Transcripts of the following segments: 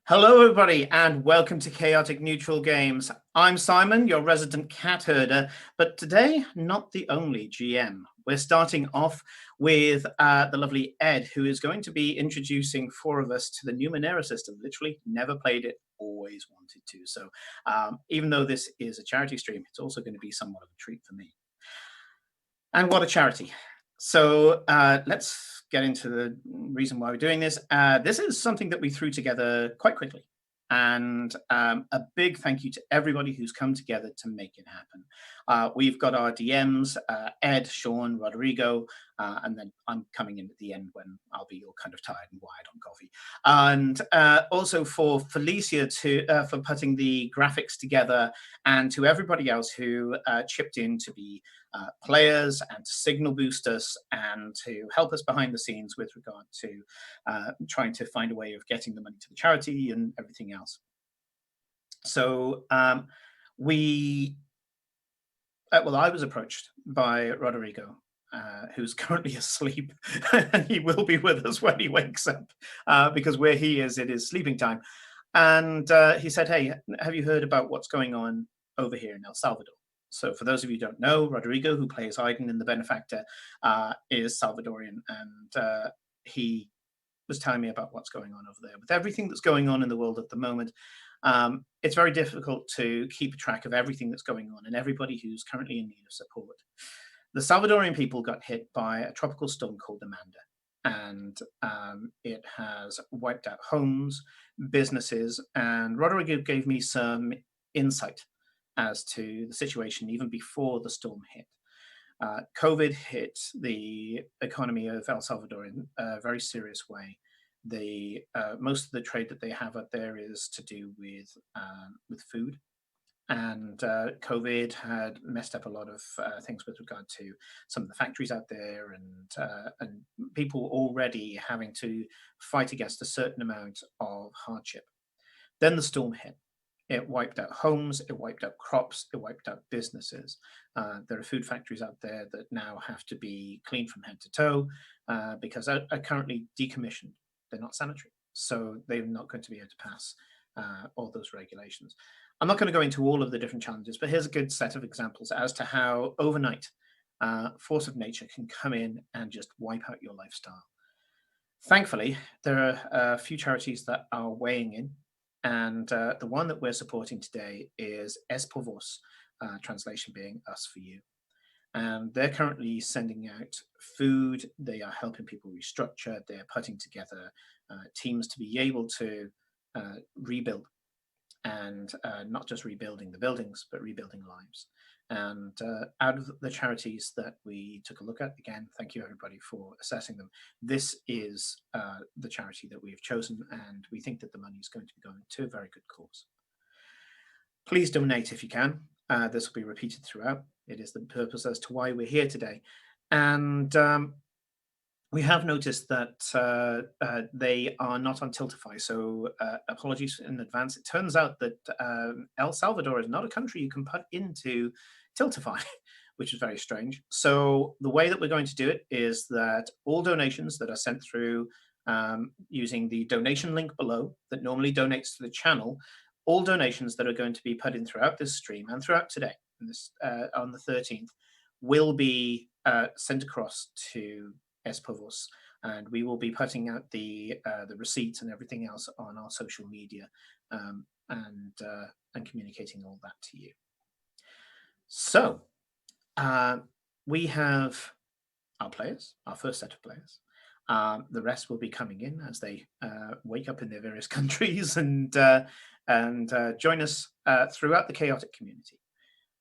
Hello, everybody, and welcome to Chaotic Neutral Games. I'm Simon, your resident cat herder, but today, not the only GM. We're starting off with the lovely Ed, who is going to be introducing 4 of us to the Numenera system. Literally never played it, always wanted to. So even though this is a charity stream, it's also going to be somewhat of a treat for me. And what a charity. So let's get into the reason why we're doing this. This is something that we threw together quite quickly. And a big thank you to everybody who's come together to make it happen. We've got our DMs, Ed, Sean, Rodrigo, and then I'm coming in at the end when I'll be all kind of tired and wired on coffee. And also for Felicia for putting the graphics together, and to everybody else who chipped in to be players and to signal boost us and to help us behind the scenes with regard to trying to find a way of getting the money to the charity and everything else. So I was approached by Rodrigo, who's currently asleep, and he will be with us when he wakes up, because where he is, it is sleeping time. And he said, hey, have you heard about what's going on over here in El Salvador? So for those of you who don't know, Rodrigo, who plays Aiden in The Benefactor, is Salvadorian, and he was telling me about what's going on over there. With everything that's going on in the world at the moment, it's very difficult to keep track of everything that's going on and everybody who's currently in need of support. The Salvadorian people got hit by a tropical storm called Amanda, and it has wiped out homes, businesses, and Rodrigo gave me some insight as to the situation even before the storm hit. COVID hit the economy of El Salvador in a very serious way. Most of the trade that they have out there is to do with food, and COVID had messed up a lot of things with regard to some of the factories out there, and people already having to fight against a certain amount of hardship. Then the storm hit. It wiped out homes, it wiped out crops, it wiped out businesses. There are food factories out there that now have to be cleaned from head to toe because are currently decommissioned. They're not sanitary, so they're not going to be able to pass all those regulations. I'm not going to go into all of the different challenges, but here's a good set of examples as to how overnight force of nature can come in and just wipe out your lifestyle. Thankfully, there are a few charities that are weighing in. And the one that we're supporting today is ESxVOS, translation being Us for You. And they're currently sending out food. They are helping people restructure. They're putting together teams to be able to rebuild, and not just rebuilding the buildings, but rebuilding lives. And out of the charities that we took a look at, again, thank you everybody for assessing them. This is the charity that we have chosen, and we think that the money is going to be going to a very good cause. Please donate if you can. This will be repeated throughout. It is the purpose as to why we're here today. And we have noticed that they are not on Tiltify, so apologies in advance. It turns out that El Salvador is not a country you can put into Tiltify, which is very strange. So the way that we're going to do it is that all donations that are sent through using the donation link below that normally donates to the channel, all donations that are going to be put in throughout this stream and throughout today, on the 13th, will be sent across to ESxVOS, and we will be putting out the receipts and everything else on our social media, and communicating all that to you. So we have our players, our first set of players. The rest will be coming in as they wake up in their various countries and join us throughout the chaotic community.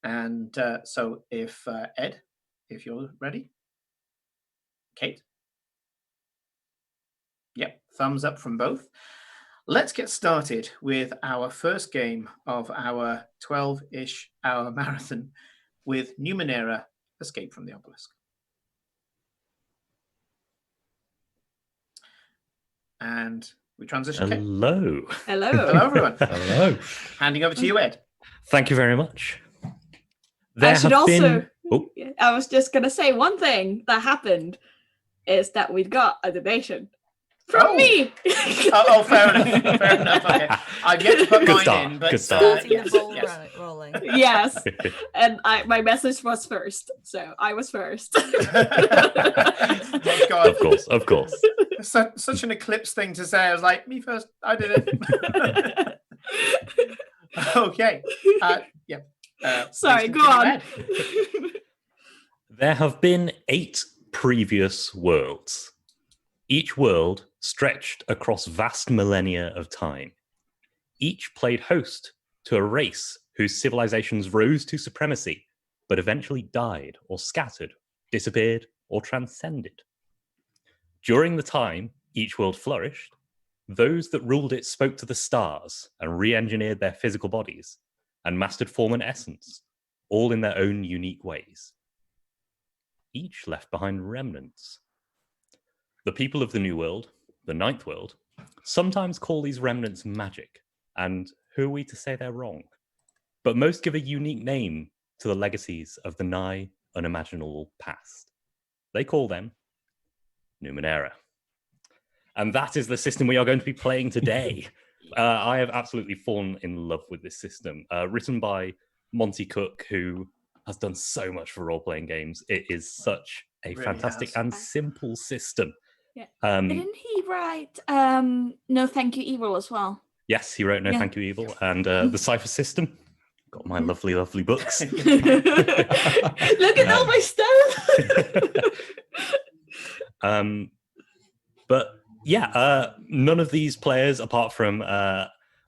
And so if Ed, if you're ready. Kate? Yep, thumbs up from both. Let's get started with our first game of our 12-ish hour marathon with Numenera, Escape from the Obelisk. And we transition. Hello. Hello. Hello, everyone. Hello. Handing over to you, Ed. Thank you very much. I was just going to say one thing that happened is that we got a donation. From me. Fair enough. Fair enough. Okay, I've yet to put mine in, but Good start. Starting the ball rolling. Yes, and my message was first, so I was first. Oh God, Of course. Such an Eclipse thing to say. I was like, me first. I did it. Okay. Sorry, please go on. ahead. There have been 8 previous worlds. Each world stretched across vast millennia of time. Each played host to a race whose civilizations rose to supremacy, but eventually died or scattered, disappeared, or transcended. During the time each world flourished, those that ruled it spoke to the stars and re-engineered their physical bodies and mastered form and essence, all in their own unique ways. Each left behind remnants. The people of the New World, the Ninth World, sometimes call these remnants magic, and who are we to say they're wrong? But most give a unique name to the legacies of the nigh unimaginable past. They call them Numenera. And that is the system we are going to be playing today. I have absolutely fallen in love with this system. Written by Monty Cook, who has done so much for role-playing games. It is such a Really fantastic has. and simple system. Yeah. Um, Didn't he write No Thank You Evil as well? yes, he wrote No Yeah. Thank You Evil and The Cipher System. Got my lovely, lovely books. Look at all my stuff. But yeah, none of these players, apart from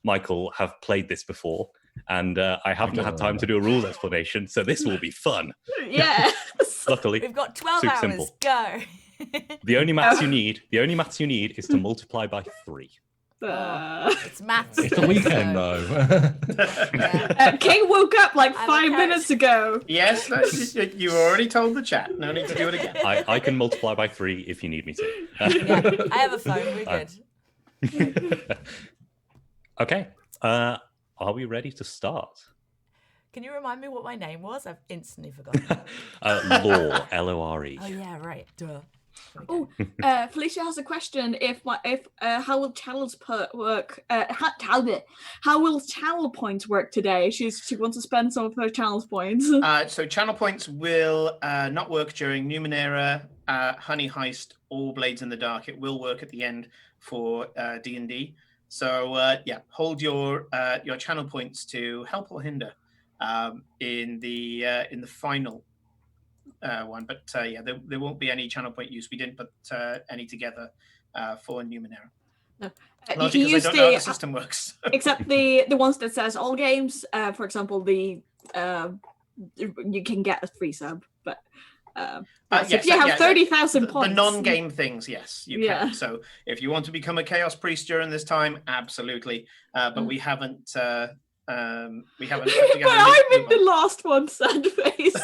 Michael, have played this before. And I haven't had time to do a rules explanation, so this will be fun. Yes. Luckily, We've got 12 super hours. simple. Go. The only maths you need is to multiply by 3. It's maths. It's the weekend, though. Kate woke up like I'm 5 okay. minutes ago. Yes, you already told the chat. No need to do it again. I can multiply by 3 if you need me to. Yeah, I have a phone. We're good. Okay. Are we ready to start? Can you remind me what my name was? I've instantly forgotten. Lore, L-O-R-E. Oh yeah, right. Duh. Oh, Felicia has a question. How will channels work? How will channel points work today? She wants to spend some of her channel points. So channel points will not work during Numenera, Honey Heist, or Blades in the Dark. It will work at the end for D&D. So hold your channel points to help or hinder in the final one. But there won't be any channel point use. We didn't put any together for Numenera. No. Largely You because I don't know how the system works. except the ones that says all games. For example, you can get a free sub, but if you have 30,000 points, the non-game things, yes, you Yeah. can. So if you want to become a Chaos Priest during this time, absolutely. But we haven't. We haven't. Put together but I'm in the last one, sad face.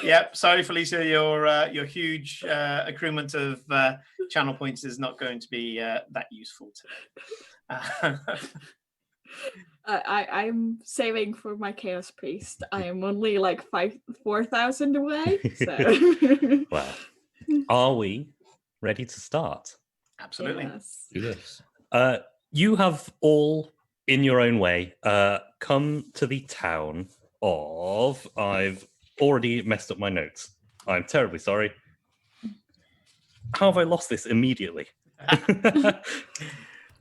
Yep. Sorry, Felicia. Your huge accruement of channel points is not going to be that useful today. I'm saving for my Chaos Priest. I am only like 4,000 away. So. Well, are we ready to start? Absolutely. Yes. Do this. You have all, in your own way, come to the town of... I've already messed up my notes. I'm terribly sorry. How have I lost this immediately?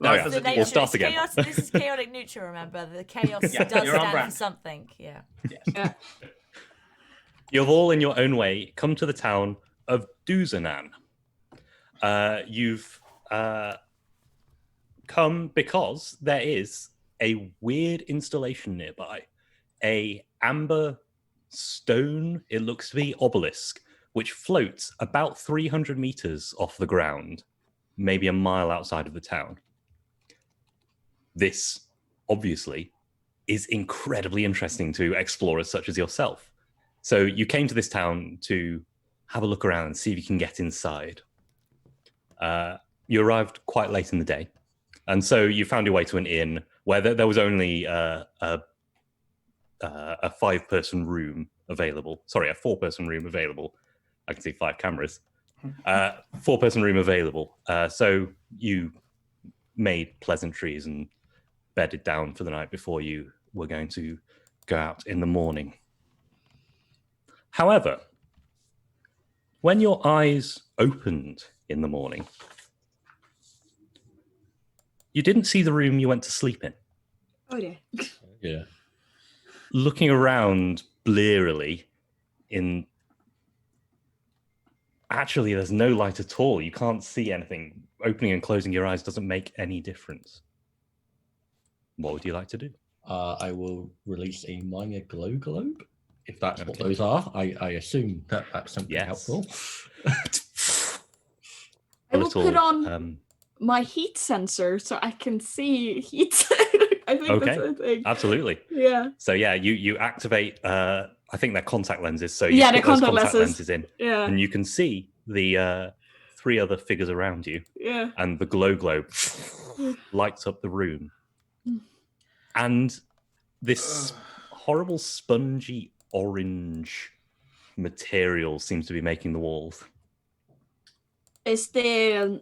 Life yeah. as a We'll start again. This is chaotic neutral, remember? The chaos Yeah, does you're on stand for brand. something. Yeah. Yes. Yeah. You've all, in your own way, come to the town of Duzanan. You've come because there is a weird installation nearby. A amber stone, it looks to be, obelisk, which floats about 300 meters off the ground, maybe a mile outside of the town. This, obviously, is incredibly interesting to explorers such as yourself. So you came to this town to have a look around and see if you can get inside. You arrived quite late in the day, and so you found your way to an inn where there was only a 5-person room available. Sorry, a 4-person room available. I can see 5 cameras. 4-person room available. So you made pleasantries and bedded down for the night before you were going to go out in the morning. However, when your eyes opened in the morning, you didn't see the room you went to sleep in. Oh dear. Yeah. Looking around blearily actually, there's no light at all. You can't see anything. Opening and closing your eyes doesn't make any difference. What would you like to do? I will release a minor glow globe, if that's what Okay. those are. I assume that's something Yes. helpful. I will put on um, my heat sensor so I can see heat. I think that's Okay. the thing. absolutely. Yeah. So yeah, you activate. I think they're contact lenses. So Yeah, you they're put those contact lenses. in, Yeah. and you can see the 3 other figures around you, Yeah. and the glow globe lights up the room, and this horrible spongy orange material seems to be making the walls. Is there?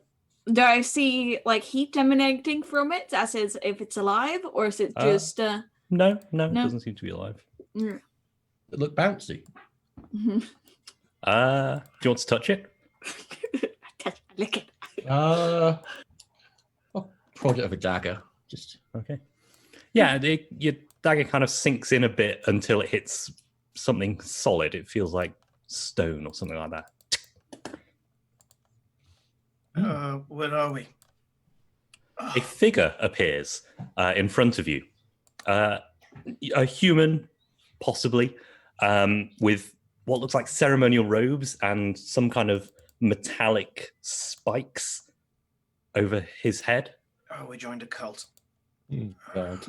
Do I see like heat emanating from it, as is if it's alive, or is it just? No, it No? doesn't seem to be alive. Mm. It look bouncy. Mhm. Do you want to touch it? Lick it. I'll prod it with a dagger. Just Okay. Yeah, your dagger kind of sinks in a bit until it hits something solid. It feels like stone or something like that. Where are we? A figure appears in front of you. A human, possibly, with what looks like ceremonial robes and some kind of metallic spikes over his head. Oh, we joined a cult. God.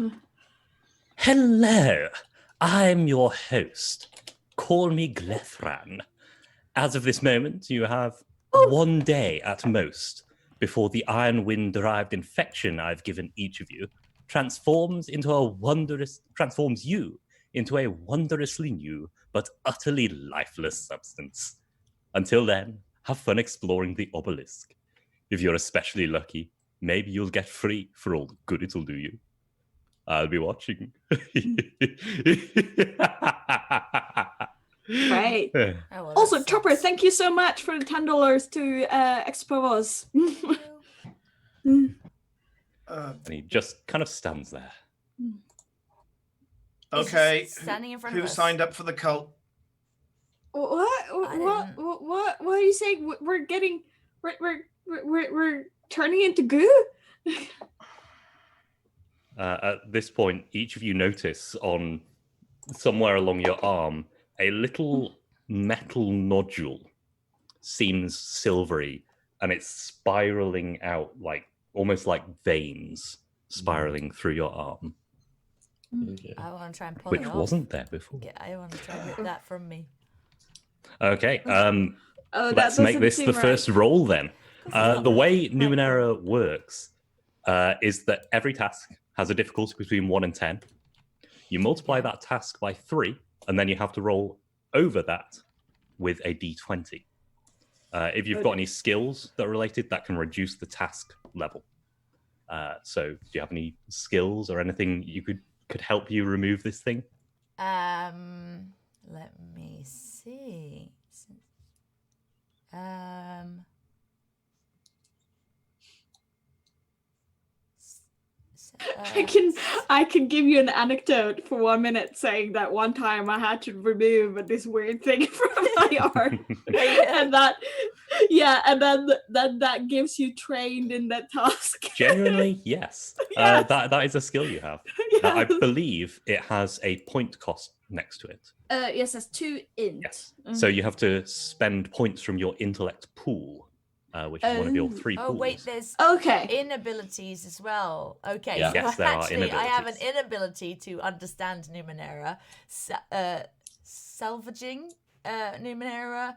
Hello, I'm your host. Call me Glethran. As of this moment, you have 1 day at most before the iron wind-derived infection I've given each of you transforms you into a wondrously new but utterly lifeless substance. Until then, have fun exploring the obelisk. If you're especially lucky, maybe you'll get free for all the good it'll do you. I'll be watching. Right. Oh, well, Also, that Chopper, sucks. Uh, thank you so much for the $10 to ESxVOS. And he just kind of stands there. He's Okay, just standing in front who of us. signed up for the cult? What? didn't. What are you saying? We're getting, we're turning into goo? At this point, each of you notice on somewhere along your arm a little metal nodule. Seems silvery, and it's spiraling out like almost like veins spiraling through your arm, Okay. I want to try and pull which it off. wasn't there before. I want to try and rip that from me. Okay, Oh, that let's make doesn't this seem the right. first roll then. The way Right. Numenera works is that every task has a difficulty between 1 and 10. You multiply that task by 3, and then you have to roll over that with a d20. If you've got Okay. any skills that are related, that can reduce the task level. So, do you have any skills or anything you could help you remove this thing? Let me see. I can give you an anecdote for 1 minute, saying that one time I had to remove this weird thing from my arm, and that, and then that gives you trained in that task. Genuinely, yes. Yes. That is a skill you have. I believe it has a point cost next to it. Yes, that's 2 int. Yes. So you have to spend points from your intellect pool, which is one of your 3 pools. Oh wait, there's Okay. inabilities as well. Okay, Yeah. so Yes, there are actually I have an inabilities. inability to understand Numenera, salvaging Numenera,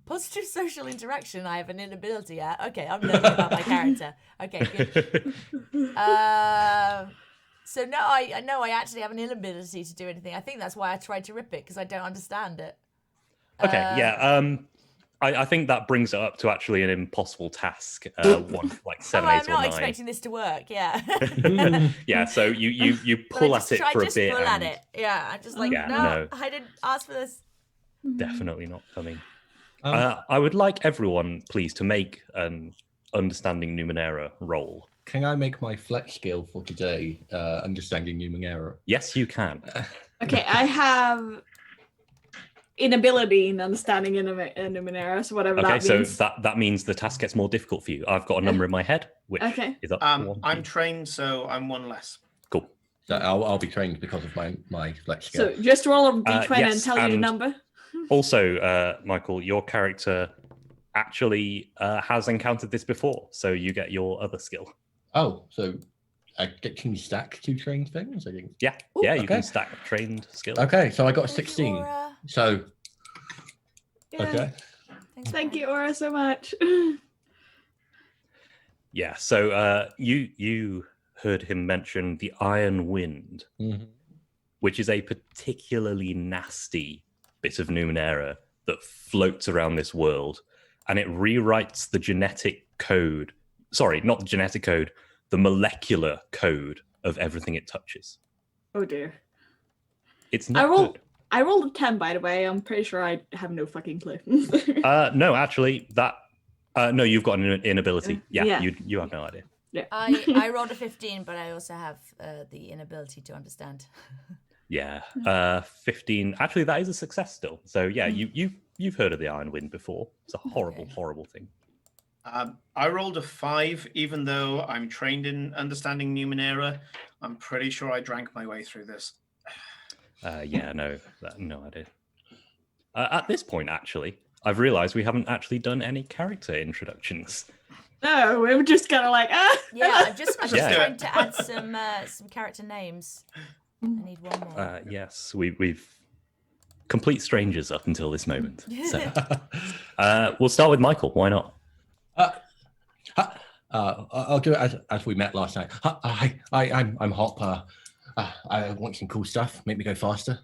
positive social interaction. I have an inability at. Okay, I'm learning about my character. Okay, good. So no, I actually have an inability to do anything. I think that's why I tried to rip it, because I don't understand it. Okay, yeah. I think that brings it up to actually an impossible task. One like 7, I'm 8, or not 9. expecting this to work. Yeah. Yeah, so you pull at it for a bit. Pull and at it. Yeah, I'm just like, Yeah, no, no. I didn't ask for this. Definitely not coming. Um, I would like everyone, please, to make an understanding Numenera roll. Can I make my flex skill for today, understanding Numenera? Yes, you can. Okay, I have inability in understanding Numenera, so whatever Okay, that so means. that means the task gets more difficult for you. I've got a number in my head, which Okay. is up to 1. for I'm you. trained, so I'm 1 less. Cool. So I'll be trained because of my flex skill. So just roll a d20 yes, and tell you the and- number. Also, Michael, your character actually has encountered this before, so you get your other skill. Oh, so can you stack 2 trained things? I think. Yeah, Ooh, yeah, you can okay. stack trained skills. Okay, so I got a Thank you, 16. Aura. So Yeah. okay. Thanks, Thank Aura. you, Aura, so much. Yeah, so you heard him mention the Iron Wind, Mhm. which is a particularly nasty bit of Numenera that floats around this world, and it rewrites the genetic code. Sorry, not the genetic code, the molecular code of everything it touches. Oh dear. It's I not rolled good. I rolled a 10, by the way. I'm pretty sure I have no fucking clue. No, actually, that no, you've got an inability. Yeah, Yeah. you have no idea. Yeah. I rolled a 15, but I also have the inability to understand. Yeah, 15. Actually, that is a success still. So yeah, you've heard of the Iron Wind before. It's a horrible, Okay. horrible thing. I rolled a 5, even though I'm trained in understanding Numenera. I'm pretty sure I drank my way through this. Yeah, no idea. At this point, actually, I've realised we haven't actually done any character introductions. No, we were just kind of like, Yeah, I'm just Yeah. trying to add some character names. I need one more. Yes, we've complete strangers up until this moment. So we'll start with Michael. Why not? I'll do it as we met last night. I'm Hop. I want some cool stuff. Make me go faster.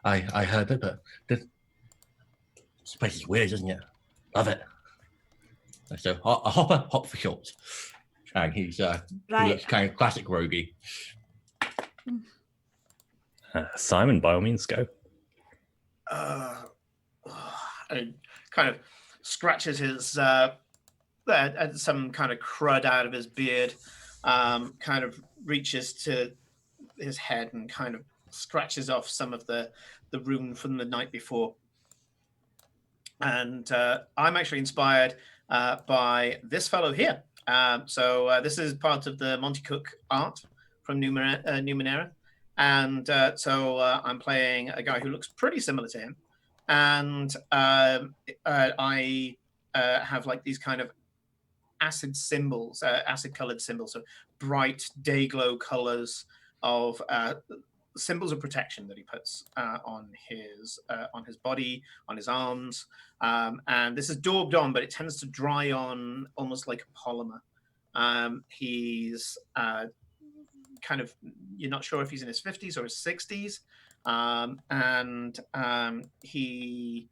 I heard it, but this place is weird, isn't it? Love it. So a hopper, hop for short. And he Right. looks kind of classic roguey. Simon, by all means, go. And kind of scratches his some kind of crud out of his beard, kind of reaches to his head and kind of scratches off some of the rune from the night before. And I'm actually inspired by this fellow here. So this is part of the Monty Cook art from Numenera. And so I'm playing a guy who looks pretty similar to him. And I have like these kind of acid symbols, acid colored symbols, so bright day glow colors of symbols of protection that he puts on his body, on his arms. And this is daubed on, but it tends to dry on almost like a polymer. He's kind of, you're not sure if he's in his 50s or his 60s. And he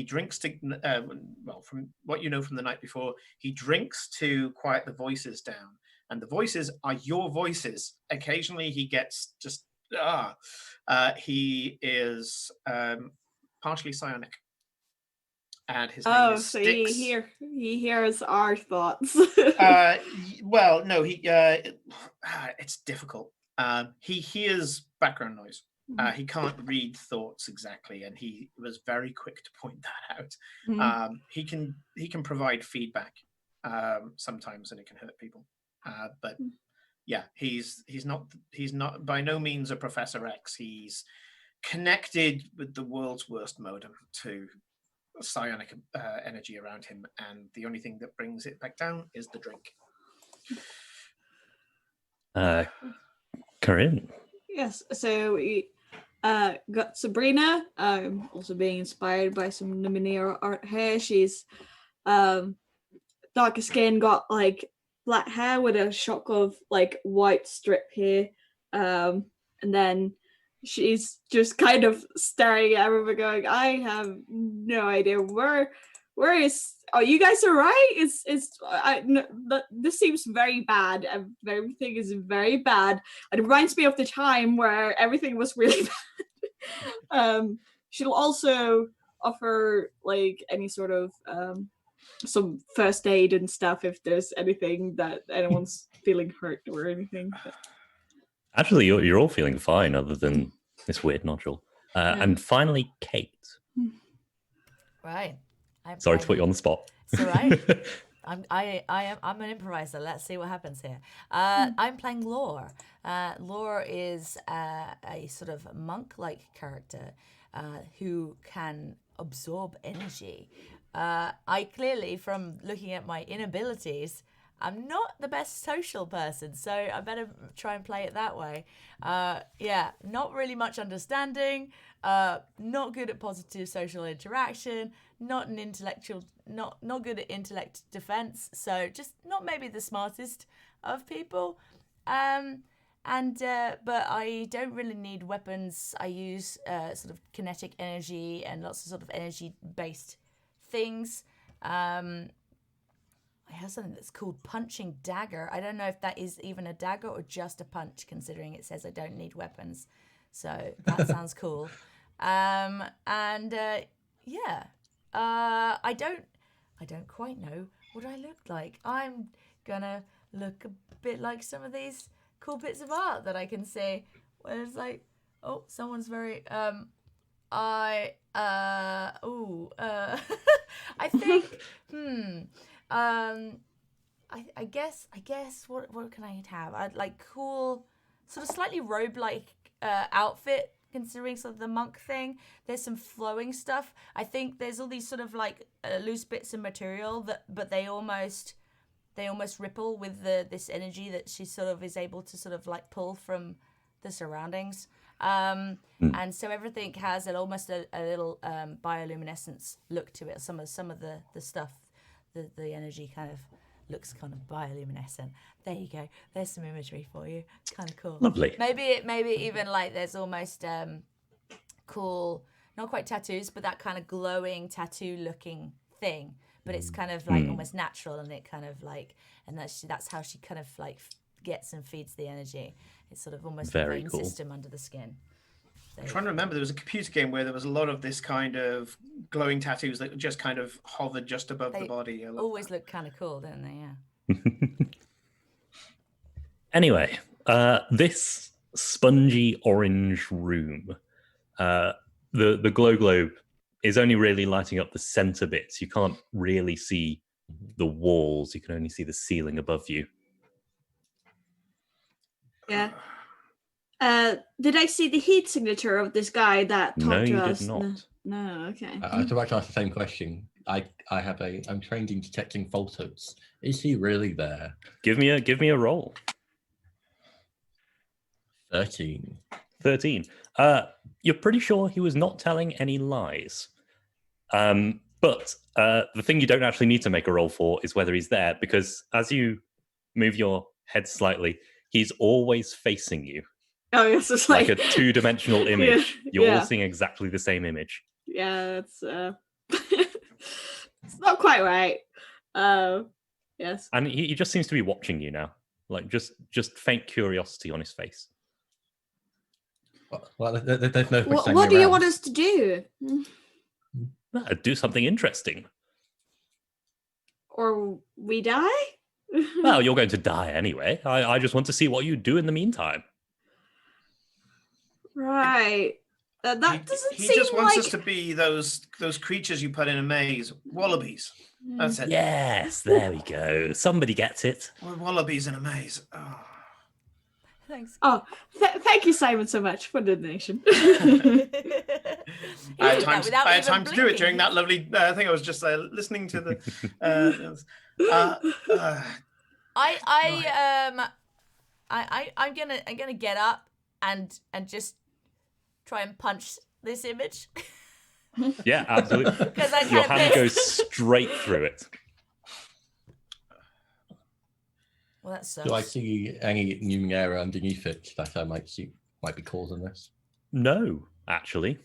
drinks to, well, from what you know from the night before, he drinks to quiet the voices down. And the voices are your voices. Occasionally he gets just, he is partially psionic. And his name is so Styx. he hears our thoughts. Well, no, it's difficult. He hears background noise. He can't read thoughts exactly, and he was very quick to point that out. He can provide feedback sometimes, and it can hurt people. But yeah, he's not by no means a Professor X. He's connected with the world's worst modem to psionic energy around him, and the only thing that brings it back down is the drink. Corinne. Yes, so we got Sabrina, also being inspired by some Numenera art here. She's darker skin, got like black hair with a shock of like white strip here, and then she's just kind of staring at everyone going, I have no idea where Where is? Oh, you guys are right. This seems very bad. Everything is very bad. It reminds me of the time where everything was really bad. She'll also offer like any sort of some first aid and stuff if there's anything that anyone's feeling hurt or anything. Actually, you're all feeling fine, other than this weird nodule. And finally, Kate. Right. Sorry to put you on the spot. It's all right. I'm an improviser. Let's see what happens here. I'm playing Lore. Lore is a sort of monk-like character who can absorb energy. I clearly, from looking at my inabilities, I'm not the best social person, so I better try and play it that way. Yeah, not really much understanding, not good at positive social interaction, not good at intellect defense, so just not maybe the smartest of people. But I don't really need weapons. I use sort of kinetic energy and lots of sort of energy-based things. I have something that's called Punching Dagger. I don't know if that is even a dagger or just a punch, considering it says I don't need weapons. So that sounds cool. Yeah. I don't quite know what I look like. I'm gonna look a bit like some of these cool bits of art that I can see. Where it's like, oh, someone's very I think I guess what can I have? I'd like cool, sort of slightly robe-like outfit, considering sort of the monk thing. There's some flowing stuff. I think there's all these sort of like loose bits of material but they almost ripple with this energy that she sort of is able to sort of like pull from the surroundings. And so everything has almost a little bioluminescence look to it. Some of the stuff. The energy kind of looks kind of bioluminescent. There you go. There's some imagery for you. It's kind of cool. Lovely. Maybe even like there's almost cool, not quite tattoos, but that kind of glowing tattoo looking thing. But it's kind of like almost natural, and it kind of like, and that's how she kind of like gets and feeds the energy. It's sort of almost a vein system under the skin. I'm trying to remember, there was a computer game where there was a lot of this kind of glowing tattoos that just kind of hovered just above the body. Always look kind of cool, don't they? Yeah. Anyway, this spongy orange room, the glow globe is only really lighting up the center bits. You can't really see the walls. You can only see the ceiling above you. Yeah. Did I see the heat signature of this guy that talked to us? No, you did not. No, okay. I was about to ask the same question. I'm trained in detecting falsehoods. Is he really there? Give me a roll. 13. You're pretty sure he was not telling any lies. But the thing you don't actually need to make a roll for is whether he's there, because as you move your head slightly, he's always facing you. Oh, yes, it's like a two-dimensional image. Yeah, You're all seeing exactly the same image. Yeah, it's it's not quite right. Yes. And he just seems to be watching you now, like just faint curiosity on his face. Well, there's no. What do you want us to do? Do something interesting. Or we die? Well, you're going to die anyway. I just want to see what you do in the meantime. Right. That doesn't seem He just wants like... us to be those creatures you put in a maze. Wallabies. That's it. Yes, there we go. Somebody gets it. We're wallabies in a maze. Oh. Thanks. Oh, thank you, Simon, so much for the donation. I had time to do it during that lovely thing. I was just listening to the. I'm gonna get up and just try and punch this image. Yeah, absolutely. Because your hand goes straight through it. Well, that sucks. Do I see any Numenera underneath it that I might be causing this? No, actually,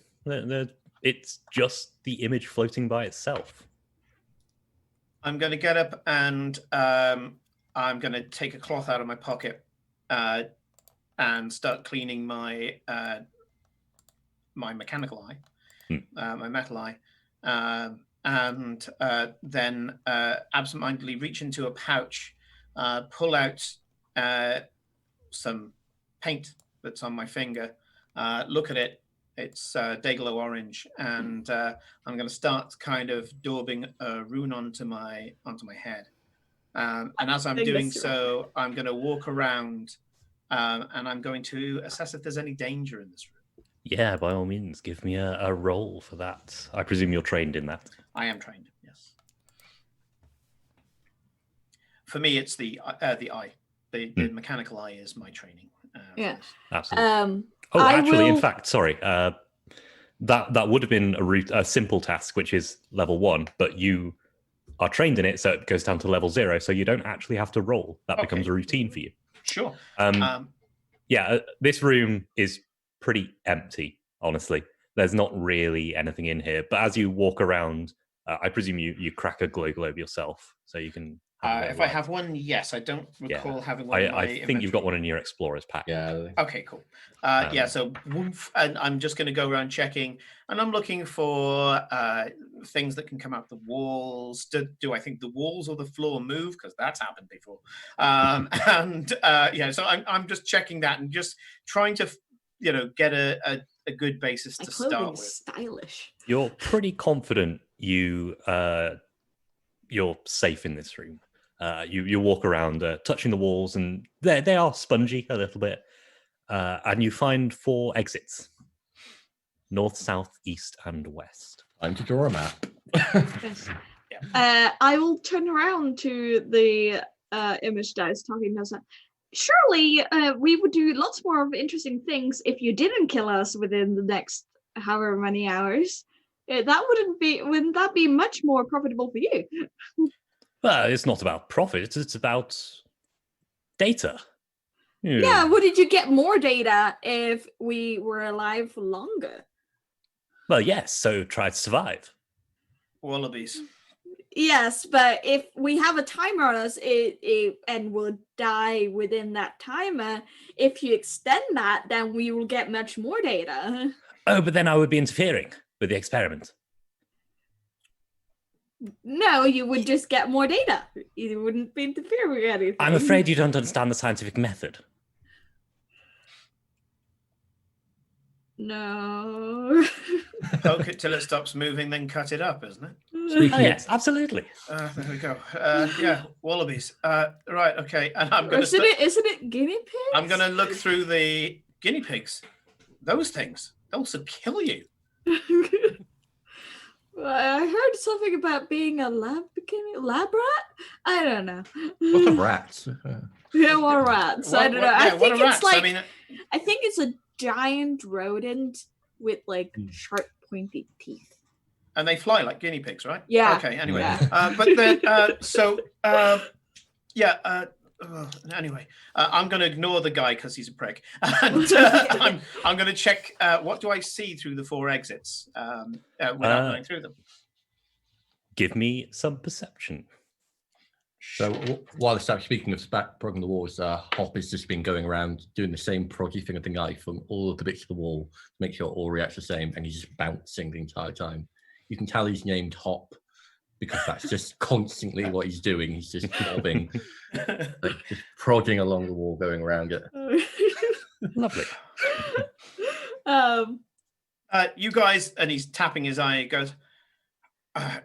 it's just the image floating by itself. I'm going to get up and I'm going to take a cloth out of my pocket and start cleaning my my mechanical eye, my metal eye, and then absentmindedly reach into a pouch, pull out some paint that's on my finger, look at it. It's Dayglow orange, and I'm going to start kind of daubing a rune onto my head. And as I'm doing so, I'm going to walk around, and I'm going to assess if there's any danger in this room. Yeah, by all means, give me a roll for that. I presume you're trained in that. I am trained, yes. For me, it's the eye. The mechanical eye is my training. Yeah, absolutely. Actually, in fact, sorry. That would have been a simple task, which is level 1, but you are trained in it, so it goes down to level 0. So you don't actually have to roll. That becomes a routine for you. Sure. Yeah, this room is pretty empty, honestly. There's not really anything in here. But as you walk around, I presume you crack a glow globe yourself, so you can. If I have one, yes. I don't recall having one. I think you've got one in your explorer's pack. Yeah. Okay, cool. So woof, and I'm just going to go around checking, and I'm looking for things that can come out the walls. Do I think the walls or the floor move? Because that's happened before. So I'm just checking that and just trying to, get a good basis to start with. Stylish. You're pretty confident you're safe in this room. You walk around, touching the walls, and they are spongy a little bit. And you find 4 exits: north, south, east, and west. Time to draw a map. Yes. I will turn around to the image that is talking to us. Surely we would do lots more of interesting things if you didn't kill us within the next however many hours. Wouldn't that be much more profitable for you? Well, it's not about profit, it's about data. Yeah, wouldn't you get more data if we were alive for longer? Well, yes, so try to survive. Wallabies. Yes, but if we have a timer on us and we'll die within that timer, if you extend that, then we will get much more data. Oh, but then I would be interfering with the experiment. No, you would just get more data. You wouldn't be interfering with anything. I'm afraid you don't understand the scientific method. No. Poke it till it stops moving, then cut it up, isn't it? Yes, absolutely. There we go. Wallabies. Right, okay. And I'm going to. Isn't it guinea pigs? I'm going to look through the guinea pigs. Those things, those will kill you. I heard something about being a lab rat. I don't know. What are rats? Yeah, what are rats? I don't know. I think it's rats? like I think it's a giant rodent with like sharp, pointy teeth. And they fly like guinea pigs, right? Yeah. Okay. Anyway, Yeah. But then anyway, I'm going to ignore the guy because he's a prick, and I'm going to check what do I see through the 4 exits without going through them. Give me some perception. So while speaking of broken the walls, Hop has just been going around doing the same proggy thing with the knife on all of the bits of the wall to make sure it all reacts the same, and he's just bouncing the entire time. You can tell he's named Hop because that's just constantly what he's doing. He's just bobbing, just prodding along the wall, going around it. Lovely. You guys, and he's tapping his eye. He goes,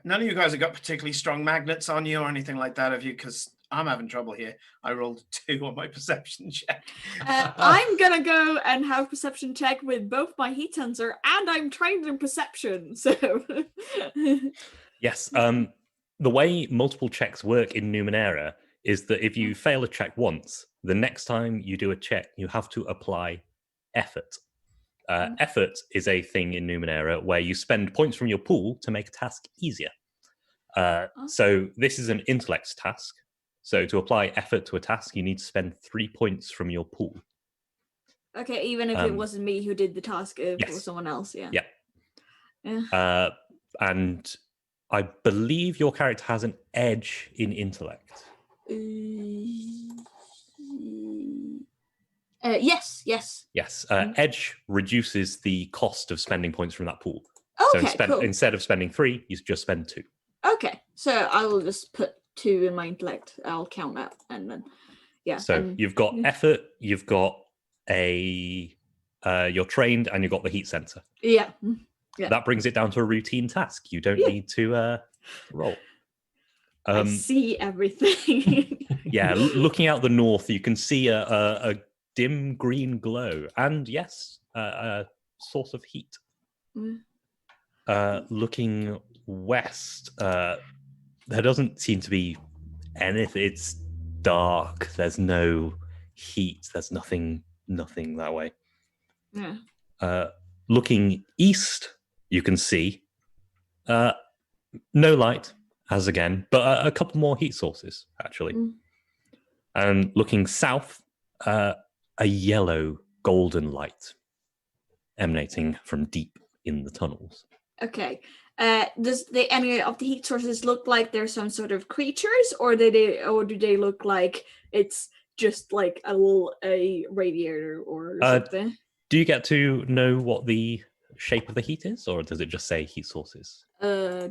none of you guys have got particularly strong magnets on you or anything like that, have you? Because I'm having trouble here. I rolled 2 on my perception check. I'm gonna go and have perception check with both my heat sensor, and I'm trained in perception. So yes, the way multiple checks work in Numenera is that if you fail a check once, the next time you do a check, you have to apply effort. Effort is a thing in Numenera where you spend points from your pool to make a task easier. So this is an intellect task. So to apply effort to a task, you need to spend 3 points from your pool. Okay, even if it wasn't me who did the task, if it yes. was someone else, yeah. Yeah. And I believe your character has an edge in intellect. Yes. Yes, edge reduces the cost of spending points from that pool. Okay, cool. Instead of spending 3, you just spend 2. Okay, so I will just put 2 in my intellect. I'll count that, and then So you've got effort, you've got you're trained, and you've got the heat sensor. Yeah. That brings it down to a routine task. You don't need to roll. I see everything. Yeah, looking out the north, you can see a dim green glow, and yes, a source of heat. Looking west, there doesn't seem to be anything. It's dark. There's no heat. There's nothing that way. Yeah. Looking east, you can see no light, as again, but a couple more heat sources, actually. And looking south, a yellow golden light emanating from deep in the tunnels. Okay. Does any of the heat sources look like they're some sort of creatures, or do they look like it's just like a radiator or something? Do you get to know what the shape of the heat is, or does it just say heat sources? For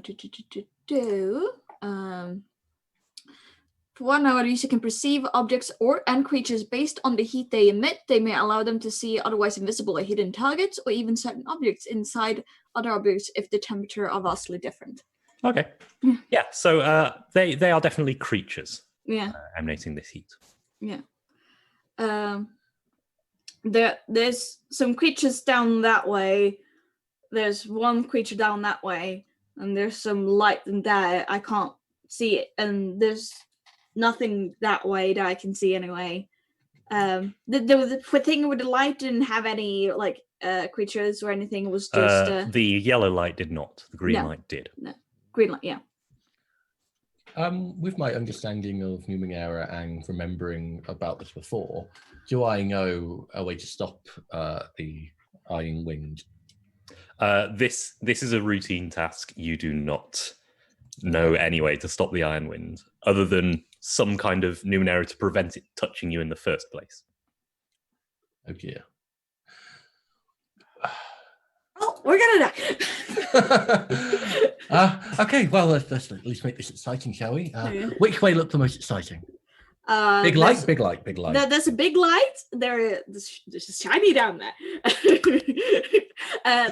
one, our user can perceive objects and creatures based on the heat they emit. They may allow them to see otherwise invisible or hidden targets, or even certain objects inside other objects if the temperature are vastly different. Okay. Yeah, so they are definitely creatures. Yeah. Emanating this heat. Yeah. There's some creatures down that way. There's one creature down that way, and there's some light in there. I can't see it, and there's nothing that way that I can see anyway. The thing with the light didn't have any like creatures or anything. It was just the yellow light did not. The green light did. No, green light, yeah. With my understanding of Numenera and remembering about this before, do I know a way to stop the Iron Wind? This is a routine task. You do not know any way to stop the Iron Wind, other than some kind of Numenera to prevent it touching you in the first place. Oh dear. Oh, we're gonna die. Okay, well, let's at least make this exciting, shall we? Which way looked the most exciting? Big light. There's a big light. There's shiny down there.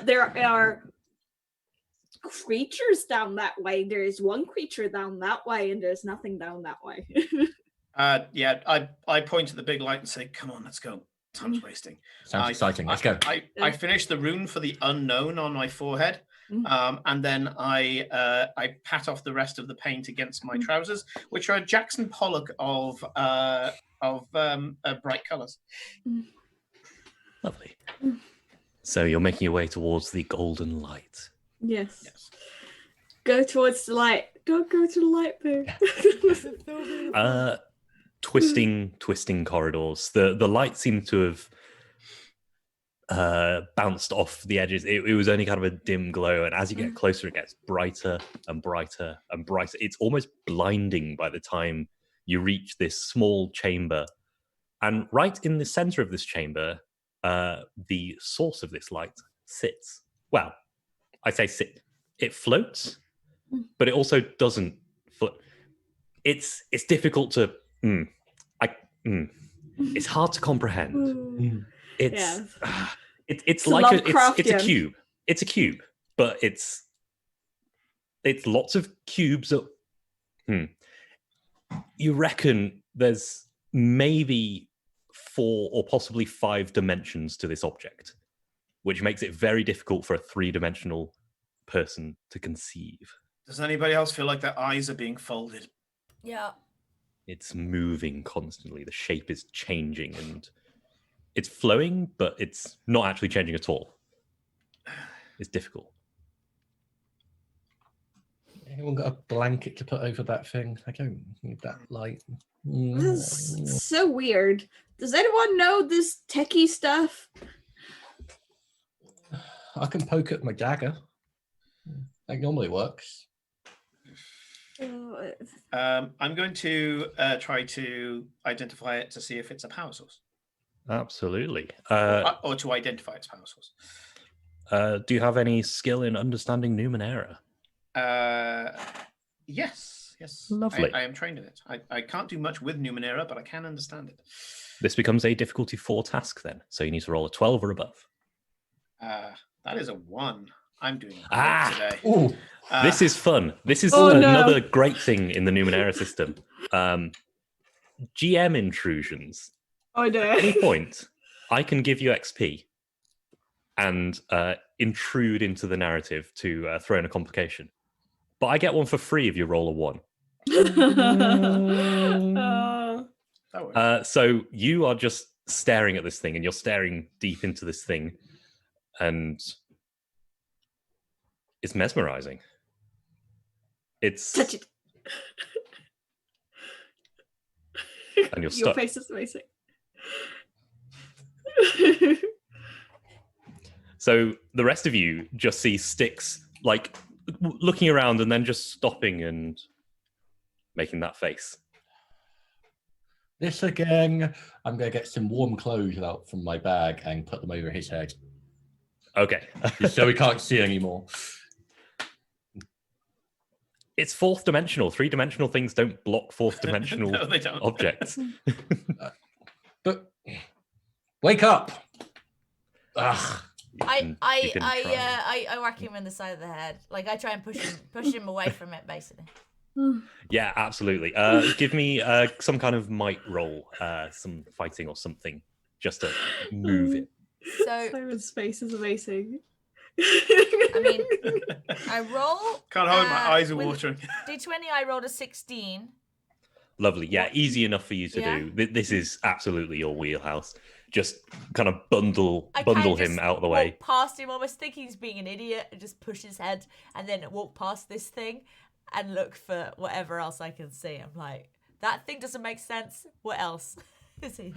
There are creatures down that way. There is one creature down that way, and there's nothing down that way. I point at the big light and say, "Come on, let's go. Time's wasting." Sounds exciting. Let's go. I finish the rune for the unknown on my forehead, and then I pat off the rest of the paint against my trousers, which are Jackson Pollock of bright colours. Lovely. So you're making your way towards the golden light. Yes. Go towards the light. Don't go to the light, boo. Twisting corridors. The light seemed to have bounced off the edges. It was only kind of a dim glow, and as you get closer, it gets brighter and brighter and brighter. It's almost blinding by the time you reach this small chamber. And right in the center of this chamber, the source of this light sits. Well, I say sit. It floats, but it also doesn't float. It's difficult to. It's hard to comprehend. It's like it's a cube. It's a cube, but it's lots of cubes. You reckon there's maybe 4 or possibly 5 dimensions to this object, which makes it very difficult for a 3-dimensional person to conceive. Does anybody else feel like their eyes are being folded? Yeah. It's moving constantly. The shape is changing and it's flowing, but it's not actually changing at all. It's difficult. Anyone got a blanket to put over that thing? I don't need that light. This is so weird. Does anyone know this techie stuff? I can poke at my dagger. That normally works. I'm going to try to identify it to see if it's a power source, Absolutely. or to identify its power source. Do you have any skill in understanding Numenera? Yes. Lovely. I am trained in it. I can't do much with Numenera, but I can understand it. This becomes a difficulty 4 task then, so you need to roll a 12 or above. That is a 1. I'm doing great today. Ooh. This is fun. This is Oh, no. another great thing in the Numenera system. GM intrusions. Oh no. At any point, I can give you XP and intrude into the narrative to throw in a complication. But I get one for free if you roll a 1. That works. So you are just staring at this thing, and you're staring deep into this thing, and it's mesmerizing. It's Touch it. And you're Your stuck. face is amazing. So the rest of you just see Styx like looking around and then just stopping and making that face. This again. I'm going to get some warm clothes out from my bag and put them over his head, Okay. just so we can't see anymore. It's 4th dimensional. 3-dimensional things don't block 4th dimensional No, they don't. objects. But wake up! Ugh. You can try. I whack him in the side of the head. Like I try and push him away from it, basically. Yeah, absolutely. Give me some kind of might roll, some fighting or something, just to move it. So Simon's face is amazing. I mean, I roll. Can't hold my eyes are with watering. D20. I rolled a 16. Lovely. Yeah, easy enough for you to Yeah. do. This is absolutely your wheelhouse. Just kind of bundle I kind of him just out of the walk way. past him, almost thinking he's being an idiot, and just push his head, and then walk past this thing and look for whatever else I can see. I'm like, that thing doesn't make sense. What else is he?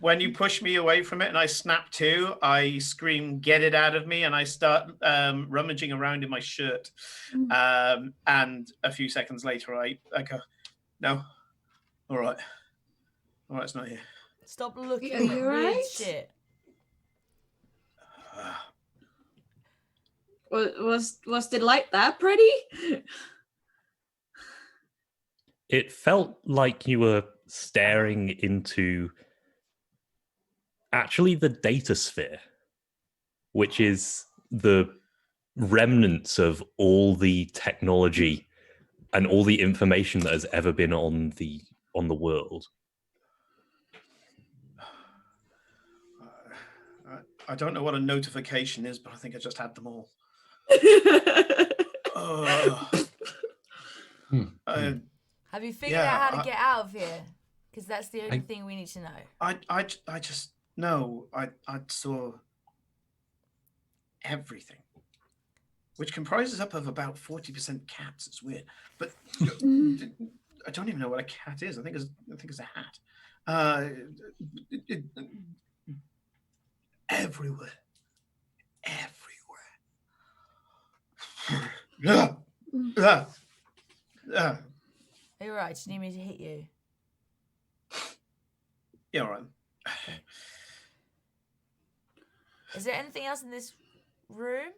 When you push me away from it and I snap to, I scream, "Get it out of me!" and I start rummaging around in my shirt. And a few seconds later, I go, "No, all right, it's not here." Stop looking Are at you weird right? shit. Was the light that pretty? It felt like you were staring into actually the data sphere, which is the remnants of all the technology and all the information that has ever been on the world. I don't know what a notification is, but I think I just had them all. Have you figured Yeah, out how to get out of here? Because that's the only thing we need to know. I just no. I saw everything, which comprises up of about 40% cats. It's weird, but I don't even know what a cat is. I think it's a hat. Everywhere. Are you alright? Do you need me to hit you? Yeah, all right. Is there anything else in this room?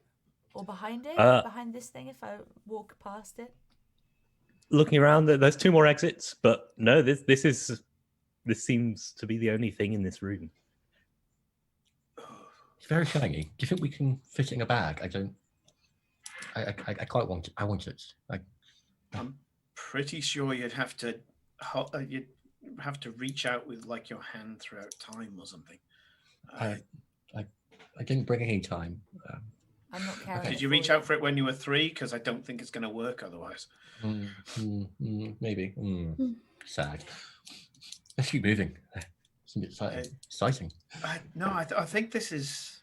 Or behind it? Behind this thing if I walk past it? Looking around, there's 2 more exits, but no, this seems to be the only thing in this room. It's very shiny. Do you think we can fit it in a bag? I don't. I quite want it. I want it. I'm pretty sure you'd have to reach out with like your hand throughout time or something. I didn't bring any time. I'm not carrying Did you reach out for it when you were 3? Because I don't think it's going to work otherwise. Maybe. Sad. Let's keep moving. It's a bit exciting. I think this is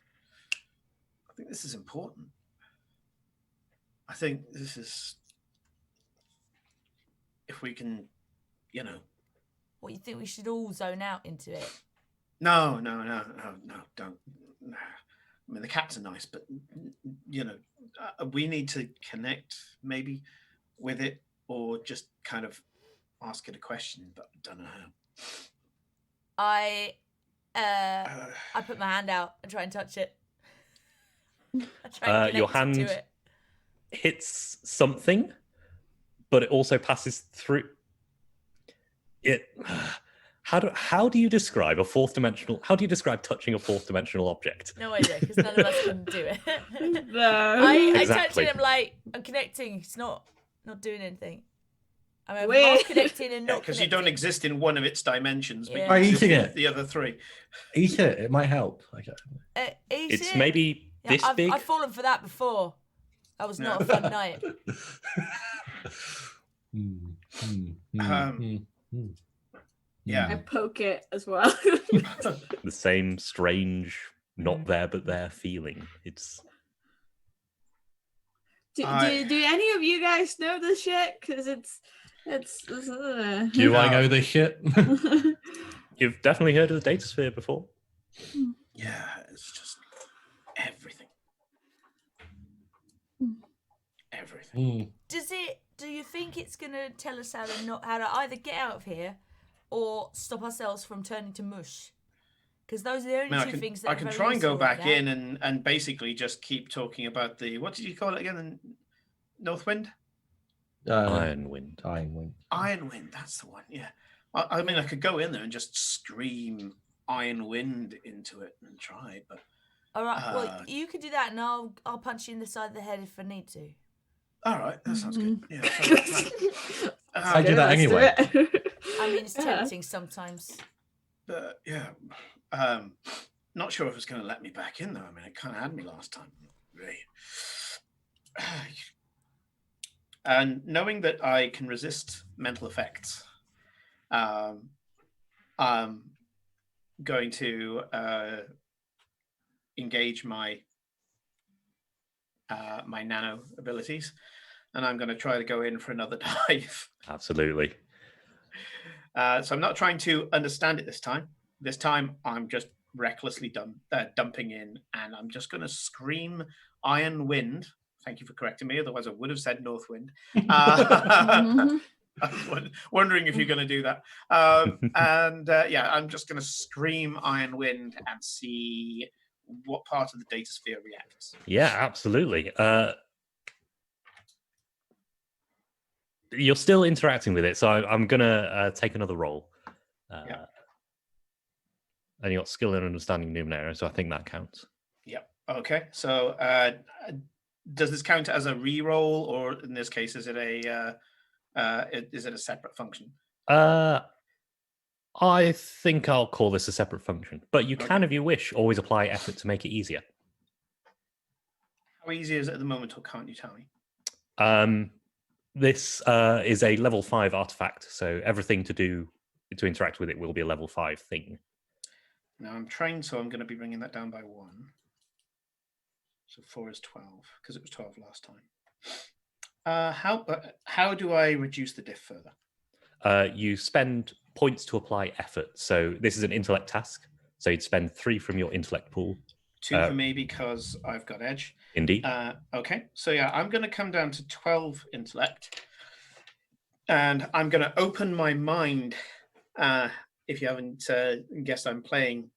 important. I think this is, if we can, What, you think we should all zone out into it? No, don't. I mean, the cats are nice, but we need to connect maybe with it or just kind of ask it a question, but I don't know how. I put my hand out and try and touch it. I try and connect Your to hand it. hits something, but it also passes through it. How do you describe a fourth dimensional? How do you describe touching a fourth dimensional object? No idea, because none of us can do it. No. I touch Exactly. it. I'm like, I'm connecting. It's not doing anything. I'm Weird. half connecting and not Because you don't connecting. exist in one of its dimensions, but Yeah. you By exist eating in it. the other three. Eat it. It might help. Okay. It's maybe this big. I've fallen for that before. That was not No. a fun night. Yeah. I poke it as well. The same strange, not there but there feeling. It's do any of you guys know this shit? Because it's Do I know this shit? you've definitely heard of the data sphere before. Yeah, it's just everything. Everything. Do you think it's gonna tell us how to either get out of here or stop ourselves from turning to mush? Because those are the only two things that I can try and go back in and basically just keep talking about the, what did you call it again? North Wind? Iron Wind. Iron Wind, that's the one, yeah. I mean, I could go in there and just scream Iron Wind into it and try, but... All right, well, you can do that, and I'll punch you in the side of the head if I need to. All right, that sounds good. Yeah, I do that anyway. I mean, it's tempting sometimes. Yeah, not sure if it's going to let me back in, though. I mean, it kind of had me last time. Really. And knowing that I can resist mental effects, I'm going to engage my my nano abilities, and I'm going to try to go in for another dive. Absolutely. So I'm not trying to understand it this time. This time I'm just recklessly dumping in, and I'm just going to scream Iron Wind. Thank you for correcting me. Otherwise, I would have said North Wind. I was wondering if you're going to do that. Yeah, I'm just going to scream Iron Wind and see what part of the data sphere reacts. Yeah, absolutely. You're still interacting with it, so I'm going to take another roll. Yeah. And you got skill and understanding Numenera, so I think that counts. Yep. Okay. So does this count as a re-roll, or in this case, is it a separate function? I think I'll call this a separate function, but you can, if you wish, always apply effort to make it easier. How easy is it at the moment, or can't you tell me? This is a level 5 artifact, so everything to interact with it will be a level 5 thing. Now I'm trained, so I'm going to be bringing that down by 1. So 4 is 12, because it was 12 last time. How do I reduce the diff further? You spend points to apply effort. So this is an intellect task. So you'd spend 3 from your intellect pool. 2 for me because I've got edge. Indeed. Okay, so yeah, I'm going to come down to 12 intellect, and I'm going to open my mind. If you haven't guessed, I'm playing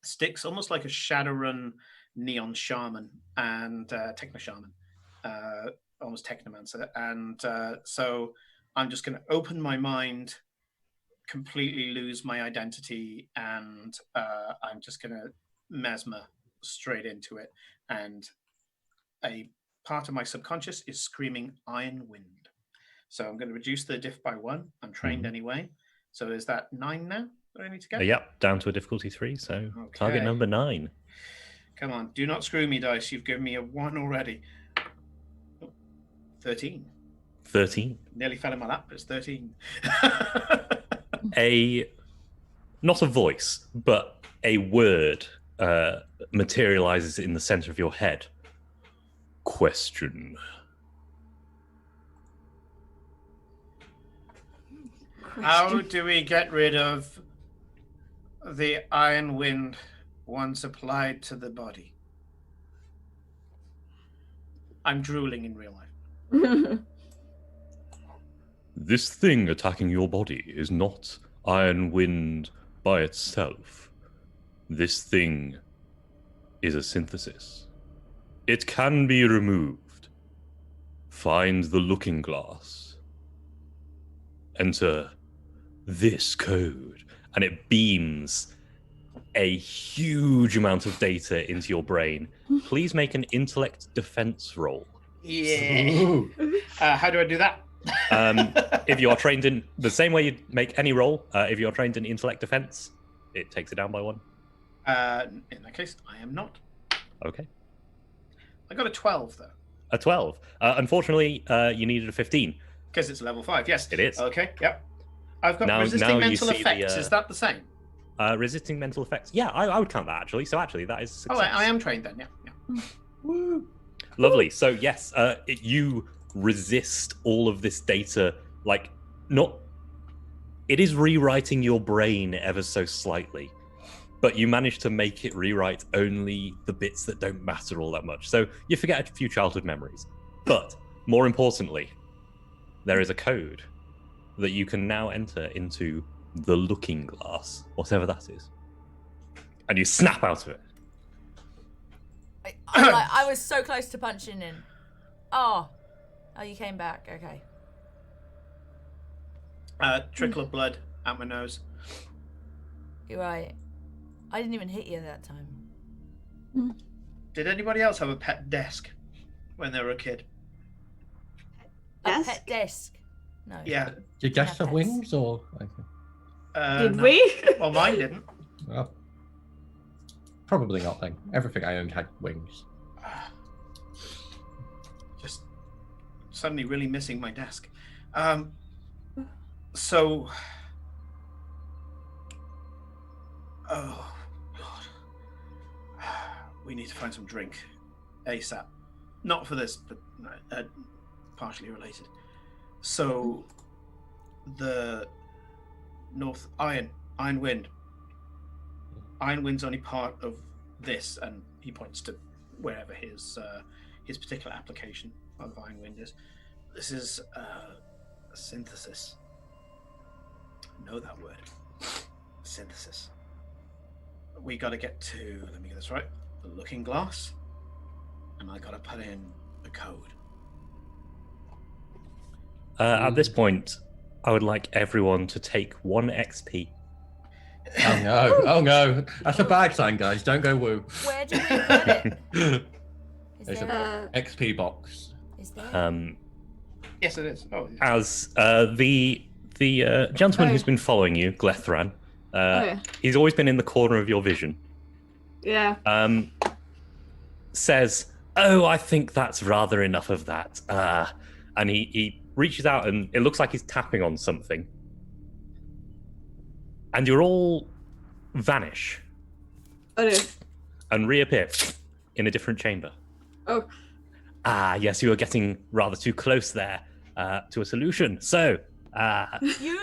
Styx, almost like a Shadowrun Neon Shaman and Techno Shaman, almost Technomancer. And so I'm just going to open my mind, completely lose my identity, and I'm just going to mesmer straight into it. And a part of my subconscious is screaming Iron Wind. So I'm going to reduce the diff by 1. I'm trained anyway. So is that 9 now that I need to get? Yep, down to a difficulty 3. So target number 9. Come on, do not screw me, dice. You've given me a 1 already. 13. 13. Nearly fell in my lap, but it's 13. Not a voice, but a word materializes in the center of your head. Question. How do we get rid of the Iron Wind once applied to the body? I'm drooling in real life. This thing attacking your body is not Iron Wind by itself. This thing is a synthesis. It can be removed. Find the looking glass. Enter this code, and it beams a huge amount of data into your brain. Please make an intellect defense roll. Yeah. How do I do that? If you are trained in the same way you'd make any roll, if you're trained in intellect defense, it takes it down by 1. In that case, I am not. Okay. I got a 12 though. A 12. Unfortunately, you needed a 15. Because it's level 5. Yes, It is. Okay. Yep. I've got Now resisting you mental see the, effects. Is that the same? Resisting mental effects. Yeah, I would count that actually. So actually, that is success. Oh, I am trained then. Yeah. Woo. Lovely. So yes, you resist all of this data. Like, not. It is rewriting your brain ever so slightly, but you manage to make it rewrite only the bits that don't matter all that much. So you forget a few childhood memories. But more importantly, there is a code that you can now enter into the looking glass, whatever that is. And you snap out of it. I was so close to punching in. Oh, you came back. Okay. Trickle of blood out my nose. You're right. I didn't even hit you that time. Did anybody else have a pet desk when they were a kid? A Desk? pet desk. No. Yeah. Did guests have Pets. wings or? Did No. we? Well, mine didn't. Well, probably not then. Everything I owned had wings. Just suddenly really missing my desk. So. Oh, God. We need to find some drink ASAP. Not for this, but partially related. So, the North Iron Wind. Iron Wind's only part of this, and he points to wherever his particular application of Iron Wind is. This is a synthesis. Know that word. Synthesis. We got to get to, let me get this right, the looking glass, and I got to put in a code. At this point, I would like everyone to take 1 XP. Oh no! Oh no! That's a bad sign, guys. Don't go woo. Where do we put it? Is There's there? a XP box. Is there? Yes, it is. Oh, As the gentleman who's been following you, Glethran, yeah. he's always been in the corner of your vision. Yeah. Says, "Oh, I think that's rather enough of that." And he reaches out, and it looks like he's tapping on something. And you all vanish Oh, no. and reappear in a different chamber. Oh. Yes, you are getting rather too close there to a solution. So,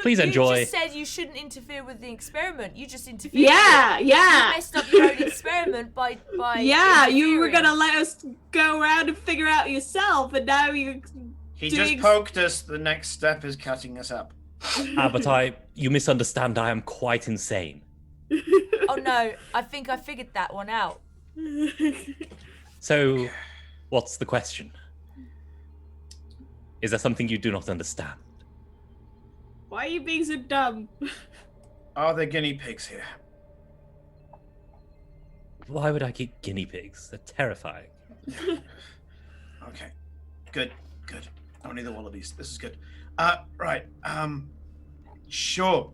please enjoy. You just said you shouldn't interfere with the experiment. You just interfered. Yeah, You yeah. messed up your own experiment by Yeah, you were interfering. gonna let us go around and figure out yourself, and now you. he doing- just poked us. The next step is cutting us up. But you misunderstand. I am quite insane. Oh no, I think I figured that one out. So, what's the question? Is there something you do not understand? Why are you being so dumb? Are there guinea pigs here? Why would I keep guinea pigs? They're terrifying. Okay, good. Only the wallabies. This is good. Right. Sure.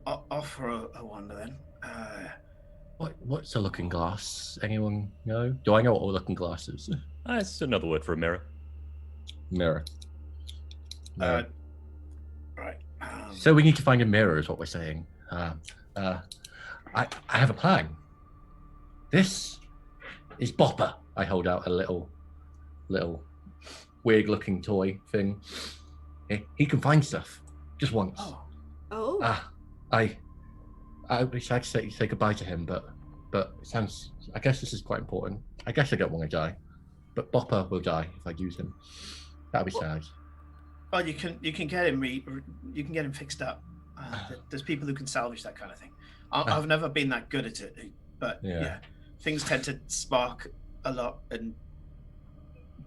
Offer a wonder then. What's a looking glass? Anyone know? Do I know what a looking glass is? It's another word for a mirror. Mirror. No. Right. So we need to find a mirror, is what we're saying. I have a plan. This is Bopper. I hold out a little weird-looking toy thing. He can find stuff just once. Oh. I wish I'd say goodbye to him, but it sounds. I guess this is quite important. I guess I don't want to die, but Bopper will die if I use him. That'd be sad. Well, you can get him you can get him fixed up. There's people who can salvage that kind of thing. I've never been that good at it, but yeah, things tend to spark a lot and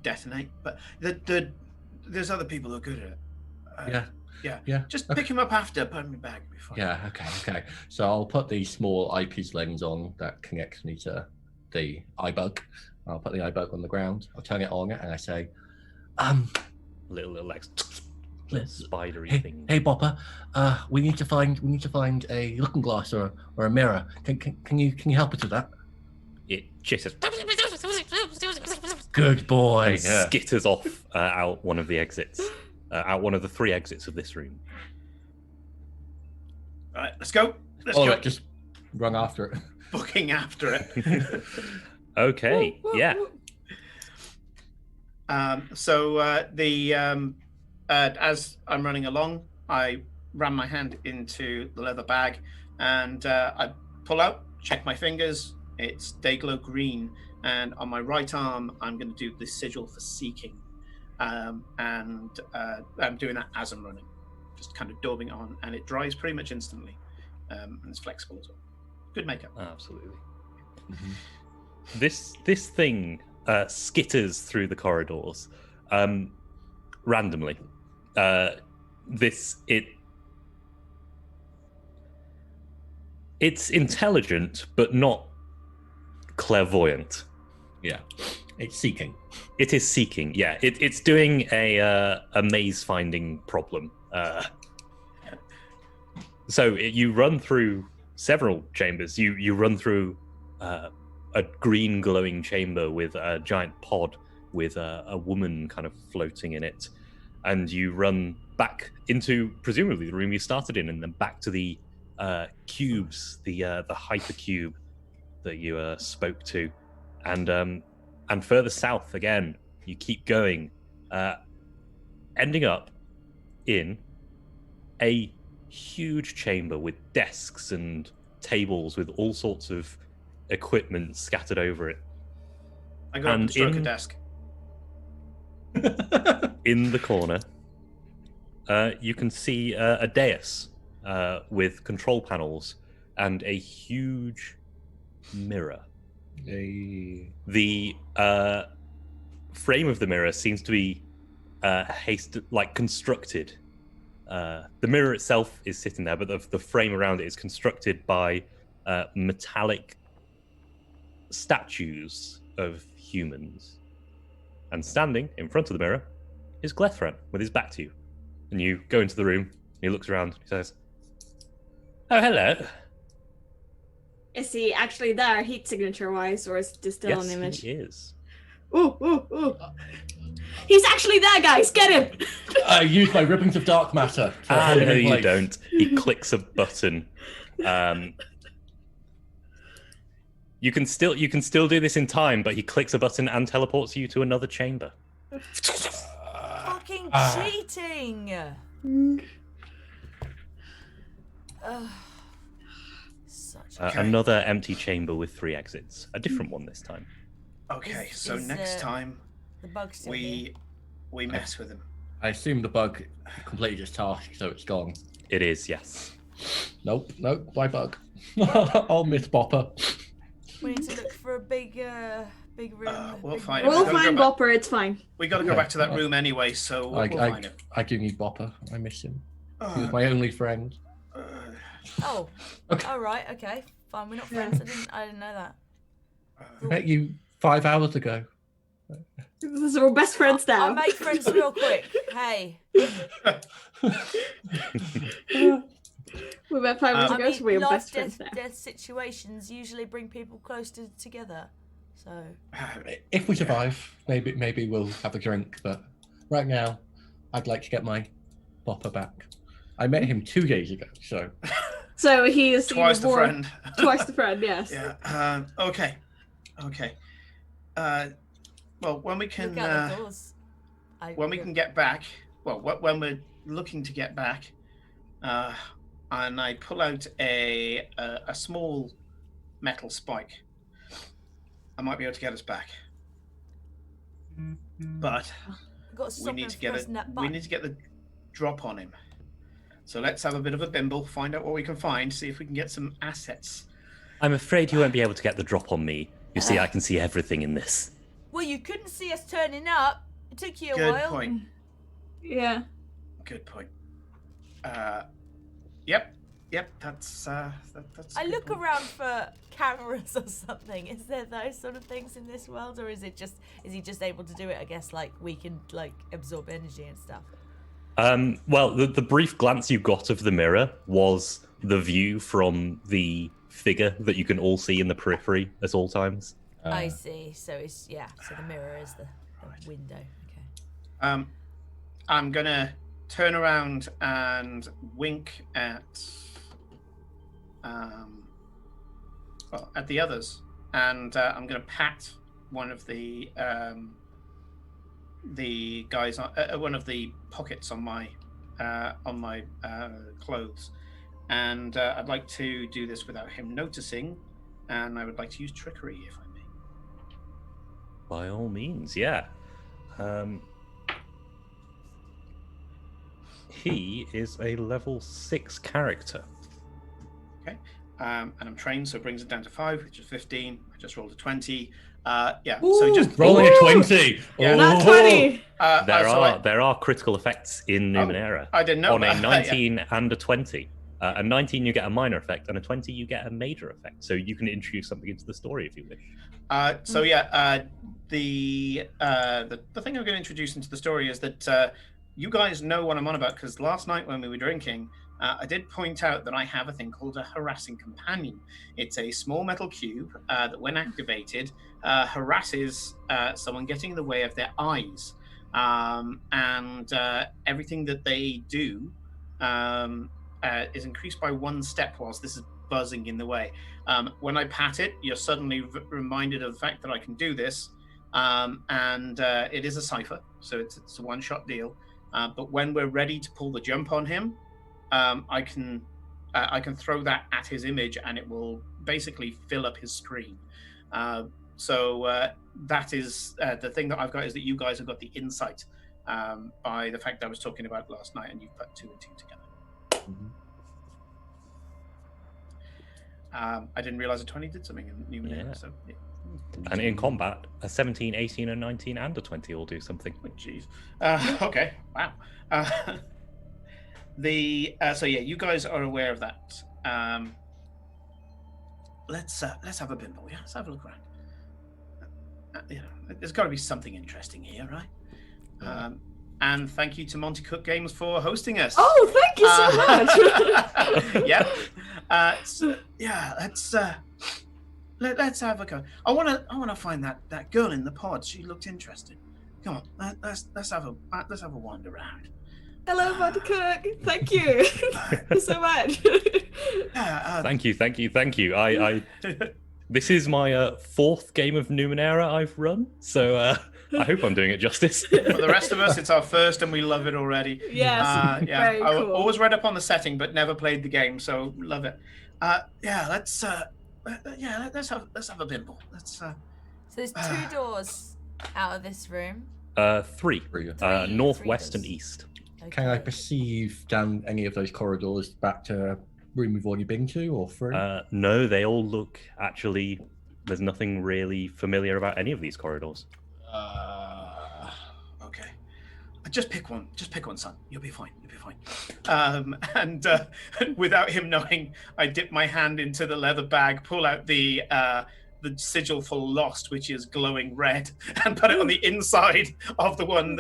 detonate. But there's other people who are good at it. Yeah. Just pick him up after, put him in your bag. It'll be fine. Yeah. Okay. So I'll put the small eyepiece lens on that connects me to the iBug. I'll put the iBug on the ground. I'll turn it on, and I say, Little like spidery thing. Hey, Bopper. We need to find a looking glass or a mirror. Can you help us with that? It chitters. Good boy. And skitters off out one of the exits, out one of the 3 exits of this room. All right, let's go. Let's go. Right, just run after it. Booking after it. Okay. Yeah. As I'm running along, I ram my hand into the leather bag, and I pull out, check my fingers. It's Dayglow green, and on my right arm, I'm going to do the sigil for seeking, and I'm doing that as I'm running, just kind of daubing it on, and it dries pretty much instantly, and it's flexible as well. Good makeup. Absolutely. Mm-hmm. This thing skitters through the corridors randomly. It's intelligent, but not clairvoyant. Yeah, it's seeking. It is seeking. Yeah, it's doing a maze finding problem. So you run through several chambers. You run through a green glowing chamber with a giant pod with a woman kind of floating in it, and you run back into presumably the room you started in, and then back to the cubes, the hypercube that you spoke to, and further south again. You keep going, ending up in a huge chamber with desks and tables with all sorts of equipment scattered over it. I got to stroke a desk. In the corner, you can see a dais with control panels and a huge mirror. The frame of the mirror seems to be constructed. The mirror itself is sitting there, but the frame around it is constructed by metallic statues of humans. And standing in front of the mirror is Glethran with his back to you. And you go into the room, and he looks around, he says, "Oh, hello." Is he actually there, heat signature wise, or is it just still an image? He is. Ooh. He's actually there, guys. Get him. I use my ribbons of dark matter. No, you don't. He clicks a button. You can still do this in time, but he clicks a button and teleports you to another chamber. Fucking cheating! Another empty chamber with 3 exits. A different one this time. Okay, so next time the bug's we mess with him. I assume the bug completed its task, so it's gone. It is, yes. Nope. Why bug? I'll miss Bopper. We need to look for a big room. We'll find it. We'll find Bopper. It's fine. We got to go back to that room anyway, so we'll find it. I do need Bopper. I miss him. He was my only friend. Oh. Okay. Oh, right. Okay. Fine. We're not friends. I didn't know that. I met you 5 hours ago. So we're best friends now. I'll make friends real quick. Hey. We met 5 minutes ago, so we're best friends now. Death situations usually bring people closer together. So. If we survive, maybe we'll have a drink. But right now, I'd like to get my Bopper back. I met him 2 days ago, so. So he is twice the friend. Twice the friend, yes. Yeah. Okay. Well, when we can, when we can get back. Well, when we're looking to get back, and I pull out a small metal spike. I might be able to get us back, but we need to get it. We need to get drop on him. So let's have a bit of a bimble, find out what we can find, see if we can get some assets. I'm afraid you won't be able to get the drop on me. You see, I can see everything in this. Well, you couldn't see us turning up. It took you a Good while. point. Yeah. Good point. Yep. That's. That's. I look around for cameras or something. Is there those sort of things in this world, or is he just able to do it? I guess like we can like absorb energy and stuff. Well, the brief glance you got of the mirror was the view from the figure that you can all see in the periphery at all times. I see. So it's So the mirror is the window. Okay. I'm gonna turn around and wink at the others, and I'm gonna pat one of the guys on one of the pockets on my clothes, and I'd like to do this without him noticing, and I would like to use trickery if I may. By all means, yeah. He is a level 6 character. Okay, and I'm trained, so it brings it down to 5, which is 15. I just rolled a 20. So just rolling a 20. Yeah. Not 20. There are critical effects in Numenera. I didn't know on about a 19 and a 20. A 19 you get a minor effect, and a 20 you get a major effect. So you can introduce something into the story if you wish. The thing I'm going to introduce into the story is that you guys know what I'm on about, because last night when we were drinking, I did point out that I have a thing called a harassing companion. It's a small metal cube that, when activated, harasses someone getting in the way of their eyes, and everything that they do is increased by 1 step whilst this is buzzing in the way. When I pat it, you're suddenly reminded of the fact that I can do this, and it is a cipher, so it's a one-shot deal. But when we're ready to pull the jump on him, I can throw that at his image, and it will basically fill up his screen. So that is the thing that I've got, is that you guys have got the insight by the fact that I was talking about last night, and you've put 2 and 2 together. Mm-hmm. I didn't realize a 20 did something in Numenera. Yeah. So, yeah. And in combat, a 17, 18, and 19 and a 20 all do something. Oh, jeez. Okay. Wow. So yeah, you guys are aware of that. Let's have a bimble. Yeah, let's have a look around. There's got to be something interesting here, right? And thank you to Monty Cook Games for hosting us. Oh, thank you so much. Yeah. Let's have a go. I want to find that girl in the pod. She looked interesting. Come on, let's have a wander around. Hello, Monty Cook. Thank you. Thank you so much. Thank you. I this is my 4th game of Numenera I've run, so I hope I'm doing it justice. For the rest of us, it's our first, and we love it already. Yes, very I cool. always read up on the setting, but never played the game, so love it. Let's have a bimble. So there's 2 doors out of this room. 3. Northwest and east. Okay. Can I perceive down any of those corridors back to a room we've already been to, or through? No, they all look, actually, there's nothing really familiar about any of these corridors. Okay. Just pick one, son. You'll be fine. And without him knowing, I dip my hand into the leather bag, pull out the sigil for Lost, which is glowing red, and put it on the inside of the one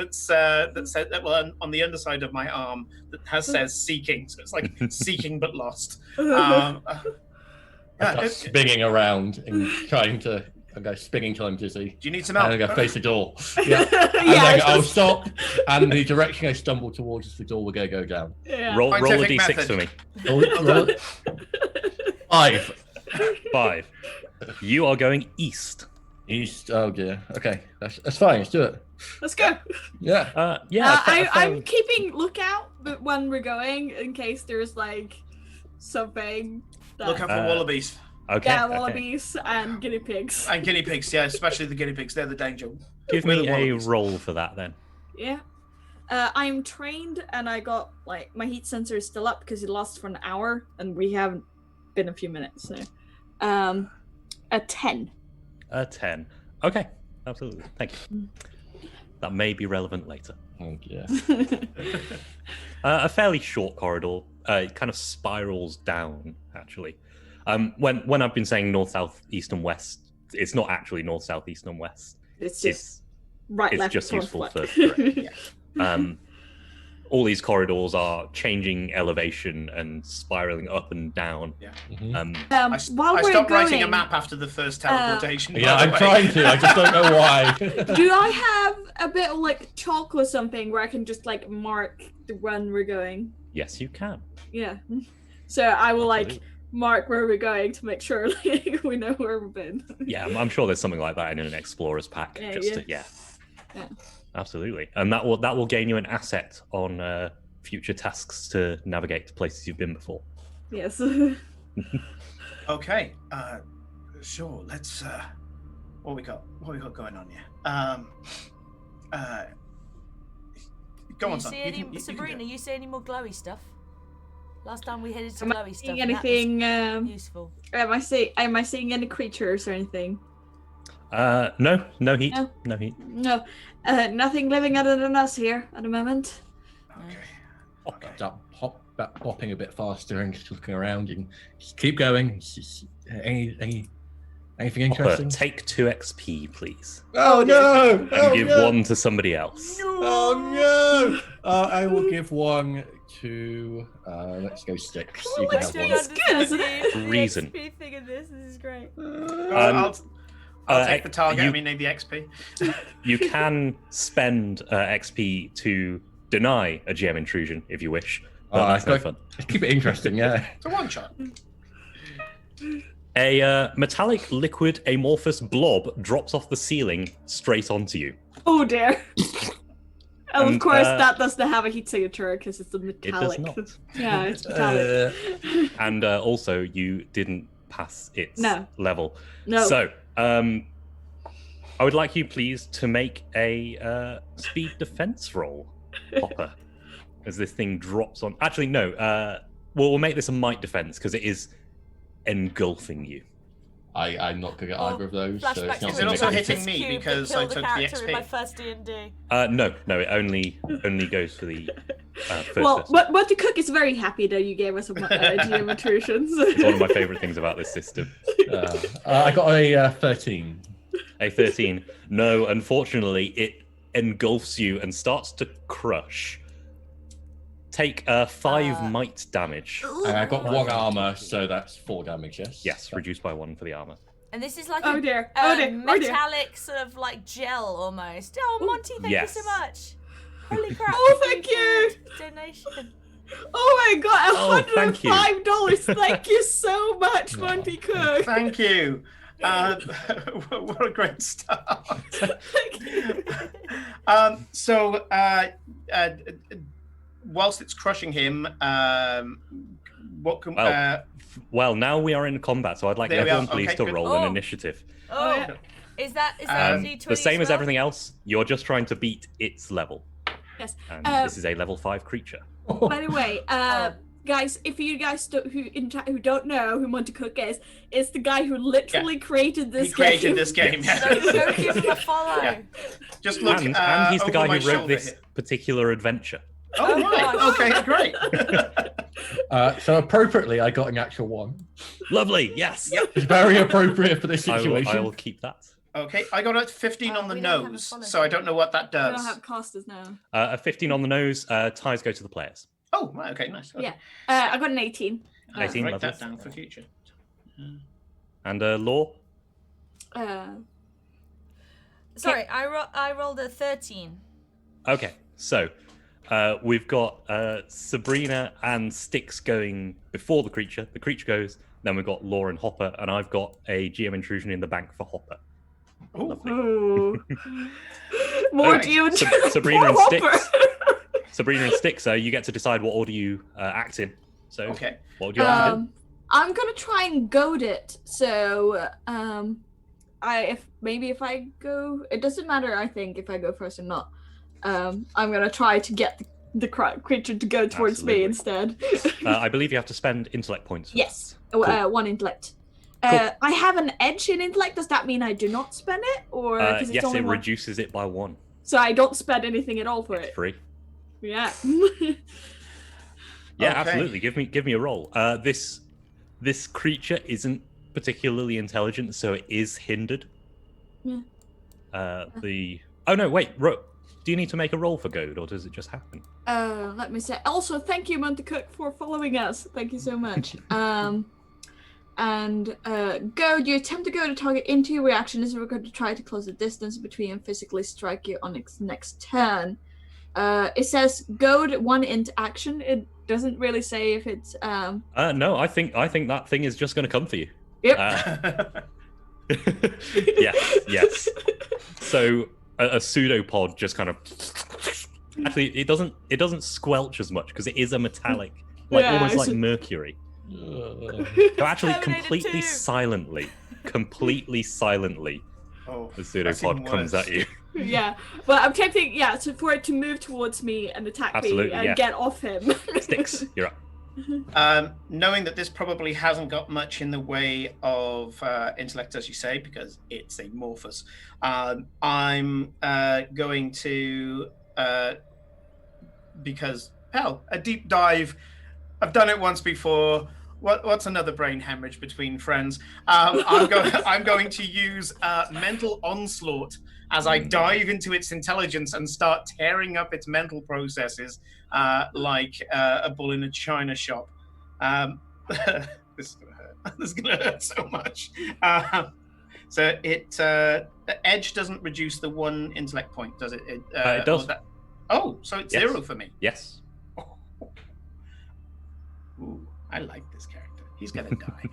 on the underside of my arm that says seeking. So it's like seeking but lost. I start spinning around and trying to. I go spinning till I'm dizzy. Do you need some help? And I go face the door. Yeah. And then I'll stop, and the direction I stumble towards is the door we're going to go down. Yeah. Roll a Scientific d6 method. for me. Roll it. 5. You are going east. East. Oh dear. Okay, that's fine. Let's do it. Let's go. Yeah. I'm keeping lookout when we're going in case there's like something. Look out for wallabies. Okay. Yeah, okay. wallabies and guinea pigs. And guinea pigs, yeah, especially the guinea pigs. They're the danger. Give We're me the a wallabies. roll for that then. Yeah. I'm trained, and I got like my heat sensor is still up because it lasts for an hour, and we haven't been a few minutes. So, a 10. A 10. Okay, absolutely. Thank you. That may be relevant later. Oh, yeah. A fairly short corridor. It kind of spirals down, actually. When I've been saying north, south, east, and west, it's not actually north, south, east, and west. It's just It's left, just forward, useful left. for direction. All these corridors are changing elevation and spiraling up and down. Yeah. While I we're stopped going, writing a map after the first teleportation. by Yeah, the I'm way. trying to. I just don't know why. do I have a bit of like chalk or something where I can just like mark the when we're going? Yes, you can. Yeah. So I will like Absolutely. mark where we're going to make sure like we know where we've been. Yeah, I'm sure there's something like that in an explorer's pack. Yeah. Yeah. Absolutely, and that will gain you an asset on future tasks to navigate to places you've been before. Yes. Okay. Sure. Let's. What we got going on here? Go on, You son. see You any, can do Sabrina? it. You see any more glowy stuff? Last time we headed to Am I glowy stuff. seeing and that was anything? useful. Am I seeing any creatures or anything? No heat. No. No heat. No. Nothing living other than us here at the moment. Okay. Okay. Stop hopping a bit faster and just looking around and just keep going. Anything interesting? Take 2 XP, please, Oh no! and give 1 to somebody else. Oh no! I will give 1 to. Let's go Sticks. You can let's have do 1. this. good, isn't it? The Reason. XP thing in this is great. I'll take the target. you- I mean, the XP. You can spend XP to deny a GM intrusion if you wish, but that's no fun. Keep it interesting, yeah. It's a one shot. A metallic liquid amorphous blob drops off the ceiling straight onto you. Oh dear. And of And, course, that doesn't have a heat signature because it's a It metallic. does not. Yeah, it's metallic. And also, you didn't pass its No. level. No. So, I would like you, please, to make a speed defense roll, Hopper, as this thing drops on. Actually, no. We'll make this a might defense because it is engulfing you. I'm not good at either of those. So Flashback it's not Is to it a also gonna be- hitting Rubik's me Cube because that I killed took the the character in my XP? first D&D. No, it only goes for the first Well, person. but the cook is very happy that you gave us some GM intrusions. It's one of my favorite things about this system. I got a 13. A 13. No, unfortunately, it engulfs you and starts to crush. Take 5 might damage. And I got 1 armor, so that's 4 damage, yes? Yes, reduced by 1 for the armor. And this is like Oh a dear. Oh dear. Oh dear. metallic sort of like gel almost. Oh, Monty, thank Yes. you so much. Holy crap. Oh, thank you. Donation. Oh my god, Oh, thank you. $105. Thank you so much, Monty Cook. Thank you. What a great start. So, whilst it's crushing him, what can Well, now we are in combat, so I'd like There we everyone are. please Okay, to good. roll Oh. an initiative. Oh, yeah. is that a D20 The same as well? everything else, you're just trying to beat its level. Yes. And this is a level 5 creature. By the way, guys, if you guys who don't know who Monty Cook is the guy who literally created this he created game. this game? So go give him a follow. Yeah. Just look. And he's the over guy my who wrote shoulder this here. particular adventure. Oh, Oh, right. gosh. Okay, great. So appropriately, I got an actual 1. Lovely, yes. It's very appropriate for this I situation. will keep that. Okay, I got a 15 on the we don't have a nose, follow so I don't know what that We does. don't have casters now. A 15 on the nose, ties go to the players. Oh, right, okay, nice. Okay. Yeah. I got an 18. 18, Write lovely. that down for future. And Law? Sorry, I rolled a 13. Okay, so we've got Sabrina and Styx going before the creature. The creature goes, then we've got Law and Hopper, and I've got a GM intrusion in the bank for Hopper. Oh, Lovely. Ooh. More Right. GM Sabrina and Hopper. Styx. Sabrina and Styx, you get to decide what order you act in. So, okay. what would you like to do? I'm gonna try and goad it. So, if I go, it doesn't matter. I think if I go first or not. I'm gonna try to get the creature to go towards me instead. I believe you have to spend intellect points. For Yes, Cool. 1 intellect. Cool. I have an edge in intellect. Does that mean I do not spend it, or because it's yes, only it one? reduces it by 1. So I don't spend anything at all for It's it. free. Yeah. Yeah, Okay. absolutely. Give me a roll. This creature isn't particularly intelligent, so it is hindered. Yeah. Oh no, wait. Do you need to make a roll for Goad, or does it just happen? Let me say. Also, thank you, Monte Cook, for following us. Thank you so much. Go. You attempt to go to target into your reaction. Is we're going to try to close the distance between and physically strike you on its next turn. It says go to 1 into action. It doesn't really say if it's. No, I think that thing is just going to come for you. Yep. Yes. So a pseudopod just kind of. Actually, it doesn't squelch as much because it is a metallic, almost like mercury. So actually, completely silently, Oh, the pseudopod comes at you. Yeah, but I'm tempting. Yeah, so for it to move towards me and attack Absolutely, me and yeah. get off him. Sticks, you're up. Knowing that this probably hasn't got much in the way of intellect, as you say, because it's amorphous, I'm going to, because, hell, a deep dive. I've done it once before. What's another brain hemorrhage between friends? I'm going to use mental onslaught as I dive into its intelligence and start tearing up its mental processes like a bull in a china shop. This is gonna hurt. This is gonna hurt so much. So the edge doesn't reduce the 1 intellect point, does it? It does. So it's Yes. 0 for me. Yes. Ooh, I like this character. He's gonna die.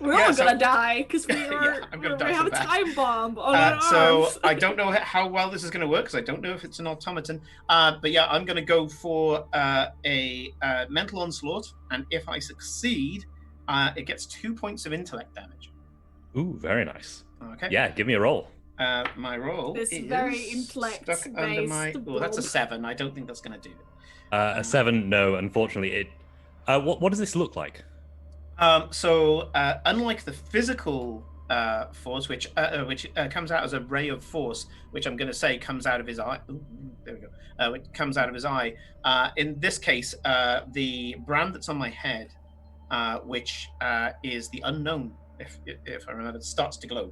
We're all gonna die because we have a bad. time bomb on our So arms. I don't know how well this is going to work because I don't know if it's an automaton. But yeah, I'm going to go for a mental onslaught, and if I succeed, it gets 2 points of intellect damage. Ooh, very nice. Okay. Yeah, give me a roll. My roll This is very intellect-based stuck under my. Oh, that's a bomb. 7. I don't think that's going to do it. A 7, no, unfortunately. It. What does this look like? So unlike the physical force, which comes out as a ray of force, which I'm going to say comes out of his eye. Ooh, there we go. It comes out of his eye. In this case, the brand that's on my head, which is the unknown, if I remember, starts to glow.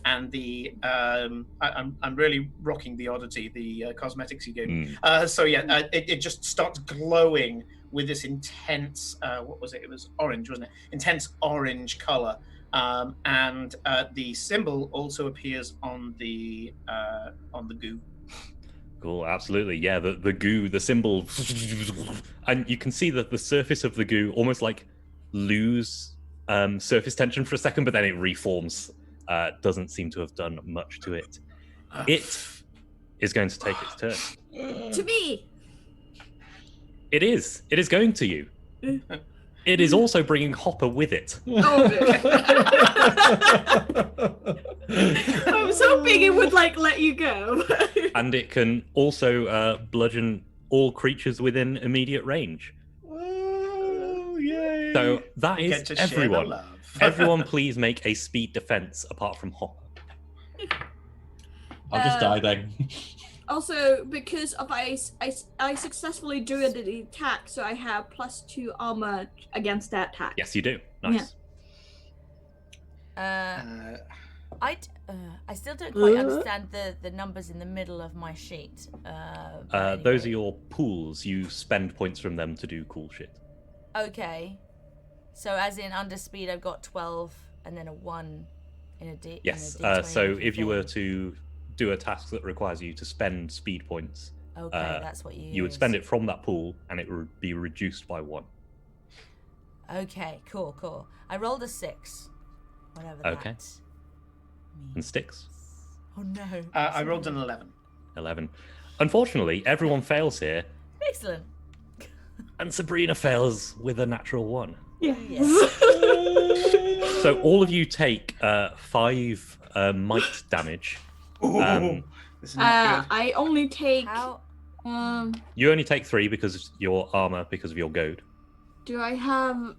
And the I'm really rocking the oddity, the cosmetics you gave me. So yeah, it just starts glowing with this intense what was it? It was orange, wasn't it? Intense orange color. And the symbol also appears on the goo. Cool, absolutely. Yeah, the goo, the symbol, and you can see that the surface of the goo almost like lose surface tension for a second, but then it reforms. Doesn't seem to have done much to it. It is going to take its turn. To me. It is. It is going to you. It is also bringing Hopper with it. Oh, I was hoping it would let you go. And it can also bludgeon all creatures within immediate range. Oh, yay. So that We is get to share the everyone. love. Everyone, please make a speed defense apart from Hopper. I'll just die then. Also, because of I successfully drew the attack, so I have +2 armor against that attack. Yes, you do. Nice. I still don't quite understand the numbers in the middle of my sheet. Those are your pools. You spend points from them to do cool shit. Okay. So as in under speed, I've got 12 and then a 1 in a D. Yes. In a D20 So if you thing. were to do a task that requires you to spend speed points, Okay, that's what you would spend it from that pool, and it would be reduced by 1. Okay, cool. I rolled a 6. Whatever Okay. that means. And sticks. Oh no. I rolled an 11. 11. Unfortunately, everyone fails here, Excellent. and Sabrina fails with a natural 1. Yeah. Yes. So all of you take 5 might damage. Ooh, this is not good. I only take. How? You only take 3 because of your armor, because of your goad. Do I have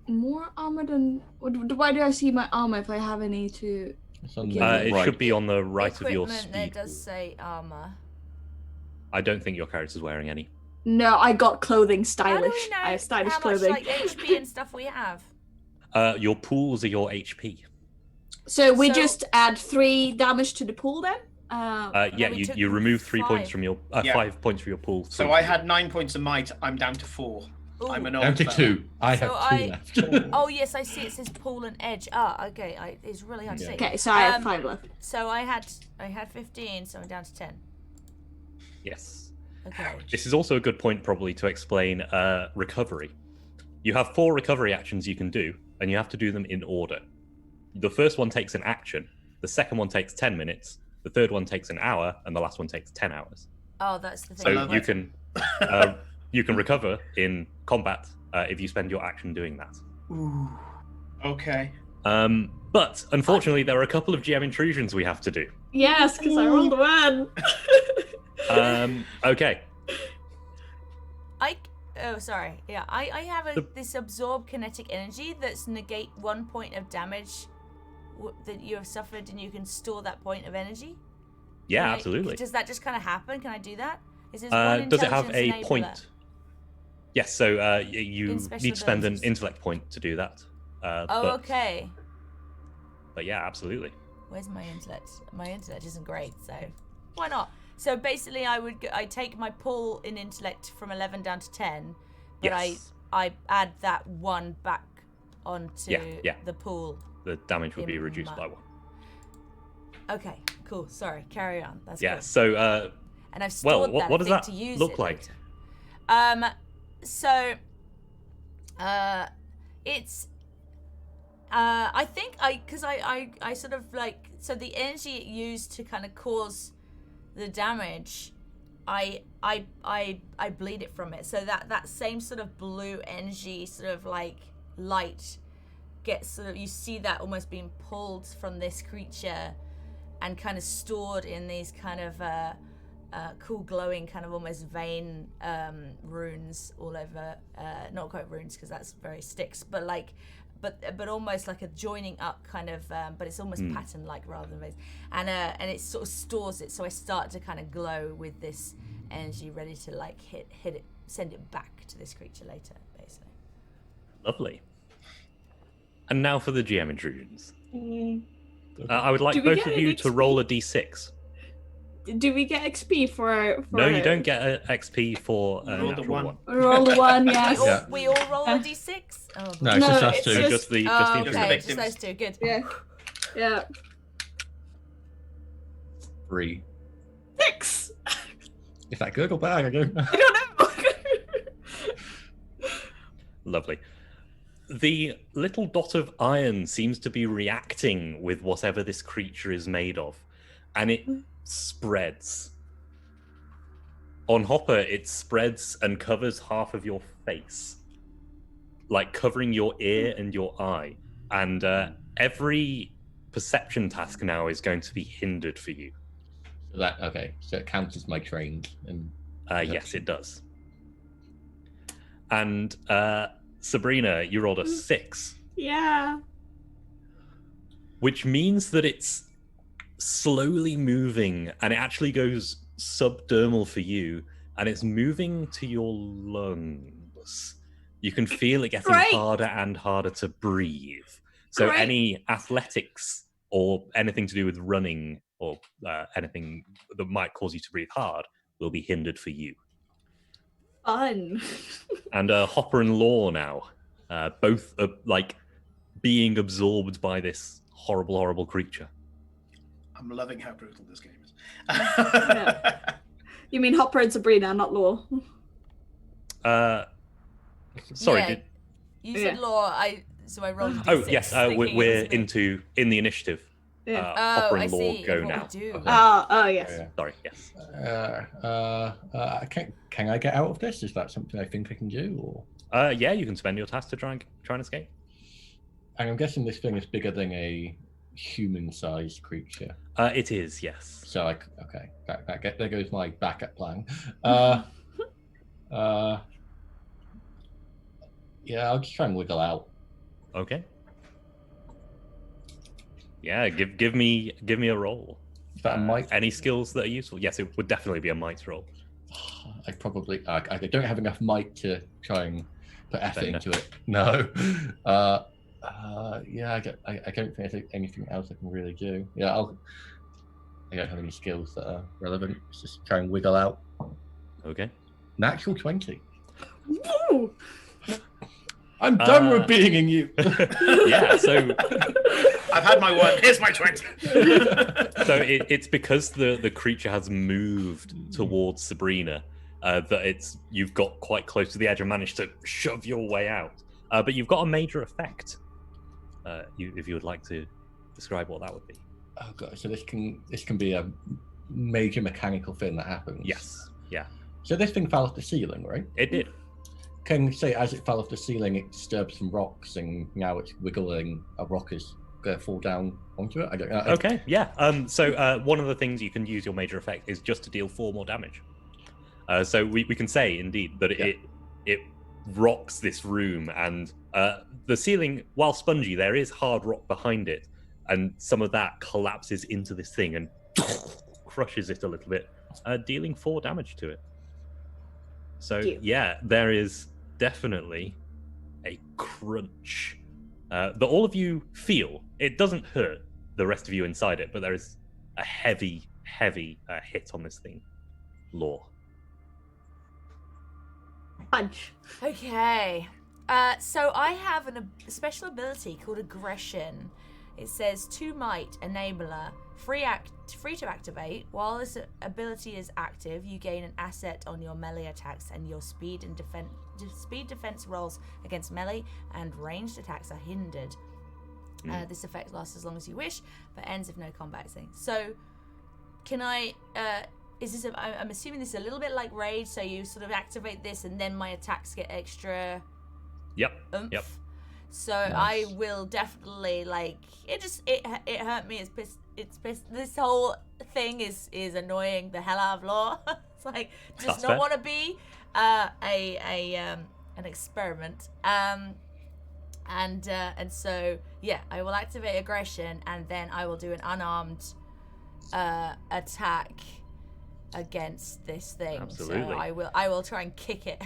more armor than? Why do I see my armor if I have any to? It's on It right. should be on the right of your Equipment, there speed. does say armor. I don't think your character's wearing any. No, I got clothing. How do Stylish. we know I have stylish how clothing. much like HP and stuff we have? Your pools are your HP. So we So- just add 3 damage to the pool then. Yeah, we took you remove 3 points 5. from your Yeah. 5 points from your pool. So 3 I from had 9 points of might. I'm down to 4. I'm Ooh. an old Down to fella. 2. I have So 2 left. Oh yes, I see. It says pool and edge. Ah, okay. It's really hard to see. Okay, so I have 5 left. So I had 15, so I'm down to 10. Yes. Okay. This is also a good point, probably, to explain recovery. You have 4 recovery actions you can do, and you have to do them in order. The first one takes an action, the second one takes 10 minutes, the third one takes an hour, and the last one takes 10 hours. Oh, that's the thing. So love you it. can you can recover in combat if you spend your action doing that. Ooh. Okay. But unfortunately, there are a couple of GM intrusions we have to do. Yes, because I rolled a 1. Okay. Oh, sorry. Yeah, I have this absorb kinetic energy that's negate 1 point of damage that you have suffered, and you can store that point of energy. Yeah, Can I- absolutely. Does that just kind of happen? Can I do that? Is this Does it have a intelligence enabler? point? Yes, so you In special need to spend an abilities. intellect point to do that. Oh, but, okay. But yeah, absolutely. Where's my intellect? My intellect isn't great, so why not? So basically, I take my pull in intellect from 11 down to 10, but Yes. I add that 1 back onto Yeah. the pool. The damage would be In reduced my- by 1. Okay, cool. Sorry, carry on. That's Yeah, cool. so And I've stored what that does thing that to use look it like? later. So, it's. I think because I sort of like, so the energy it used to kind of cause the damage, I bleed it from it. So that same sort of blue energy, sort of like light, gets sort of, you see that almost being pulled from this creature and kind of stored in these kind of cool glowing kind of almost vein runes all over, not quite runes because that's very sticks, but like but almost like a joining up kind of but it's almost pattern like rather than veins, and it sort of stores it, so I start to kind of glow with this energy ready to like hit it, send it back to this creature later, basically. Lovely. And now for the GM intrusions. I would like Do we both get of an you to XP? roll a d6. Do we get XP for No, you don't get an XP for a Roll the natural 1. one. roll the 1? Yes. Yeah. We all roll a d6. Oh, No, boy. it's No, just us it's two. So just- just the Oh, Just the intrusions. okay, just victims. those two. Good. Yeah. Yeah. 3. 6. Is that good or bad? I don't know. I don't know. Lovely. The little dot of iron seems to be reacting with whatever this creature is made of, and it spreads. On Hopper, it spreads and covers half of your face, like covering your ear and your eye. And every perception task now is going to be hindered for you. So it counts as my trained and Yes, it does. And Sabrina, you rolled a 6. Yeah. Which means that it's slowly moving, and it actually goes subdermal for you, and it's moving to your lungs. You can feel it getting Great. harder and harder to breathe. So Great. any athletics or anything to do with running or anything that might cause you to breathe hard will be hindered for you. Fun. And Hopper and Law now, both are like being absorbed by this horrible, horrible creature. I'm loving how brutal this game is. You mean Hopper and Sabrina, not Law? Sorry. Yeah, you said Yeah. law. So I rolled a Oh d6. yes, thinking it we're was me. in the initiative. Yeah. Hopper I and Law see. go what now. we do. Okay. Oh, yes. Yeah. Sorry, yes. Can I get out of this? Is that something I think I can do? Or Yeah, you can spend your task to try and escape. And I'm guessing this thing is bigger than a human-sized creature. It is, yes. So there goes my backup plan. Yeah, I'll just try and wiggle out. Okay. Yeah, give me a roll. Is that a might? Any skills that are useful? Yes, it would definitely be a might roll. I don't have enough might to try and put effort into it. No. Yeah, I don't think there's anything else I can really do. Yeah, I don't have any skills that are relevant. Let's just try and wiggle out. Okay. Natural 20. Woo! I'm done with being in you. Yeah, so I've had my one. Here's my 20. so it's because the creature has moved towards Sabrina that you've got quite close to the edge and managed to shove your way out. But you've got a major effect. If you would like to describe what that would be. Oh god! So this can be a major mechanical thing that happens. Yes. Yeah. So this thing fell off the ceiling, right? It did. Can you say as it fell off the ceiling, it disturbed some rocks, and now it's wiggling. A rock is going to fall down onto it. I don't know. Okay. Yeah. So one of the things you can use your major effect is just to deal 4 more damage. So we can say indeed that it rocks this room, and the ceiling, while spongy, there is hard rock behind it, and some of that collapses into this thing and crushes it a little bit, dealing 4 damage to it. So yeah, there is definitely a crunch that all of you feel. It doesn't hurt the rest of you inside it, but there is a heavy hit on this thing. Law. Punch. Okay. So I have a special ability called Aggression. It says 2 might enabler, free to activate. While this ability is active, you gain an asset on your melee attacks, and your speed and defense rolls against melee and ranged attacks are hindered. This effect lasts as long as you wish, but ends if no combat is. So, can I? Is this? I'm assuming this is a little bit like Rage. So you sort of activate this, and then my attacks get extra. Yep. Oomph. Yep. So nice. I will definitely it hurt me. It's pissed. This whole thing is annoying the hell out of Law. It's like does not want to be an experiment. And so yeah, I will activate Aggression, and then I will do an unarmed attack against this thing. Absolutely. So I will try and kick it.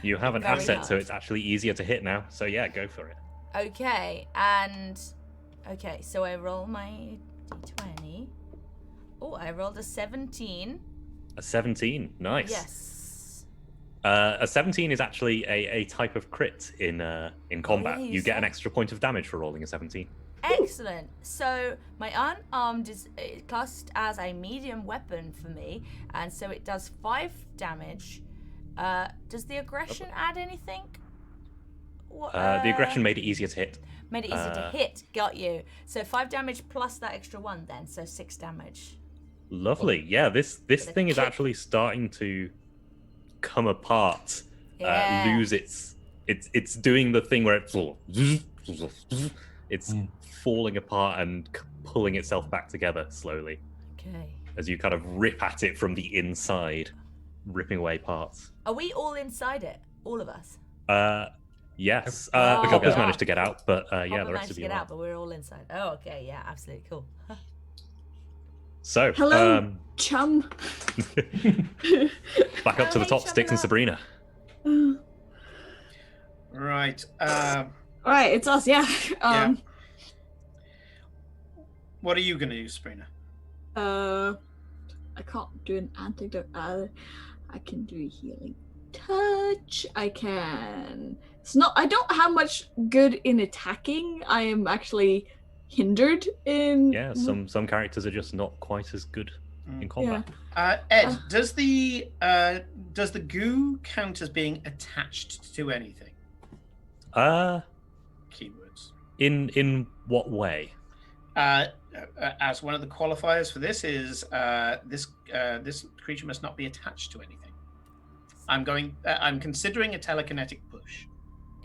You have an asset, so it's actually easier to hit now. So yeah, go for it. Okay, so I roll my d20. Oh, I rolled a 17. A 17, nice. Yes. A 17 is actually a type of crit in combat. Yeah, you get an extra point of damage for rolling a 17. Excellent. So my unarmed is classed as a medium weapon for me, and so it does 5 damage. Does the aggression add anything? The aggression made it easier to hit. Made it easier to hit. Got you. So 5 damage plus that extra 1 then, so 6 damage. Lovely. Yeah, this thing is actually starting to come apart. Yeah. Lose it's doing the thing where it's falling apart and pulling itself back together slowly. Okay. As you kind of rip at it from the inside, ripping away parts. Are we all inside it? All of us? Yes. The couples managed to get out, but yeah, the rest of you get are. out, but we're all inside. Oh, okay. Yeah, absolutely. Cool. So, hello, chum. back up to the top, Sticks and Sabrina. Right. All right, it's us. Yeah. Yeah. What are you going to do, Sabrina? I can't do an antidote. I can do a healing touch. I can. I don't have much good in attacking. I am actually hindered in. Yeah, some characters are just not quite as good in combat. Yeah. Ed, does the goo count as being attached to anything? Keywords. In what way? As one of the qualifiers for this is this creature must not be attached to anything. I'm considering a telekinetic push.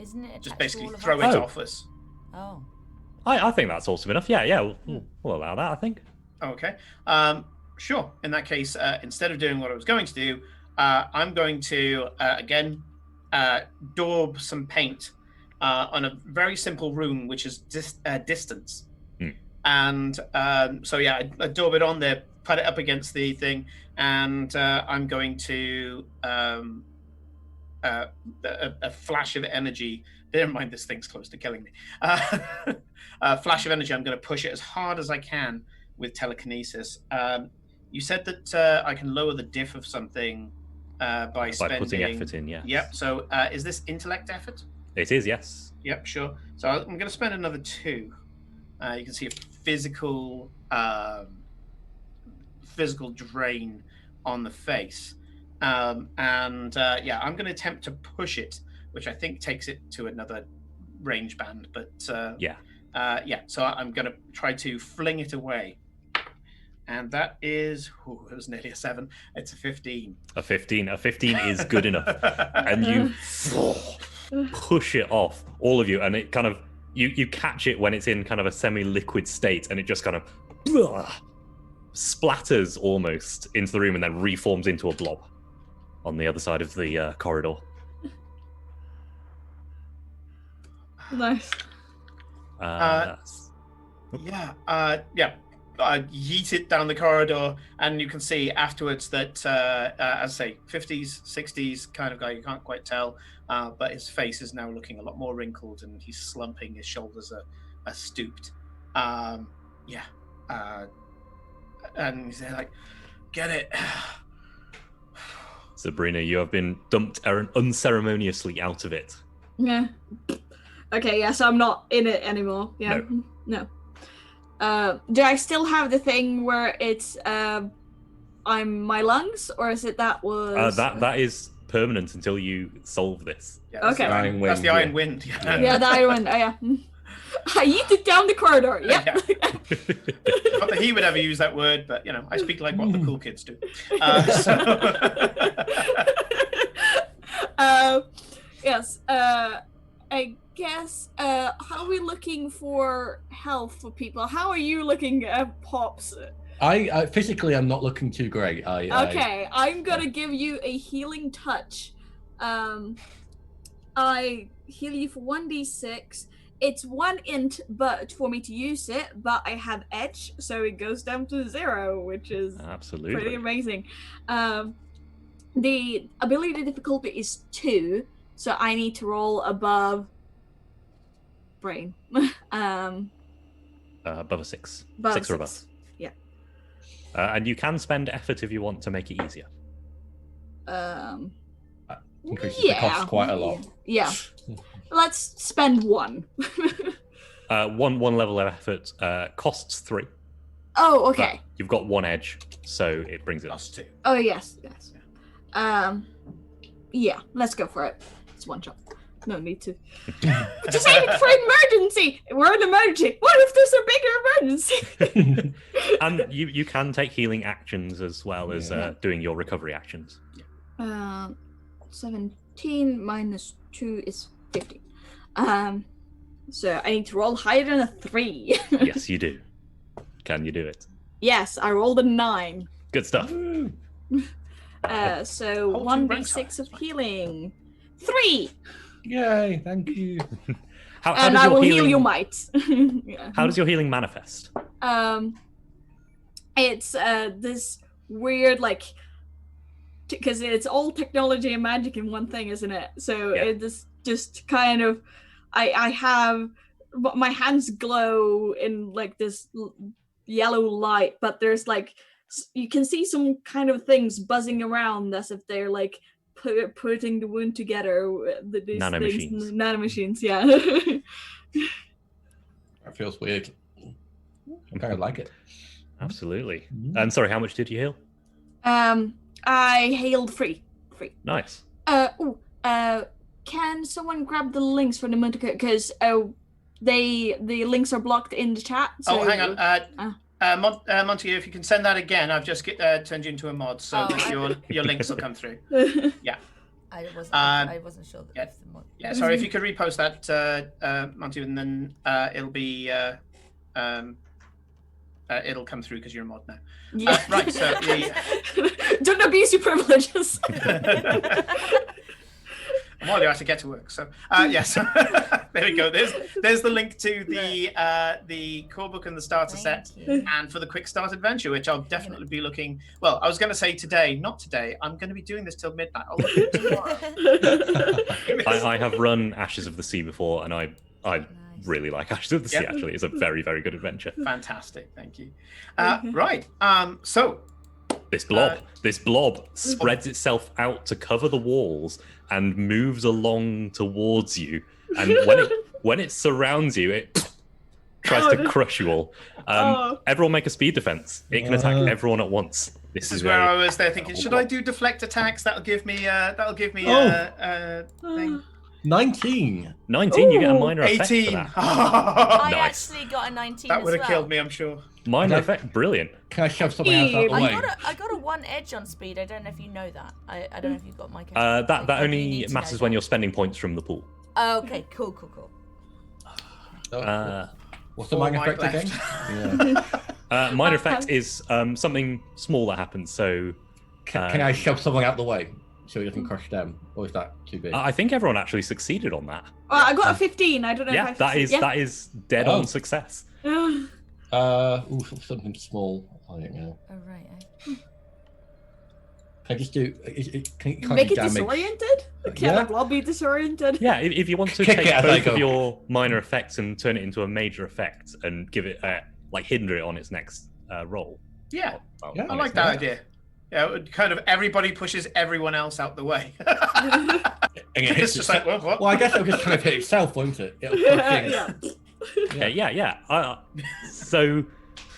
Isn't it? Just basically throw it off us. Oh. I think that's awesome enough. Yeah, we'll allow that, I think. Okay. Sure. In that case, instead of doing what I was going to do, I'm going to again daub some paint on a very simple rune, which is distance. And so yeah, I daub it on there, put it up against the thing, and I'm going to a flash of energy. Bear in mind, this thing's close to killing me. A flash of energy. I'm going to push it as hard as I can with telekinesis. You said that I can lower the diff of something by spending... putting effort in, yes. Yep. So is this intellect effort? It is, yes. Yep, sure. So I'm going to spend another 2. You can see a physical drain on the face. Yeah, I'm going to attempt to push it, which I think takes it to another range band. But yeah, so I'm going to try to fling it away. And that is, it was nearly a 7. It's a 15. A 15 is good enough. And you push it off, all of you, and it kind of, you catch it when it's in kind of a semi-liquid state, and it just kind of splatters almost into the room and then reforms into a blob on the other side of the corridor. Nice. Yeet it down the corridor, and you can see afterwards that, as I say, 50s, 60s kind of guy, you can't quite tell, but his face is now looking a lot more wrinkled, and he's slumping, his shoulders are stooped. And he's there like, get it. Sabrina, you have been dumped unceremoniously out of it. Yeah. Okay, yeah, so I'm not in it anymore. Yeah. No. Do I still have the thing where it's I'm my lungs, or is it that was that is permanent until you solve this? Yeah, okay. That's the Iron Wind. Yeah, the Iron Wind. Oh yeah. I yeet it down the corridor. Yep. Yeah. Not that he would ever use that word, but you know, I speak like what the cool kids do. Yes. I guess. How are we looking for health for people? How are you looking at Pops? I physically, I'm not looking too great. I'm gonna give you a healing touch. I heal you for 1d6. It's 1 int, but for me to use it, but I have edge, so it goes down to 0, which is absolutely pretty amazing. The ability difficulty is 2, so I need to roll above brain. Above a 6. Above 6 or above. Yeah. And you can spend effort if you want to make it easier. Increases the cost quite a lot. Yeah. Let's spend 1. One level of effort costs 3. Oh, okay. You've got 1 edge, so it brings it up. +2. Oh, yes. Yeah, let's go for it. It's 1 shot. No need to. Just aim it for emergency! We're in emergency! What if there's a bigger emergency? And you can take healing actions as well as doing your recovery actions. 17 minus 2 is 15. So I need to roll higher than a 3. Yes, you do. Can you do it? Yes, I rolled a 9. Good stuff. So 1d6 of healing. 3! Yay, thank you. How and does I your will healing, heal you might. Yeah. How does your healing manifest? It's this weird, like, because it's all technology and magic in one thing, isn't it? So it's just kind of, I have, my hands glow in like this yellow light, but there's like, you can see some kind of things buzzing around as if they're like putting the wound together. Nanomachines, yeah. That feels weird. I kind of like it. Absolutely. And sorry, how much did you heal? I healed 3. Nice. Can someone grab the links for the Montague? Because the links are blocked in the chat. So... Oh, hang on. Montague, if you can send that again, I've just turned you into a mod, so that your links will come through. Yeah. I wasn't sure that. Yeah. If the mod... Yeah, sorry, if you could repost that, Monty, and then it'll be it'll come through because you're a mod now. Yeah. Right, so Don't abuse your privileges. while you actually get to work. So yes, there we go. There's the link to the core book and the starter set, and for the quick start adventure, which I'll definitely be looking. Well, I was going to say today, not today. I'm going to be doing this till midnight. I'll look at it tomorrow. I have run Ashes of the Sea before, and I really like Ashes of the Sea. Yep. Actually, it's a very, very good adventure. Fantastic, thank you. Right, so This blob spreads itself out to cover the walls and moves along towards you. And when it surrounds you, it tries to crush you all. Everyone make a speed defense. It can attack everyone at once. This is where I was there thinking, should I do deflect attacks? That'll give me a thing. 19. 19, you get a minor effect for 18. that. I Nice. actually got a 19 That as would have well. killed me, I'm sure. Minor effect, brilliant. Can I shove something else out the way? I got a 1 edge on speed. I don't know if you know that. I don't know if you've got my character. That Like, you only need to matters know when that. you're spending points from the pool. Oh, okay, cool. What's the Four minor might effect left. again? Yeah. Minor effect is something small that happens. So Can I shove something out the way so it doesn't crush them? Or is that too big? I think everyone actually succeeded on that. I got a 15. I don't know Yeah, if I that is dead on success. Something small. I don't know. Oh, right. Can I just do? Can Make you it damage? disoriented? Can the blob be disoriented? Yeah, if you want to Kick take it as I both go. of your minor effects and turn it into a major effect and give it hinder it on its next roll. Yeah, Yeah. I like that idea. Yeah, it would kind of everybody pushes everyone else out the way. And it hits It's just itself. like, what? Well, I guess it'll just kind of hit itself, won't it? It'll crush in. Yeah. So,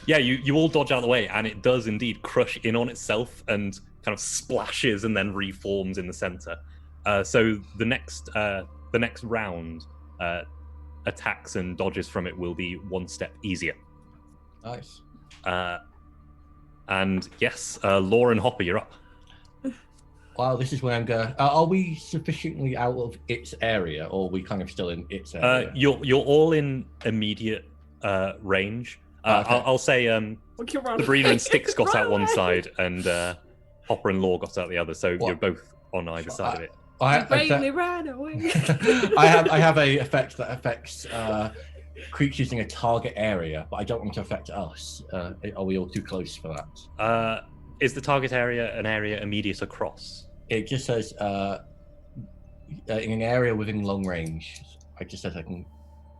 yeah, you all dodge out of the way, and it does indeed crush in on itself and kind of splashes and then reforms in the center. So the next round, attacks and dodges from it will be one step easier. Nice. And yes, Laura and Hopper, you're up. Well, this is where I'm going. Are we sufficiently out of its area, or are we kind of still in its area? You're all in immediate range. Okay. I'll say Okay, run Sabrina away. and Styx got Run out one away. side, and Hopper and Law got out the other. So What? you're both on either side of it. I Bravely ran away. I have a effect that affects creatures in a target area, but I don't want to affect us. Are we all too close for that? Is the target area an area immediate across? It just says in an area within long range. It just says I can.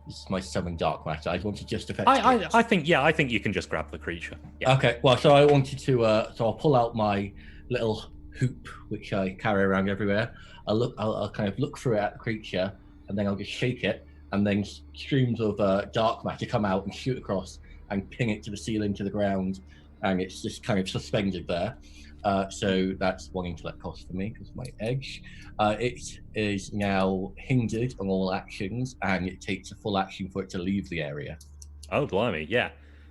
This is my summon dark matter. I want to just affect. I think you can just grab the creature. Yeah. Okay. Well, so I wanted to. So I'll pull out my little hoop, which I carry around everywhere. I'll kind of look through it at the creature, and then I'll just shake it, and then streams of dark matter come out and shoot across and ping it to the ceiling, to the ground, and it's just kind of suspended there. So that's 1 intellect cost for me because of my edge. It is now hindered on all actions, and it takes a full action for it to leave the area. Oh, blimey, yeah.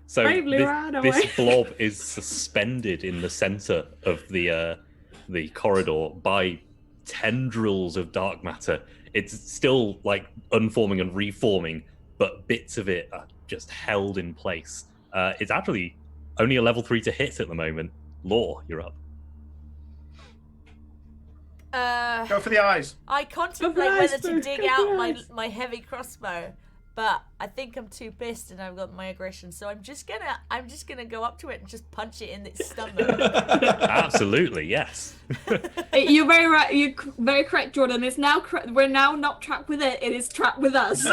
So Bravely ran away. this blob is suspended in the center of the corridor by tendrils of dark matter. It's still like unforming and reforming, but bits of it are just held in place. It's actually only a level 3 to hit at the moment. Law, you're up. Go for the eyes. I contemplate Nice, whether to bro. dig Go out for my nice. my heavy crossbow, but I think I'm too pissed and I've got my aggression, so I'm just gonna go up to it and just punch it in its stomach. Absolutely, yes. You're very right. You're very correct, Jordan. It's now we're now not trapped with it. It is trapped with us.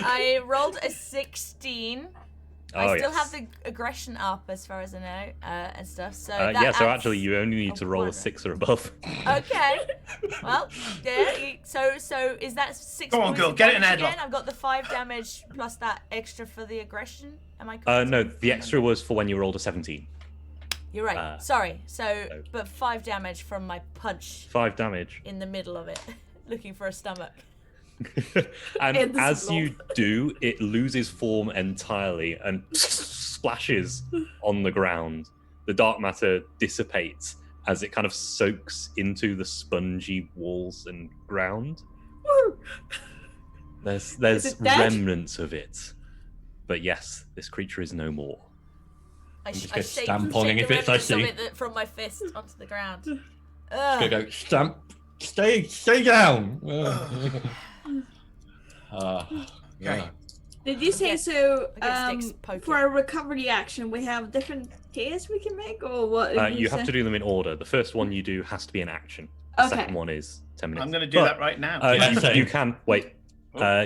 I rolled a 16. Oh, I still yes. have the aggression up as far as I know, and stuff. So that Yeah, so adds actually you only need to roll a one. 6 or above. Okay. Well, yeah. So is that 6 Go on, points girl, of get it in damage headlock. again? I've got the 5 damage plus that extra for the aggression. Am I correct? No, the extra was for when you rolled a 17. You're right. Sorry. So, but 5 damage from my punch 5 damage. in the middle of it, looking for a stomach. And It's as blob. you do, it loses form entirely and splashes on the ground. The dark matter dissipates, as it kind of soaks into the spongy walls and ground. There's it dead? remnants of it. But yes, this creature is no more. I just shake go stamp on the any bits I remnants of see. it from my fist onto the ground. Just Ugh. go stamp. Stay down. Okay. Did you say get- so? I get sticks poking. For a recovery action, we have different tiers we can make, or what? did You have say? to do them in order. The first one you do has to be an action. The Okay. second one is 10 minutes. I'm going to do But, that right now. Yeah, you same. can wait.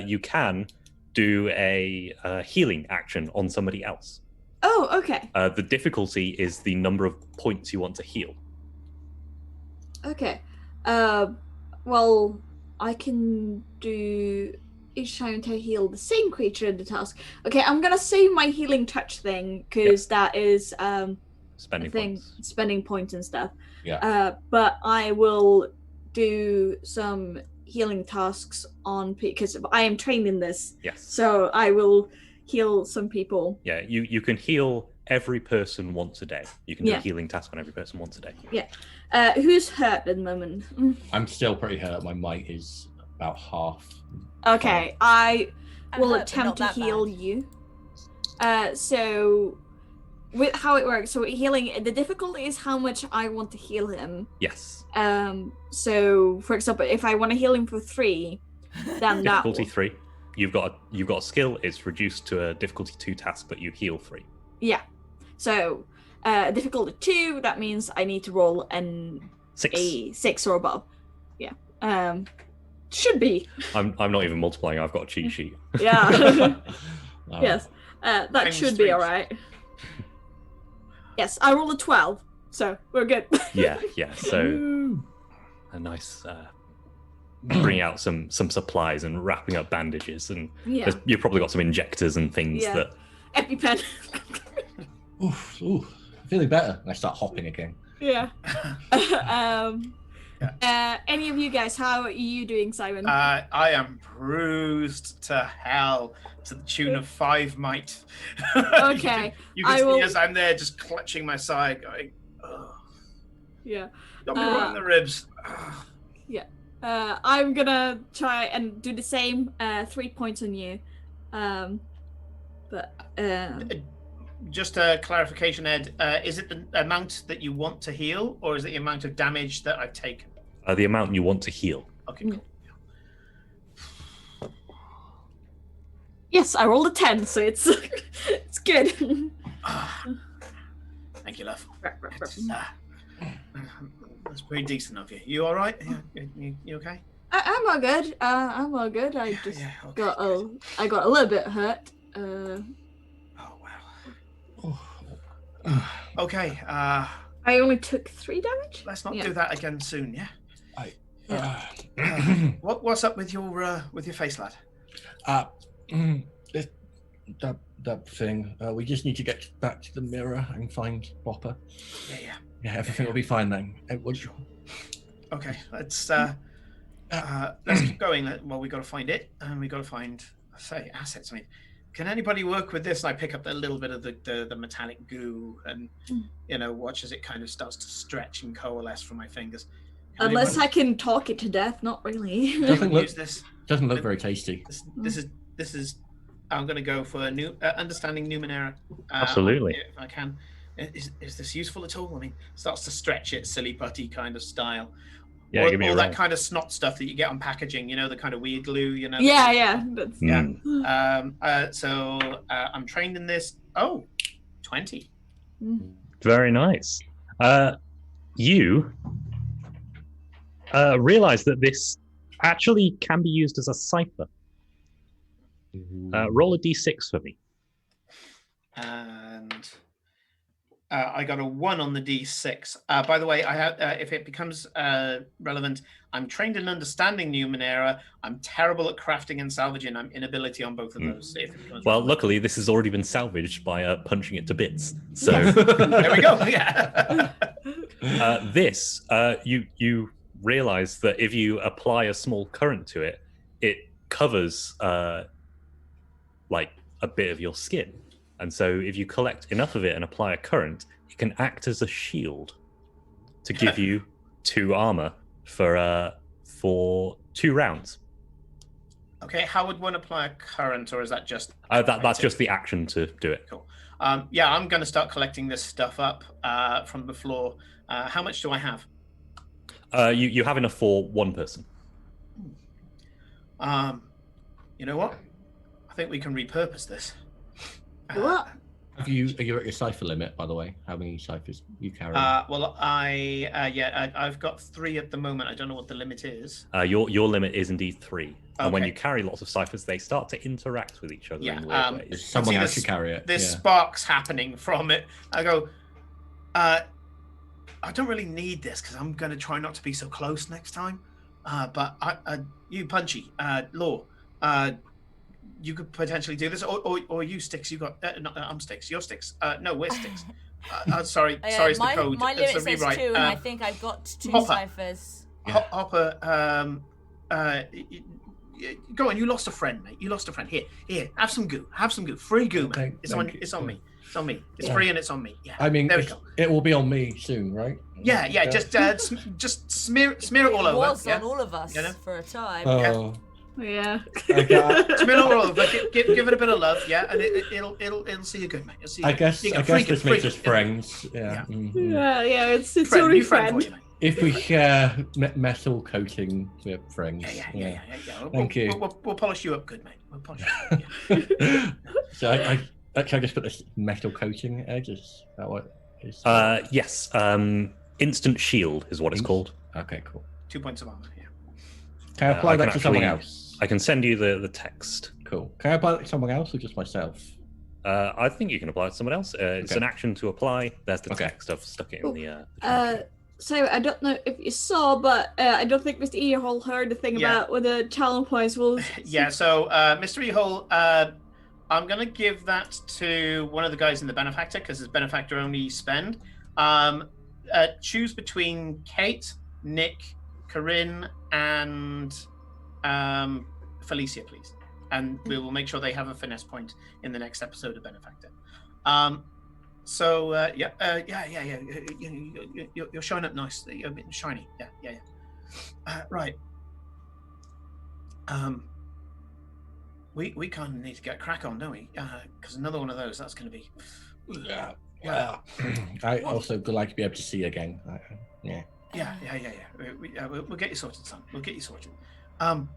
You can do a healing action on somebody else. Oh, okay. The difficulty is the number of points you want to heal. Okay. Well, I can do each time to heal the same creature in the task. Okay, I'm gonna save my healing touch thing because that is Spending thing points. spending points and stuff. Yeah. But I will do some healing tasks on because I am trained in this, Yes. so I will heal some people. Yeah, you can heal every person once a day. You can do Yeah. a healing task on every person once a day. Who's hurt at the moment? I'm still pretty hurt. My might is about half. Okay, I I'm will hurt, but attempt to not that heal bad. you. So with how it works, so healing, the difficulty is how much I want to heal him. Yes. So for example, if I want to heal him for 3, then that Difficulty 3. You've got a skill. It's reduced to a difficulty 2 task, but you heal 3. yeah. So difficulty 2, that means I need to roll a 6. 6 or above. Yeah. Should be. I'm not even multiplying. I've got a cheat sheet. Yeah. Oh. Yes. That Times should 3. be all right. Yes, I rolled a 12, so we're good. Yeah. So a nice bring out some supplies and wrapping up bandages, and Yeah. you've probably got some injectors and things Yeah. that. EpiPen. Oof, feeling better. And I start hopping again. Yeah. Any of you guys, how are you doing, Simon? I am bruised to hell to the tune of 5 might. Okay, You can I see will- as I'm there just clutching my side going, oh, Yeah. got me right in the ribs. Ugh. I'm gonna try and do the same. 3 points on you. Just a clarification, Ed. Is it the amount that you want to heal, or is it the amount of damage that I've taken? The amount you want to heal. Okay, cool. yes, I rolled a 10, so it's it's good. Ah, thank you, love. That's pretty decent of you. You all right? You okay? I'm all good. I'm all good. I just Yeah, okay, got good. I got a little bit hurt. Oh wow. Okay. I only took 3 damage. Let's not Yeah. do that again soon. Yeah. Uh, What's up with your face, lad? that thing. We just need to get back to the mirror and find Bopper. Yeah. Yeah, everything will be fine then. Okay. Let's keep going. Well, we got to find it, and we got to find assets. I mean, can anybody work with this? And I pick up a little bit of the metallic goo, and watch as it kind of starts to stretch and coalesce from my fingers. Can Unless anybody- I can talk it to death, not really. Doesn't can look- use this. Doesn't look very tasty. This is. I'm going to go for understanding Numenera. Absolutely. If I can. Is this useful at all? I mean, starts to stretch it, silly putty kind of style. Yeah, give me a all roll. that kind of snot stuff that you get on packaging. The kind of weird glue. Yeah. That's, Yeah. Mm. So I'm trained in this. Oh, 20. Very nice. You realize that this actually can be used as a cipher. Roll a d6 for me. And I got a 1 on the D6. By the way, I have if it becomes relevant, I'm trained in understanding Numenera. I'm terrible at crafting and salvaging. I'm inability on both of those. If it becomes Well, relevant. luckily, this has already been salvaged by punching it to bits. So There we go. Yeah. this, you realize that if you apply a small current to it, it covers like a bit of your skin. And so if you collect enough of it and apply a current, it can act as a shield. to give you 2 armor for 2 rounds. Okay, how would one apply a current, or is that just... That's just the action to do it. Cool. Yeah, I'm going to start collecting this stuff up from the floor. How much do I have? You have enough for 1 person. You know what? I think we can repurpose this. What? Are you at your cipher limit, by the way? How many ciphers you carry? Well, I've got 3 at the moment. I don't know what the limit is. Your limit is indeed 3. And when Okay. you carry lots of ciphers, they start to interact with each other in weird ways. Someone see else this- should carry it. There's yeah. sparks happening from it. I go, I don't really need this because I'm going to try not to be so close next time. But you, Punchy, Law, you could potentially do this, or you, Sticks. You got no, I'm Sticks. You're Sticks. No, we're Sticks. Sorry, it's my, the code. My It's limit the says rewrite. 2, and I think I've got 2 Hopper. ciphers. Yeah. Hopper, go on. You lost a friend, mate. You lost a friend. Here. Have some goo. Free goo, man. It's on. Thank you. It's on me. It's on me. It's Yeah. free and it's on me. Yeah. I mean, there we go. it will be on me soon, right? Yeah. Just smear it all It over. was Yeah. on all of us You know? for a time. Oh, Yeah. I got- Smear it all over. Give it a bit of love. Yeah, and it'll see you good, mate. It'll see you I good. guess You go, this free makes good. us friends. Yeah. Yeah. Mhm. Yeah, it's Friend, only new friend for friend. you, mate. If we share metal coating, we're friends. Yeah. Thank you. We'll polish you up good, mate. We'll polish you up. Yeah. So can I just put this metal coating edge? Is that what it is? Yes. Instant shield is what it's called. Okay, cool. 2 points of armor. Yeah. Can I apply I can that to someone actually- else? I can send you the text. Cool. Can I apply that to someone else or just myself? I think you can apply it to someone else. It's Okay. an action to apply. There's the Okay. text. I've stuck it in the So I don't know if you saw, but I don't think Mr. Earhole heard the thing Yeah. about what the challenge points will. Yeah. So, Mr. Ehole, I'm gonna give that to one of the guys in the benefactor because his benefactor only spend. Choose between Kate, Nick, Corinne, and Felicia, please, and we will make sure they have a finesse point in the next episode of Benefactor. You're showing up nicely. You're a bit shiny. Yeah. Right. We kind of need to get a crack on, don't we? Because another one of those, that's going to be. Yeah. I also would like to be able to see again. Yeah. Yeah. We'll get you sorted, son. We'll get you sorted. Well,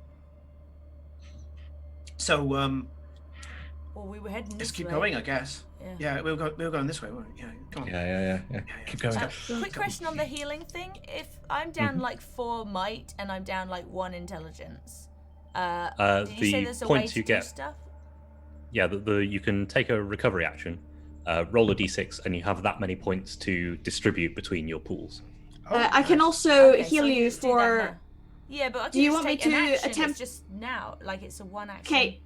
we were heading Let's this keep way. going, I guess. Yeah. Yeah, we'll go going this way, won't we? Yeah, come on. Yeah. Keep going. Quick question on the healing thing. If I'm down like 4 might and I'm down like 1 intelligence, did you say The there's a way points to you do get. stuff? Yeah, you can take a recovery action, roll a d6, and you have that many points to distribute between your pools. I can also Okay, so heal we you just do that for. now. Yeah, but I Do you just want me take an to action, attempt- It's just now, like it's a 1 action. Okay.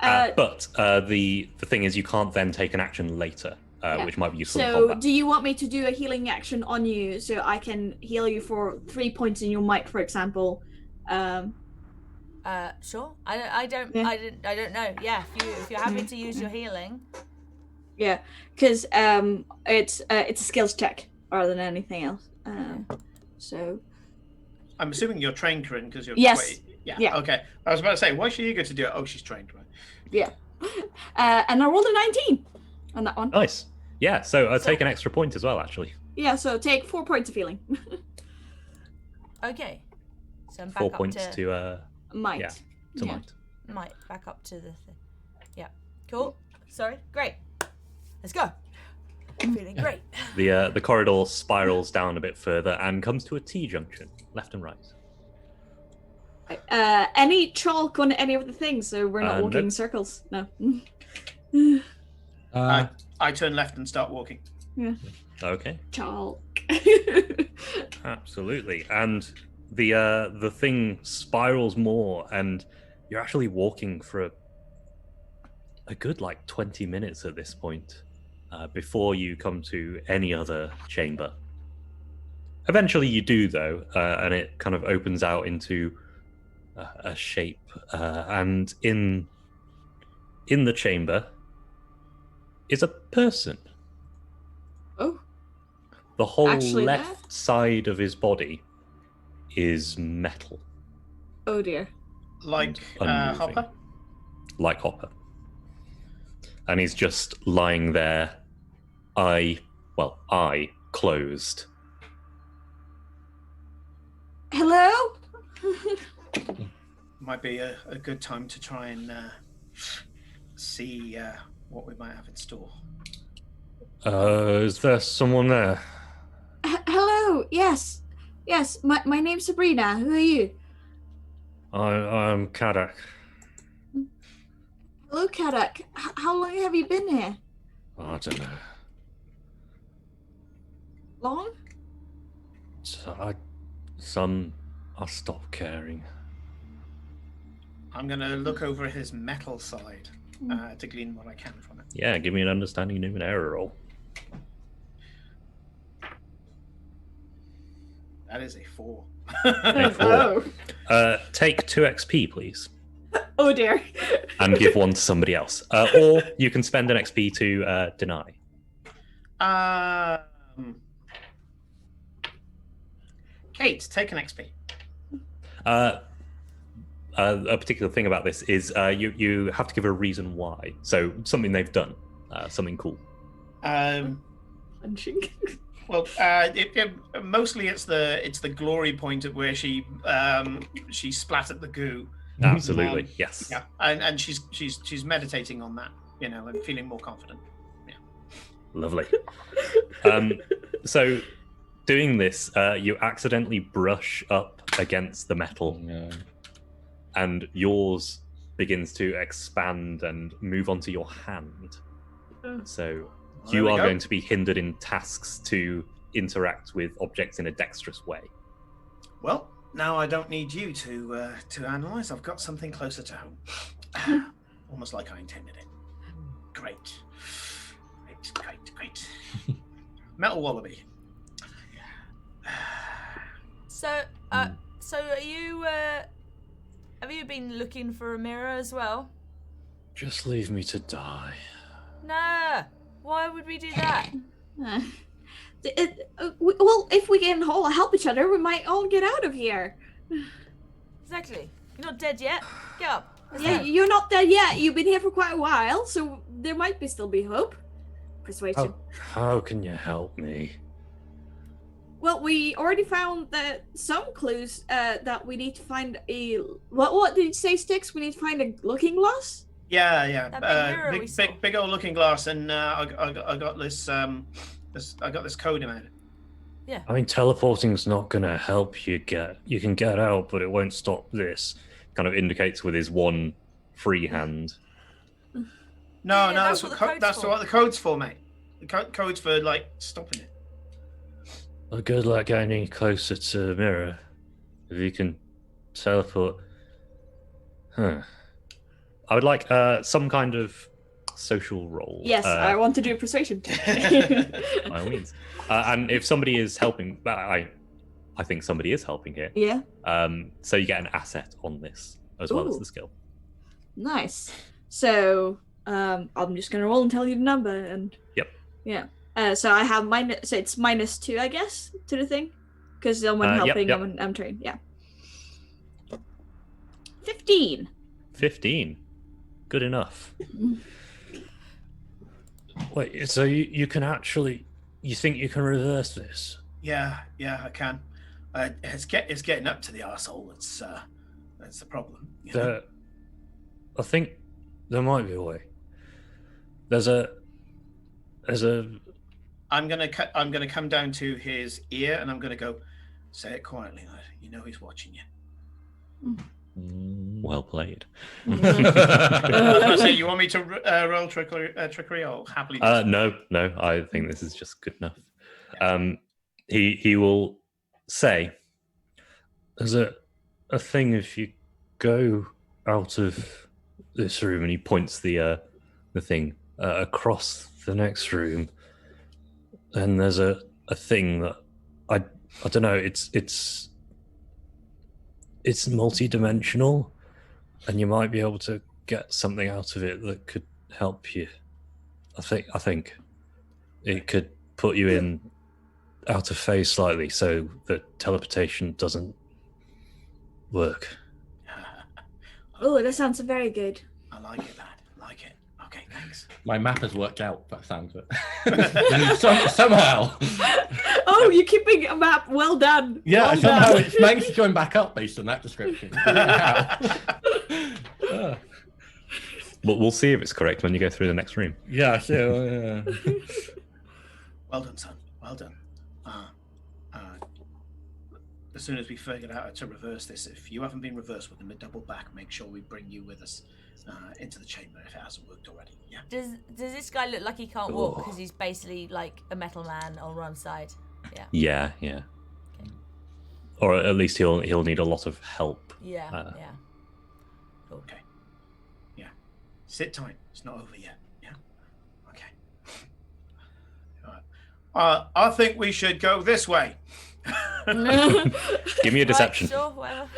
But the thing is, you can't then take an action later, which might be useful in So, combat. do you want me to do a healing action on you so I can heal you for 3 points in your might, for example? Sure. I don't know. Yeah, if you're happy to use your healing. Yeah, because it's a skills check rather than anything else. So I'm assuming you're trained, Corinne, because you're. Yes. Yeah. Okay. I was about to say, why is she eager to do it? Oh, she's trained, right? yeah, and I rolled a 19 on that one. Nice. Yeah, so take an extra point as well, actually. Yeah, so take 4 points of healing. Okay. So I'm back 4 up points to Might. yeah, to might. might back up to the thing. Yeah. Cool. Sorry. Great. Let's go. Feeling great. The corridor spirals down a bit further and comes to a T-junction, left and right. Any chalk on any of the things, so we're not walking nope. in circles. No. I turn left and start walking. Okay, Chalk. absolutely. And the thing spirals more, and you're actually walking for a good 20 minutes at this point before you come to any other chamber. Eventually you do, though, and it kind of opens out into a shape, and in the chamber is a person. Oh. The whole Actually, left side of his body is metal, Oh dear. Like Unmoving. Hopper. like Hopper. And he's just lying there, eye closed. Hello? Might be a good time to try and see what we might have in store. Is there someone there? Hello? Yes. Yes, my name's Sabrina. Who are you? I'm Kadak. Hello, Kadak. How long have you been here? I don't know. Long? I stopped caring. I'm going to look over his metal side to glean what I can from it. Yeah, give me an understanding Numenera roll. That is a 4. A 4. Take 2 XP, please, Oh dear. and give 1 to somebody else. Or you can spend an XP to deny. Kate, take an XP. A particular thing about this is you have to give a reason why. So something they've done, something cool. Punching. Well, mostly it's the glory point at where she splattered the goo. Absolutely, yes. Yeah, and she's meditating on that, and feeling more confident. Yeah. Lovely. So doing this, you accidentally brush up against the metal, and yours begins to expand and move onto your hand. So you are going to be hindered in tasks to interact with objects in a dexterous way. Well, now I don't need you to analyze. I've got something closer to home. Almost like I intended it. Great. Metal wallaby. So are you? Have you been looking for a mirror as well? Just leave me to die. Nah. Why would we do that? Well, if we can all help each other, we might all get out of here. Exactly. You're not dead yet. Get up. Yeah, you're not dead yet. You've been here for quite a while, so there might still be hope. Persuasion. How can you help me? Well, we already found some clues that we need to find a... What did you say, Styx? We need to find a looking glass? Yeah. That big mirror we saw. Big old looking glass, and I got this I got this code in it. Yeah. I mean, teleporting's not going to help you get... You can get out, but it won't stop this. Kind of indicates with his one free hand. No, that's that's what what the code's for, mate. The code's for, stopping it. Well, good luck getting any closer to the mirror. If you can teleport... I would like some kind of social role. Yes, I want to do persuasion. By all means. And if somebody is helping... I think somebody is helping here. Yeah. So you get an asset on this, as well as the skill. Nice. So, I'm just going to roll and tell you the number. And Yep. Yeah. So I have so it's -2, I guess, to the thing, because I'm helping. Yep. I'm trained. Yeah. 15. 15. Good enough. Wait, so you can actually... You think you can reverse this? Yeah, I can. It's getting up to the arsehole. That's the problem. I think there might be a way. There's a... I'm gonna come down to his ear and I'm gonna go, say it quietly, lad. You know he's watching you. Well played. So you want me to roll trickery or happily? No. I think this is just good enough. He will say, "There's a thing if you go out of this room," and he points the thing across the next room. And there's a thing that I don't know. It's multi-dimensional, and you might be able to get something out of it that could help you. I think it could put you in out of phase slightly, so the teleportation doesn't work. Oh, that sounds very good. I like it, lad. Like it. Okay, thanks. My map has worked out. That sounds it. Somehow. Oh, you're keeping a map. Well done. Yeah, well somehow done. it's managed to join back up based on that description. How? But we'll see if it's correct when you go through the next room. Yeah, so Well done, son. Well done. As soon as we figured out how to reverse this, if you haven't been reversed with them a double back, make sure we bring you with us into the chamber if it hasn't worked already. Yeah. Does this guy look like he can't walk because he's basically like a metal man on one side? Yeah. Yeah. Okay. Or at least he'll need a lot of help. Yeah. Yeah. Cool. Okay. Yeah. Sit tight. It's not over yet. Yeah. Okay. All right. I think we should go this way. Give me a deception. Right, sure, whatever.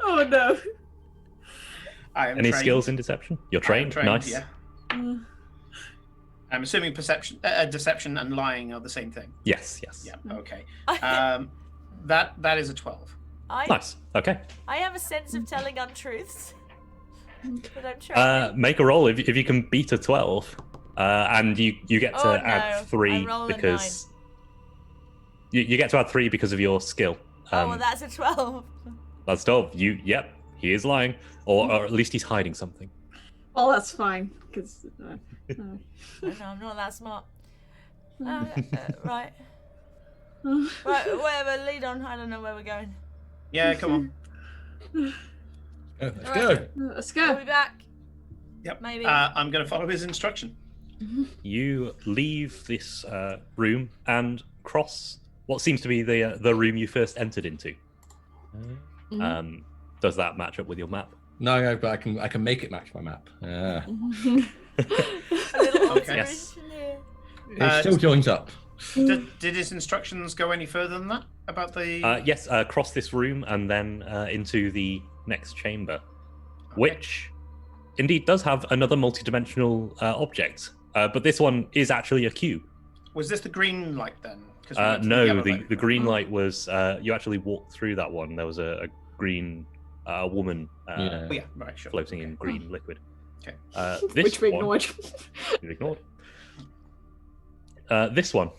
Oh no. I am Any trained. skills in deception? You're I am trained? Nice. Yeah. I'm assuming deception and lying are the same thing. Yes. Yeah. Okay. That is a 12. Nice. Okay. I have a sense of telling untruths. But I'm trying. Make a roll if you can beat a 12, and you get to add 3 I'm rolling because you get to add 3 because of your skill. well, that's a 12. That's 12. Yep, he is lying, or at least he's hiding something. Well, that's fine because. No, I'm not that smart. Right. Right, whatever, lead on. I don't know where we're going. Yeah, come on. let's go. Let's We'll go. be back. Yep. Maybe. I'm going to follow his instruction. You leave this room and cross what seems to be the room you first entered into. Does that match up with your map? No, but I can make it match my map. A little Okay. alteration here. It still joins up. Did his instructions go any further than that about the? Yes, cross this room and then into the next chamber, which indeed does have another multi-dimensional object, but this one is actually a cube. Was this the green light then? 'Cause we went to No, yellow the light. green light was you actually walked through that one. There was a green woman Oh, yeah, right, sure. floating in green liquid. Okay. This Which we one, ignored. you ignored. This one,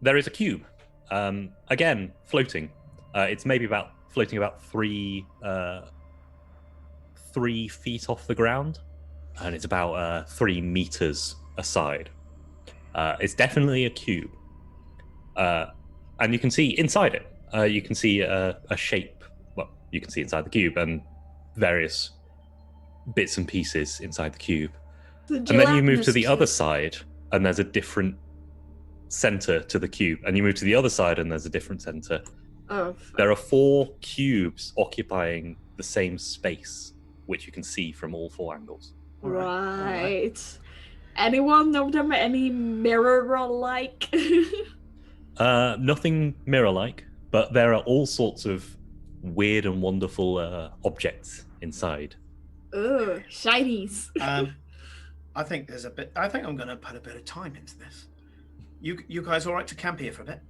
there is a cube. Again, floating. It's maybe floating about 3 feet off the ground, and it's about 3 meters aside. It's definitely a cube, and you can see inside it. You can see a shape. Well, you can see inside the cube and various bits and pieces inside the cube. And then you move to the other side, and there's a different center to the cube. And you move to the other side, and there's a different center. Oh. There are 4 cubes occupying the same space, which you can see from all 4 angles. Right. Anyone of them any mirror-like? Nothing mirror-like, but there are all sorts of weird and wonderful objects inside. Oh, shinies. I think I'm going to put a bit of time into this. You guys all right to camp here for a bit?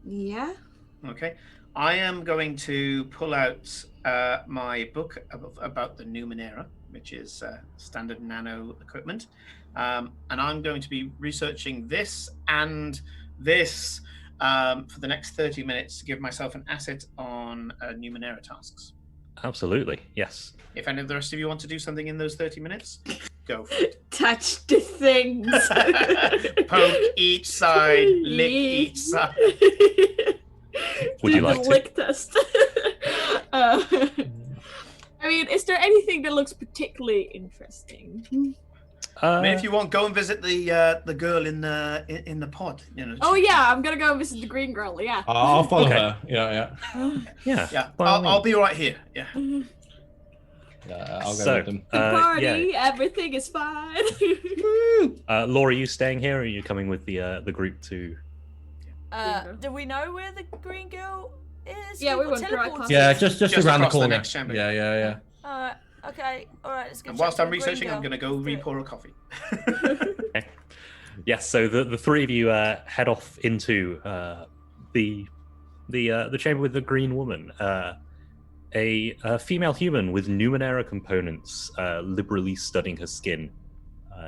Yeah. Okay. I am going to pull out my book about the Numenera, which is standard nano equipment, and I'm going to be researching this and this for the next 30 minutes to give myself an asset on Numenera tasks. Absolutely, yes. If any of the rest of you want to do something in those 30 minutes, go for it. Touch the things. Poke each side, lick each side. Would you Do like the to? lick test? I mean, is there anything that looks particularly interesting? I mean, if you want, go and visit the girl in the pod. You know. Oh yeah, I'm gonna go visit the green girl. Yeah. I'll follow Okay. her. Yeah. Yeah. Yeah, by all I'll means. be right here. Yeah. I'll go So, with them. The party, yeah. everything is fine. Laura, are you staying here, or are you coming with the group to? Do we know where the green girl is? Yeah, we got went right teleported. past Yeah, just Just around the across the corner. next chamber. Yeah. Alright, okay, alright, let's go. And check whilst for I'm the green researching, I'm girl. going to go Do it. re-pour a coffee. Yes, so the three of you head off into the chamber with the green woman, a female human with Numenera components, liberally studding her skin,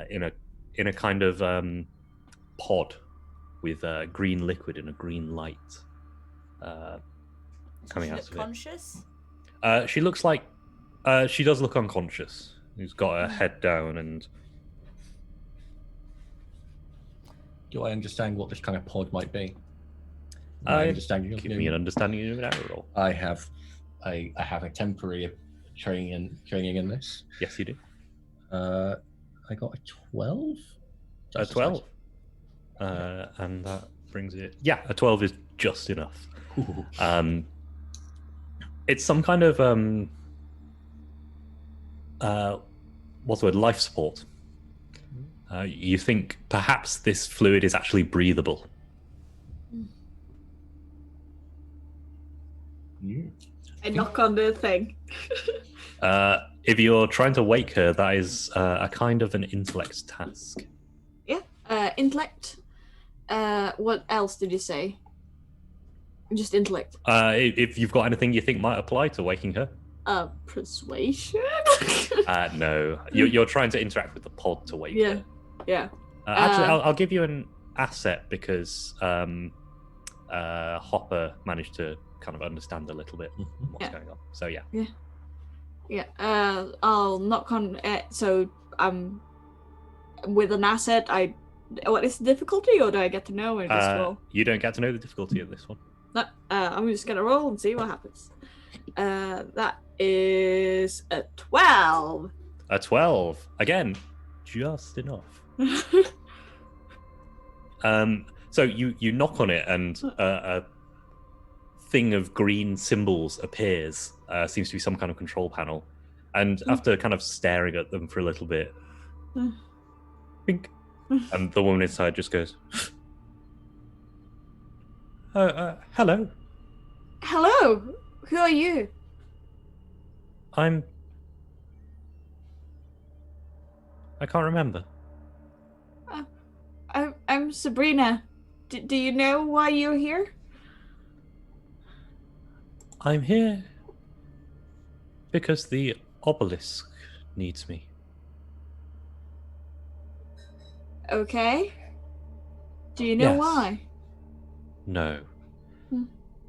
in a kind of pod with green liquid and a green light coming out of it. Conscious? She looks like she does look unconscious. She's got her head down and. Do I understand what this kind of pod might be? Give me an understanding of Numenera roll. I have a temporary training in this. Yes, you do. I got a 12. A 12. And that brings it. Yeah, a 12 is just enough. It's some kind of what's the word? Life support. You think perhaps this fluid is actually breathable. I knock on the thing. If you're trying to wake her, that is a kind of an intellect task. Yeah. Intellect. What else did you say? Just intellect. If you've got anything you think might apply to waking her. Persuasion? No. You're trying to interact with the pod to wake her. Yeah. Actually, I'll give you an asset because Hopper managed to kind of understand a little bit what's going on. So yeah. Yeah. I'll knock on. So with an asset, what is the difficulty, or do I get to know and just roll? You don't get to know the difficulty of this one. No. I'm just gonna roll and see what happens. That is a 12. A 12 again, just enough. So you knock on it and a thing of green symbols appears. Seems to be some kind of control panel, and after kind of staring at them for a little bit, think, and the woman inside just goes, "Hello, Hello. Who are you? I can't remember." I'm Sabrina. Do you know why you're here? I'm here because the obelisk needs me. Okay. Do you know Yes. why? No.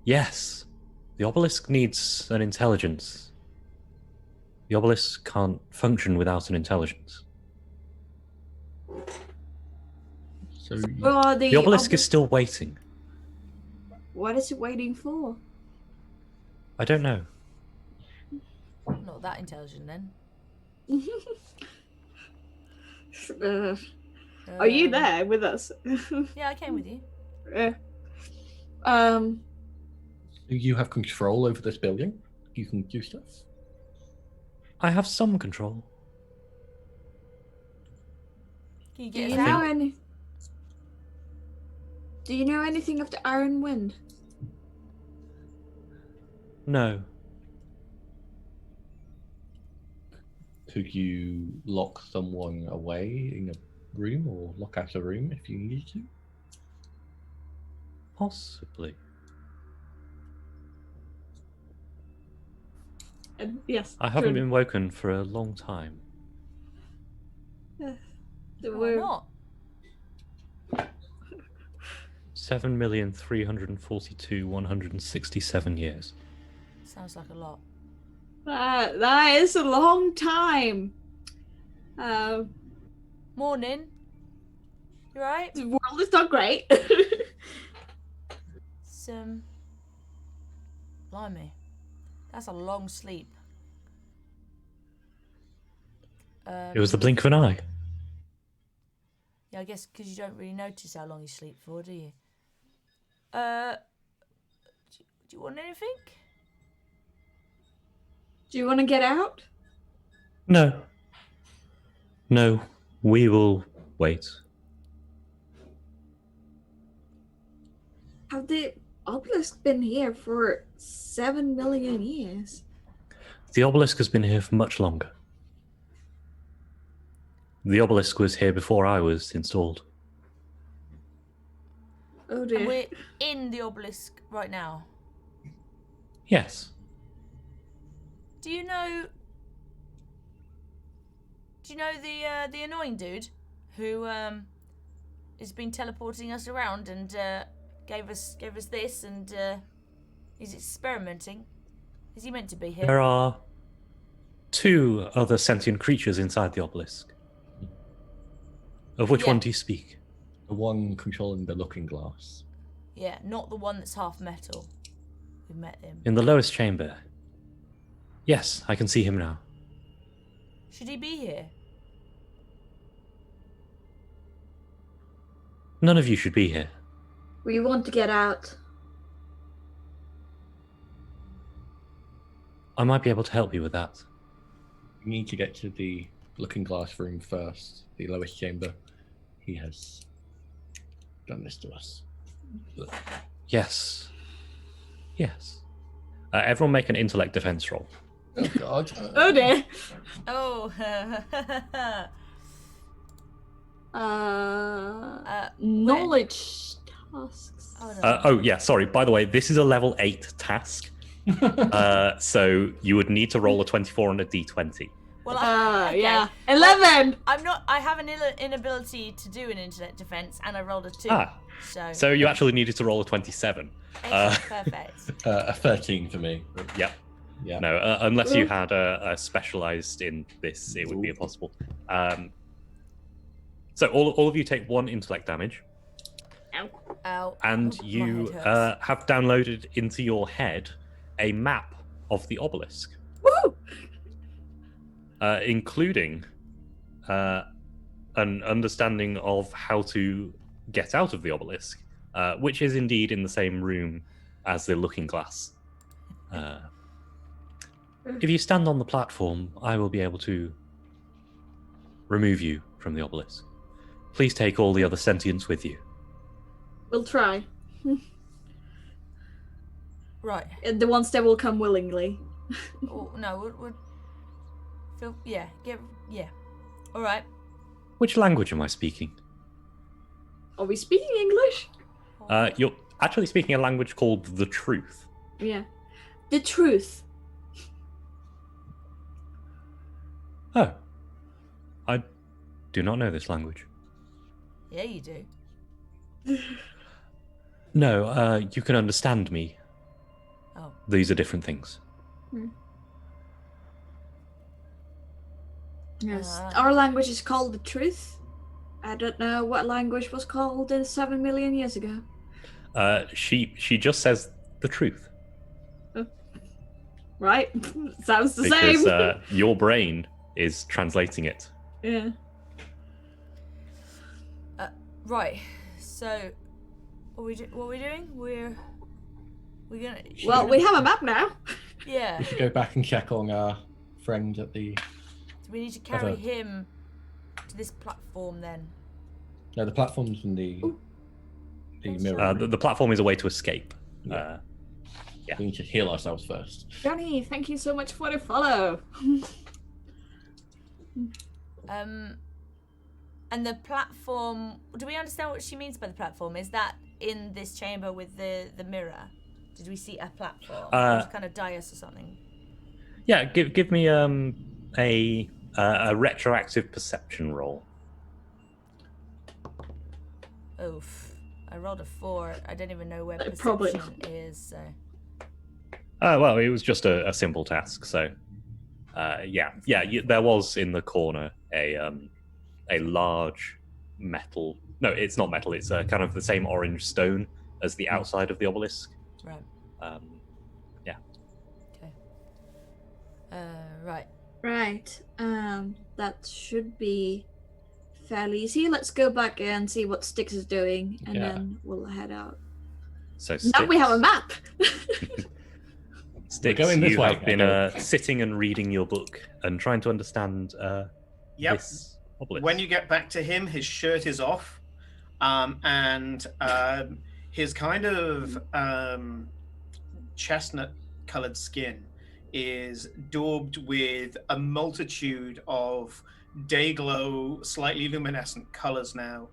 Yes. The obelisk needs an intelligence. The obelisk can't function without an intelligence. So The obelisk is still waiting. What is it waiting for? I don't know. Not that intelligent then. Are you there with us? Yeah, I came with you. you have control over this building? You can do stuff? I have some control. Can you Do get you us know out? any? Do you know anything of the Iron Wind? No. Could you lock someone away in a room or lock out a room if you needed to? Possibly. Yes. I haven't been woken for a long time. Why We're, not? 7,342,167 years. Sounds like a lot. that is a long time. Morning. You right? The world is not great. Blimey. That's a long sleep. It was the blink of an eye. Yeah, I guess because you don't really notice how long you sleep for, do you? Do you want anything? Do you want to get out? No. No, we will wait. Have the obelisk been here for 7 million years? The obelisk has been here for much longer. The obelisk was here before I was installed. Oh And dear. we're in the obelisk right now. Yes. Do you know the annoying dude who has been teleporting us around and gave us this and is experimenting? Is he meant to be here? There are 2 other sentient creatures inside the obelisk. Of which Yeah. one do you speak? The one controlling the looking glass. Yeah, not the one that's half metal. We met him. In the lowest chamber. Yes, I can see him now. Should he be here? None of you should be here. We want to get out. I might be able to help you with that. We need to get to the looking glass room first, the lowest chamber. He has done this to us. Yes. Yes. Everyone make an intellect defense roll. Oh God. Oh dear. Oh. Knowledge tasks. Oh, no. Oh, yeah, sorry. By the way, this is a level 8 task. So you would need to roll a 24 on a d20. Well, okay. Yeah. 11! I'm not. I have an inability to do an internet defense, and I rolled a 2. Ah. So you actually needed to roll a 27. Perfect. A 13 for me. Yep. Yeah. No, unless you had a specialized in this, it would be impossible. So all of you take 1 intellect damage, Ow. and Oh, my you head hurts. have downloaded into your head a map of the obelisk, Woo! including an understanding of how to get out of the obelisk, which is indeed in the same room as the looking glass. If you stand on the platform, I will be able to remove you from the obelisk. Please take all the other sentients with you. We'll try. Right. The ones that will come willingly. Oh, no, we'll feel. Yeah. Yeah. All right. Which language am I speaking? Are we speaking English? You're actually speaking a language called the Truth. Yeah. The truth. Oh. I do not know this language. Yeah, you do. No, you can understand me. Oh. These are different things. Yes. Our language is called the truth. I don't know what language was called 7 million years ago. She just says the truth. Right? Sounds the Because same. your brain is translating it. Yeah. Right. So, what are we doing? We're gonna. Well, we have a map now. Yeah. We should go back and check on our friend at the. Do we need to carry him to this platform then? No, the platform's in the mirror. The platform is a way to escape. Yeah. Yeah. We need to heal ourselves first. Johnny, thank you so much for the follow. And the platform. Do we understand what she means by the platform? Is that in this chamber with the mirror? Did we see a platform? Or kind of dais or something? Yeah, give me a retroactive perception roll. Oof. I rolled a 4. I don't even know where Probably. perception is, so. Well, it was just a simple task, so there was in the corner a large metal. No, it's not metal. It's kind of the same orange stone as the outside of the obelisk. Right. Yeah. Okay. Right. Right. That should be fairly easy. Let's go back and see what Styx is doing, and then we'll head out. So Now we have a map. Styx, going this you way. have been sitting and reading your book and trying to understand this obelisk. When you get back to him, his shirt is off, and his kind of chestnut-colored skin is daubed with a multitude of day-glow, slightly luminescent colors now,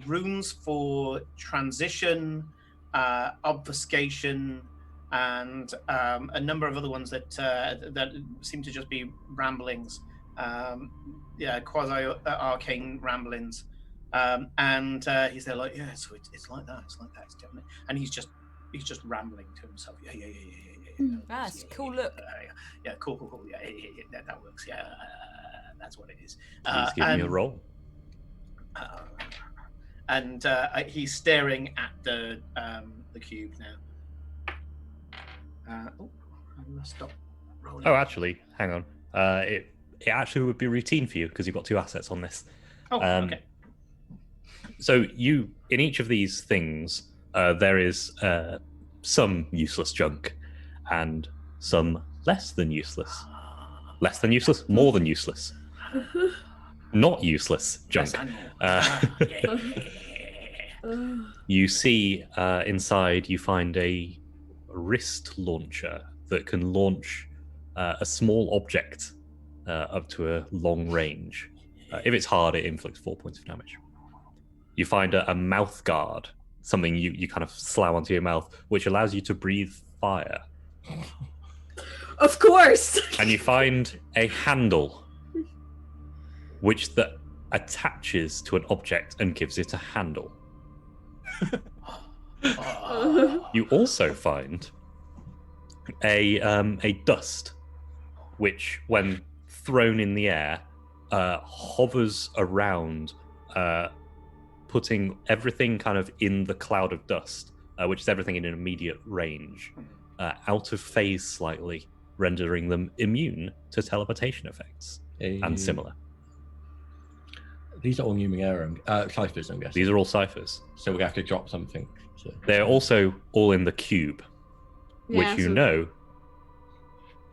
runes for transition, obfuscation, and a number of other ones that seem to just be ramblings, quasi arcane ramblings. And he's there like, yeah, so it's like that, it's definitely. And he's just rambling to himself. Yeah. Nice, cool look. Yeah, cool. Yeah, that works. Yeah, that's what it is. Please give me a roll. And he's staring at the cube now. I must stop rolling. Oh, actually, hang on. It actually would be routine for you because you've got 2 assets on this. Oh, okay. So in each of these things, there is some useless junk and some less than useless. Less than useless, more than useless. Not useless junk. You see inside, you find a wrist launcher that can launch a small object up to a long range. If it's hard, it inflicts 4 points of damage. You find a mouth guard, something you kind of slough onto your mouth, which allows you to breathe fire. Of course. And you find a handle, which that attaches to an object and gives it a handle. You also find a dust, which, when thrown in the air, hovers around, putting everything kind of in the cloud of dust, which is everything in an immediate range, out of phase slightly, rendering them immune to teleportation effects and similar. These are all Numenera ciphers, I'm guessing. These are all ciphers. So we have to drop something. They're also all in the cube, which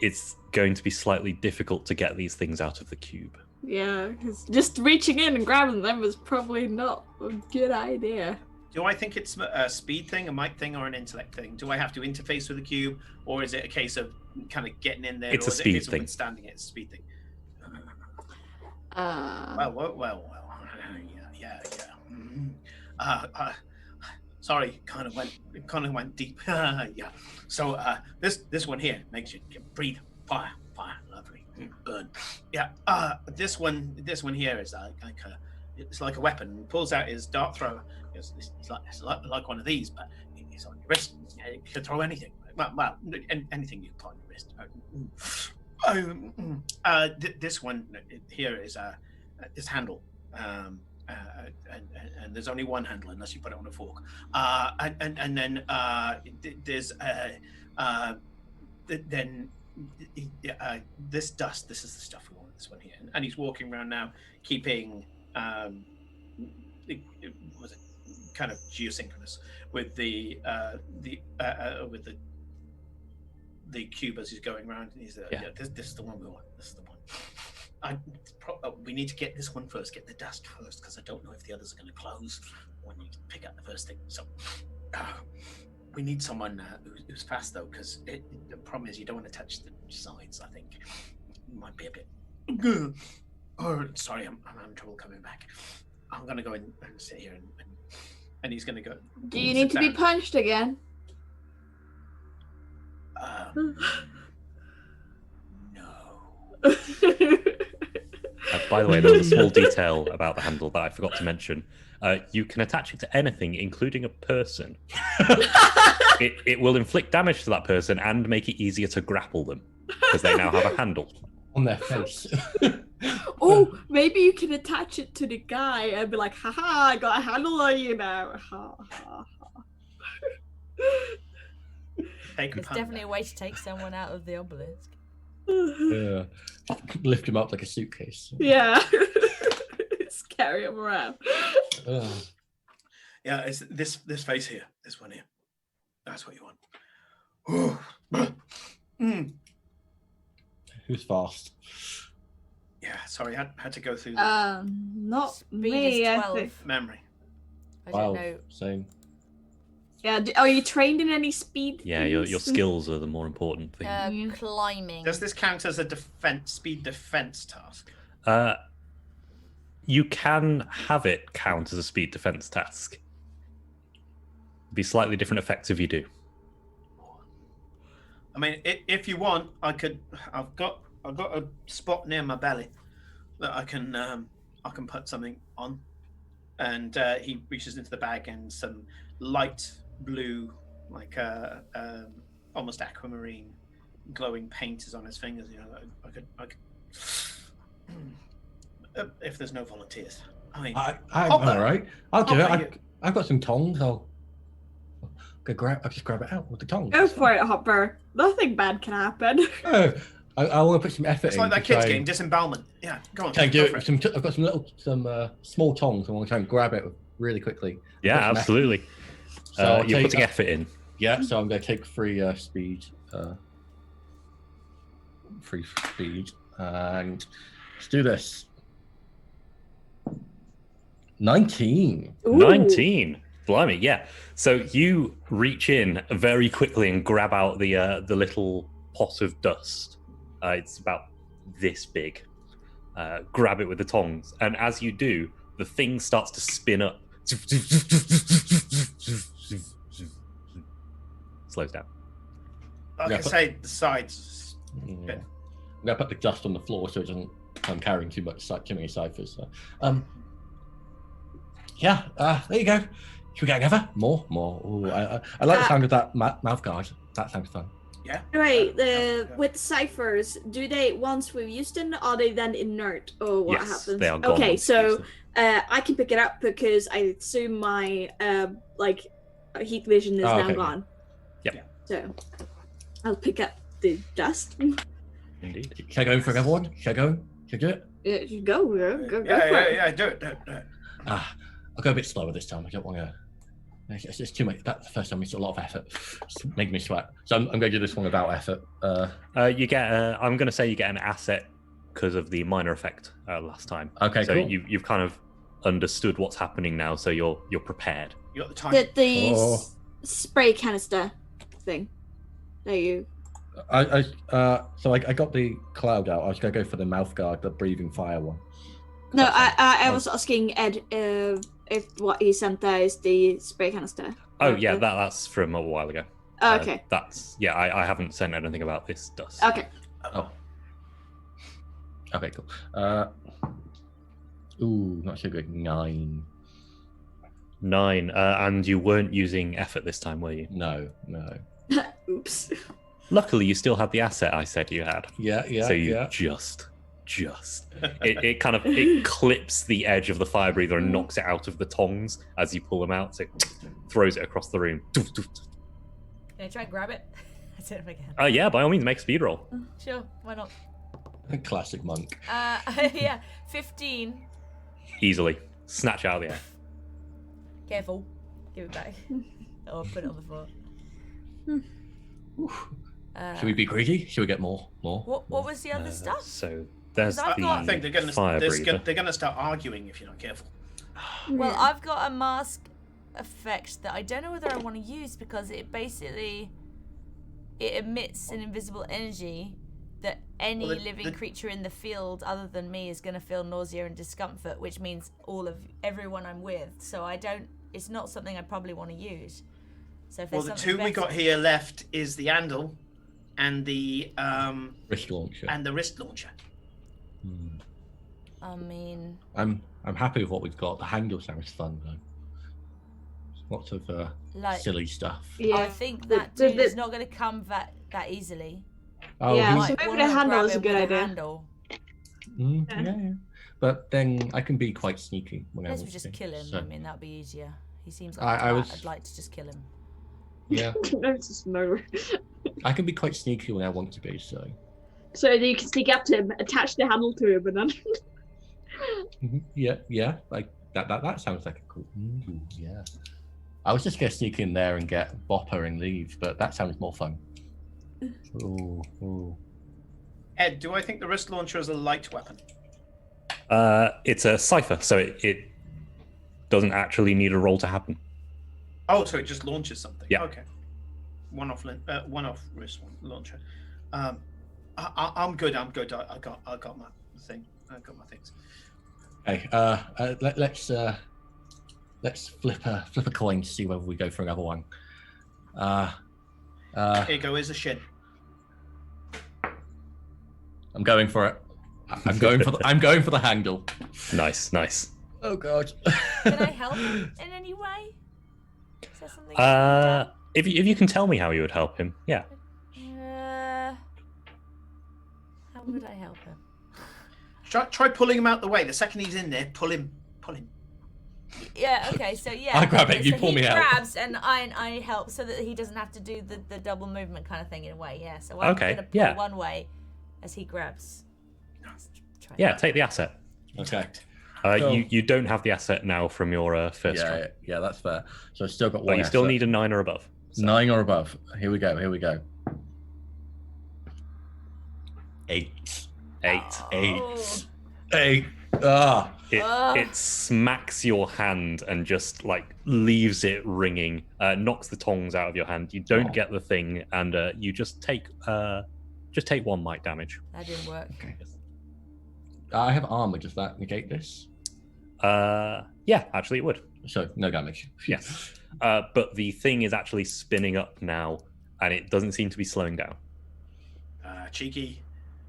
it's going to be slightly difficult to get these things out of the cube. Yeah, because just reaching in and grabbing them was probably not a good idea. Do I think it's a speed thing, a mic thing, or an intellect thing? Do I have to interface with the cube, or is it a case of kind of getting in there? It's a speed thing. Standing it, it's a speed thing. Well. Yeah. Sorry, kind of went deep. Yeah. So this one here makes you breathe fire, lovely, burn. Yeah. This one here is it's like a weapon. He pulls out his dart thrower. It's like one of these, but it's on your wrist. You can throw anything. Well, anything you can put on your wrist. This one here is this handle. And there's only one handle unless you put it on a fork. And then there's this dust. This is the stuff we want. This one here, and he's walking around now, keeping was it kind of geosynchronous with the cube as he's going around. And he's this is the one we want. This is the one. We need to get this one first, get the dust first, because I don't know if the others are going to close when you pick up the first thing. So we need someone who's fast, though, because the problem is you don't want to touch the sides. I think it might be a bit... sorry, I'm having trouble coming back. I'm going to go and sit here, and he's going to go... Do you need to be punched again? No. By the way, there was a small detail about the handle that I forgot to mention. You can attach it to anything, including a person. It will inflict damage to that person and make it easier to grapple them, because they now have a handle. On their face. Oh, maybe you can attach it to the guy and be like, haha, I got a handle on you now. Ha, ha, ha. It's definitely a way to take someone out of the obelisk. Yeah. Lift him up like a suitcase. Yeah. Just carry him around. Yeah, it's this face here. This one here. That's what you want. Who's fast? Yeah, sorry, I had to go through not Speed me, is I 12. think. memory. I don't know. Same. Yeah, are you trained in any speed? Yeah, your skills are the more important thing. Climbing. Does this count as a speed defense task? You can have it count as a speed defense task. Be slightly different effects if you do. I mean, if you want, I could. I've got a spot near my belly that I can put something on, and he reaches into the bag and some light blue, like almost aquamarine, glowing paint is on his fingers. You know, I could. If there's no volunteers, I mean, I'm Hopper. all right. I'll do Hopper, it. I've got some tongs. I'll just grab it out with the tongs. Go for it, Hopper. Nothing bad can happen. Oh, I want to put some effort it's in. like that to kids try game, disembowelment. Yeah, go on. Can I do go it? for it. I've got some small tongs. I want to try and grab it really quickly. Yeah, I've got some effort. absolutely. So I'll You're take putting effort in. Yeah, so I'm going to take free speed, and let's do this. 19. Ooh. 19. Blimey, yeah. So you reach in very quickly and grab out the little pot of dust. It's about this big. Grab it with the tongs, and as you do, the thing starts to spin up. Slows down. Like Yeah, I but- say, the sides. Yeah. I'm going to put the dust on the floor so it doesn't. I'm carrying too many ciphers. So. Yeah. There you go. Should we get another? More. Ooh, I like the sound of that mouth guard. That sounds fun. Yeah. Wait, with ciphers, do they once we've used them, are they then inert or what Yes, happens? they are gone Okay, once you use so I can pick it up because I assume my heat vision is now okay. gone. Yep. So I'll pick up the dust. Indeed. Should I go in for another one? Should I go? Should I do it? Yeah, you go for it. Yeah, do it. I'll go a bit slower this time. I don't want to. It's just too much. That's the first time it's a lot of effort. It's making me sweat. So I'm going to do this one without effort. You get. I'm going to say you get an asset because of the minor effect last time. Okay, So cool. you've kind of understood what's happening now, so you're prepared. You got the time. The Oh. spray canister thing. There you. So I got the cloud out. I was going to go for the mouth guard, the breathing fire one. No, I was asking Ed if what he sent there is the spray canister. Oh yeah, that's from a while ago. Oh, okay. I haven't sent anything about this dust. Okay. Oh. Okay, cool. Not so good. 9. 9. And you weren't using effort this time, were you? No. Oops. Luckily, you still had the asset I said you had. Yeah. So you just it kind of it clips the edge of the fire breather and knocks it out of the tongs as you pull them out. So it throws it across the room. Can I try and grab it? I said it again. Yeah, by all means, make a speed roll. Sure, why not? Classic monk. Yeah, 15. Easily snatch it out of the air. Careful. Give it back. Or put it on the floor. Should we be greedy? Should we get more? What was the other stuff? So there's Because I've the got- I think fire breather. they're gonna start arguing if you're not careful. Well, I've got a mask effect that I don't know whether I want to use because it basically emits an invisible energy that any Well, living creature in the field other than me is going to feel nausea and discomfort, which means everyone I'm with. So it's not something I probably want to use. So if Well, there's the something two we got better- here left is the Andal and the Wrist launcher. wrist launcher. I mean, I'm happy with what we've got. The handle sounds fun though. Lots of like silly stuff. Yeah. I think The- that the- dude is not going to come that easily. Oh, Yeah, he's- so maybe wanna the handle grab is a him good with idea. handle. yeah. But then I can be quite sneaky when I Unless want we to just be, kill him. so, I mean, that'd be easier. He seems I like a was- twat. I'd like to just kill him. yeah, There's just no. I can be quite sneaky when I want to be. So So you can sneak up to him, attach the handle to him, and then. yeah, like that sounds like a cool. Yeah, I was just gonna sneak in there and get Bopper and leave, but that sounds more fun. Ooh. Ed, do I think the wrist launcher is a light weapon? It's a cipher, so it doesn't actually need a roll to happen. Oh, so it just launches something. Yeah. Okay. One-off wrist launcher. I'm good. I got my thing. I got my things. Okay. Let's flip a coin to see whether we go for another one. Here you go. Here's a shin. I'm going for it. I'm going for the handle. Nice. Oh god. Can I help him in any way? Is there something I can If you can tell me how you would help him, yeah. How would I help him? Try pulling him out the way. The second he's in there, pull him. Yeah, okay, so yeah. I grab it, you so pull me out. He grabs and I help so that he doesn't have to do the double movement kind of thing in a way, yeah. So I'm Okay, going to yeah. pull one way as he grabs. Try Yeah, that. take the asset. Okay. So, you don't have the asset now from your first try. Yeah, that's fair. So I've still got But one. you still asset. need a 9 or above. So. 9 or above. Here we go. 8. 8. Oh. 8. Ah. It smacks your hand and just like leaves it ringing, knocks the tongs out of your hand. You don't get the thing, and you just take 1 might damage. That didn't work. Okay. I have armor. Does that negate this? Yeah, actually it would. So no damage. Yes. But the thing is actually spinning up now, and it doesn't seem to be slowing down. Cheeky.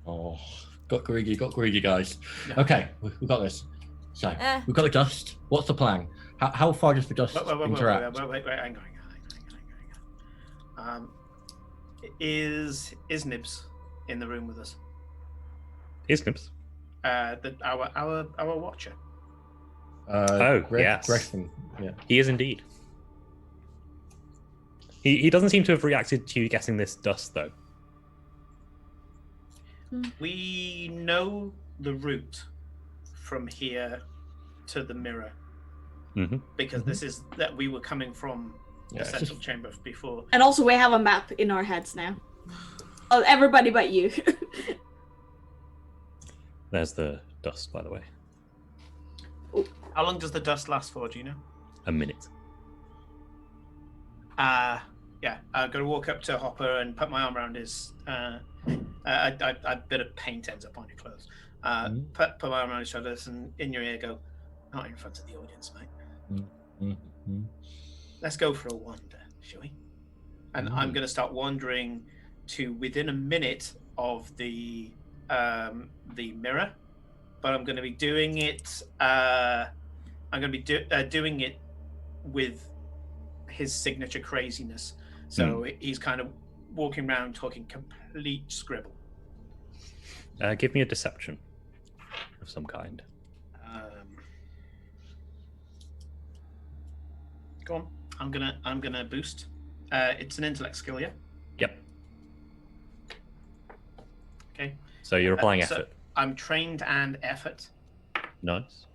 Oh, got greedy, guys. Okay, we've got this. So we've got the dust. What's the plan? How far does the dust interact? Wait, hang on. Is Nibs in the room with us? Is Nibs? Our watcher. Yes. Gresham. Yeah. He is indeed. He doesn't seem to have reacted to you getting this dust, though. We know the route from here to the mirror, because this is that we were coming from the central chamber before. And also we have a map in our heads now. Oh, everybody but you. There's the dust, by the way. How long does the dust last for? Do you know? A minute. Yeah, I'm gonna walk up to Hopper and put my arm around his. A bit of paint ends up on your clothes. Put my arm around his shoulders and in your ear go, not in front of the audience, mate. Let's go for a wander, shall we? And I'm gonna start wandering to within a minute of the mirror, but I'm gonna be doing it. I'm gonna be doing it with his signature craziness. So he's kind of walking around talking complete scribble. Give me a deception of some kind. Go on. I'm gonna boost. It's an intellect skill, yeah? Yep. Okay. So you're applying so effort. I'm trained and effort. Nice.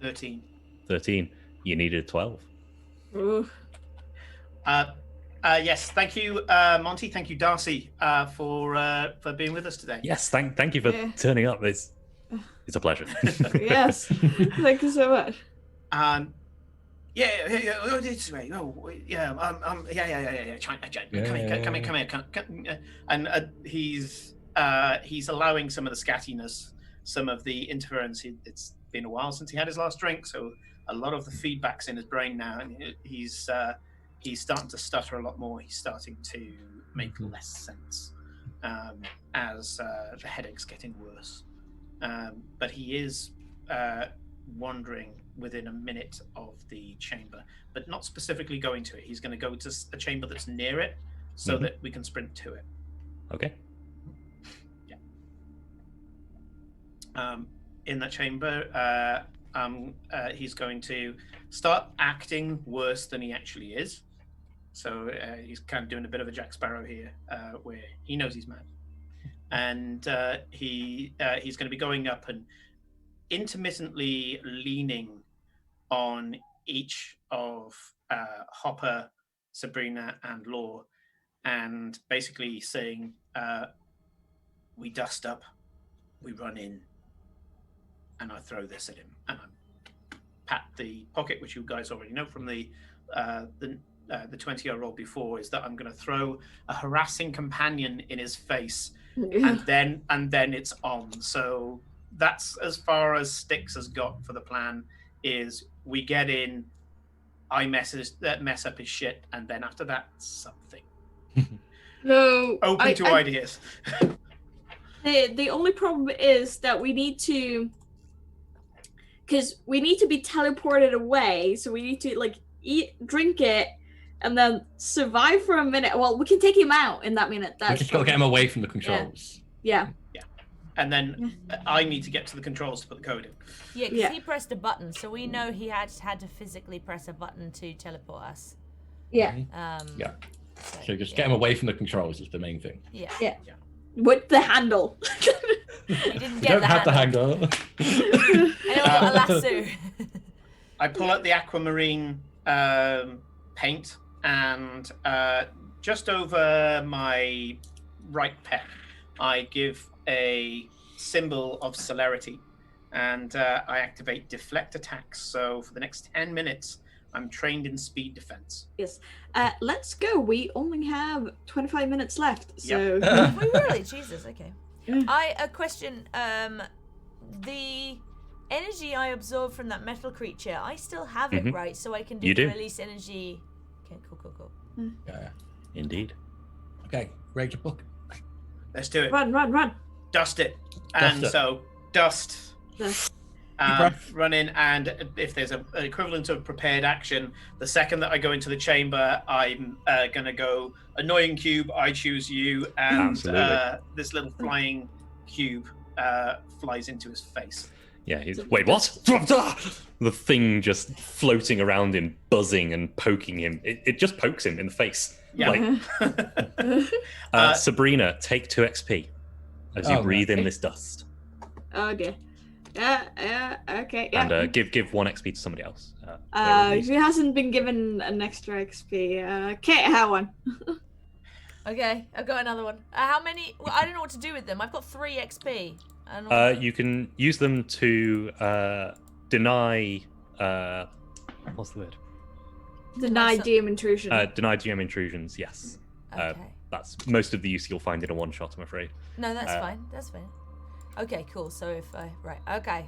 13. 13. You needed a 12. Ooh. Yes, thank you, Monty. Thank you, Darcy, for being with us today. Yes, thank you for turning up. It's a pleasure. Yes, thank you so much. This way. Come here. And he's allowing some of the scattiness, some of the interference. It's been a while since he had his last drink, so a lot of the feedback's in his brain now, and he's starting to stutter a lot more. He's starting to make less sense as the headache's getting worse. But he is wandering within a minute of the chamber, but not specifically going to it. He's going to go to a chamber that's near it so that we can sprint to it. Okay. Yeah. In that chamber, he's going to start acting worse than he actually is. So he's kind of doing a bit of a Jack Sparrow here, where he knows he's mad, and he's going to be going up and intermittently leaning on each of Hopper, Sabrina, and Law, and basically saying, "We dust up, we run in, and I throw this at him, and I pat the pocket, which you guys already know from the 20-year roll before, is that I'm going to throw a harassing companion in his face, and then it's on. So that's as far as Styx has got for the plan. Is we get in, I mess up his shit, and then after that, something. No. Open to ideas. The only problem is that we need to, because we need to be teleported away. So we need to like eat, drink it, and then survive for a minute. Well, we can take him out in that minute. We just got to get him away from the controls. Yeah. And then I need to get to the controls to put the code in. Yeah, because he pressed a button, so we know he had to physically press a button to teleport us. Yeah. Yeah. So just get him away from the controls is the main thing. Yeah. With the handle. We didn't You get don't the have handle. the handle. Anyone got a lasso? I pull out the aquamarine paint and just over my right pec, I give a symbol of celerity, and I activate deflect attacks. So for the next 10 minutes, I'm trained in speed defense. Yes. Let's go. We only have 25 minutes left. So We really? Jesus, okay. Yeah. A question. The energy I absorb from that metal creature, I still have it, right? So I can do You the do. release energy. Okay, cool. Yeah. Indeed. Okay, ready to book. Let's do it. Run. Dust it. Dust And it. so dust. Yes. breath. Run in, and if there's an equivalent of prepared action, the second that I go into the chamber, I'm gonna go annoying cube. I choose you, and Absolutely. this little flying cube flies into his face. Yeah, wait, what? The thing just floating around him, buzzing and poking him. It just pokes him in the face. Yeah. Like, Sabrina, take 2 XP as you Oh, breathe in okay. this dust. Oh dear. Yeah. Okay. Yeah. And give 1 XP to somebody else. He hasn't been given an extra XP. Kate, have one. Okay, I've got another one. How many? Well, I don't know what to do with them. I've got 3 XP. I don't know. You can use them to deny. What's the word? Denied DM intrusion. Deny GM intrusions. Yes. Okay. That's most of the use you'll find in a one shot, I'm afraid. No, that's fine. That's fine. Okay, cool. So if I okay.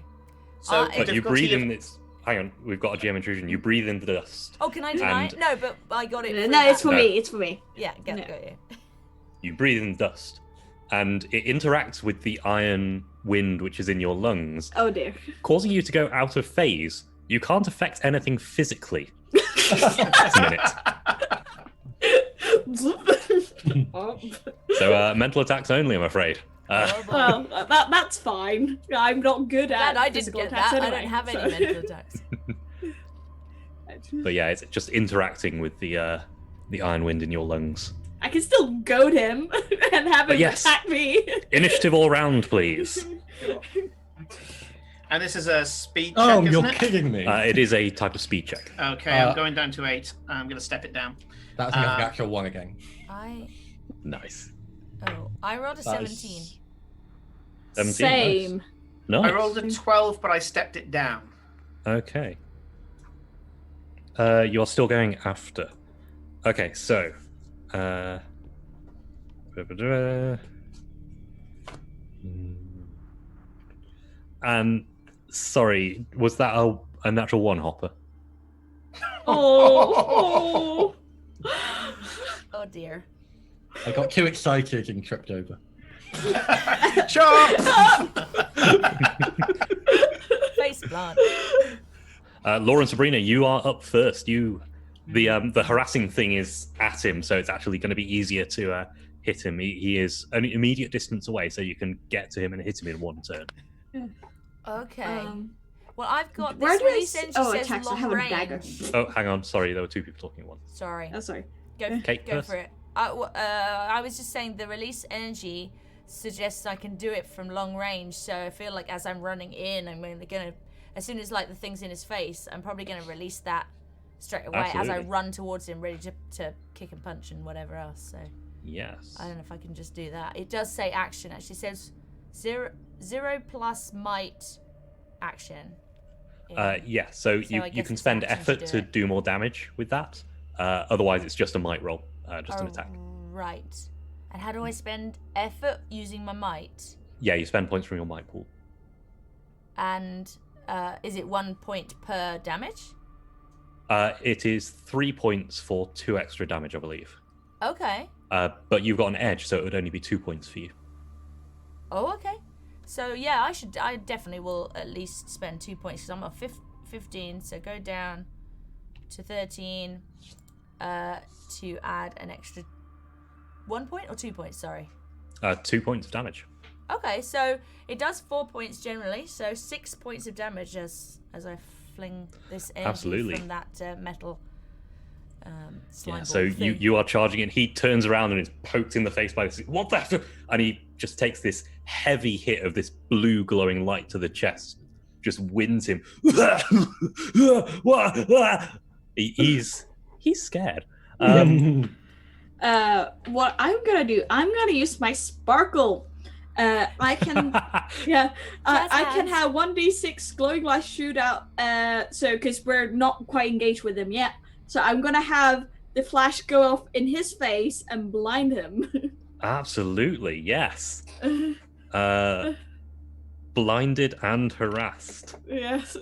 So But the But you difficulty breathe of- in this. Hang on, we've got a GM intrusion. You breathe in the dust. Oh, can I deny And- it? No, but I got it. through no, it's that. for No. me. It's for me. Yeah, No. got you. You breathe in dust, and it interacts with the iron wind which is in your lungs, Oh dear. causing you to go out of phase. You can't affect anything physically. That's a minute. Oh. So mental attacks only, I'm afraid. Oh, boy. Well, that's fine. I'm not good at Glad I didn't physical get attacks that. anyway, I don't have so- any mental attacks. But yeah, it's just interacting with the iron wind in your lungs. I can still goad him and have him But yes. attack me. Initiative all round, please. And this is a speed check, Oh, isn't you're it? kidding me. It is a type of speed check. Okay, I'm going down to 8. I'm going to step it down. That's the actual one again. Nice. I rolled a That is- 17. 17, Same. Nice. I rolled a 12, but I stepped it down. Okay. You're still going after. Okay, so. And sorry, was that a natural one, Hopper? Oh. Oh dear. I got too excited and tripped over. Sure. Face plant. Laura and Sabrina, you are up first. The harassing thing is at him, so it's actually going to be easier to hit him. He is an immediate distance away, so you can get to him and hit him in one turn. Okay. Well, I've got Where this do I release see- engine oh, says attacks, I long have a range. dagger. Oh, hang on. Sorry, there were 2 people talking at once. Sorry. Oh, sorry. Go Kate first. for it. I was just saying the release energy suggests I can do it from long range. So I feel like as I'm running in, I'm gonna, as soon as like the thing's in his face, I'm probably gonna release that straight away as I Absolutely. run towards him, ready to kick and punch and whatever else. So Yes. I don't know if I can just do that. It does say action. Actually, it says zero plus might action. Yeah, so So you, I you guess can it's spend action to effort do to it. do more damage with that. Otherwise, it's just a might roll, just an attack. Right. And how do I spend effort using my might? Yeah, you spend points from your might pool. And is it 1 point per damage? It is 3 points for 2 extra damage, I believe. Okay. But you've got an edge, so it would only be 2 points for you. Oh, okay. So yeah, I definitely will at least spend 2 points because I'm at 15. So go down to 13 to add an extra 1 point or 2 points. Sorry. 2 points of damage. Okay, so it does 4 points generally. So 6 points of damage as I fling this energy Absolutely. from that metal. Slime Yeah, ball so thing. you are charging it. He turns around and is poked in the face by this. What the? And he just takes this heavy hit of this blue glowing light to the chest. Just wins him. He's scared. What I'm gonna do? I'm gonna use my sparkle. I can, yeah, I can have 1d6 glowing light shoot out. So because we're not quite engaged with him yet, so I'm gonna have the flash go off in his face and blind him. Absolutely, yes. Blinded and harassed. Yes,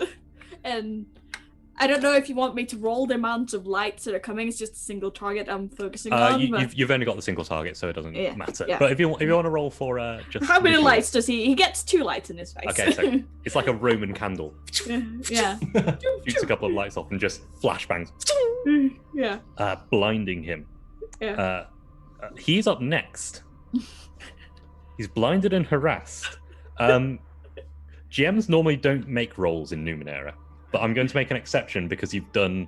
and I don't know if you want me to roll the amount of lights that are coming. It's just a single target I'm focusing on. You've only got the single target, so it doesn't matter. Yeah. But if you want to roll for just how many visual. lights does he? He gets 2 lights in his face. Okay, so it's like a Roman candle. Yeah. Shoots a couple of lights off and just flashbangs. Yeah. Blinding him. Yeah. He's up next. He's blinded and harassed. GMs normally don't make rolls in Numenera, but I'm going to make an exception because you've done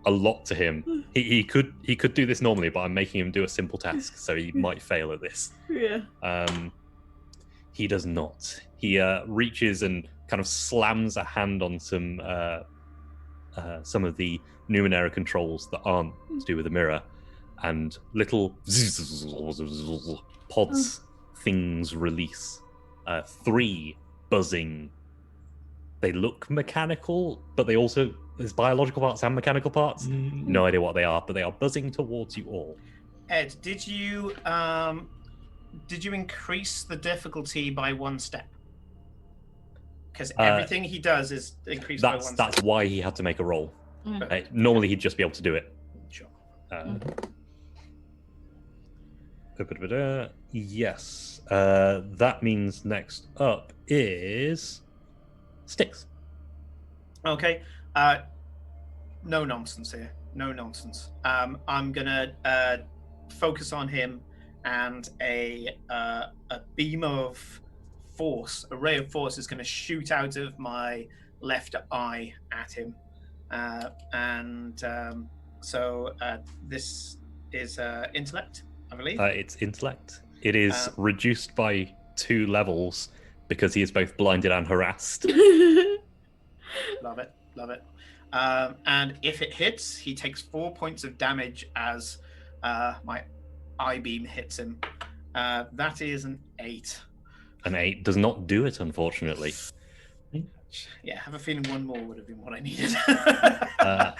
a lot to him. He could do this normally, but I'm making him do a simple task, so he might fail at this. Yeah. He does not. He reaches and kind of slams a hand on some of the Numenera controls that aren't to do with the mirror, and little pods things release. 3 buzzing. They look mechanical, but they also there's biological parts and mechanical parts. No idea what they are, but they are buzzing towards you all. Ed, did you increase the difficulty by 1 step? Because everything he does is increased by 1 step. That's why he had to make a roll. Normally he'd just be able to do it. Sure. Yes. That means next up is Sticks. Okay. No nonsense here. No nonsense. I'm gonna focus on him, and a beam of force, a ray of force, is going to shoot out of my left eye at him, so this is intellect, I believe. It's intellect. It is reduced by 2 levels because he is both blinded and harassed. Love it. And if it hits, he takes 4 points of damage as my eye beam hits him. That is an 8. An 8 does not do it, unfortunately. Yeah, I have a feeling 1 more would have been what I needed.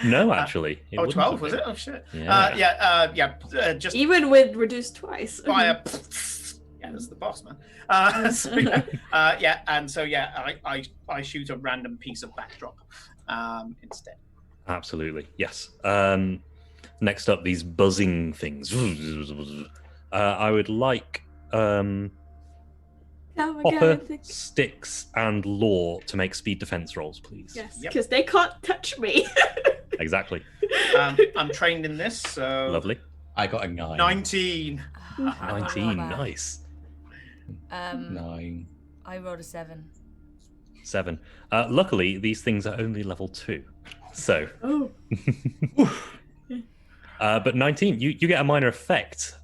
No, actually. 12 was it? Oh shit. Yeah. Just even with reduced twice. fire. Yeah, that's the boss, man. And so I shoot a random piece of backdrop instead. Absolutely, yes. Next up, these buzzing things. I would like Hopper, Sticks, and Law to make speed defense rolls, please. Yes, because they can't touch me. Exactly. I'm trained in this, so Lovely. I got a 9. 19. 19, nice. 9. I rolled a 7. 7. Luckily, these things are only level 2. So. Oh. But 19, you get a minor effect.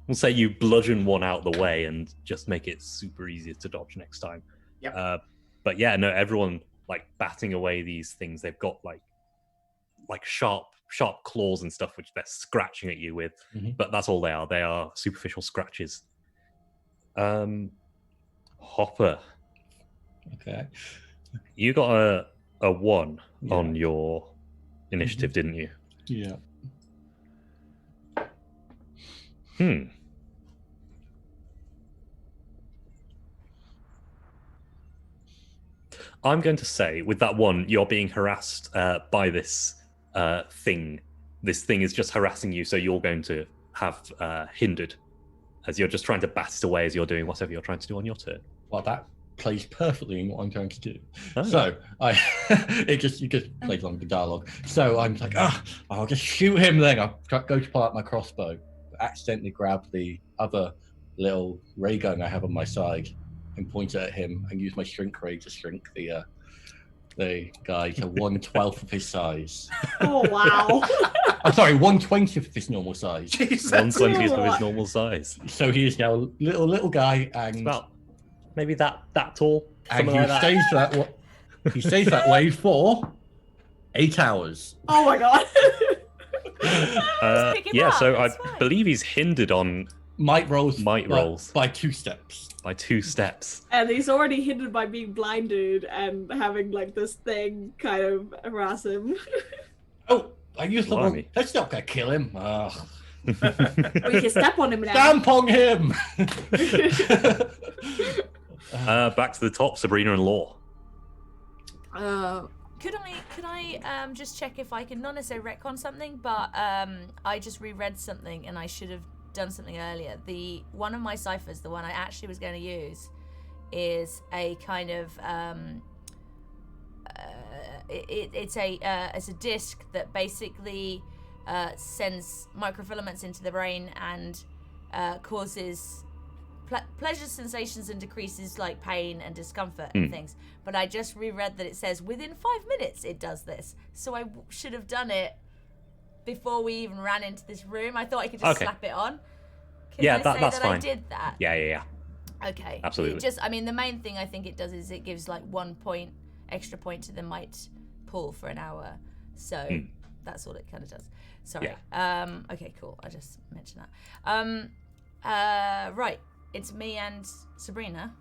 We'll say you bludgeon one out the way and just make it super easy to dodge next time. Yeah. But yeah, no, everyone like batting away these things. They've got like sharp claws and stuff which they're scratching at you with. But that's all they are. They are superficial scratches. Hopper. Okay. You got a 1 on your initiative, didn't you? Yeah. I'm going to say, with that one, you're being harassed by this thing. This thing is just harassing you, so you're going to have hindered, as you're just trying to bat it away as you're doing whatever you're trying to do on your turn. Well, that plays perfectly in what I'm going to do. Oh. So it just plays along the dialogue. So I'm like, I'll just shoot him then. I'll go to pull out my crossbow, accidentally grab the other little ray gun I have on my side and point it at him and use my shrink ray to shrink the guy to 1/12 of his size. Oh wow! I'm sorry, 1/20 of his normal size. Jesus. 1/20 of his normal size. So he is now a little guy, and It's about maybe that tall. and Something he like that. stays he stays that way for 8 hours. Oh my god! Pick him Yeah, up, so I it's fine. believe he's hindered on Might rolls by 2 steps. by 2 steps. And he's already hindered by being blinded and having like this thing kind of harass him. Oh, I used the wrong. Blimey. That's not gonna kill him. Or you can step on him now. Stamp on him. Back to the top, Sabrina and Law. Could I just check if I can not necessarily retcon something, but I just reread something and I should have done something earlier. One of my ciphers, the one I actually was going to use, is a kind of it's a disc that basically sends microfilaments into the brain and causes pleasure sensations and decreases like pain and discomfort and things. But I just reread that it says within 5 minutes it does this, so I should have done it before we even ran into this room. I thought I could just slap it on. Can I say that's that fine. I did that? Yeah. Okay. Absolutely. The main thing I think it does is it gives like 1 extra point to the might pool for an hour. So that's all it kind of does. Sorry. Yeah. Okay, cool. I just mentioned that. Right. It's me and Sabrina.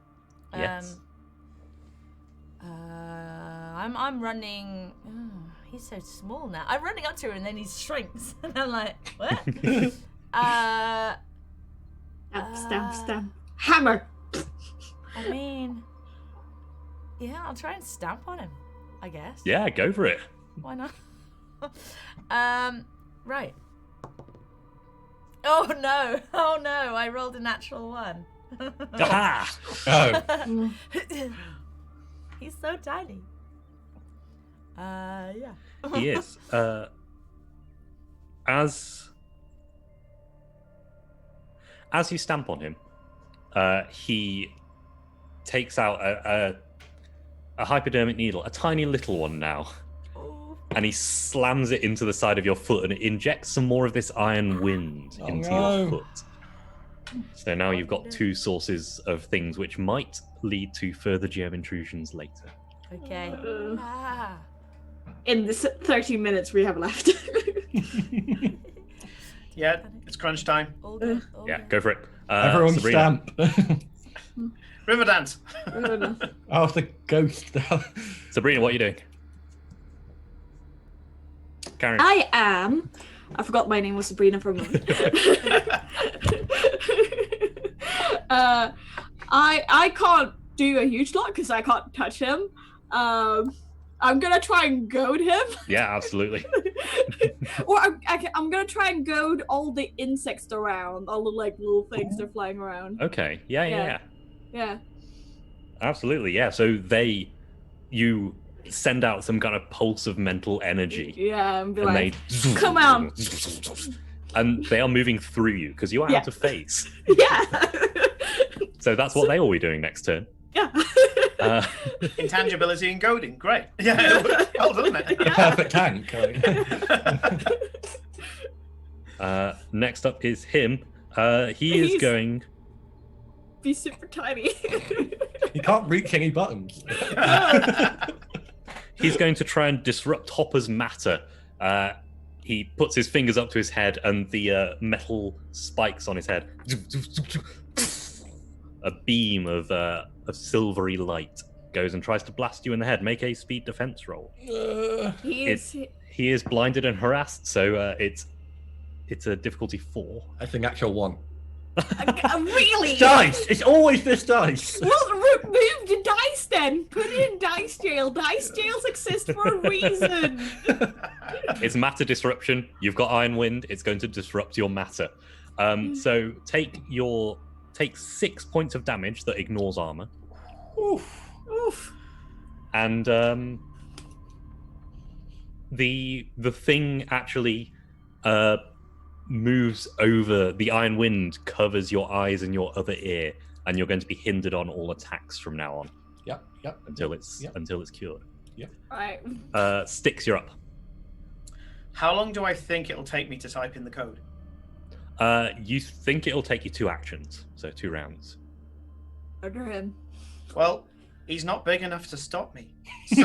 Yes. I'm running. Oh, he's so small now. I'm running up to him and then he shrinks, and I'm like, what? Stamp. Hammer. I mean, yeah, I'll try and stamp on him, I guess. Yeah, go for it. Why not? Right. Oh no! I rolled a natural 1. Aha! Oh, He's so tiny. Yeah. He is. As you stamp on him, he takes out a hypodermic needle, a tiny little one now, and he slams it into the side of your foot, and it injects some more of this iron wind into your foot. So now you've got 2 sources of things which might lead to further germ intrusions later. Okay. In the 30 minutes we have left. Yeah, it's crunch time. All good. Yeah, go for it. everyone Sabrina. stamp. River dance. Oh, the ghost. Sabrina, what are you doing? Karen. I forgot my name was Sabrina for a moment. I can't do a huge lot because I can't touch him. I'm gonna try and goad him. Yeah, absolutely. Or I'm gonna try and goad all the insects around, all the like little things that are flying around. Okay. Yeah. Yeah. Absolutely. Yeah. So you send out some kind of pulse of mental energy. Yeah, and be And like, they come on. And they are moving through you because you are out of phase. Yeah. So that's what they will be doing next turn. Yeah. Intangibility and goading. Great. Yeah, well done, mate. Perfect tank. Next up is him. He is He's- going. Be super tiny. He can't reach any buttons. He's going to try and disrupt Hopper's matter. He puts his fingers up to his head, and the metal spikes on his head. A beam of silvery light goes and tries to blast you in the head. Make a speed defense roll. He is. He is blinded and harassed, so it's a difficulty 4. That's an actual 1. Really? Dice! It's always this dice! Well, remove the dice then. Put it in dice jail. Dice jails exist for a reason. It's matter disruption. You've got Iron Wind. It's going to disrupt your matter. So take 6 points of damage that ignores armor. Oof. And the thing actually moves over. The Iron Wind covers your eyes and your other ear, and you're going to be hindered on all attacks from now on. Yep. Until it's cured. Right. Sticks, you're up. How long do I think it'll take me to type in the code? You think it'll take you 2 actions, so 2 rounds. Under him. Well, he's not big enough to stop me. So,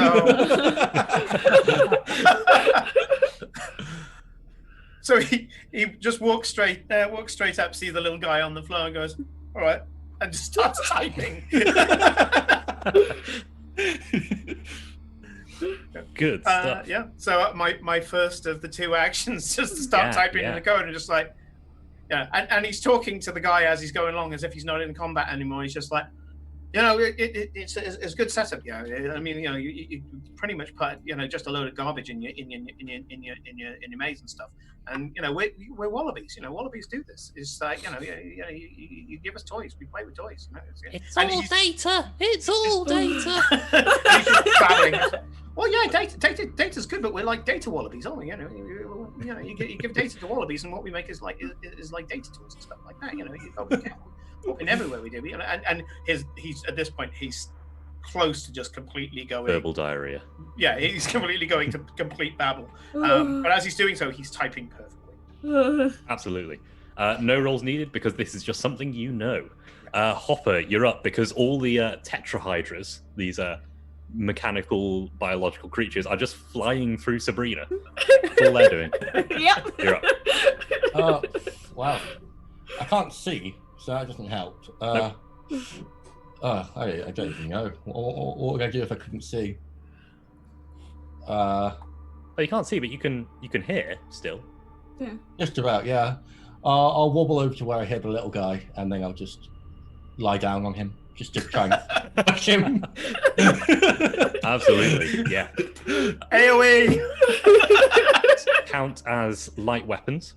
so he just walks straight up, sees the little guy on the floor, and goes, "All right," and just starts typing. Good stuff. Yeah. So my first of the 2 actions just to start typing in the code, and just like, yeah. And he's talking to the guy as he's going along, as if he's not in combat anymore. He's just like, it's a good setup. Yeah. I mean, you pretty much put just a load of garbage in your maze and stuff. And we're wallabies. Wallabies do this. It's like you give us toys, we play with toys. It's all data. It's all data. He's just babbling. Well, yeah, data's good, but we're like data wallabies, aren't we? You give data to wallabies, and what we make is like data tools and stuff like that. And everywhere we do. And he's at this point he's close to just completely going verbal diarrhea. Yeah, he's completely going to complete babble. But as he's doing so, he's typing perfectly. Absolutely. No rolls needed because this is just something you know. Hopper, you're up because all the tetrahydras, these mechanical biological creatures, are just flying through Sabrina. That's all they're doing. Yep. You're up. Wow. I can't see, so that doesn't help. Nope. I don't even know. What would I do if I couldn't see? Well, you can't see, but you can hear still. Yeah. Just about, yeah. I'll wobble over to where I hear the little guy, and then I'll just lie down on him, just to try and push him. Absolutely, yeah. AoE! Count as light weapons.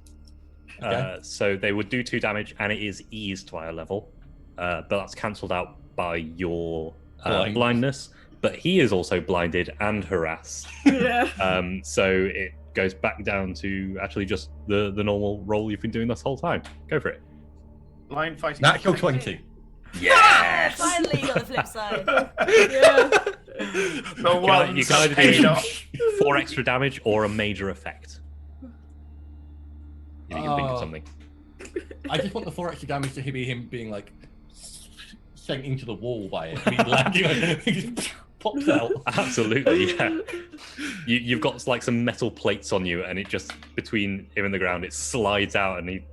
Okay. So they would do 2 damage, and it is eased by a level. But that's cancelled out by your blindness. But he is also blinded and harassed. Yeah. So it goes back down to actually just the normal roll you've been doing this whole time. Go for it. Line fighting. Natural 20. Yes! Finally, you got the flip side. Yeah. You can either do 4 extra damage or a major effect. You can think of something. I just want the 4 extra damage to be him being like sent into the wall by it. I mean, landing, he just pops out. Absolutely, yeah. You've got like some metal plates on you, and it just between him and the ground, it slides out, and he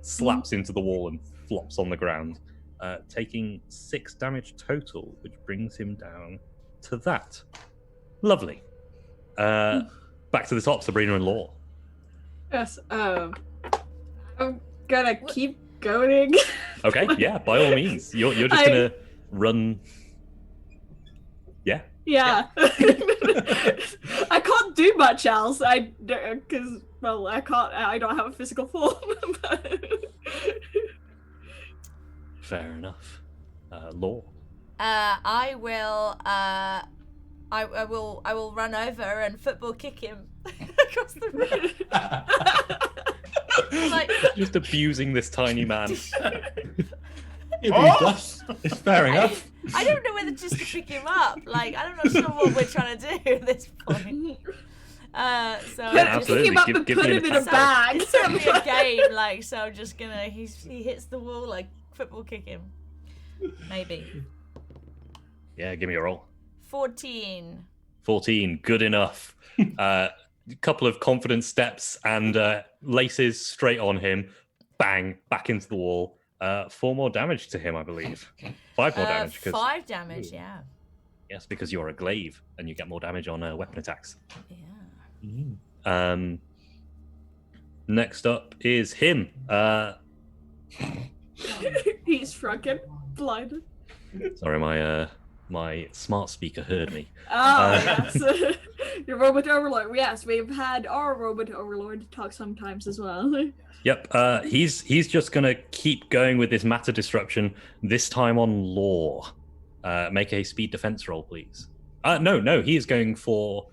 slaps into the wall and flops on the ground, taking 6 damage total, which brings him down to that. Lovely. Back to the top, Sabrina and Law. Yes. I'm gonna keep going. Okay, yeah, by all means. You're just gonna run. Yeah. Yeah. I can't do much else. Because I can't. I don't have a physical form. Fair enough. Law. I will run over and football kick him across the room. Like, just abusing this tiny man. It's fair enough. I don't know whether just to pick him up. Like, I'm not sure what we're trying to do at this point. So pick him up and put him in a bag. It's certainly a game. Like, so I'm just gonna. He hits the wall. Like, football kick him. Maybe. Yeah, give me a roll. 14. 14, good enough. Couple of confident steps and laces straight on him. Bang, back into the wall. 4 more damage to him, I believe. 5 more damage. 5 damage, yeah. Yes, because you're a glaive and you get more damage on weapon attacks. Yeah. Next up is him. He's shrunken, blinded. Sorry, my smart speaker heard me. Yes. Your robot overlord. Yes, we've had our robot overlord talk sometimes as well. Yep. He's just gonna keep going with this matter disruption. This time on law. Make a speed defense roll, please. No. He is going for.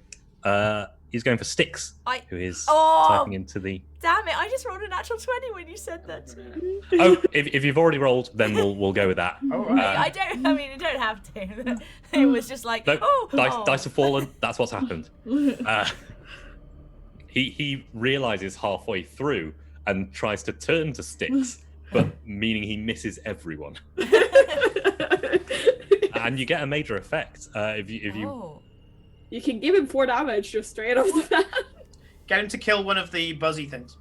He's going for Styx, who is typing into the. Damn it! I just rolled a natural 20 when you said that. Oh, if you've already rolled, then we'll go with that. Oh, right. I don't. I mean, you don't have to. It was just like, No, dice have fallen. That's what's happened. He realizes halfway through and tries to turn to Styx, but meaning he misses everyone. And you get a major effect if you. You can give him 4 damage just straight off the bat. Get him to kill one of the buzzy things.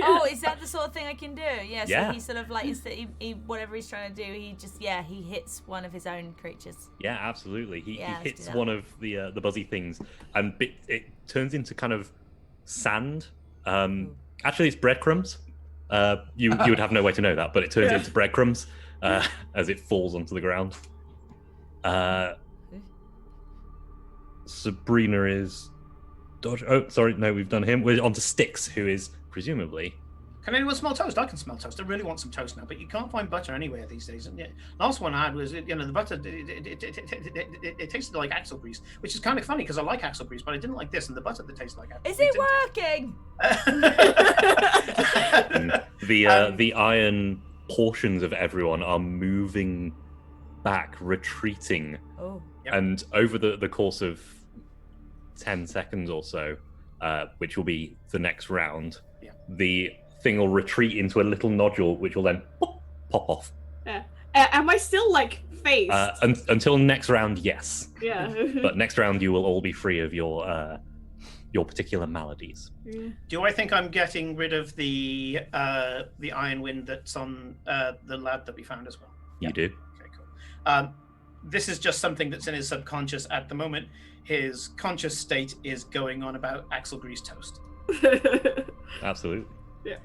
Oh, is that the sort of thing I can do? Yeah. So Yeah. he sort of like he whatever he's trying to do, he just he hits one of his own creatures. Yeah, absolutely. He Yeah, let's hits do that. one of the buzzy things, and it turns into kind of sand. Actually, it's breadcrumbs. You would have no way to know that, but it turns into breadcrumbs as it falls onto the ground. Sabrina is dodge. Oh, sorry, no, we've done him. We're on to Styx, who is presumably. Can anyone smell toast? I can smell toast. I really want some toast now, but you can't find butter anywhere these days. And last one I had was, the butter. It tasted like axle grease, which is kind of funny because I like axle grease, but I didn't like this, and the butter that tastes like axle Is grease. it working? The iron portions of everyone are moving back, retreating. Oh. Yep. And over the course of 10 seconds or so, which will be the next round, the thing will retreat into a little nodule, which will then pop off. Am I still like phased? Until next round, yes. Yeah. But next round, you will all be free of your particular maladies. Do I think I'm getting rid of the iron wind that's on the lad that we found as well? You do. Okay, cool. This is just something that's in his subconscious at the moment. His conscious state is going on about axle grease toast. Absolutely. Yeah.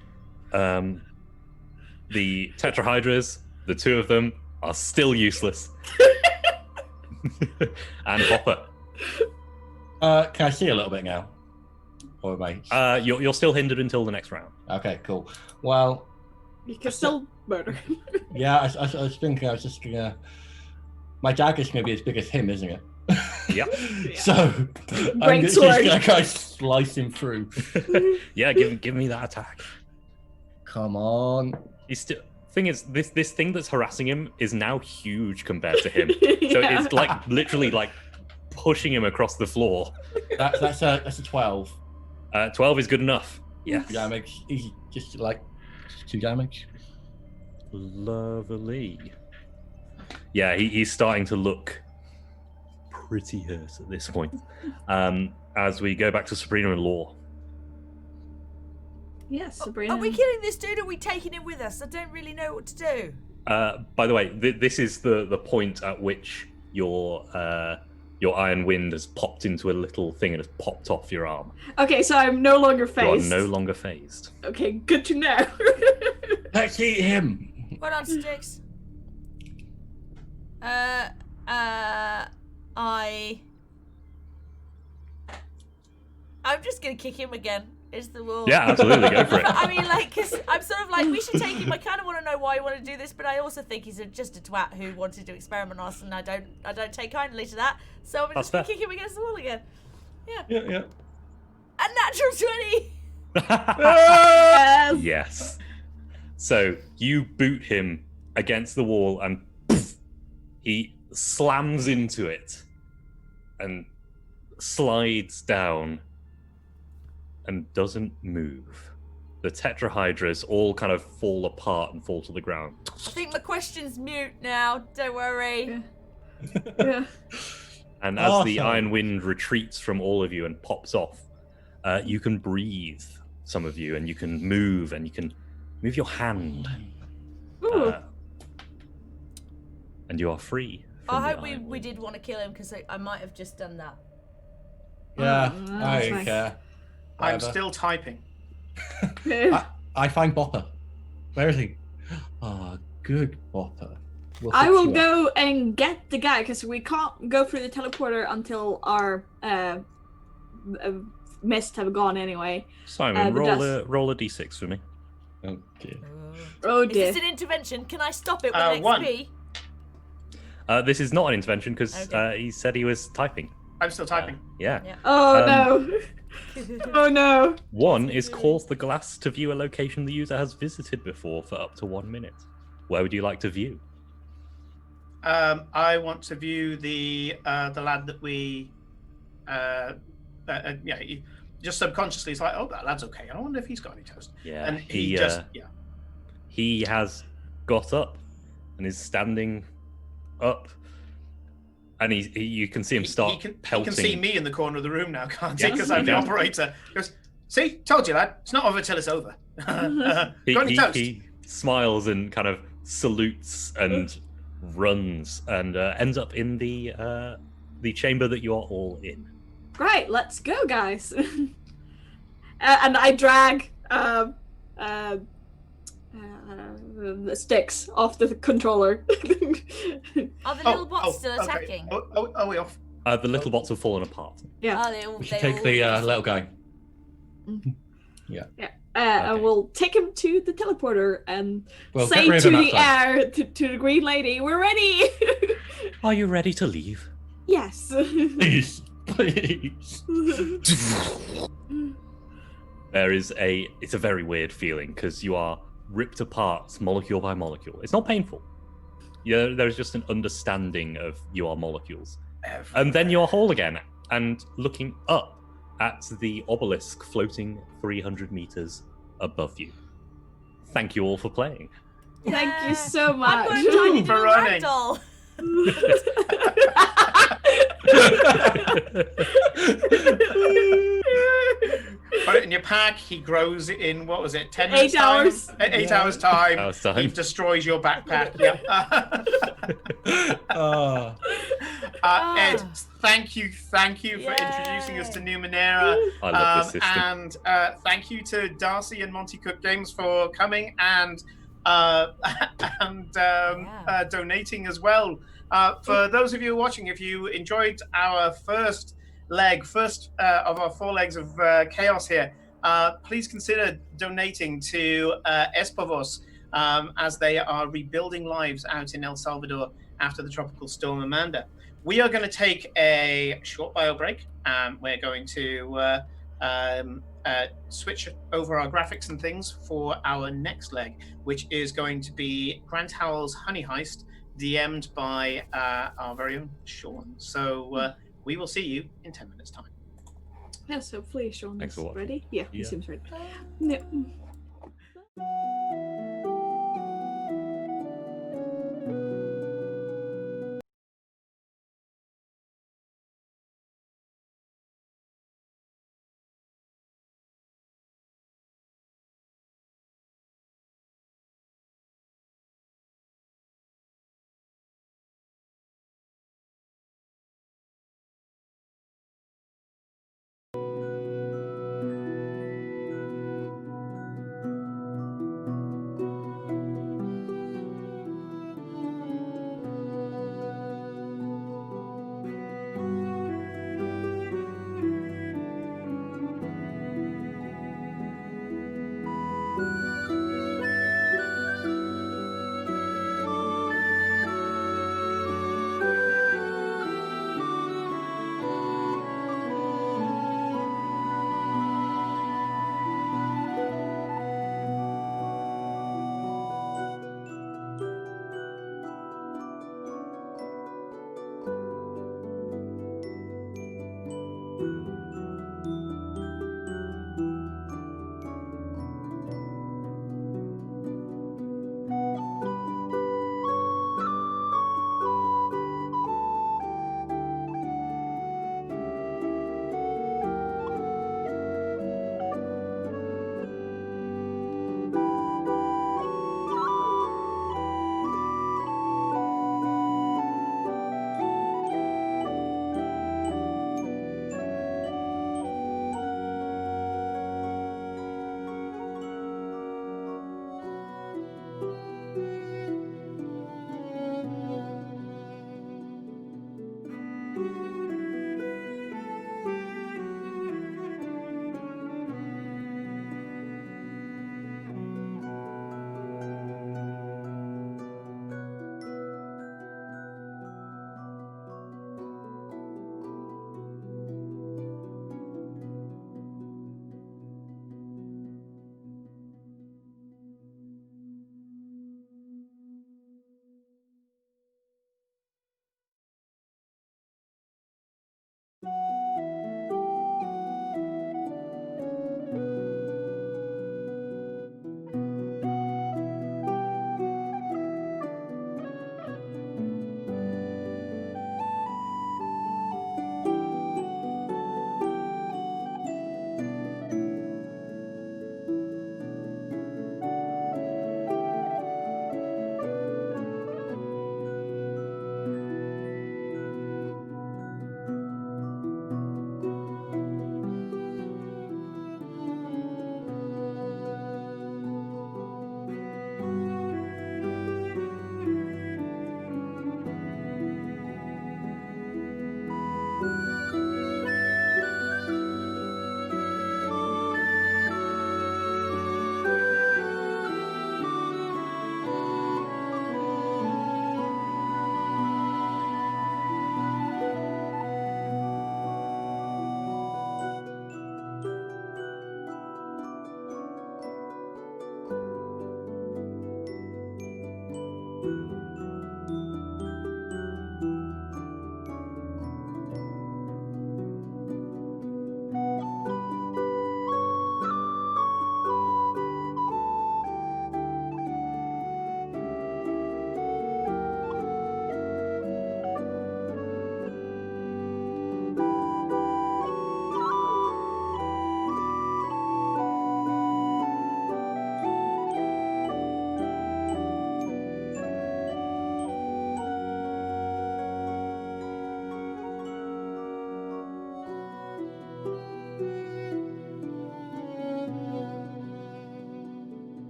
The tetrahydras, the two of them, are still useless. And Hopper. Can I see a little bit now? Or am I? You're still hindered until the next round. Okay, cool. Well, You can still murder him. yeah, I was thinking, I was just gonna. My dagger's gonna be as big as him, isn't it? Yep. So I'm Great just sword. gonna go slice him through. Yeah, give me that attack. Come on. He's still. Thing is, this thing that's harassing him is now huge compared to him. So Yeah. it's like literally like pushing him across the floor. That's a 12. 12 is good enough. Yes. 2 damage. Easy, just like 2 damage. Lovely. Yeah, he's starting to look pretty hurt at this point. As we go back to Sabrina and Law. Yes, Sabrina. Are we killing this dude or are we taking him with us? I don't really know what to do. By the way, this is the point at which your iron wind has popped into a little thing and has popped off your arm. Okay, so I'm no longer You phased. are no longer phased. Okay, good to know. Let's eat him. Well done, Styx. I'm just gonna kick him again. Is the wall? Yeah, absolutely, go for it. I mean, like, cause I'm sort of like, we should take him. I kind of want to know why he wanted to do this, but I also think he's just a twat who wanted to experiment on us, and I don't take kindly to that. So I'm just gonna kick him against the wall again. Yeah. Yeah. A natural 20. Yes. So you boot him against the wall and poof, he slams into it and slides down and doesn't move. The tetrahydras all kind of fall apart and fall to the ground. I think my question's mute now. Don't worry. Yeah. And as the Awesome. iron wind retreats from all of you and pops off, you can breathe, some of you, and you can move your hand. Ooh. And you are free. I from the hope iron we wind. did want to kill him because I might have just done that. Yeah, Oh, I that's don't nice. care. I'm Whatever. still typing. I find Bopper. Where is he? Good Whopper. We'll I fix will you up. go and get the guy because we can't go through the teleporter until our mist have gone anyway. Simon, but roll a d6 for me. Oh dear. Oh Is dear. this an intervention? Can I stop it with an One. XP? This is not an intervention because Okay. he said he was typing. I'm still typing. Yeah. Oh Um, no. Oh no. One is cause the glass to view a location the user has visited before for up to 1 minute. Where would you like to view? I want to view the lad that we, he just subconsciously is like, oh, that lad's okay. I wonder if he's got any toast. Yeah, And he just, he has got up and is standing up, and he you can see him start he can pelting. see me in the corner of the room now, can't he? Yes, Because he I'm the can. operator. He goes, see, told you, lad. It's not over till it's over. Got any toast? He smiles and kind of salutes and runs and ends up in the chamber that you are all in. Right, let's go, guys. And I drag the sticks off the controller. Are the little bots still attacking? Okay. Are we off? The little bots have fallen apart. Yeah. Oh, they all, We should take the little guy. And we'll take him to the teleporter and Well, say get rid to of him the that air, to the green lady, we're ready! Are you ready to leave? Yes. Please, please. It's a very weird feeling because you are ripped apart molecule by molecule. It's not painful. Yeah, there's just an understanding of you are molecules. And then you're whole again and looking up at the obelisk floating 300 meters above you. Thank you all for playing. Thank you so much. I'm going tiny For little running. ragdoll. Put it in your pack. He grows in, what was it, 10 8 minutes time? hours. 8 hours time. Hours time. He destroys your backpack. Yeah. Ed, thank you for introducing us to Numenera. I love this system. And thank you to Darcy and Monty Cook Games for coming and donating as well. For those of you watching, if you enjoyed our first of our 4 legs of chaos here, please consider donating to ESxVOS as they are rebuilding lives out in El Salvador after the tropical storm Amanda. We are going to take a short bio break. We're going to switch over our graphics and things for our next leg, which is going to be Grant Howell's Honey Heist, DM'd by our very own Sean. So we will see you in 10 minutes' time. Yes, hopefully Sean Thanks is for watching. ready. Yeah, he Yeah. seems ready. No.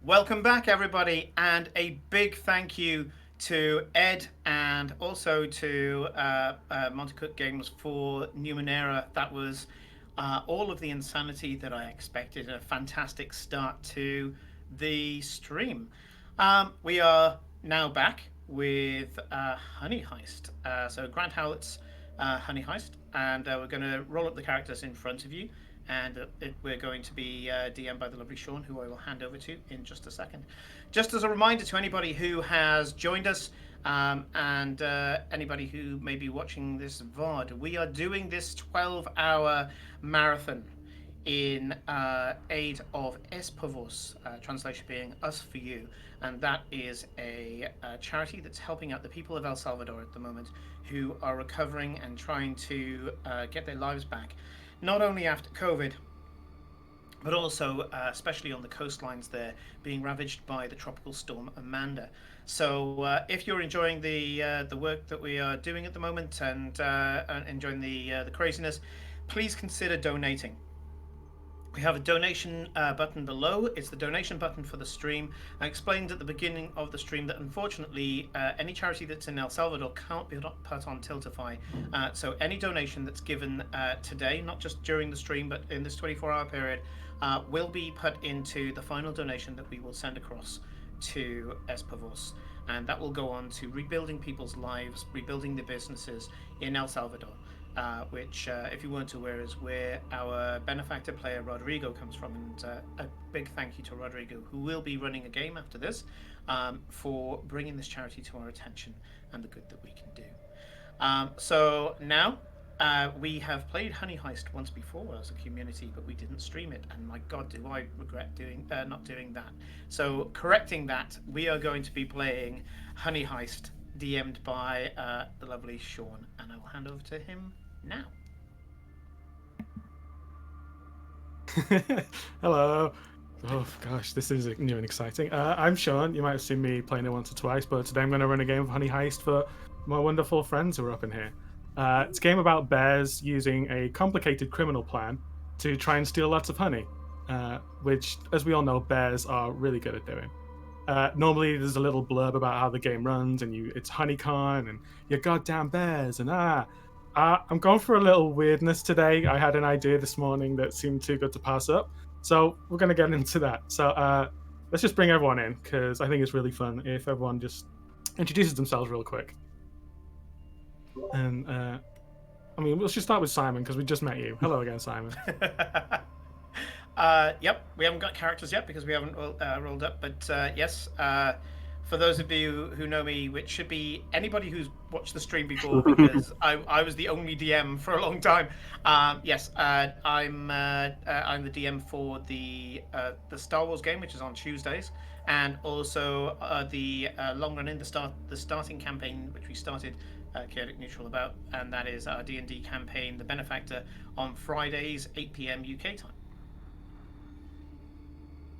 Welcome back, everybody, and a big thank you to Ed and also to Monte Cook Games for Numenera. That was all of the insanity that I expected. A fantastic start to the stream. We are now back with Honey Heist. So Grant Howlett's Honey Heist, and we're going to roll up the characters in front of you. And we're going to be DM'd by the lovely Sean, who I will hand over to in just a second. Just as a reminder to anybody who has joined us and anybody who may be watching this VOD, we are doing this 12-hour marathon in aid of ESxVOS, translation being Us For You. And that is a charity that's helping out the people of El Salvador at the moment who are recovering and trying to get their lives back. Not only after COVID, but also especially on the coastlines there, being ravaged by the tropical storm Amanda. So if you're enjoying the work that we are doing at the moment and enjoying the craziness, please consider donating. We have a donation button below. It's the donation button for the stream. I explained at the beginning of the stream that unfortunately any charity that's in El Salvador can't be put on Tiltify. So any donation that's given today, not just during the stream, but in this 24-hour period, will be put into the final donation that we will send across to ESxVOS. And that will go on to rebuilding people's lives, rebuilding their businesses in El Salvador. Which, if you weren't aware, is where our benefactor player Rodrigo comes from. And a big thank you to Rodrigo, who will be running a game after this, for bringing this charity to our attention and the good that we can do. So now, we have played Honey Heist once before as a community, but we didn't stream it. And my God, do I regret not doing that. So correcting that, we are going to be playing Honey Heist, DM'd by the lovely Sean, and I will hand over to him now. Hello. Oh gosh, this is new and exciting. I'm Sean. You might have seen me playing it once or twice, but today I'm going to run a game of Honey Heist for my wonderful friends who are up in here. It's a game about bears using a complicated criminal plan to try and steal lots of honey, which, as we all know, bears are really good at doing. Normally there's a little blurb about how the game runs, and it's HoneyCon and your goddamn bears, and I'm going for a little weirdness today. I had an idea this morning that seemed too good to pass up, so we're going to get into that. So let's just bring everyone in, because I think it's really fun if everyone just introduces themselves real quick. And I mean, we'll just start with Simon, because we just met you. Hello again, Simon. Yep, we haven't got characters yet because we haven't rolled up, but yes, for those of you who know me, which should be anybody who's watched the stream before, because I was the only DM for a long time. Yes, I'm the DM for the Star Wars game, which is on Tuesdays, and also the long run in the starting campaign, which we started Chaotic Neutral about, and that is our D&D campaign, The Benefactor, on Fridays 8 p.m. UK time.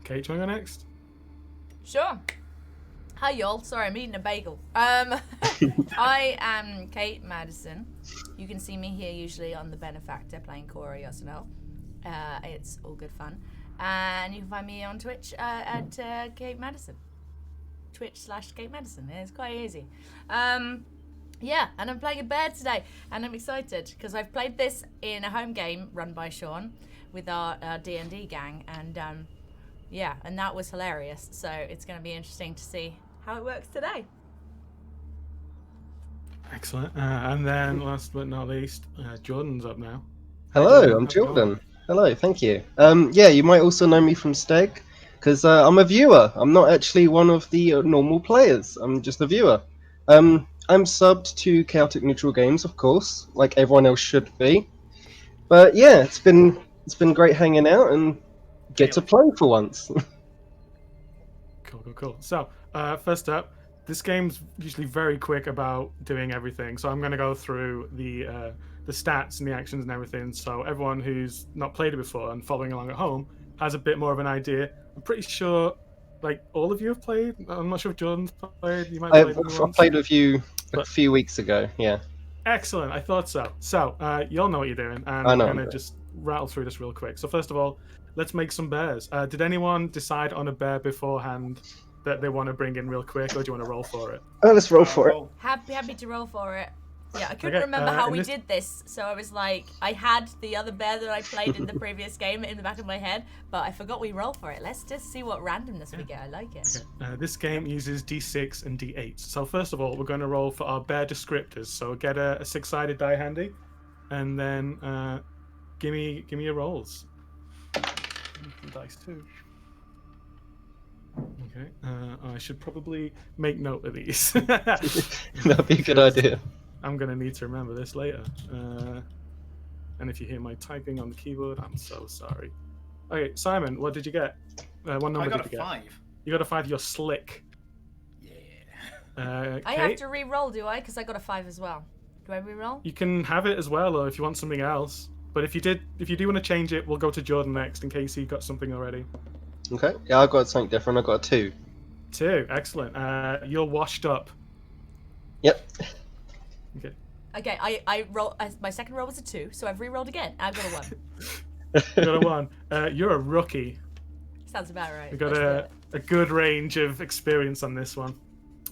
Kate, do you want to go next? Sure. Hi, y'all. Sorry, I'm eating a bagel. I am Kate Madison. You can see me here usually on The Benefactor playing Cora Yosinel. It's all good fun. And you can find me on Twitch at Kate Madison. Twitch/Kate Madison. It's quite easy. Yeah, and I'm playing a bear today, and I'm excited because I've played this in a home game run by Sean with our D&D gang, and yeah, and that was hilarious. So it's going to be interesting to see how it works today. Excellent. And then, last but not least, Jordan's up now. Hello, Jordan, I'm how's it going? Jordan. Hello, thank you. Yeah, you might also know me from Steg, because I'm a viewer. I'm not actually one of the normal players. I'm just a viewer. I'm subbed to Chaotic Neutral Games, of course, like everyone else should be. But yeah, it's been great hanging out and get to play for once. Cool. So, first up, this game's usually very quick about doing everything. So I'm going to go through the stats and the actions and everything. So everyone who's not played it before and following along at home has a bit more of an idea. I'm pretty sure, like, all of you have played. I'm not sure if Jordan's played. You might have played I played with you a few weeks ago. Yeah. Excellent. I thought so. So, you all know what you're doing, and I I'm know. going to just rattle through this real quick. So first of all, let's make some bears. Did anyone decide on a bear beforehand that they want to bring in real quick, or do you want to roll for it? Oh, let's roll for it. Roll. Happy to roll for it. Yeah, I couldn't Okay, remember how in we this- did this, so I was like, I had the other bear that I played in the previous game in the back of my head, but I forgot we roll for it. Let's just see what randomness we get. I like it. Okay. This game uses D6 and D8. So first of all, we're going to roll for our bear descriptors. So get a six-sided die handy, and then give me your rolls. Dice too. Okay. I should probably make note of these. That'd be a good idea. I'm gonna need to remember this later. And if you hear my typing on the keyboard, I'm so sorry. Okay, Simon, what did you get? What number I got did a you get? 5. You got a 5. You're slick. Yeah. I Kate, have to re-roll, do I? Because I got a 5 as well. Do I re-roll? you can have it as well, or if you want something else. But if you do want to change it, we'll go to Jordan next in case he got something already. Okay. Yeah, I got something different. I got a 2. 2, excellent. You're washed up. Yep. Okay. Okay, I roll. My second roll was a 2, so I've re-rolled again. I've got a 1. You got a 1. You're a rookie. Sounds about right. We got Let's do a it. good range of experience on this one.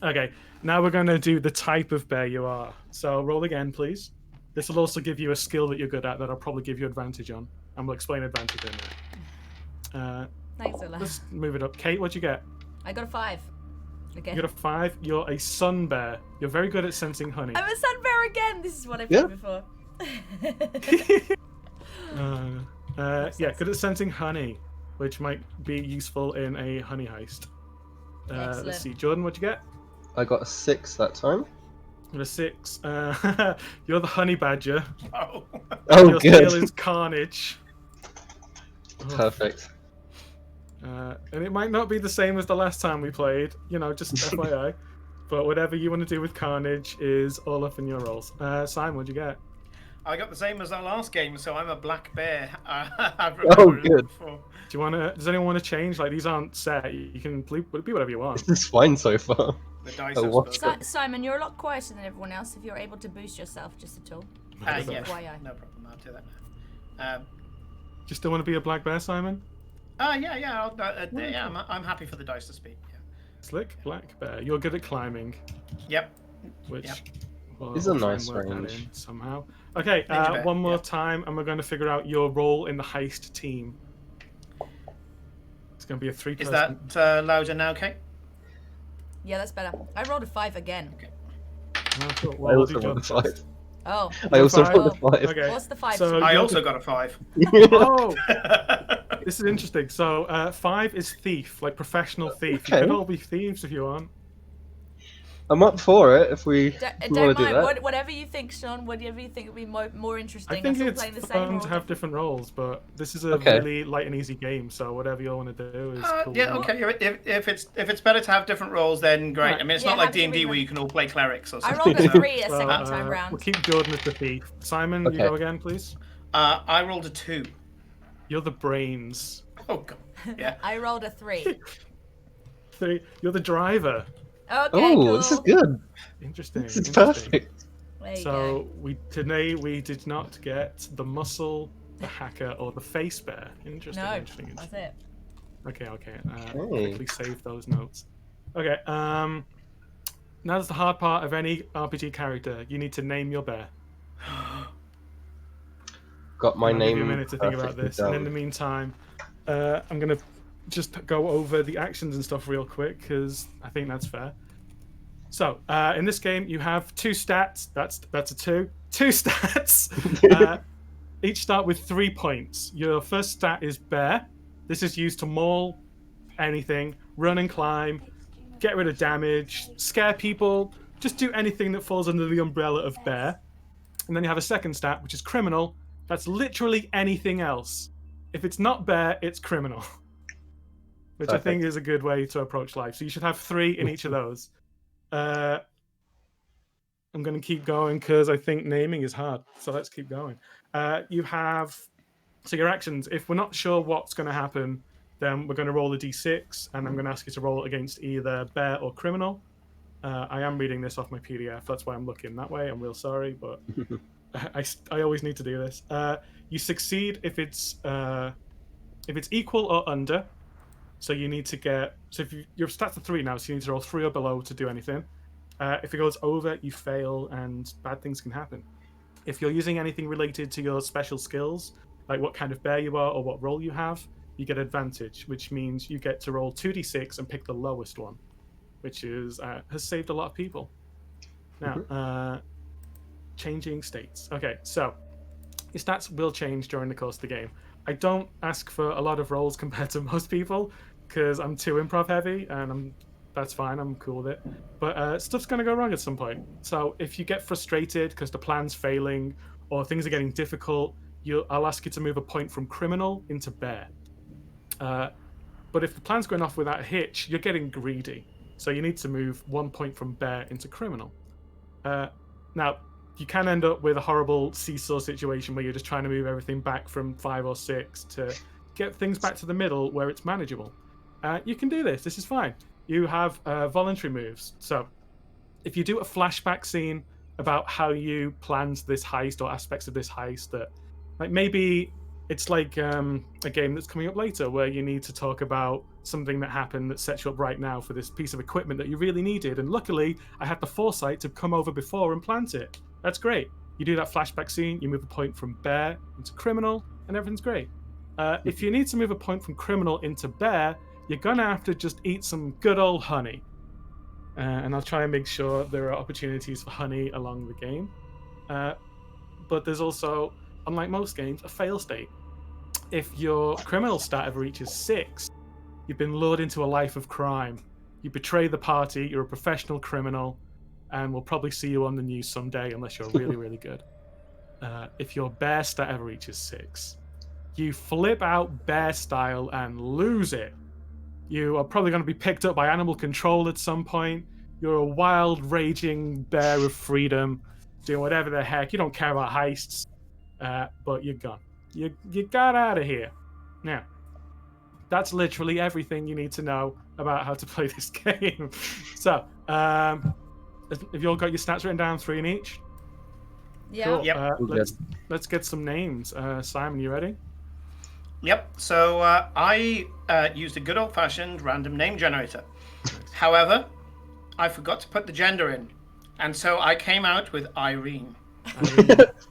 Okay, now we're going to do the type of bear you are. So roll again, please. This will also give you a skill that you're good at that I'll probably give you advantage on. And we'll explain advantage in a minute. Thanks, Ola. Let's move it up. Kate, what'd you get? I got a 5. Okay. You got a 5. You're a sun bear. You're very good at sensing honey. I'm a sun bear again. This is what I've Yeah. done before. Yeah, good at sensing honey, which might be useful in a honey heist. Excellent. Let's see, Jordan, what'd you get? I got a 6 that time. You got a 6. You're the honey badger. Oh. Oh, Your good. skill is carnage. Perfect. And it might not be the same as the last time we played, just FYI. But whatever you want to do with carnage is all up in your rolls. Simon, what'd you get? I got the same as our last game, so I'm a black bear. I've Oh, remembered it good. before. Does anyone want to change? Like, these aren't set. You can be whatever you want. It's fine so far. The dice Oh, are what? spoken. Simon, you're a lot quieter than everyone else if you're able to boost yourself just at all. Yeah, FYI. no problem. I'll do that now. Do you still want to be a black bear, Simon? Yeah. I'm happy for the dice to speak. Yeah. Slick black bear. You're good at climbing, Yep. which Yep. It's a we'll try nice and work that range. in somehow. Okay, Ninja bear, one more yeah. time, and we're going to figure out your role in the heist team. It's going to be a 3-person. Is that louder now, Kate? Yeah, that's better. I rolled a 5 again. Oh, cool. I Well, also we'll do rolled a Jordan 5. first. Oh. I also Five. rolled a 5. Okay. What's the 5? So I you're also the- got a 5. Oh, this is interesting. So 5 is thief, like professional thief. You Okay. can all be thieves if you want. I'm up for it if we Don't want to do mind. that. Whatever you think, Sean. Whatever you think would be more interesting. I think still it's playing the same fun role. to have different roles, but this is a Okay. really light and easy game. So whatever you all want to do is cool. Yeah, okay. If it's better to have different roles, then great. Right. I mean, it's Yeah, not like have to D&D be where you can all play clerics or I something. rolled a so- 3 a Well, second time round. We'll keep Jordan as the thief. Simon, Okay. you go again, please. I rolled a 2. You're the brains. Oh god. Yeah. I rolled a 3. 3. You're the driver. Okay, Oh, cool. this is good. Interesting. This is interesting. perfect. There you go. So today we did not get the muscle, the hacker, or the face bear. Interesting. No, Interesting. that's it. Okay. Okay. Quickly save those notes. Okay. Now that's the hard part of any RPG character. You need to name your bear. Got my I'll name. give you a minute to think about perfectly this, and in the down. meantime, I'm gonna just go over the actions and stuff real quick because I think that's fair. So in this game, you have 2 stats. That's a 2. 2 stats. Each start with 3 points. Your first stat is bear. This is used to maul anything, run and climb, get rid of damage, scare people, just do anything that falls under the umbrella of bear. And then you have a second stat, which is criminal. That's literally anything else. If it's not bear, it's criminal. Which I think is a good way to approach life. So you should have 3 in each of those. I'm going to keep going because I think naming is hard. So let's keep going. You have... So your actions, if we're not sure what's going to happen, then we're going to roll a d6, and I'm going to ask you to roll it against either bear or criminal. I am reading this off my PDF. That's why I'm looking that way. I'm real sorry, but I always need to do this. You succeed if it's If it's equal or under, so you need to get. So if your stats are 3 now, so you need to roll 3 or below to do anything. If it goes over, you fail, and bad things can happen. If you're using anything related to your special skills, like what kind of bear you are or what role you have, you get advantage, which means you get to roll 2d6 and pick the lowest one, which has saved a lot of people. Now, changing states. Okay, so your stats will change during the course of the game. I don't ask for a lot of rolls compared to most people because I'm too improv heavy, and that's fine. I'm cool with it. But stuff's going to go wrong at some point. So if you get frustrated because the plan's failing or things are getting difficult, I'll ask you to move a point from criminal into bear. But if the plan's going off without a hitch, you're getting greedy. So you need to move 1 point from bear into criminal. Now, you can end up with a horrible seesaw situation where you're just trying to move everything back from 5 or 6 to get things back to the middle where it's manageable. You can do this. This is fine. You have voluntary moves. So if you do a flashback scene about how you planned this heist or aspects of this heist, that like maybe it's like a game that's coming up later where you need to talk about something that happened that sets you up right now for this piece of equipment that you really needed. And luckily, I had the foresight to come over before and plant it. That's great. You do that flashback scene, you move a point from bear into criminal, and everything's great. If you need to move a point from criminal into bear, you're going to have to just eat some good old honey. And I'll try and make sure there are opportunities for honey along the game. But there's also, unlike most games, a fail state. If your criminal stat ever reaches 6, you've been lured into a life of crime. You betray the party, you're a professional criminal, and we'll probably see you on the news someday unless you're really, really good. If your bear stat ever reaches 6, you flip out bear style and lose it. You are probably going to be picked up by animal control at some point. You're a wild, raging bear of freedom, doing whatever the heck. You don't care about heists, but you're gone. You got out of here. Now, that's literally everything you need to know about how to play this game. So, have you all got your stats written down, 3 in each? Yeah. Yep. Let's get some names. Simon, you ready? Yep. So I used a good old-fashioned random name generator. However, I forgot to put the gender in, and so I came out with Irene.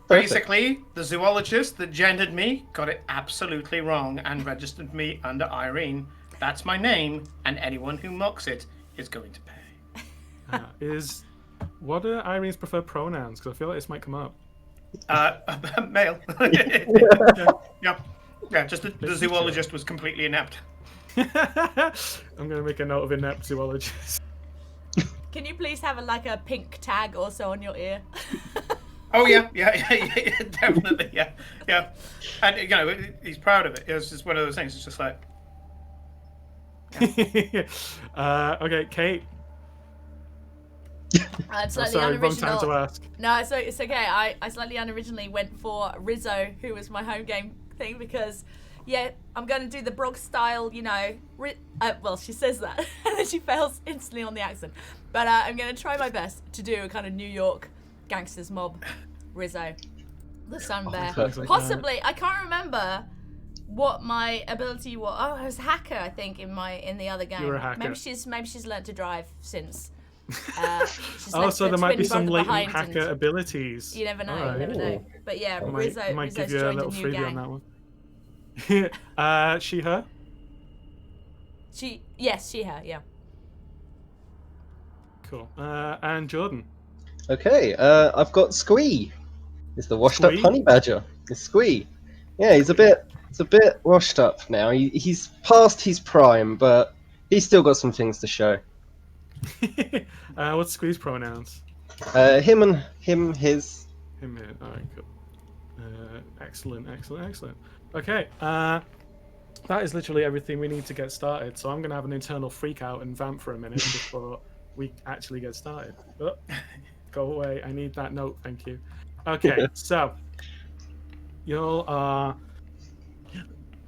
Basically, the zoologist that gendered me got it absolutely wrong and registered me under Irene. That's my name, and anyone who mocks it is going to pay. What are Irene's preferred pronouns? Because I feel like this might come up. Male. Yeah. Just the zoologist was completely inept. I'm gonna make a note of inept zoologist. Can you please have a pink tag also on your ear? Oh yeah, definitely, yeah. And he's proud of it. It's just one of those things. It's just like. Yeah. Okay, Kate. It's slightly sorry, wrong unoriginal. time to ask. No, it's okay. I slightly unoriginally went for Rizzo, who was my home game thing, because I'm going to do the Bronx style, well, she says that and then she fails instantly on the accent, but I'm going to try my best to do a kind of New York gangsters mob Rizzo, the sun bear. Possibly, I can't remember what my ability was. Oh, I was a hacker, I think, in the other game. You were a hacker. Maybe she's learned to drive since. So there might be some latent hacker abilities. You never know. Right. You never know. But yeah, I might Rizzo's give you a joined little a new freebie gang. on that one. She, her? Yes, she, her, yeah. Cool. And Jordan? Okay, I've got Squee. It's the washed-up Squee? honey badger. It's Squee. Yeah, he's a bit washed up now. He's past his prime, but he's still got some things to show. What's Squee's pronouns? Him, his. Him, him. All right, cool. Excellent. Okay, that is literally everything we need to get started. So I'm going to have an internal freak out and vamp for a minute before we actually get started. Oh, go away. I need that note. Thank you. Okay, so you all are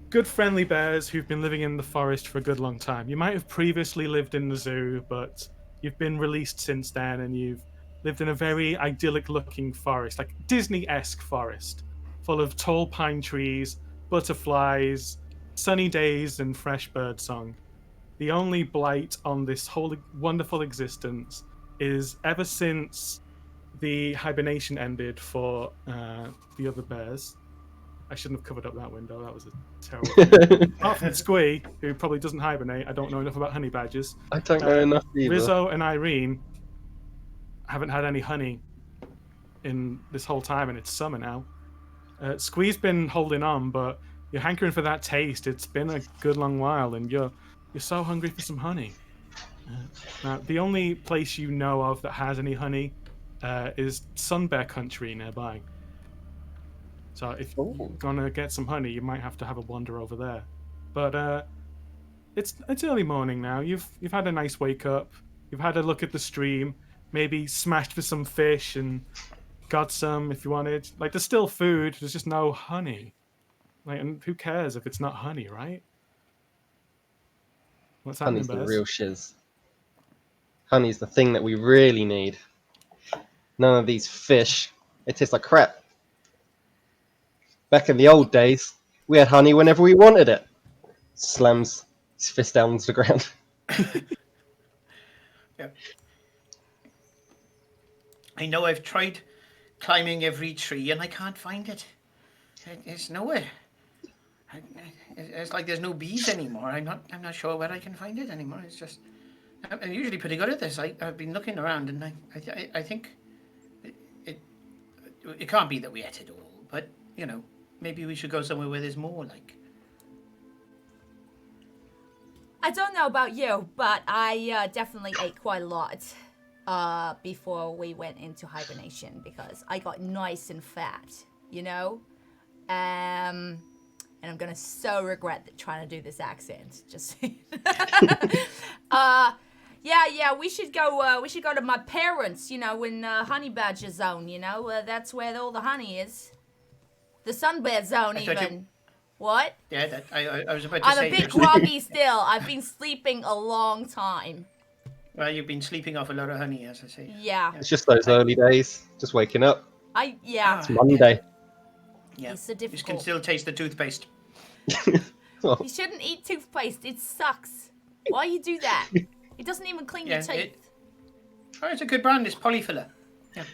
good friendly bears who've been living in the forest for a good long time. You might have previously lived in the zoo, but you've been released since then, and you've lived in a very idyllic looking forest, like Disney-esque forest, full of tall pine trees, butterflies, sunny days and fresh bird song. The only blight on this whole wonderful existence is ever since the hibernation ended for the other bears. I shouldn't have covered up that window. That was a terrible thing. Apart from Squee, who probably doesn't hibernate. I don't know enough about honey badgers. I don't know enough either. Rizzo and Irene haven't had any honey in this whole time, and it's summer now. Squee's been holding on, but you're hankering for that taste. It's been a good long while, and you're so hungry for some honey. Now, the only place you know of that has any honey is Sun Bear Country nearby. So if you're gonna get some honey, you might have to have a wander over there. But it's early morning now. You've had a nice wake up. You've had a look at the stream. Maybe smashed for some fish and got some if you wanted. Like, there's still food. There's just no honey. Like, and who cares if it's not honey, right? What's happening, Honey's the Bears? real shiz. Honey's the thing that we really need. None of these fish. It tastes like crap. Back in the old days, we had honey whenever we wanted it. Slams his fist down to the ground. Yeah. I know I've tried climbing every tree and I can't find it. It's nowhere. It's like there's no bees anymore. I'm not sure where I can find it anymore. It's just I'm usually pretty good at this. I've been looking around and I think it can't be that we ate it all, but you know, maybe we should go somewhere where there's more. Like, I don't know about you, but I definitely ate quite a lot before we went into hibernation because I got nice and fat, you know? And I'm gonna so regret trying to do this accent. Just yeah, we should go to my parents, you know, in Honey Badger Zone, you know? That's where all the honey is. The Sunbear Zone, even. What? Yeah, I was about to say. I'm a bit groggy still. I've been sleeping a long time. Well, you've been sleeping off a lot of honey, as I say. Yeah. It's just those early days. Just waking up. Yeah. It's Monday. Yeah. It's so difficult. You can still taste the toothpaste. Oh. You shouldn't eat toothpaste. It sucks. Why you do that? It doesn't even clean your teeth. It's a good brand. It's polyfiller. Yeah.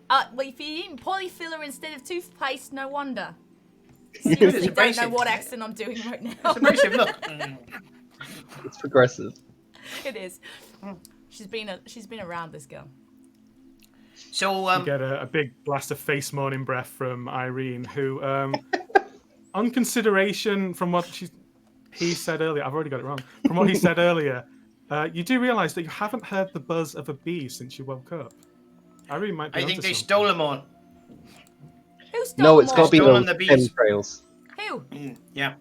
Well, if you're eating polyfiller instead of toothpaste, no wonder. It's Seriously, don't know abrasive. what accent I'm doing right now. It's abrasive. Look. It's progressive. It is. She's been around, this girl. So You get a big blast of face morning breath from Irene, who, on consideration from what he said earlier, I've already got it wrong. From what he said earlier, you do realise that you haven't heard the buzz of a bee since you woke up. Irene might be I think onto they something. stole them all. Who stole No, them it's all? got to be Stolen those the bees. chemtrails. Who? Yeah.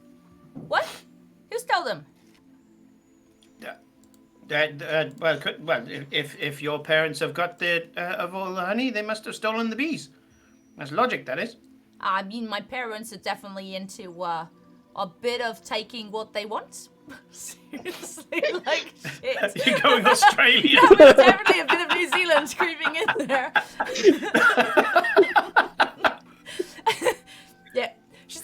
What? Who stole them? Well, if your parents have got the of all the honey, they must have stolen the bees. That's logic, that is. I mean, my parents are definitely into a bit of taking what they want. Seriously, like shit. You're going Australian. There's definitely a bit of New Zealand creeping in there. Yeah, she's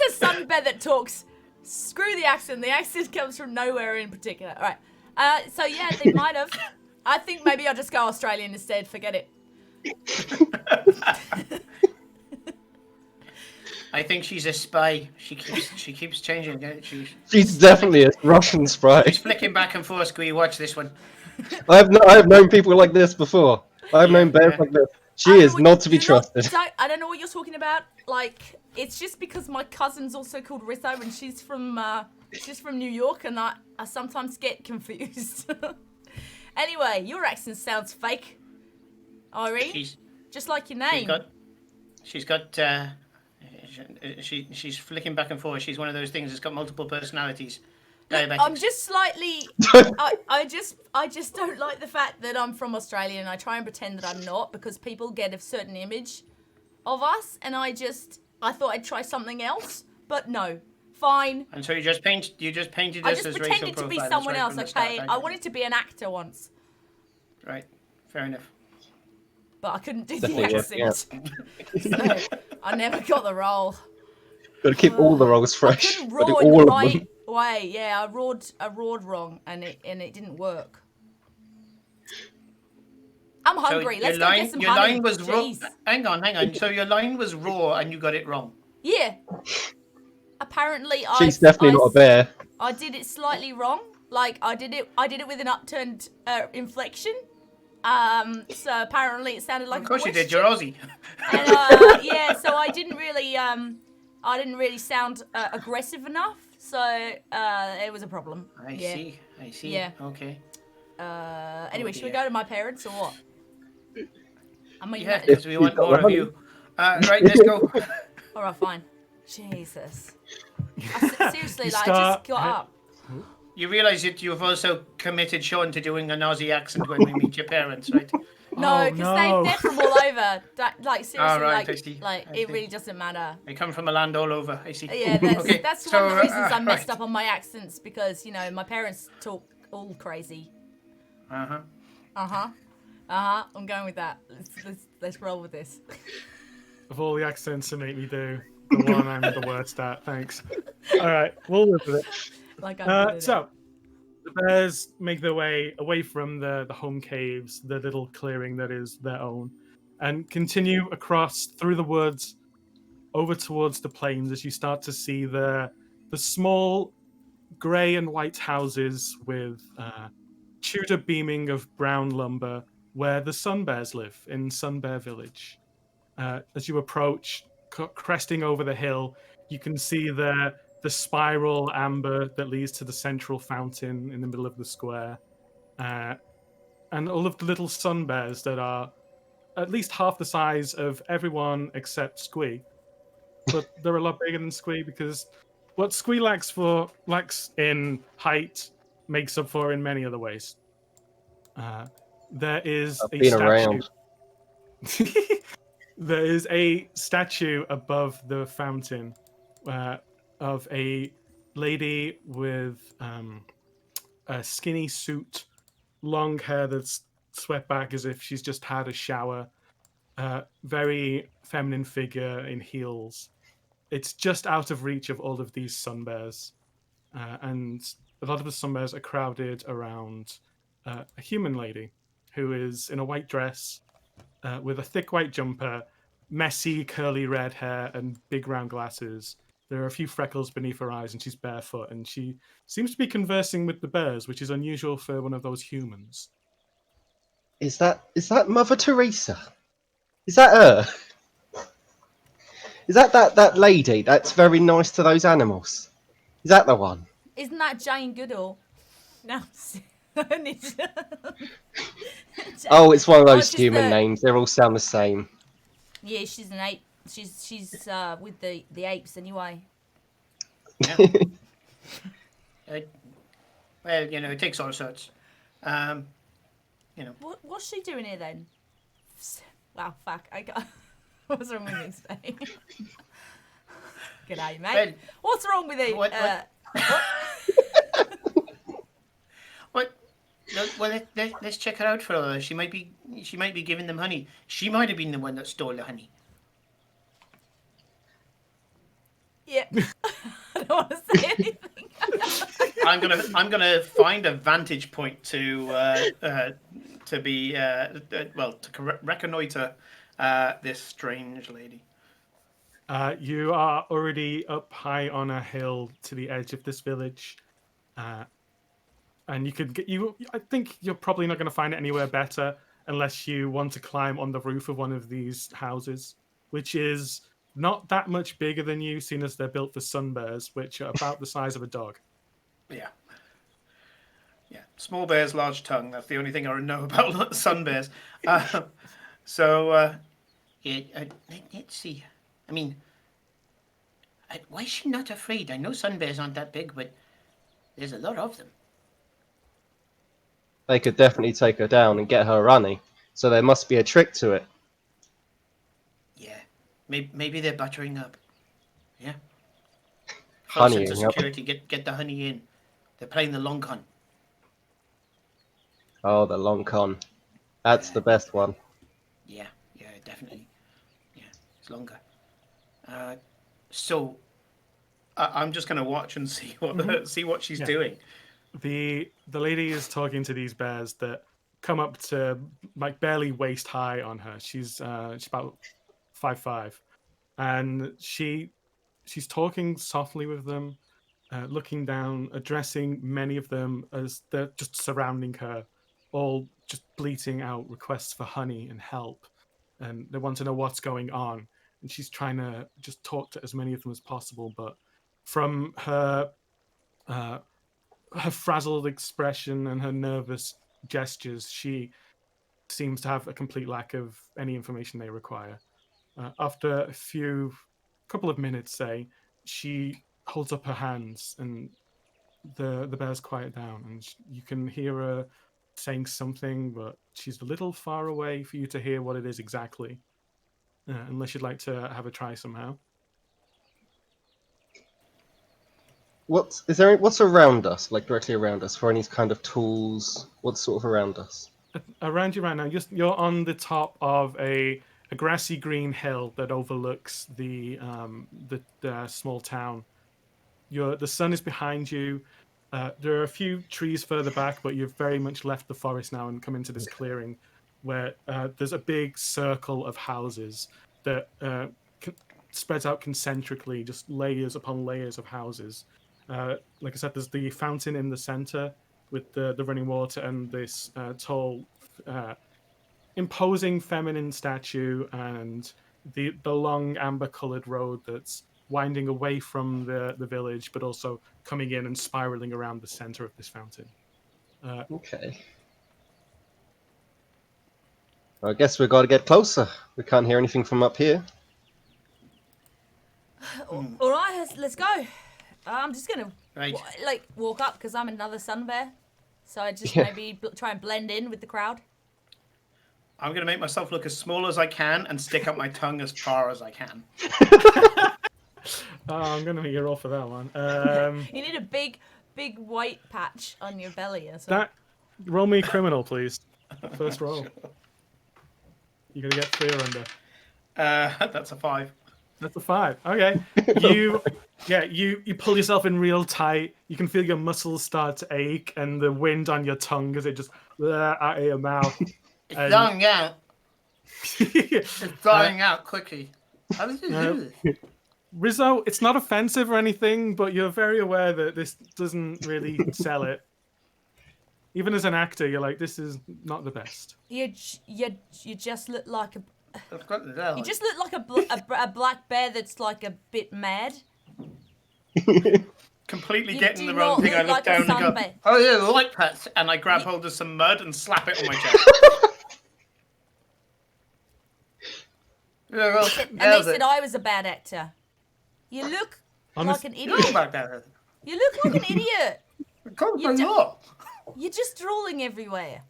a sun bear that talks. Screw the accent. The accent comes from nowhere in particular. All right. So yeah, they might have. I think maybe I'll just go Australian instead. Forget it. I think she's a spy. She keeps changing. She's definitely a Russian spy. She's flicking back and forth. Squee, watch this one. I've known people like this before. I've known bears like this. She is not to be trusted. I don't know what you're talking about. Like, it's just because my cousin's also called Rizzo, and she's from New York, and I sometimes get confused. Anyway, your accent sounds fake, Irene. Just like your name. She's flicking back and forth. She's one of those things that's got multiple personalities. Diabetics. I'm just slightly. I just don't like the fact that I'm from Australia, and I try and pretend that I'm not because people get a certain image of us, and I thought I'd try something else, but no. Fine. And so you just painted I us just as racial pretended to be profilers someone right else, from the okay? start, I wanted to be an actor once, Right, fair enough. but I couldn't do the Definitely, accent. So I never got the role. Got to keep all the rolls fresh. I couldn't Gotta do roar in the all of right them. way. Yeah, I roared wrong, and it didn't work. I'm hungry. Let's go get some your honey. line was raw. Jeez. Hang on. So your line was raw, and you got it wrong. Yeah. Apparently, She's definitely not a bear. I did it slightly wrong. Like I did it with an upturned inflection. So apparently it sounded like Of course a you question. did. You're Aussie. And yeah, so I didn't really sound aggressive enough. So it was a problem. I see. Yeah. Okay. Anyway, should we go to my parents or what? I mean, Yeah, because we want more of you. Right, let's go. All right, fine. Jesus. Seriously, You like I start- just got up. You realise that you've also committed Sean to doing an Aussie accent when we meet your parents, right? No, Oh, because no. they're from all over. Like seriously, All right, I see. like I it see. really doesn't matter. They come from a land all over. I see. Yeah, that's one of the reasons I messed right. up on my accents because my parents talk all crazy. Uh-huh. I'm going with that. Let's roll with this. Of all the accents to make me do, the one I'm the worst at. Thanks. All right, we'll live with it. Like I So, the bears make their way away from the home caves, the little clearing that is their own, and continue across through the woods over towards the plains as you start to see the small grey and white houses with Tudor beaming of brown lumber where the Sun Bears live in Sun Bear Village. As you approach, cresting over the hill, you can see the spiral amber that leads to the central fountain in the middle of the square, and all of the little sun bears that are at least half the size of everyone except Squee. But they're a lot bigger than Squee because what Squee lacks in height makes up for in many other ways. There is I've a been statue. around. There is a statue above the fountain of a lady with a skinny suit, long hair that's swept back as if she's just had a shower, very feminine figure in heels. It's just out of reach of all of these sun bears, and a lot of the sun bears are crowded around a human lady who is in a white dress with a thick white jumper, messy curly red hair, and big round glasses. There are a few freckles beneath her eyes, and she's barefoot, and she seems to be conversing with the bears, which is unusual for one of those humans. Is that Mother Teresa? Is that her? Is that lady that's very nice to those animals? Is that the one? Isn't that Jane Goodall? No. Oh, it's one of those she's human the- names. They all sound the same. Yeah, she's an ape. She's with the apes anyway. Yeah. Well, it takes all sorts. What's she doing here then? Wow, fuck. I got. What's wrong with me today? G'day, mate. Well, What's wrong with it? what? What? No, well, let's check her out for her. She might be giving them honey. She might have been the one that stole the honey. Yeah. I don't want to say anything. I'm gonna find a vantage point to reconnoiter this strange lady. You are already up high on a hill to the edge of this village, and I think you're probably not going to find it anywhere better unless you want to climb on the roof of one of these houses, which is not that much bigger than you, seeing as they're built for sun bears, which are about the size of a dog. Yeah. Small bears, large tongue. That's the only thing I know about sun bears. Let's see. I mean, why is she not afraid? I know sun bears aren't that big, but there's a lot of them. They could definitely take her down and get her running. So there must be a trick to it. Yeah. Maybe they're buttering up. Yeah. Honeying Sense of up. security. Get the honey in. They're playing the long con. Oh, the long con. That's the best one. Yeah, definitely. Yeah, it's longer. So, I'm just going to watch and see what she's doing. The lady is talking to these bears that come up to like barely waist high on her. She's about 5'5", and she's talking softly with them, looking down, addressing many of them as they're just surrounding her, all just bleating out requests for honey and help, and they want to know what's going on. And she's trying to just talk to as many of them as possible, but from her frazzled expression and her nervous gestures, she seems to have a complete lack of any information they require. After a couple of minutes, say, she holds up her hands, and the bears quiet down, and you can hear her saying something, but she's a little far away for you to hear what it is exactly, unless you'd like to have a try somehow. What's around us, like directly around us, for any kind of tools? What's sort of around us? Around you right now, you're on the top of a grassy green hill that overlooks the small town. The sun is behind you. There are a few trees further back, but you've very much left the forest now and come into this clearing where there's a big circle of houses that spreads out concentrically, just layers upon layers of houses. Like I said, there's the fountain in the center with the running water and this tall, imposing feminine statue, and the long amber-colored road that's winding away from the village, but also coming in and spiraling around the center of this fountain. Okay. Well, I guess we've got to get closer. We can't hear anything from up here. All right, let's go. I'm just gonna walk up because I'm another sun bear, so I just maybe try and blend in with the crowd. I'm going to make myself look as small as I can and stick up my tongue as far as I can. I'm going to make you roll for that one. You need a big white patch on your belly or something. Roll me criminal, please. First roll. You're going to get 3 or under. That's a 5. That's a 5. Okay. You pull yourself in real tight. You can feel your muscles start to ache, and the wind on your tongue as it just out of your mouth. It's dying out. It's dying out quickly. How did you do this? Rizzo, it's not offensive or anything, but you're very aware that this doesn't really sell it. Even as an actor, you're like, this is not the best. You just look like you just look like a black bear that's like a bit mad. Completely getting the wrong thing. I look down and go, oh yeah, light patch, and I grab hold of some mud and slap it on my chest. And they said I was a bad actor. You look like an idiot. You look like an idiot. You're just drooling everywhere.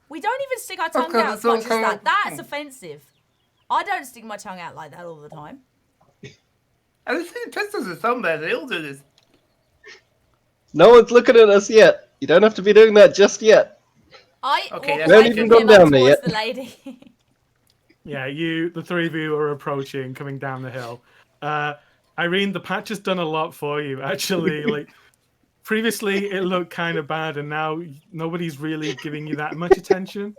We don't even stick our tongue out as much as that. That's offensive. I don't stick my tongue out like that all the time. I was seeing pictures of some bears. They all do this. No one's looking at us yet. You don't have to be doing that just yet. I walk we haven't even gone down there yet. The lady. Yeah, the 3 of you are approaching, coming down the hill. Irene, the patch has done a lot for you, actually. Like, previously it looked kind of bad, and now nobody's really giving you that much attention.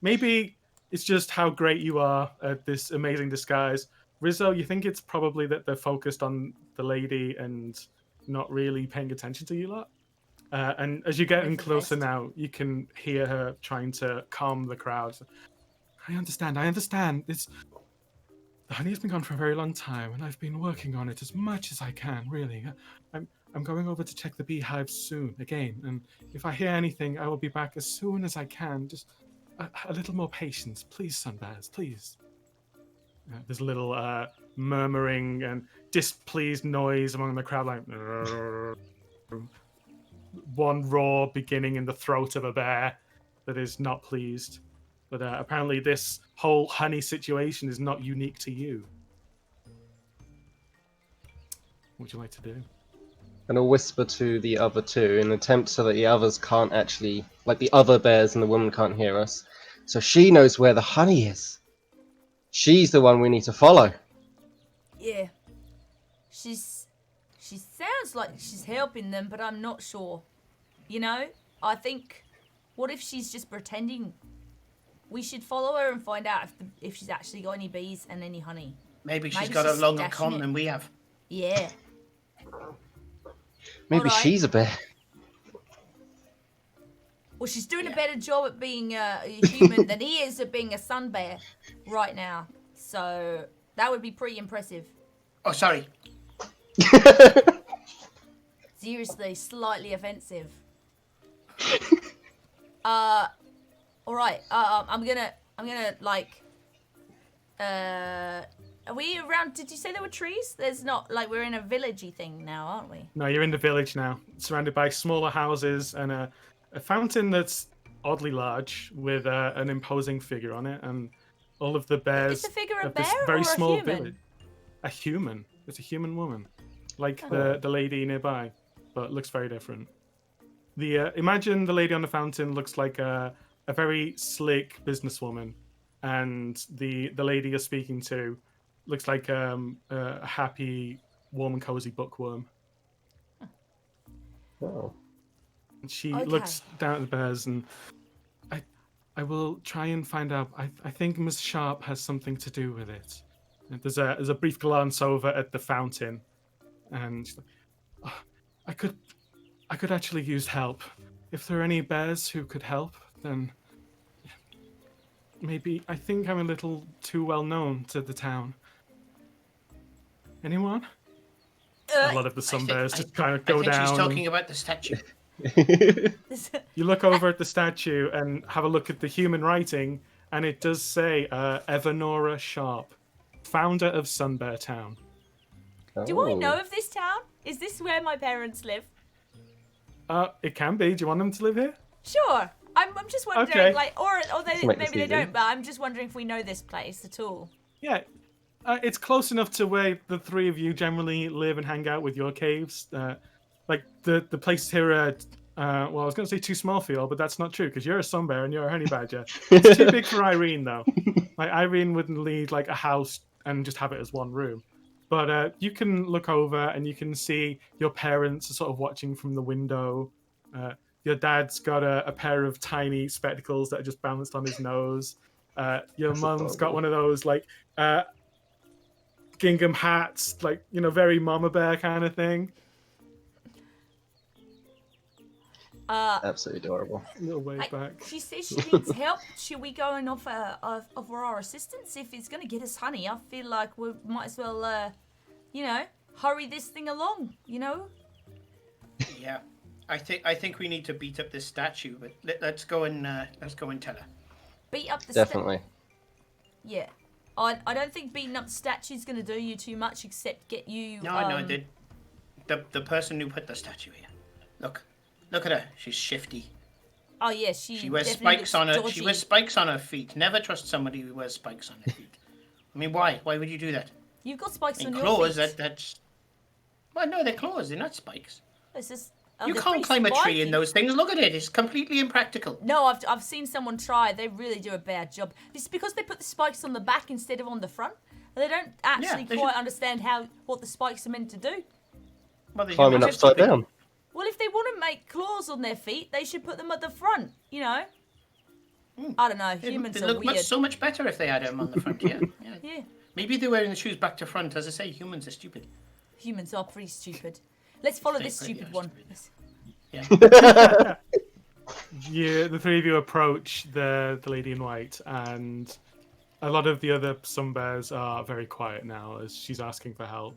Maybe it's just how great you are at this amazing disguise. Rizzo, you think it's probably that they're focused on the lady and not really paying attention to you lot? And as you get in closer now, you can hear her trying to calm the crowd. I understand. The honey has been gone for a very long time, and I've been working on it as much as I can, really. I'm going over to check the beehive soon, again, and if I hear anything, I will be back as soon as I can. Just a little more patience, please, Sunbears, please. There's a little murmuring and displeased noise among the crowd, like one roar beginning in the throat of a bear that is not pleased. But apparently this whole honey situation is not unique to you. What would you like to do? And I'll whisper to the other 2 in an attempt so that the others can't actually, like the other bears and the woman can't hear us. So she knows where the honey is. She's the one we need to follow. Yeah. she sounds like she's helping them, but I'm not sure. You know, I think, what if she's just pretending? We should follow her and find out if she's actually got any bees and any honey. Maybe she's got a longer con than we have. Yeah. Maybe Alright. she's a bear. Well, she's doing a better job at being a human than he is at being a sun bear right now. So that would be pretty impressive. Oh, sorry. Seriously, slightly offensive. All right. I'm gonna like. Are we around? Did you say there were trees? There's not, like, we're in a villagey thing now, aren't we? No, you're in the village now, surrounded by smaller houses and a fountain that's oddly large with an imposing figure on it, and all of the bears. Is the figure a of this bear very or small a human? village. A human. It's a human woman, like Oh. the lady nearby, but looks very different. The imagine the lady on the fountain looks like a very slick businesswoman, and the lady you're speaking to looks like a happy, warm and cozy bookworm. Oh. And she Okay. looks down at the bears, and I will try and find out. I think Miss Sharp has something to do with it. And there's a brief glance over at the fountain, and she's like, "Oh, I could actually use help. If there are any bears who could help, then maybe I think I'm a little too well known to the town. Anyone?" A lot of the sun bears just kind of go I think down. she's and- talking about the statue. You look over at the statue and have a look at the human writing, and it does say Evanora Sharp, founder of Sunbear Town. Do I Oh. know of this town? Is this where my parents live? It can be. Do you want them to live here? Sure. I'm just wondering, Okay. like, or they, Let's make this maybe they easy. don't, but I'm just wondering if we know this place at all. Yeah. It's close enough to where the three of you generally live and hang out with your caves. Like the places here are, well, I was going to say too small for you, but that's not true because you're a sun bear and you're a honey badger. It's too big for Irene though. Like Irene wouldn't leave like a house and just have it as one room. But you can look over and you can see your parents are sort of watching from the window. Your dad's got a pair of tiny spectacles that are just balanced on his nose. Your That's mum's got adorable. one of those like gingham hats, like, you know, very mama bear kind of thing. Absolutely adorable. Little way Like, back. she says she needs help. Should we go and offer our assistance? If it's going to get us honey, I feel like we might as well, you know, hurry this thing along, you know? Yeah, I think we need to beat up this statue, but let's go and tell her. Beat up the Definitely. Yeah. I don't think beating up the statue's going to do you too much except get you... No, I know it did. The person who put the statue here. Look at her. She's shifty. Oh, yeah, She wears definitely spikes looks on her. dodgy. She wears spikes on her feet. Never trust somebody who wears spikes on their feet. I mean, why? Why would you do that? You've got spikes I on mean, your claws. feet. That's. Well, no, they're claws. They're not spikes. It's just, You they're can't pretty climb a tree spiky. in those things. Look at it. It's completely impractical. No, I've seen someone try. They really do a bad job. It's because they put the spikes on the back instead of on the front. They don't actually they quite should- understand what the spikes are meant to do. Well, the Climbing humans are upside stupid. down. Well, if they want to make claws on their feet, they should put them at the front, you know? I don't know. Humans They are look weird. so much better if they had them on the front. Yeah. Yeah, Maybe they're wearing the shoes back to front. As I say, humans are stupid. humans are pretty stupid. Let's follow They this pretty stupid are one. stupid. Yeah, the three of you approach the lady in white, and a lot of the other sun bears are very quiet now as she's asking for help.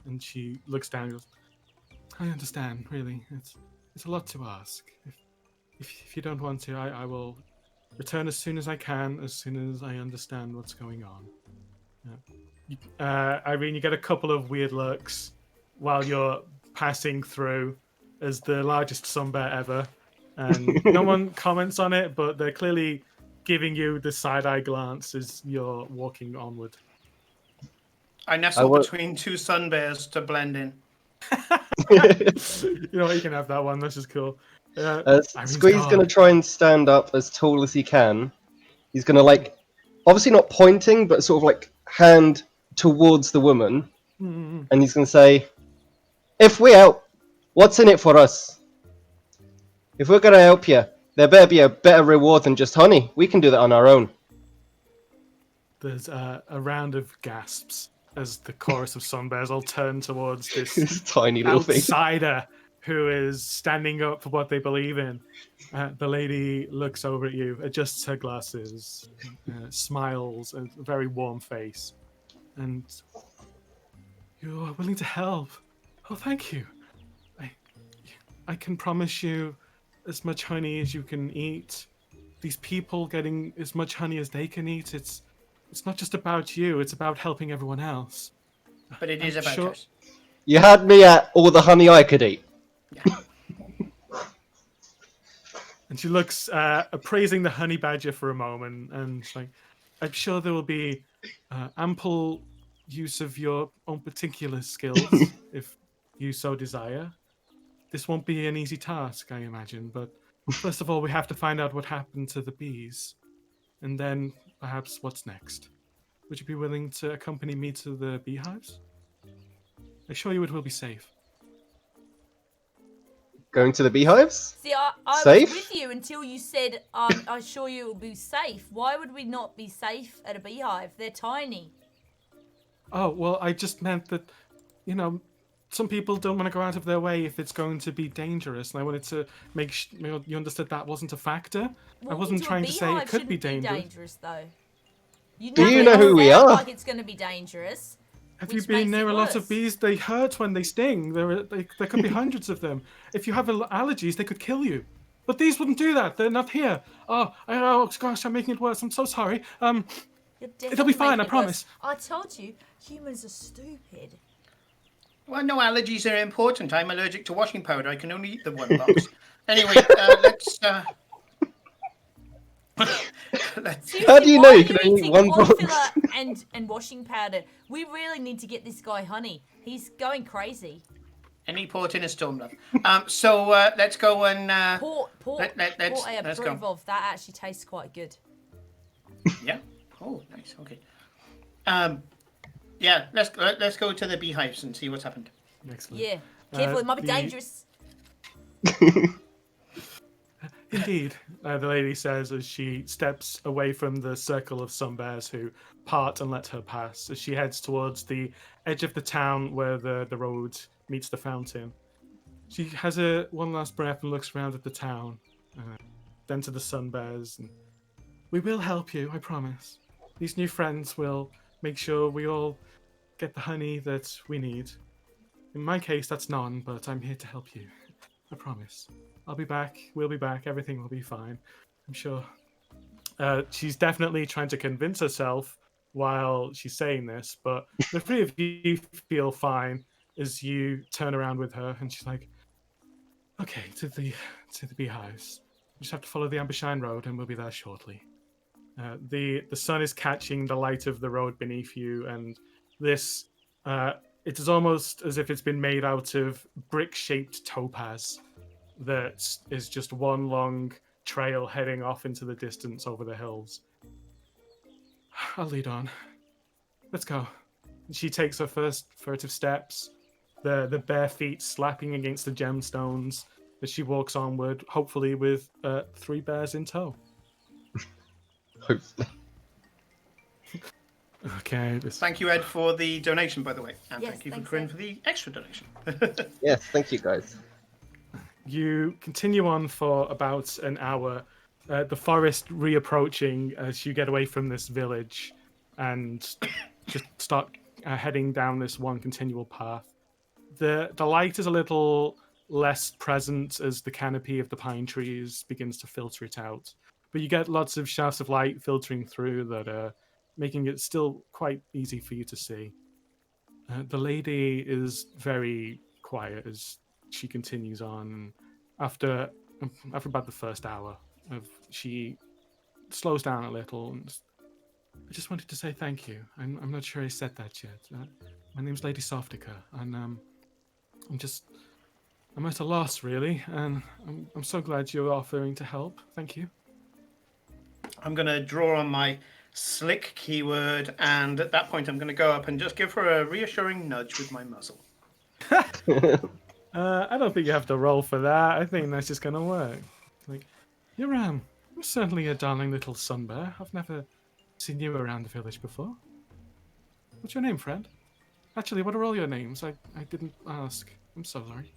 And she looks down and goes, "I understand, really. It's a lot to ask. If you don't want to, I will return as soon as I can, as soon as I understand what's going on." Irene, you get a couple of weird looks while you're passing through as the largest sun bear ever. And no one comments on it, but they're clearly giving you the side-eye glance as you're walking onward. I nestle wa- between two sun bears to blend in. You know what, you can have that one, this is cool. Irene's Squee's gone. gonna try and stand up as tall as he can. He's gonna, like, obviously not pointing, but sort of like hand towards the woman, Mm. And he's going to say, if we help, what's in it for us? If we're going to help you, there better be a better reward than just honey. We can do that on our own. There's a round of gasps as the chorus of Sunbears all turn towards this This tiny little thing. outsider who is standing up for what they believe in. The lady looks over at you, adjusts her glasses, smiles, a very warm face. And you are willing to help. Oh, thank you. I can promise you as much honey as you can eat. These people getting as much honey as they can eat. It's not just about you. It's about helping everyone else. But it is about us. You had me at all the honey I could eat. And she looks appraising the honey badger for a moment, and she's like, I'm sure there will be ample use of your own particular skills if you so desire. This won't be an easy task, I imagine, but first of all, we have to find out what happened to the bees, and then perhaps what's next. Would you be willing to accompany me to the beehives? I assure you it will be safe. Going to the beehives? See, I Safe? was with you until you said, I'm sure you will be safe. Why would we not be safe at a beehive? They're tiny. Oh, well, I just meant that, some people don't want to go out of their way if it's going to be dangerous, and I wanted to make you understood that wasn't a factor. I wasn't trying to say it could be dangerous. Though. Do you know who we are? Like it's going to be dangerous. Have you been near a lot of bees? They hurt when they sting. There could be hundreds of them. If you have allergies, they could kill you. But these wouldn't do that. They're not here. Oh gosh, I'm making it worse. I'm so sorry. It'll be fine. I promise. I told you, humans are stupid. Well, no, allergies are important. I'm allergic to washing powder. I can only eat the one box. Anyway, let's. How do you know you can only eat one box? And washing powder. We really need to get this guy honey. He's going crazy. Any port in a storm, love. So let's go and port. I let's approve go. of. That actually tastes quite good. Yeah. Oh, nice. Okay. Yeah. Let's go to the beehives and see what's happened. Excellent. Yeah. Careful, it might be dangerous. Indeed, the lady says as she steps away from the circle of sunbears who part and let her pass as she heads towards the edge of the town where the road meets the fountain. She has one last breath and looks around at the town, then to the sunbears. And, we will help you, I promise. These new friends will make sure we all get the honey that we need. In my case, that's none, but I'm here to help you. I promise. I'll be back. We'll be back. Everything will be fine. I'm sure. She's definitely trying to convince herself while she's saying this, but the three of you feel fine as you turn around with her, and she's like, "Okay, to the beehives. You just have to follow the Ambershine Road, and we'll be there shortly." The sun is catching the light of the road beneath you, and this it is almost as if it's been made out of brick-shaped topaz. That is just one long trail heading off into the distance over the hills. I'll lead on. Let's go. She takes her first furtive steps, the bare feet slapping against the gemstones as she walks onward, hopefully with 3 bears in tow. Hopefully. Okay. Thank you, Ed, for the donation, by the way. And Yes, thank you, thanks, Corinne, Ed. for the extra donation. Yes, thank you guys. You continue on for about an hour, the forest reapproaching as you get away from this village and just start heading down this one continual path. The light is a little less present as the canopy of the pine trees begins to filter it out, but you get lots of shafts of light filtering through that are making it still quite easy for you to see. The lady is very quiet as she continues on. After about the first hour, she slows down a little. And I just wanted to say thank you. I'm not sure I said that yet. My name's Lady Softica, and I'm at a loss really, and I'm so glad you're offering to help. Thank you. I'm going to draw on my Slick keyword, and at that point I'm going to go up and just give her a reassuring nudge with my muzzle. I don't think you have to roll for that. I think that's just gonna work. Like, you're certainly a darling little sun bear. I've never seen you around the village before. What's your name, friend? Actually, what are all your names? I didn't ask. I'm so sorry.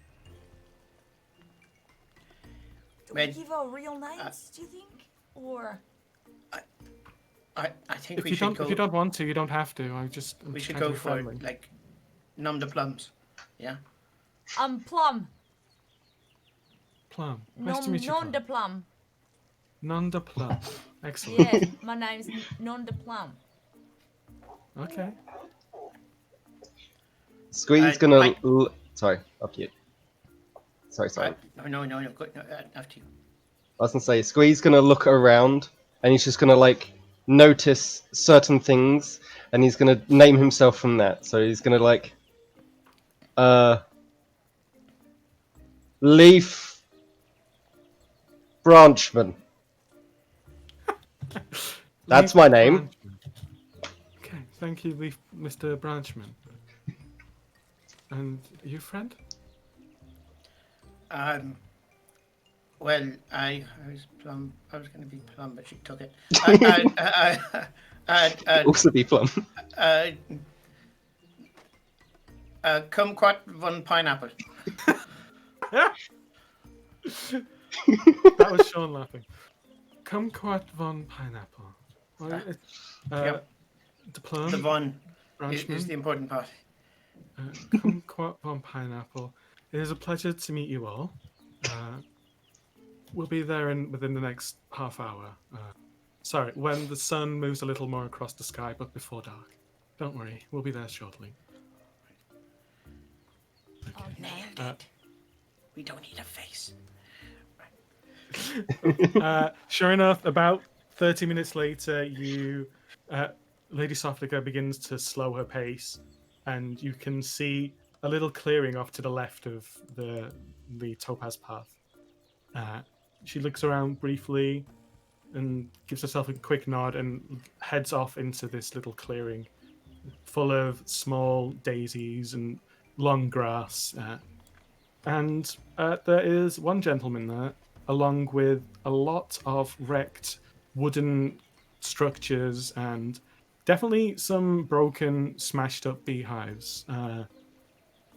Do we give our real names, do you think? Or I think If we you should don't, go. if you don't want to, you don't have to. I'm we just should trying to go be for friendly. like num de plums. Yeah. Plum. Plum. Nice to meet you. Non de plum. Nanda Plum. Excellent. Yeah, my name's Non de Plum. Okay. Squee's gonna. Sorry, after you. Sorry. No. Go, no, after you. I was gonna say, Squee's gonna look around, and he's just gonna like notice certain things, and he's gonna name himself from that. So he's gonna like, Leaf Branchman. That's Leaf my name. Branchman. Okay, thank you, Leaf, Mr. Branchman. And you, friend? Well, I was plum. I was going to be plum, but she took it. Also be Plum. Kumquat von pineapple. That was Sean laughing. Kumquat von Pineapple. Yep. The Plum. The von Branchman. is the important part. Kumquat von Pineapple. It is a pleasure to meet you all. We'll be there within the next half hour. Sorry, when the sun moves a little more across the sky, but before dark. Don't worry, we'll be there shortly. Okay. We don't need a face. Sure enough, about 30 minutes later, Lady Softica begins to slow her pace, and you can see a little clearing off to the left of the topaz path. She looks around briefly and gives herself a quick nod and heads off into this little clearing full of small daisies and long grass. And there is one gentleman there, along with a lot of wrecked wooden structures and definitely some broken, smashed up beehives.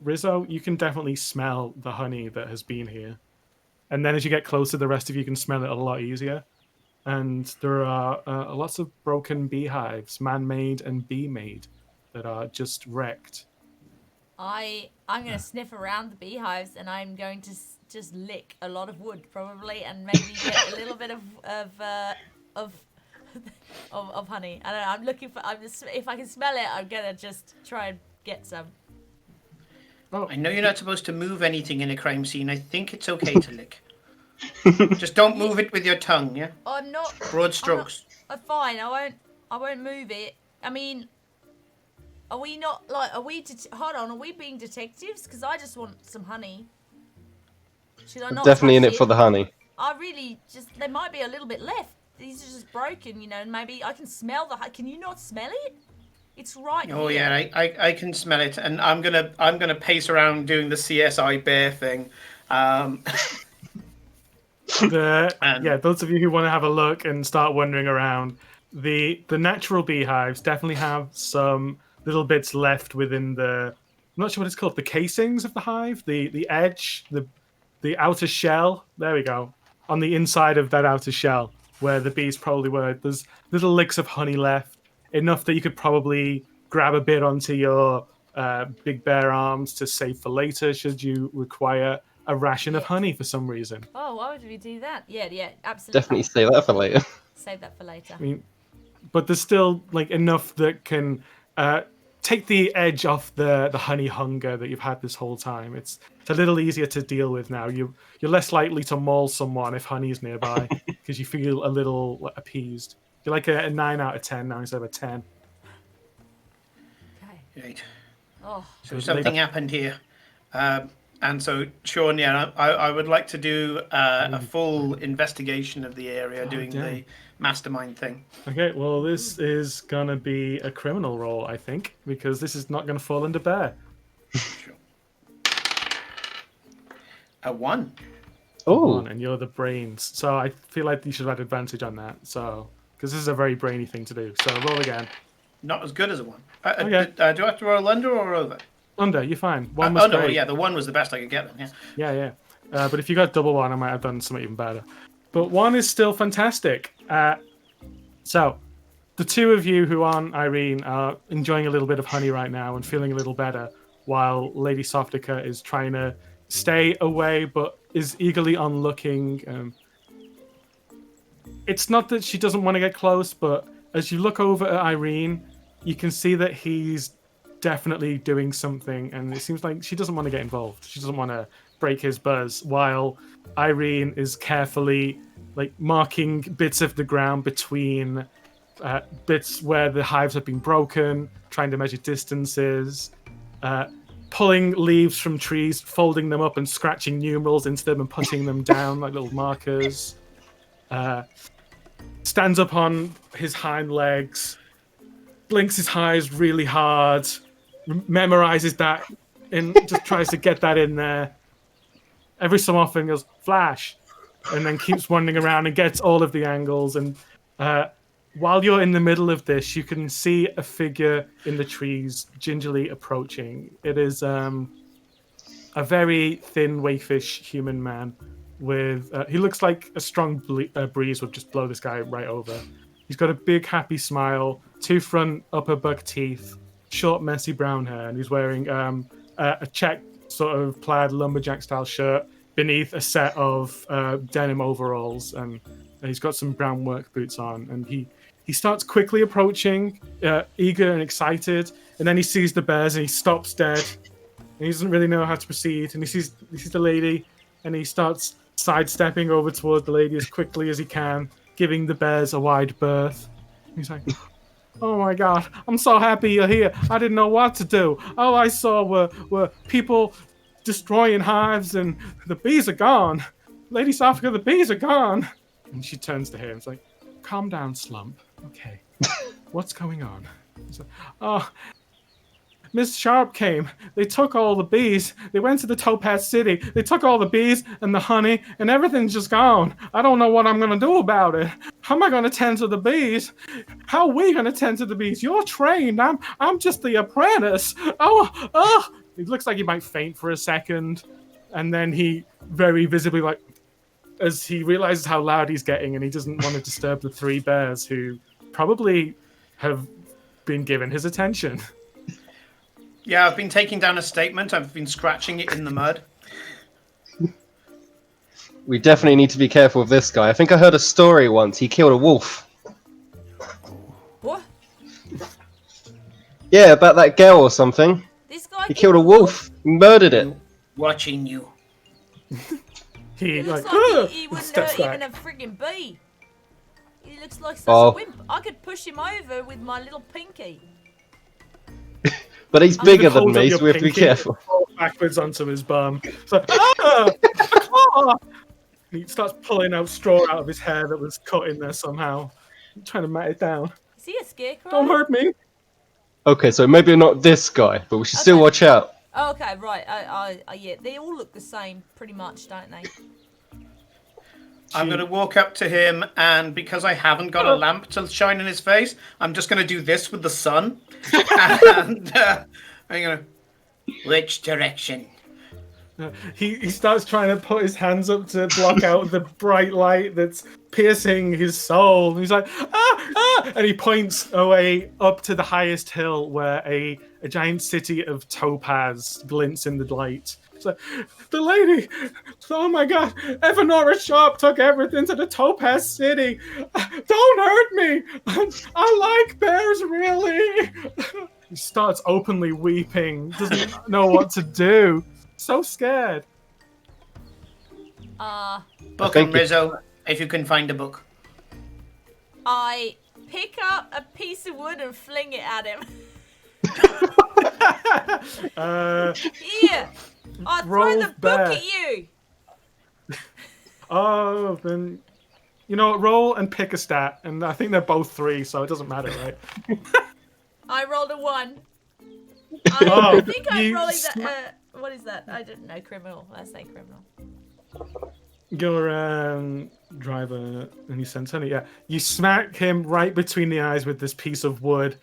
Rizzo, you can definitely smell the honey that has been here. And then as you get closer, the rest of you can smell it a lot easier. And there are lots of broken beehives, man-made and bee-made, that are just wrecked. I'm going to sniff around the beehives, and I'm going to just lick a lot of wood, probably, and maybe get a little bit of honey. I don't know. I'm looking for. If I can smell it, I'm gonna just try and get some. Oh, I know you're not supposed to move anything in a crime scene. I think it's okay to lick. Just don't move it with your tongue, yeah? I'm not. Broad strokes. Fine. I won't move it. I mean, are we not like? Hold on. Are we being detectives? Because I just want some honey. Should I not? Definitely in touch it for the honey. I really just. There might be a little bit left. These are just broken, you know. And maybe I can smell the. Can you not smell it? It's right Oh here. yeah, I can smell it, and I'm gonna pace around doing the CSI bear thing. Those of you who want to have a look and start wandering around, the natural beehives definitely have some little bits left within the. I'm not sure what it's called. The casings of the hive, the edge, the outer shell. There we go. On the inside of that outer shell, where the bees probably were, there's little licks of honey left. Enough that you could probably grab a bit onto your big bear arms to save for later should you require a ration of honey for some reason. Oh, why would we do that? Yeah, absolutely. Definitely save that for later. Save that for later. I mean, but there's still like enough that can take the edge off the honey hunger that you've had this whole time. It's a little easier to deal with now. You're less likely to maul someone if honey's nearby because you feel a little appeased. You're like a 9 out of 10 now instead of a 10. Okay. Right. Oh. So something happened here, and so Sean, yeah, I would like to do a full investigation of the area, doing the mastermind thing. Okay, well, this is gonna be a criminal roll, I think, because this is not gonna fall under bear. Sure. A 1. Oh, And you're the brains, so I feel like you should have had advantage on that. So, because this is a very brainy thing to do. So roll again. Not as good as a 1. Okay. Do I have to roll under or over? Under, you're fine. One was no, great. yeah, the 1 was the best I could get then, yeah. Yeah. But if you got double 1, I might have done something even better. But 1 is still fantastic. So, the two of you who aren't Irene are enjoying a little bit of honey right now and feeling a little better, while Lady Softica is trying to stay away but is eagerly onlooking. It's not that she doesn't want to get close, but as you look over at Irene, you can see that he's definitely doing something, and it seems like she doesn't want to get involved. She doesn't want to break his buzz, while Irene is carefully marking bits of the ground between bits where the hives have been broken, trying to measure distances, pulling leaves from trees, folding them up and scratching numerals into them and putting them down like little markers. Stands up on his hind legs, blinks his eyes really hard, memorizes that, and just tries to get that in there. Every so often goes, flash, and then keeps wandering around and gets all of the angles. And while you're in the middle of this, you can see a figure in the trees gingerly approaching. It is a very thin, waifish human man with... he looks like a strong breeze would just blow this guy right over. He's got a big, happy smile, 2 front upper buck teeth, short, messy brown hair, and he's wearing a check sort of plaid lumberjack-style shirt beneath a set of denim overalls, and he's got some brown work boots on, and he starts quickly approaching, eager and excited, and then he sees the bears and he stops dead, and he doesn't really know how to proceed, and he sees the lady, and he starts sidestepping over towards the lady as quickly as he can, giving the bears a wide berth. He's like, oh my god, I'm so happy you're here. I didn't know what to do. All I saw were people destroying hives, and the bees are gone. Lady Softica, the bees are gone. And she turns to him and is like, calm down, Slump. Okay, what's going on? He's like, oh, Miss Sharp came. They took all the bees. They went to the Topaz City. They took all the bees and the honey, and everything's just gone. I don't know what I'm going to do about it. How am I going to tend to the bees? How are we going to tend to the bees? You're trained. I'm just the apprentice. Oh. It looks like he might faint for a second, and then he very visibly, as he realizes how loud he's getting, and he doesn't want to disturb the 3 bears who probably have been given his attention. Yeah, I've been taking down a statement. I've been scratching it in the mud. we definitely need to be careful with this guy. I think I heard a story once. He killed a wolf. What? Yeah, about that girl or something. This guy He killed a wolf. He murdered it. Watching you. He It looks like, like he wouldn't steps hurt even back. a friggin' bee. He looks like such Oh. a wimp. I could push him over with my little pinky. But he's I'm bigger Hold than up me, your so we have to be pinky, careful. fall backwards onto his bum. It's like, ah! Ah! He starts pulling out straw out of his hair that was cut in there somehow, trying to mat it down. Is he a scarecrow? Don't hurt me. Okay, so maybe not this guy, but we should still Okay. watch out. Oh, okay, right. Yeah, they all look the same, pretty much, don't they? I'm going to walk up to him, and because I haven't got a lamp to shine in his face, I'm just going to do this with the sun. And I'm going to... Which direction? He starts trying to put his hands up to block out the bright light that's piercing his soul. And he's like, ah! And he points away up to the highest hill where a giant city of topaz glints in the light. It's like, the lady, oh my god, Evanora Sharp took everything to the Topaz City. Don't hurt me. I like bears, really. He starts openly weeping, doesn't know what to do. So scared. Book Thank him, you. Rizzo, if you can find a book. I pick up a piece of wood and fling it at him. Here! I throw the Rolf book Bear. at you! Oh, then You know, roll and pick a stat, and I think they're both 3, so it doesn't matter, right? I rolled a 1. Oh, I think I'm you rolling that. What is that? I don't know. Criminal. Let's say criminal. Your driver, and you send Sonny. Yeah, you smack him right between the eyes with this piece of wood.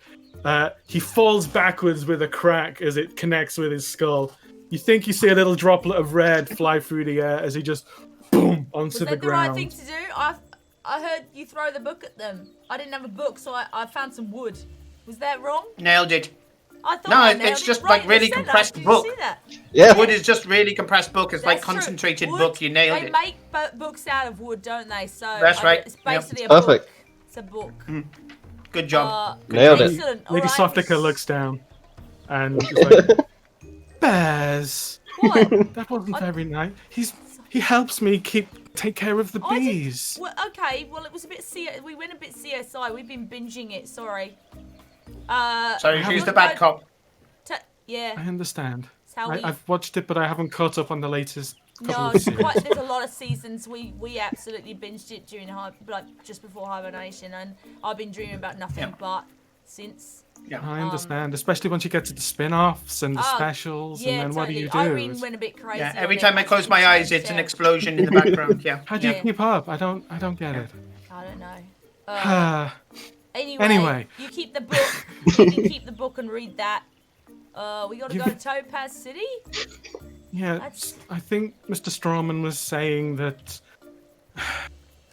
He falls backwards with a crack as it connects with his skull. You think you see a little droplet of red fly through the air as he just boom onto Was the that the right ground. thing to do? I heard you throw the book at them. I didn't have a book, so I found some wood. Was that wrong? Nailed it. I thought No, I it's nailed just it like right in the really center. compressed Did book. You see that? Yeah. Wood is just really compressed book. It's like That's true. concentrated Wood, book. You nailed they it. make books out of wood, don't they? So That's right. It's basically a Perfect. book. It's a book. Good job. Nailed it. Excellent. Lady All right. Softica looks down and is like, Bears, What? that wasn't very nice. He helps me take care of the I did- bees. Well, okay. Well, it was a bit we went a bit CSI. We've been binging it. Sorry. Sorry, she's the bad cop. Yeah. I understand. It's how we. I've watched it, but I haven't caught up on the latest couple No, of seasons. there's a lot of seasons. We absolutely binged it during just before hibernation, and I've been dreaming about nothing but since. I understand, especially once you get to the spin-offs and the specials, Yeah, and then what do totally. you do? Irene went a bit crazy. Yeah, on every it. time I close my eyes, it's an explosion in the background. Yeah. How do you Yeah. keep up? I don't get it. I don't know. Anyway, Anyway. you keep the book. You can keep the book and read that. We got to go to Topaz City. Yeah, I think Mr. Strawman was saying that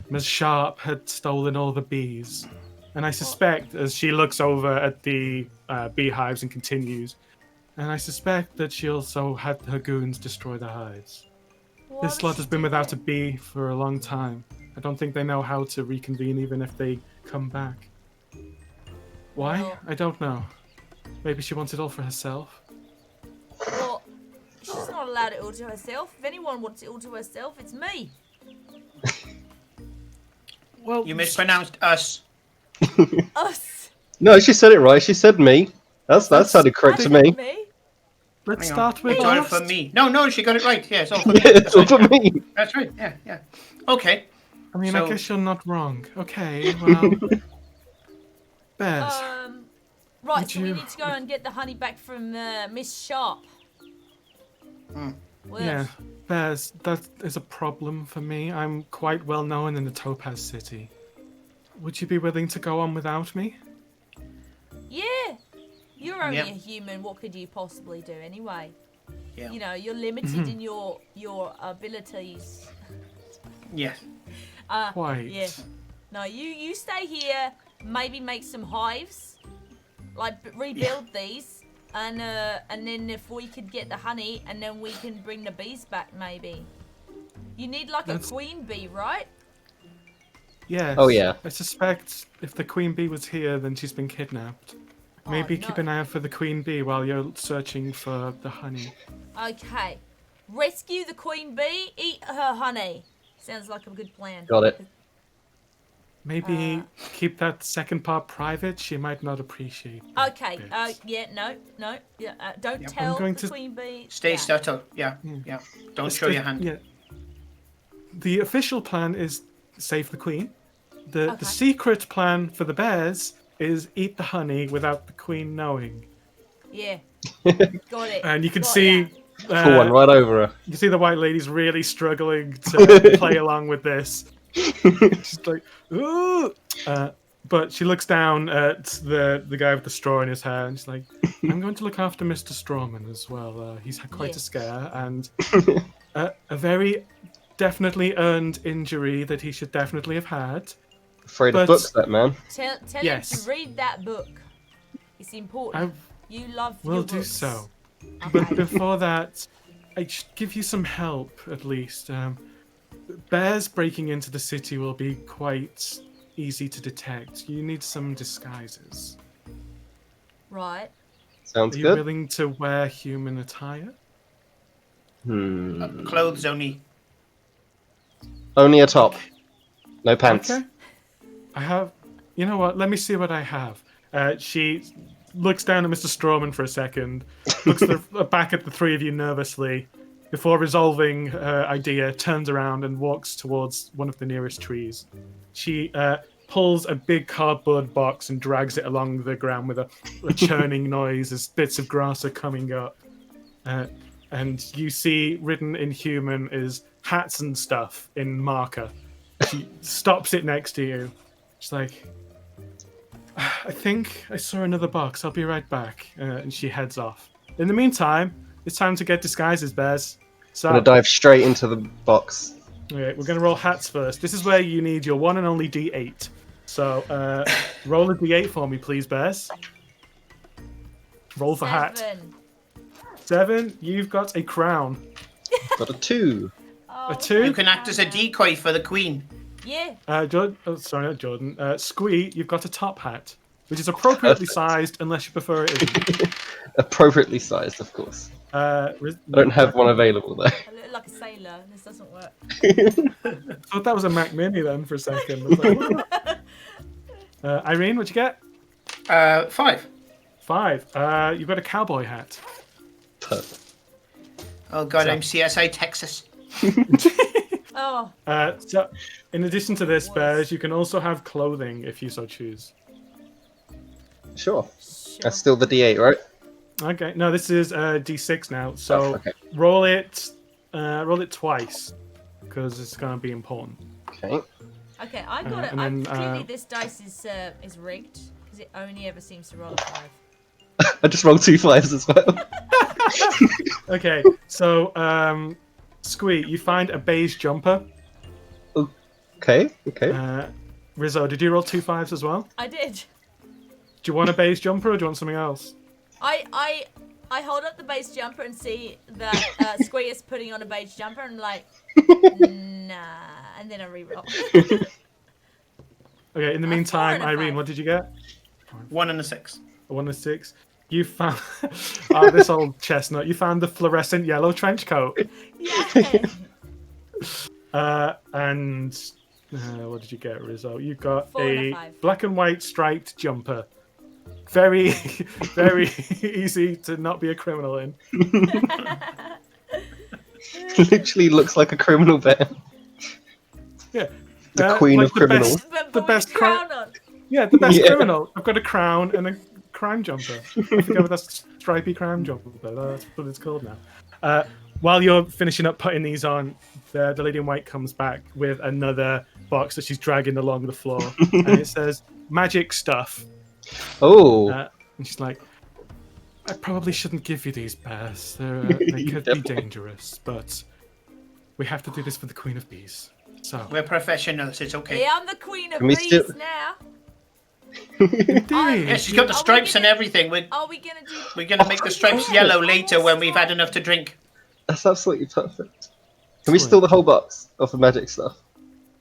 Ms. Sharp had stolen all the bees. And I suspect, as she looks over at the beehives and continues, and I suspect that she also had her goons destroy the hives. This lot has been without a bee for a long time. I don't think they know how to reconvene even if they come back. Why? Well- I don't know. Maybe she wants it all for herself. Well, she's not allowed it all to herself. If anyone wants it all to herself, it's me. Well, You mispronounced us. Us. No, she said it right. She said me. That sounded correct to me. let's Hang on. start with It's all us. for me. No, she got it right. Yeah, it's all for me. Yeah, it's all for me. That's right. Yeah. Okay. I mean, So- I guess you're not wrong. Okay, well... Bears. Right, Would so we you- need to go and get the honey back from Miss Sharp. Well, Yeah, Bears, that is a problem for me. I'm quite well known in the Topaz City. Would you be willing to go on without me? Yeah. You're only Yep. a human. What could you possibly do anyway? Yeah. You know, you're limited in your abilities. Yeah. Quite. Yeah. No, you stay here. Maybe make some hives, like rebuild these, and then if we could get the honey, and then we can bring the bees back. Maybe. You need like That's- a queen bee, right? Yes. Oh, yeah. I suspect if the queen bee was here, then she's been kidnapped. Maybe keep no. an eye out for the queen bee while you're searching for the honey. Okay. Rescue the queen bee. Eat her honey. Sounds like a good plan. Got it. Maybe keep that second part private. She might not appreciate. Okay. bits. Yeah. No. Yeah. Don't Yep. tell I'm going the to queen bee. Stay yeah. subtle. Yeah. Don't show your hand. Yeah. The official plan is save the queen. The Okay. secret plan for the bears is eat the honey without the queen knowing. Yeah. Got it. And you can Got see Pull one right over her. you can see the white lady's really struggling to play along with this. She's like, ooh. But she looks down at the guy with the straw in his hair, and she's like, "I'm going to look after Mr. Strawman as well. He's had quite a scare and a very definitely earned injury that he should definitely have had." Afraid But- of books, that man. Tell him Yes. to read that book. It's important. You love Will your do books. so. Okay. But before that, I should give you some help at least. Bears breaking into the city will be quite easy to detect. You need some disguises. Right. Sounds Are you good. willing to wear human attire? Clothes only. Only a top. No pants. Okay. I have. You know what? Let me see what I have. She looks down at Mr. Strawman for a second, looks back at the three of you nervously, before resolving her idea, turns around and walks towards one of the nearest trees. She pulls a big cardboard box and drags it along the ground with a churning noise as bits of grass are coming up. And you see written in human is hats and stuff in marker. She stops it next to you. She's like, I think I saw another box. I'll be right back. And she heads off. In the meantime, it's time to get disguises, Bears. So, I'm gonna dive straight into the box. okay, we're going to roll hats first. This is where you need your one and only D8. So, roll a D8 for me, please, Bears. Roll for hat. 7. You've got a crown. Got a 2. A 2. You can act as a decoy for the queen. Yeah. Jordan, oh, sorry, not Jordan. Squee, you've got a top hat, which is appropriately sized, unless you prefer it. Appropriately sized, of course. I I don't have one available though. I look like a sailor. This doesn't work. I thought that was a Mac Mini then for a second. I was like, Irene, what'd you get? 5. 5. You've got a cowboy hat. Perfect. Oh god, I'm CSI Texas. Oh. So, in addition to this, Bears, you can also have clothing if you so choose. Sure. That's still the D8, right? Okay. No, this is D6 now. So Oh, okay. roll it twice because it's gonna be important. Okay. Okay, I got it. and then, Clearly, this dice is rigged because it only ever seems to roll a 5. I just rolled 2 5s as well. Okay. So, Squee, you find a beige jumper. Okay. Okay. Rizzo, did you roll 2 5s as well? I did. Do you want a beige jumper or do you want something else? I hold up the beige jumper and see that Squee is putting on a beige jumper and like, nah, and then I re-roll. Okay. In the A 4 meantime, and a Irene, 5. what did you get? 1 and a 6. A 1 and 6. You found this old chestnut. You found the fluorescent yellow trench coat. Yeah. And what did you get, Rizzo? You got 4 and a a 5. black and white striped jumper. Very, very easy to not be a criminal in. Literally looks like a criminal bear. Yeah. The queen like of criminals. But The with best a crown on. Yeah, the best Yeah. criminal. I've got a crown and a crime jumper. I forget what that stripy crime jumper. That's what it's called now. While you're finishing up putting these on, the lady in white comes back with another box that she's dragging along the floor, and it says "magic stuff." Oh. And she's like, "I probably shouldn't give you these bears. They could be dangerous, but we have to do this for the Queen of Bees." So We're professionals, it's okay. Yeah, I'm the queen of Can we bees still- now. indeed. Yeah, she's got the Are we stripes and gonna- everything. Are we gonna do? We're gonna make the stripes yellow later when we've had enough to drink. That's absolutely perfect. Can we steal the whole box of the magic stuff?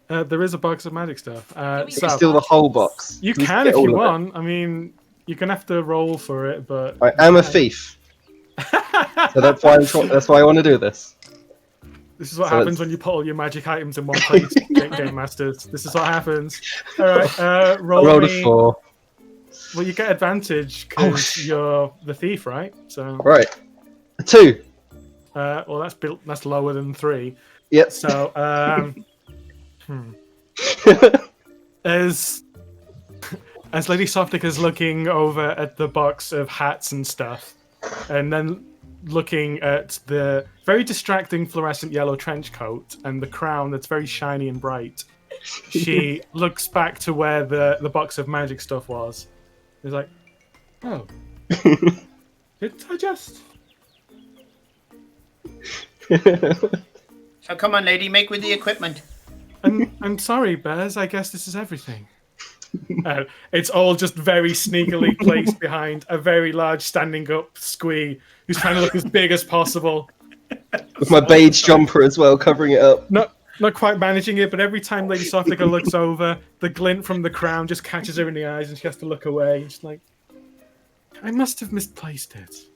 There is a box of magic stuff. we Can So we steal the whole box? you we can get if all you of it? want. I mean, you're gonna have to roll for it, but I am a thief, so that's why I want to do this. this is what So happens it's- when you put all your magic items in one place, Game Masters. This is what happens. All right, I roll rolled me. a 4. Well, you get advantage Oh, because you're the thief, right? So, Right. A 2. well, that's lower than 3. Yep. So, as Lady Softic is looking over at the box of hats and stuff, and then looking at the very distracting fluorescent yellow trench coat and the crown that's very shiny and bright, she looks back to where the box of magic stuff was. It's like, oh, did I just? So come on, lady, make with the equipment. I'm sorry, Bears. I guess this is everything. It's all just very sneakily placed behind a very large standing up Squee who's trying to look as big as possible. With my beige jumper as well, covering it up. Not quite managing it, but every time Lady Softica looks over, the glint from the crown just catches her in the eyes and she has to look away. And she's like, I must have misplaced it.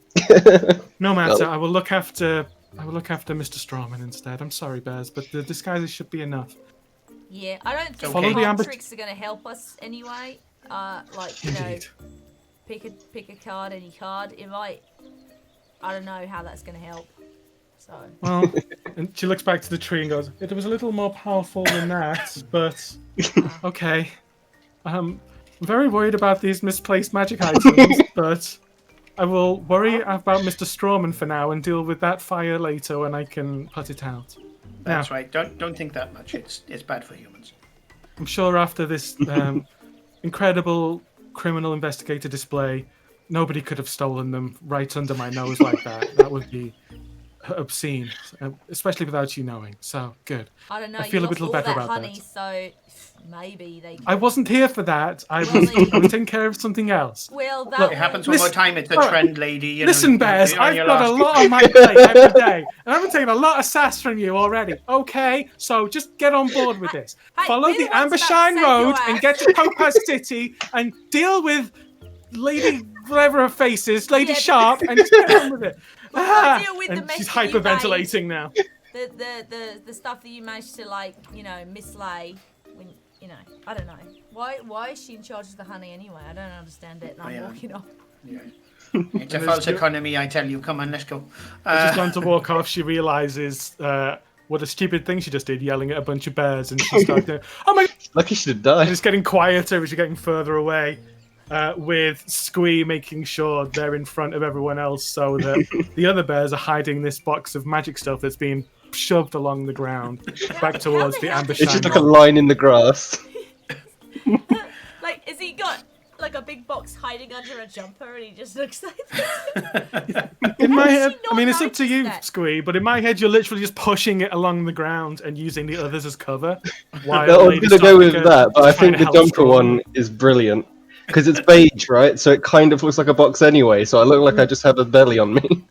No matter, Well. I will look after Mr. Strawman instead. I'm sorry, Bears, but the disguises should be enough. Yeah, I don't think Follow the the amber- tricks are gonna help us anyway. Like you know, Indeed. pick a card, any card. It might. I don't know how that's gonna help. So. Well, and she looks back to the tree and goes, "It was a little more powerful than that, but okay. I'm very worried about these misplaced magic items, but I will worry about Mr. Strawman for now and deal with that fire later when I can put it out." That's Now, right. Don't think that much. It's bad for humans. I'm sure after this incredible criminal investigator display, nobody could have stolen them right under my nose like that. That would be obscene, especially without you knowing. So good. I don't know. I feel you a little lost all better that about honey, that. so maybe they. I wasn't here for that. I Well, was taking care of something else. Well, that Look, It happens one more time. It's a Alright. trend, lady. You Listen, know, Bears, you're on I've your got a last- lot on my plate every day, and I've been taking a lot of sass from you already. Okay, so just get on board with this. Hey, Follow we're the the ones Amber about to Shine save your Road and ass. get to Topaz City and deal with Lady whatever her face is, Lady Yeah, Sharp, and just get on with it. We've got to deal with the And mess she's that you hyperventilating now. the stuff that you managed to, like, you know, mislay. When, you know, I don't know. Why is she in charge of the honey anyway? I don't understand it. And I'm walking off. Yeah. It's a false economy, I tell you. Come on, let's go. As she's going to walk off, she realizes what a stupid thing she just did, yelling at a bunch of bears, and she starts going, "Oh my!" Lucky she didn't And die. it's getting quieter as you're getting further away, with Squee making sure they're in front of everyone else, so that the other bears are hiding this box of magic stuff that's being shoved along the ground back towards the Amber It's Shine just like a Road. line in the grass. Like, has he got like a big box hiding under a jumper, and he just looks like this? In my How does head, she I not mean, it's up to notice you, that? Squee, but in my head, you're literally just pushing it along the ground and using the others as cover. While No, I'm Lady gonna go with Sonic that, but I is trying think to the help jumper Strawman. one is brilliant. Because it's beige, right? So it kind of looks like a box anyway, so I look like I just have a belly on me.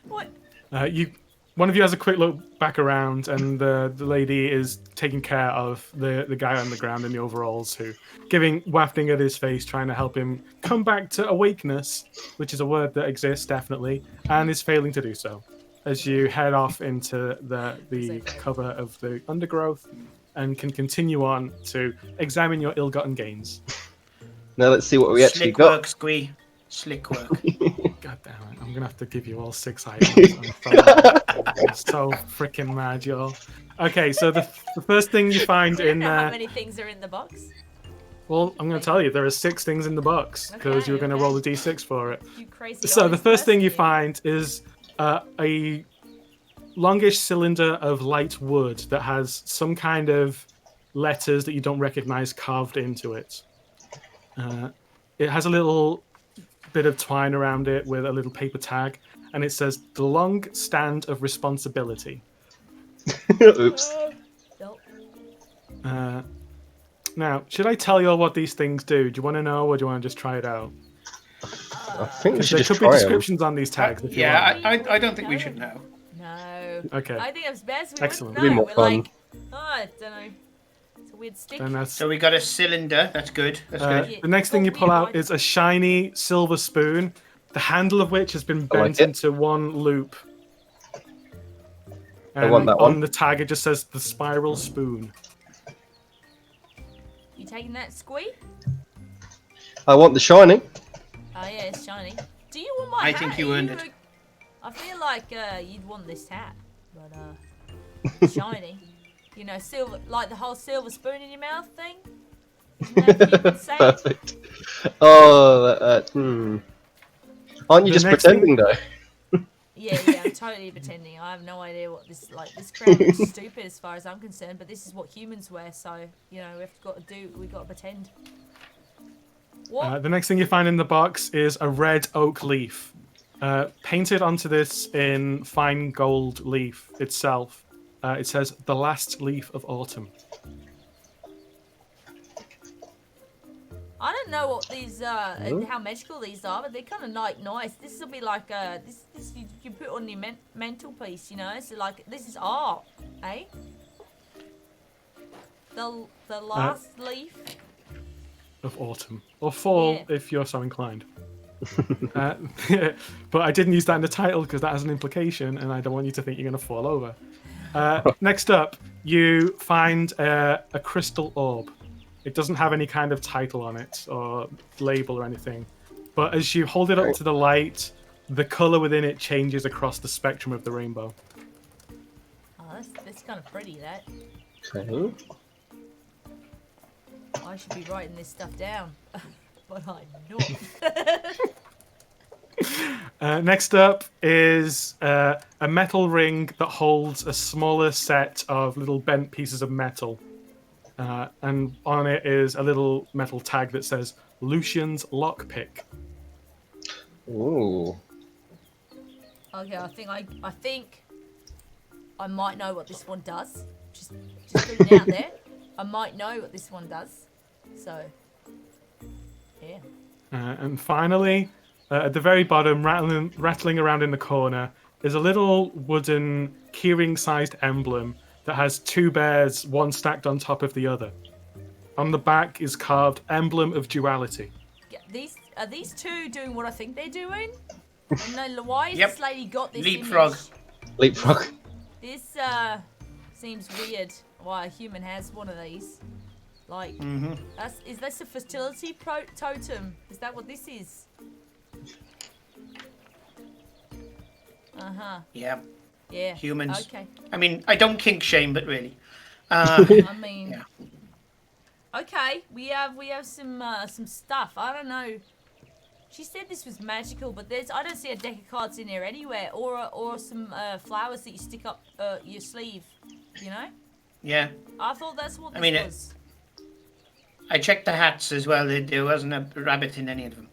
What? One of you has a quick look back around, and the lady is taking care of the guy on the ground in the overalls, who wafting at his face, trying to help him come back to awakeness, which is a word that exists definitely, and is failing to do so. As you head off into the cover of the undergrowth, and can continue on to examine your ill-gotten gains. Now let's see what we actually Slick got. work, Squee. Slick work. God damn it! I'm gonna have to give you all 6 items. I'm so freaking mad, y'all. Okay, so the first thing you find We don't in know how there. many things are in the box. Well, I'm going to tell you, there are 6 things in the box because Okay, you were going to okay. roll a d6 for it. You crazy. So the honest first thing person, you find is a longish cylinder of light wood that has some kind of letters that you don't recognize carved into it. It has a little bit of twine around it with a little paper tag, and it says, "The Long Stand of Responsibility." Oops. Nope. Now, should I tell you all what these things do? Do you want to know, or do you want to just try it out? I think we Because should there just could be try 'em. descriptions on these tags if you want. Yeah, I don't think we should know. No. Okay. I think it's best we Excellent. wouldn't know. It'll be more We're fun. like, oh, I don't know. It's a weird stick. And that's So we got a cylinder. That's good. That's good. the next thing you pull out is a shiny silver spoon, the handle of which has been I like bent it. into one loop. I want And that on one. the tag it just says the spiral spoon. You taking that, Squee? I want the shiny. Oh yeah, it's shiny. Do you want my I hat? think you earned it. I feel like you'd want this hat, but shiny. You know, silver, like the whole silver spoon in your mouth thing. Isn't that what you would say? Perfect. Oh, Aren't you The just next thing- pretending though? Yeah, I'm totally pretending. I have no idea what this This crown looks stupid as far as I'm concerned, but this is what humans wear, so you know we've got to pretend. What? The next thing you find in the box is a red oak leaf. Painted onto this in fine gold leaf itself, it says, "The Last Leaf of Autumn." I don't know what these and how magical these are, but they're kind of like nice. This will be like this you can put on your mantelpiece, you know. So like this is art, eh? The last leaf. Of autumn. Or fall, Yeah. if you're so inclined. But I didn't use that in the title because that has an implication, and I don't want you to think you're going to fall over. Next up, you find a crystal orb. It doesn't have any kind of title on it or label or anything. But as you hold it up to the light, the color within it changes across the spectrum of the rainbow. Oh, that's kind of pretty, that. Okay. I should be writing this stuff down, but I'm not. Next up is a metal ring that holds a smaller set of little bent pieces of metal. And on it is a little metal tag that says Lucian's Lockpick. Ooh. Okay, I think I might know what this one does. Just put it out there. I might know what this one does. So, yeah. And finally, at the very bottom, rattling around in the corner, is a little wooden keyring-sized emblem that has two bears, one stacked on top of the other. On the back is carved Emblem of Duality. Yeah, these two doing what I think they're doing? And then why has Yep. this lady got this Leapfrog. image? Leapfrog. This seems weird. Why a human has one of these? Like, is this a fertility totem? Is that what this is? Yeah. Yeah. Humans. Okay. I mean, I don't kink shame, but really. I mean. Yeah. Okay, we have some stuff. I don't know. She said this was magical, but I don't see a deck of cards in here anywhere, or some flowers that you stick up your sleeve. You know? Yeah. I thought that's what this mean, was. I checked the hats as well. There wasn't a rabbit in any of them,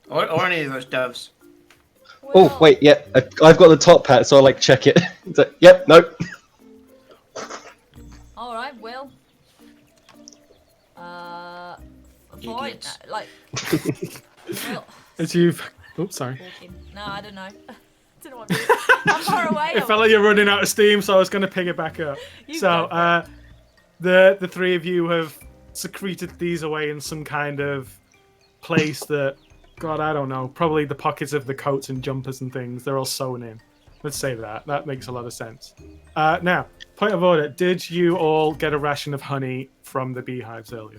or any of those doves. Oh, wait, yeah. I've got the top hat, so I like check it. It's like, yep, nope. All right, well. Fine. Idiots. Like. Well. As you've... Oops, sorry. Walking. No, I don't know. Don't know what I'm doing. I'm far away. It felt like you're running out of steam, so I was going to pick it back up. The three of you have secreted these away in some kind of place that, God, I don't know, probably the pockets of the coats and jumpers and things. They're all sewn in. Let's say that. That makes a lot of sense. Now, point of order. Did you all get a ration of honey from the beehives earlier?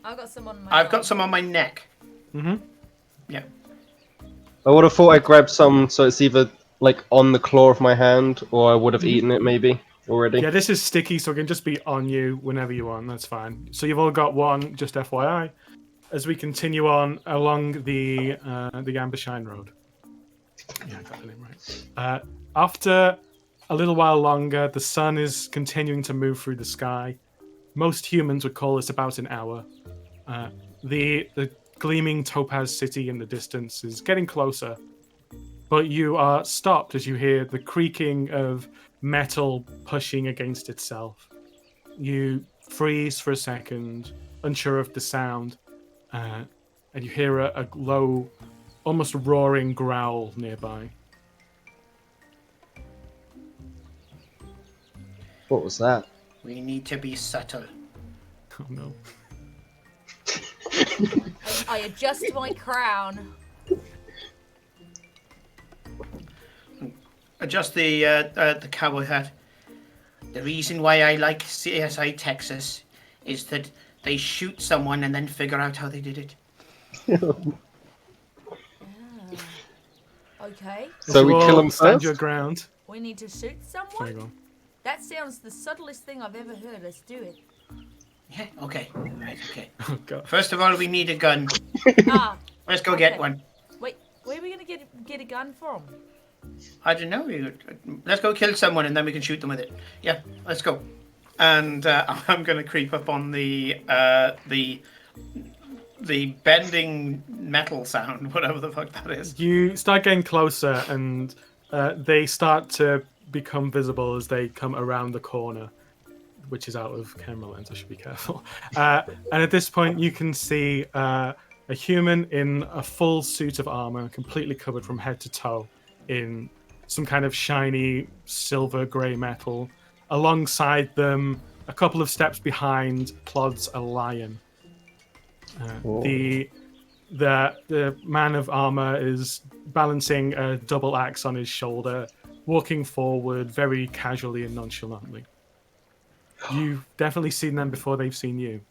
I've got some on my I've got some on my neck. Mm-hmm. Yeah. I would have thought I grabbed some, so it's either like on the claw of my hand, or I would have eaten it maybe already. Yeah, this is sticky, so it can just be on you whenever you want. That's fine. So you've all got one, just FYI, as we continue on along the Ambershine Road. Yeah, I got the name right. After a little while longer, the sun is continuing to move through the sky. Most humans would call this about an hour. The gleaming topaz city in the distance is getting closer, but you are stopped as you hear the creaking of metal pushing against itself. You freeze for a second, unsure of the sound, and you hear a low, almost roaring growl nearby. What was that? We need to be subtle. Oh no. I adjust my crown. Adjust the cowboy hat. The reason why I like CSI Texas is that they shoot someone and then figure out how they did it. Okay. So You we all kill them stand first? your ground. We need to shoot Sorry, someone? go on. That sounds the subtlest thing I've ever heard. Let's do it. Yeah. Okay. Right. Okay. Oh god. First of all, we need a gun. Ah, Let's go Okay. get one. wait. Where are we gonna get a gun from? I don't know. Let's go kill someone and then we can shoot them with it. Yeah. Let's go. And I'm going to creep up on the bending metal sound, whatever the fuck that is. You start getting closer, and they start to become visible as they come around the corner, which is out of camera lens. I should be careful. And at this point, you can see a human in a full suit of armor, completely covered from head to toe in some kind of shiny silver grey metal. Alongside them, a couple of steps behind, plods a lion. The man of armor is balancing a double axe on his shoulder, walking forward very casually and nonchalantly. You've definitely seen them before they've seen you.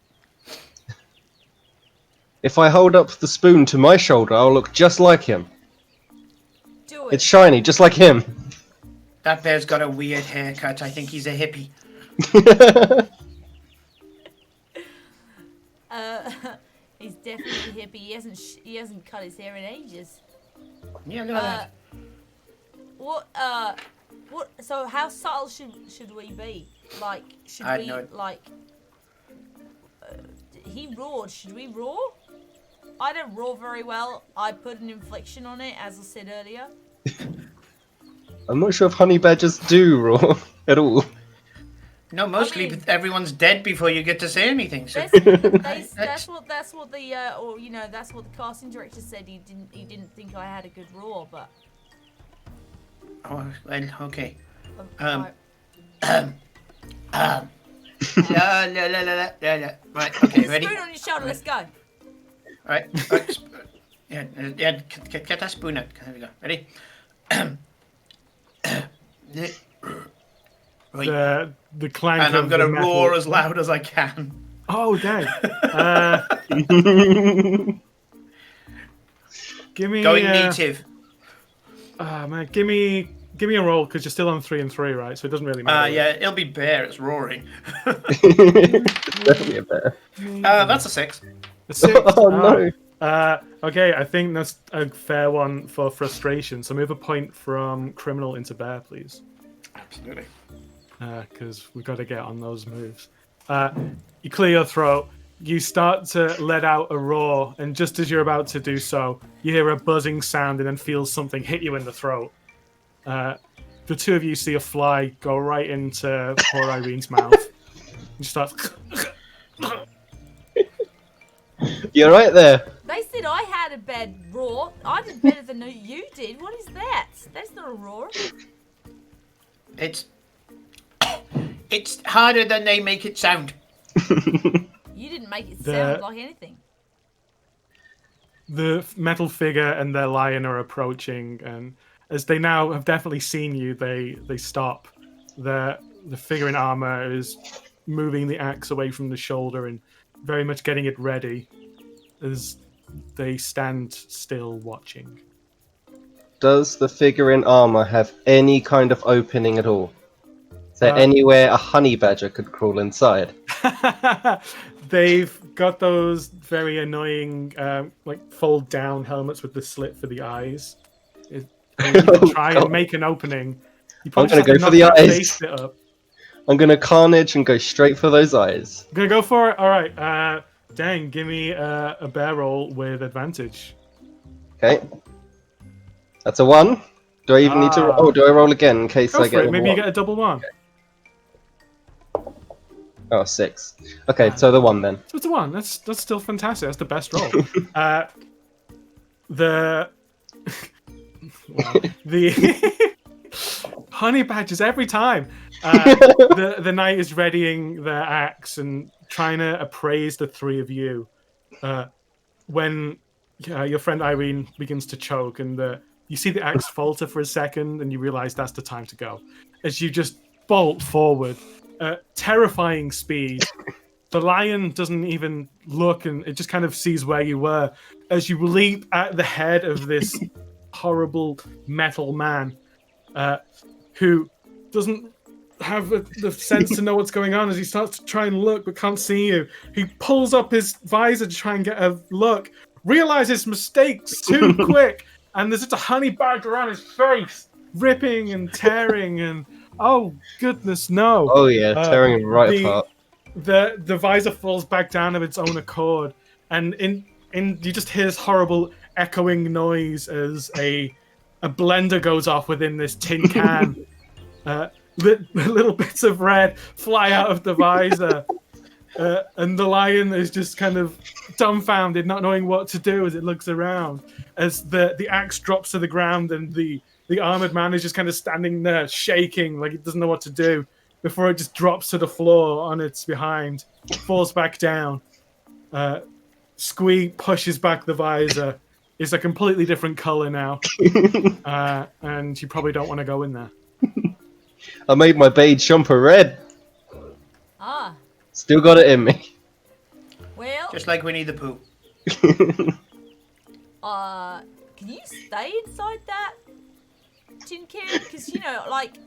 If I hold up the spoon to my shoulder, I'll look just like him. Do it. It's shiny, just like him. That bear's got a weird haircut. I think he's a hippie. He's definitely hippie. He hasn't cut his hair in ages. Yeah, look at that. What? So how subtle should we be? Like, should I we know. like? He roared. Should we roar? I don't roar very well. I put an inflection on it, as I said earlier. I'm not sure if honey badgers do roar at all. No, mostly everyone's dead before you get to say anything. So. That's what the or you know, that's what the casting director said. He didn't think I had a good roar, but. Oh, well, okay. Right. La, la, la, la, la, la, la. Right, okay, ready? Spoon on your shoulder. Let's go. Right. Yeah, get that spoon out. There we go. Ready? Right. The clank And I'm of gonna the metal. roar as loud as I can. Oh, dang. Give me... Going native. Man, give me a roll, because you're still on 3 and 3, right? So it doesn't really matter. Yeah, it'll be bear. It's roaring. Definitely a bear. That's a 6. A 6. Oh, no. Okay, I think that's a fair one for frustration. So move a point from criminal into bear, please. Absolutely. Because we've got to get on those moves. You clear your throat. You start to let out a roar, and just as you're about to do so, you hear a buzzing sound and then feel something hit you in the throat. The two of you see a fly go right into poor Irene's mouth. You start... You're right there. They said I had a bad roar. I did better than you did. What is that? That's not a roar. It's harder than they make it sound. You didn't make it sound like anything. The metal figure and their lion are approaching, and as they now have definitely seen you, they stop. The figure in armor is moving the axe away from the shoulder and very much getting it ready as they stand still watching. Does the figure in armor have any kind of opening at all? Is there anywhere a honey badger could crawl inside? They've got those very annoying, like fold down helmets with the slit for the eyes. You can try and make an opening. I'm gonna go for the eyes. I'm gonna carnage and go straight for those eyes. Gonna go for it. All right. Dang, give me a bear roll with advantage. Okay. That's a 1. Do I even need to? Oh, do I roll again in case I get? Maybe you get a double 1. Okay. Oh, 6. Okay, so the 1 then. So it's a 1. That's still fantastic. That's the best roll. The honey badgers every time. The knight is readying their axe and trying to appraise the three of you. When your friend Irene begins to choke, and you see the axe falter for a second, and you realize that's the time to go. As you just bolt forward, terrifying speed. The lion doesn't even look, and it just kind of sees where you were as you leap at the head of this horrible metal man who doesn't have the sense to know what's going on. As he starts to try and look but can't see you, he pulls up his visor to try and get a look, realizes mistakes too quick, and there's just a honey badger around his face, ripping and tearing, and oh goodness no. Oh yeah, tearing him right apart. The visor falls back down of its own accord, and you just hear this horrible echoing noise as a blender goes off within this tin can. Little bits of red fly out of the visor, and the lion is just kind of dumbfounded, not knowing what to do as it looks around. As the axe drops to the ground, and the armored man is just kind of standing there shaking like it doesn't know what to do, before it just drops to the floor on its behind, falls back down. Squee pushes back the visor. It's a completely different color now, and you probably don't want to go in there. I made my beige jumper red. Ah. Still got it in me. Well. Just like Winnie the Pooh. Can you stay inside that? tin can? Because, you know, like,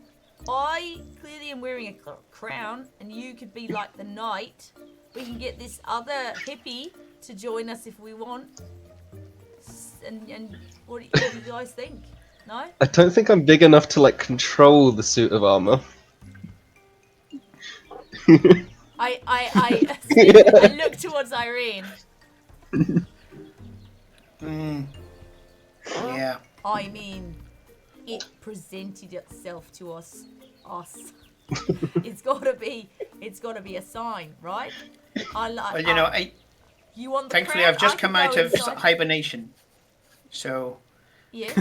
I clearly am wearing a crown, and you could be like the knight. We can get this other hippie to join us if we want. And what do you guys think? No? I don't think I'm big enough to like control the suit of armor. I look towards Irene. Yeah. I mean, it presented itself to us. It's gotta be a sign, right? Well, you know, you want the thankfully crown? I've just I come can out go of inside. hibernation, so Yeah.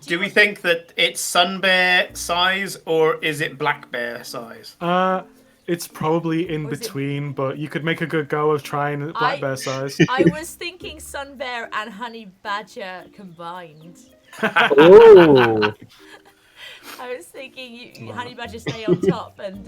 do we think that it's sun bear size or is it black bear size? It's probably in Or is it- between, but you could make a good go of trying black bear size. I was thinking sun bear and honey badger combined. Oh, I was thinking honey badger stay on top and.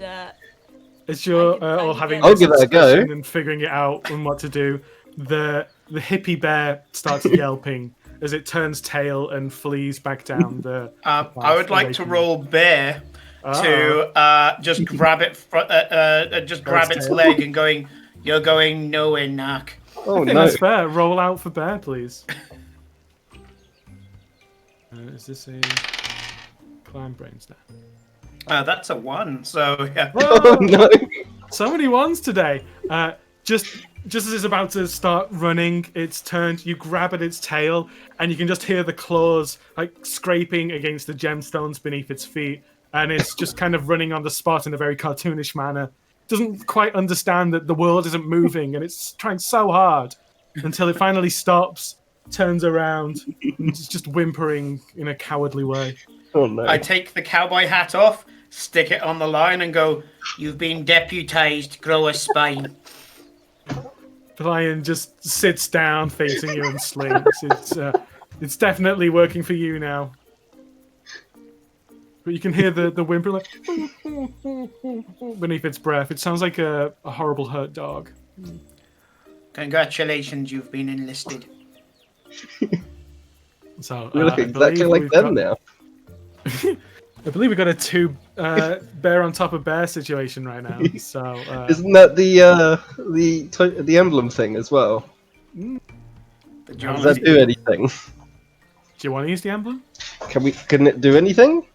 As you're I all can having get I'll this give that a go. discussion and figuring it out and what to do, the hippie bear starts yelping as it turns tail and flees back down the. I would like to roll bear Oh. to just grab it, just grab its tail. leg and going. You're going nowhere, knock. oh I think no! that's fair. Roll out for bear, please. Is this a climb brains now? That's a 1. So yeah. Oh no! So many ones today. Just as it's about to start running, it's turned. You grab at its tail, and you can just hear the claws like scraping against the gemstones beneath its feet. And it's just kind of running on the spot in a very cartoonish manner. Doesn't quite understand that the world isn't moving, and it's trying so hard until it finally stops, turns around, and is just whimpering in a cowardly way. Oh no! I take the cowboy hat off, stick it on the line, and go. You've been deputized. Grow a spine. The lion just sits down, facing you and slinks. It's definitely working for you now. But you can hear the whimper like beneath its breath. It sounds like a horrible hurt dog. Congratulations, you've been enlisted. So We look I exactly believe like we've them got- now. I believe we've got a 2 bear on top of bear situation right now. So Isn't that the emblem thing as well? The Does John- that do anything? do you want to use the emblem? Can it do anything?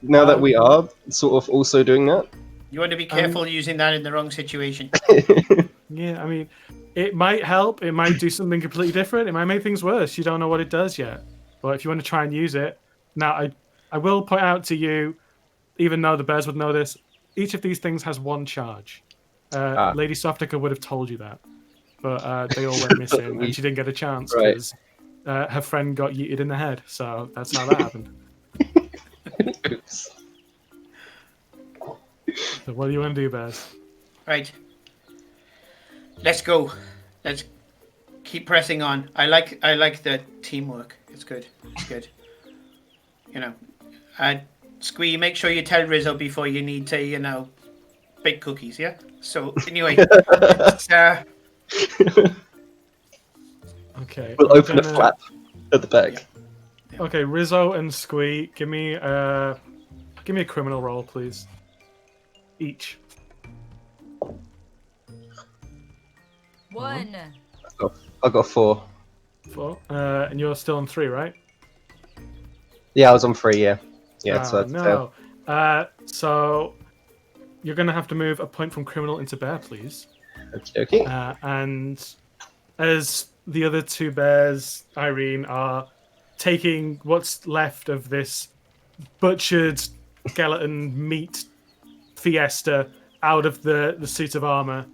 Now that we are sort of also doing that. You want to be careful using that in the wrong situation. Yeah, I mean, it might help. It might do something completely different. It might make things worse. You don't know what it does yet. But if you want to try and use it, now I will point out to you, even though the bears would know this, each of these things has 1 charge. Lady Softica would have told you that, but they all went missing, and she didn't get a chance Right. because her friend got yeeted in the head. So that's how that happened. Oops. So what do you want to do, bears? Right. Let's go. Let's keep pressing on. I like the teamwork. It's good. It's good. You know, Squee, make sure you tell Rizzo before you need to, bake cookies. Yeah. So anyway, it's, Okay. We'll I'm open a gonna- flap at the back. Okay, Rizzo and Squee, give me a criminal roll, please. Each. 1. I got 4. 4. And you're still on 3, right? Yeah, I was on 3. Yeah. Yeah. So that's no. So you're gonna have to move a point from criminal into bear, please. Okay. And as the other 2 bears, Irene, are taking what's left of this butchered skeleton meat fiesta out of the suit of armor,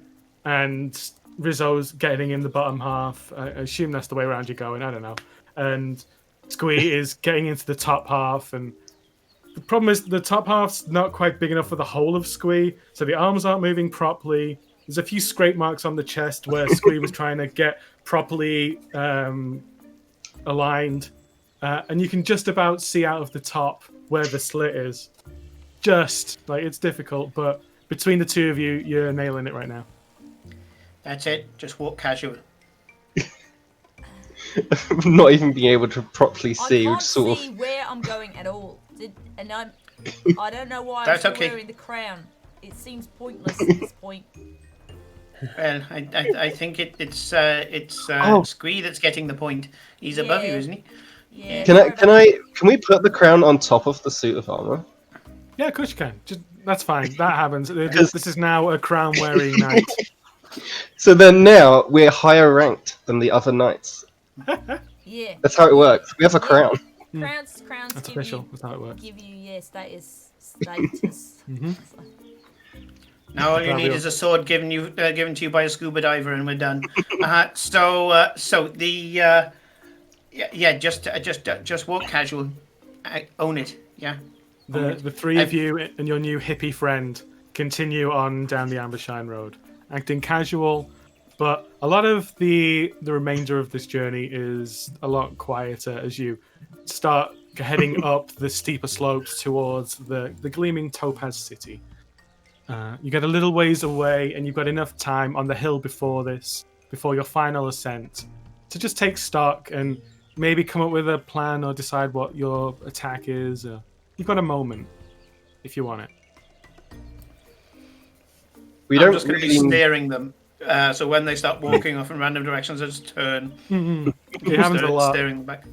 and Rizzo's getting in the bottom half. I assume that's the way around you're going. I don't know. And Squee is getting into the top half, and the problem is the top half's not quite big enough for the whole of Squee, so the arms aren't moving properly. There's a few scrape marks on the chest where Squee was trying to get properly aligned, and you can just about see out of the top where the slit is. Just like it's difficult, but between the 2 of you, you're nailing it right now. that's it. Just walk casual. Not even being able to properly I see, can't which sort see of. where I'm going at all. I don't know why I'm That's still okay. wearing the crown. It seems pointless at this point. Well, I think it's Oh. Squee that's getting the point. He's above you, Yeah. isn't he? Yeah. Can sorry about that. can we put the crown on top of the suit of armor? Yeah, of course you can. That's fine. That happens. Because- This is now a crown-wearing knight. So then now we're higher ranked than the other knights. Yeah. That's how it works. We have a Yeah. crown. Crowns That's give official. you That's how it works. status. Mhm. Now all you need Fabio. is a sword given to you by a scuba diver, and we're done. So the just walk casual, own it. Yeah. The three of you and your new hippie friend continue on down the Ambershine Road, acting casual, but a lot of the remainder of this journey is a lot quieter as you start heading up the steeper slopes towards the gleaming Topaz City. You get a little ways away, and you've got enough time on the hill before your final ascent, to just take stock and maybe come up with a plan or decide what your attack is. You've got a moment if you want it. We I'm don't just going to be really. staring them. So when they start walking off in random directions, I just turn. It happens a lot. Staring them back.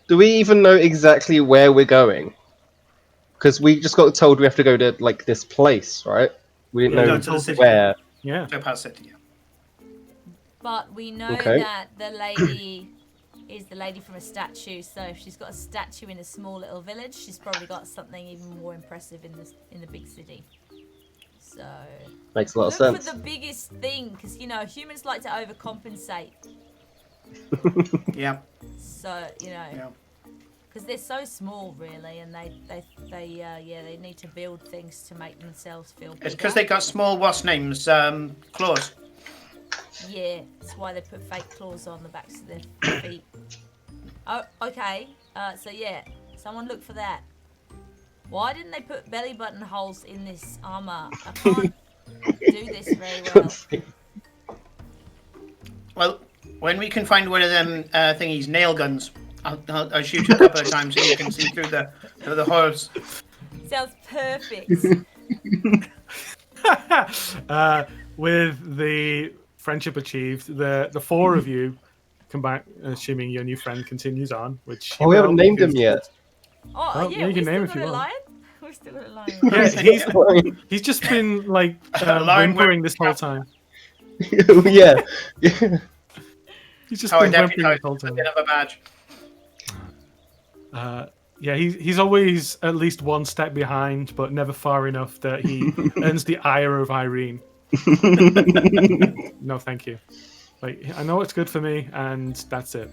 Do we even know exactly where we're going? Because we just got told we have to go to like this place, right? We didn't Yeah, know go to the city. where. Yeah. Topaz City. But we know Okay. that the lady is the lady from a statue. So if she's got a statue in a small little village, she's probably got something even more impressive in the big city. So Makes a lot of look sense. for the biggest thing, because humans like to overcompensate. Yeah. So Yeah. because they're so small, really, and they need to build things to make themselves feel bigger. It's because they got small wasp names, claws. Yeah, that's why they put fake claws on the backs of their feet. Oh, okay. So yeah, someone look for that. Why didn't they put belly button holes in this armor? I can't do this very well. Well, when we can find one of them thingies, nail guns, I'll shoot you a couple of times so you can see through the holes. Sounds perfect. With the friendship achieved, the four of you come back, assuming your new friend continues on, which Oh, we haven't named him yet. Oh, yeah, yeah, you we can name still if got you a want. lion? We're still got a lion. Yeah, he's just been like Lion whimpering this whole time. Yeah. He's just How I been whimpering deputise this whole a time. bit of a badge. Yeah, he's always at least one step behind, but never far enough that he earns the ire of Irene. No, thank you. Like, I know it's good for me, and that's it.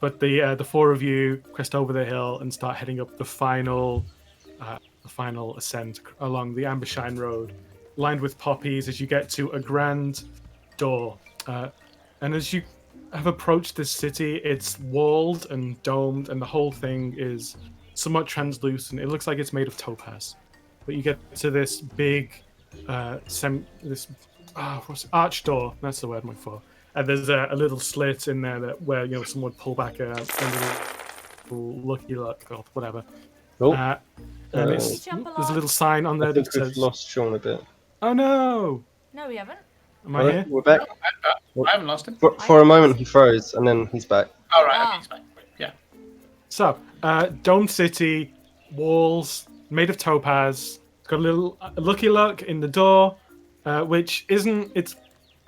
But the four of you crest over the hill and start heading up the final ascent along the Ambershine Road, lined with poppies as you get to a grand door. And as you have approached this city, it's walled and domed, and the whole thing is somewhat translucent. It looks like it's made of topaz. But you get to this big, arch door. That's the word I'm looking for. And there's a little slit in there where someone would pull back a little lucky luck or whatever. Oh, And there's Jump a along. little sign on there I think that we've says, lost Sean a bit. "Oh no, No, we haven't. am I here?" We're back. I haven't lost him. For a moment, he froze, and then he's back. All right, Ah. okay, it's fine. Yeah. So, Dome City, walls made of topaz. It's got a little lucky luck in the door, which isn't. It's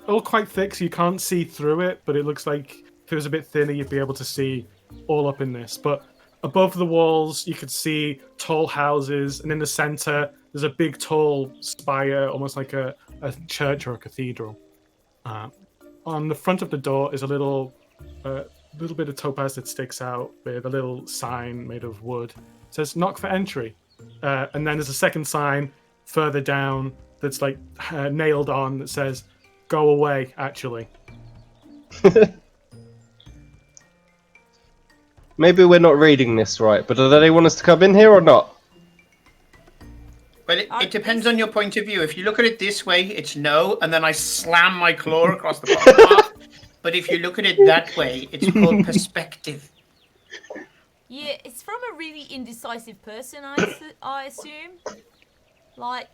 all quite thick, so you can't see through it. But it looks like if it was a bit thinner, you'd be able to see all up in this. But above the walls, you could see tall houses, and in the center, there's a big, tall spire, almost like a church or a cathedral. On the front of the door is a little bit of topaz that sticks out with a little sign made of wood. It says "Knock for entry," and then there's a second sign further down that's like nailed on that says "Go away." Actually, Maybe we're not reading this right, but do they want us to come in here or not? Well, it depends on your point of view. If you look at it this way, it's no, and then I slam my claw across the bottom half. But if you look at it that way, it's called perspective. Yeah, it's from a really indecisive person, I assume. Like,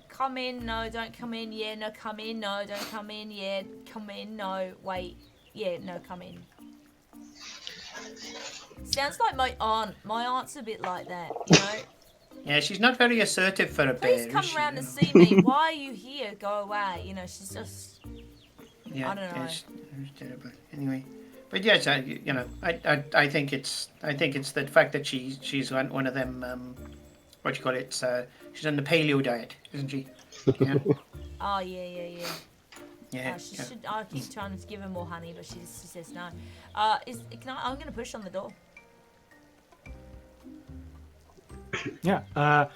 come in, no, don't come in, yeah, no, come in, no, don't come in, yeah, come in, no, wait, yeah, no, come in. Sounds like my aunt. My aunt's a bit like that, you know? Yeah, she's not very assertive for a bear. Please come is she, around you and know? see me. Why are you here? Go away. You know, she's just... Yeah, I don't know. Yeah, it's terrible. Anyway, but yes, I think it's the fact that she's one of them. What you call it? She's on the paleo diet, isn't she? Yeah. Oh, yeah. Yeah. She should. I keep trying to give her more honey, but she says no. I'm going to push on the door. Yeah.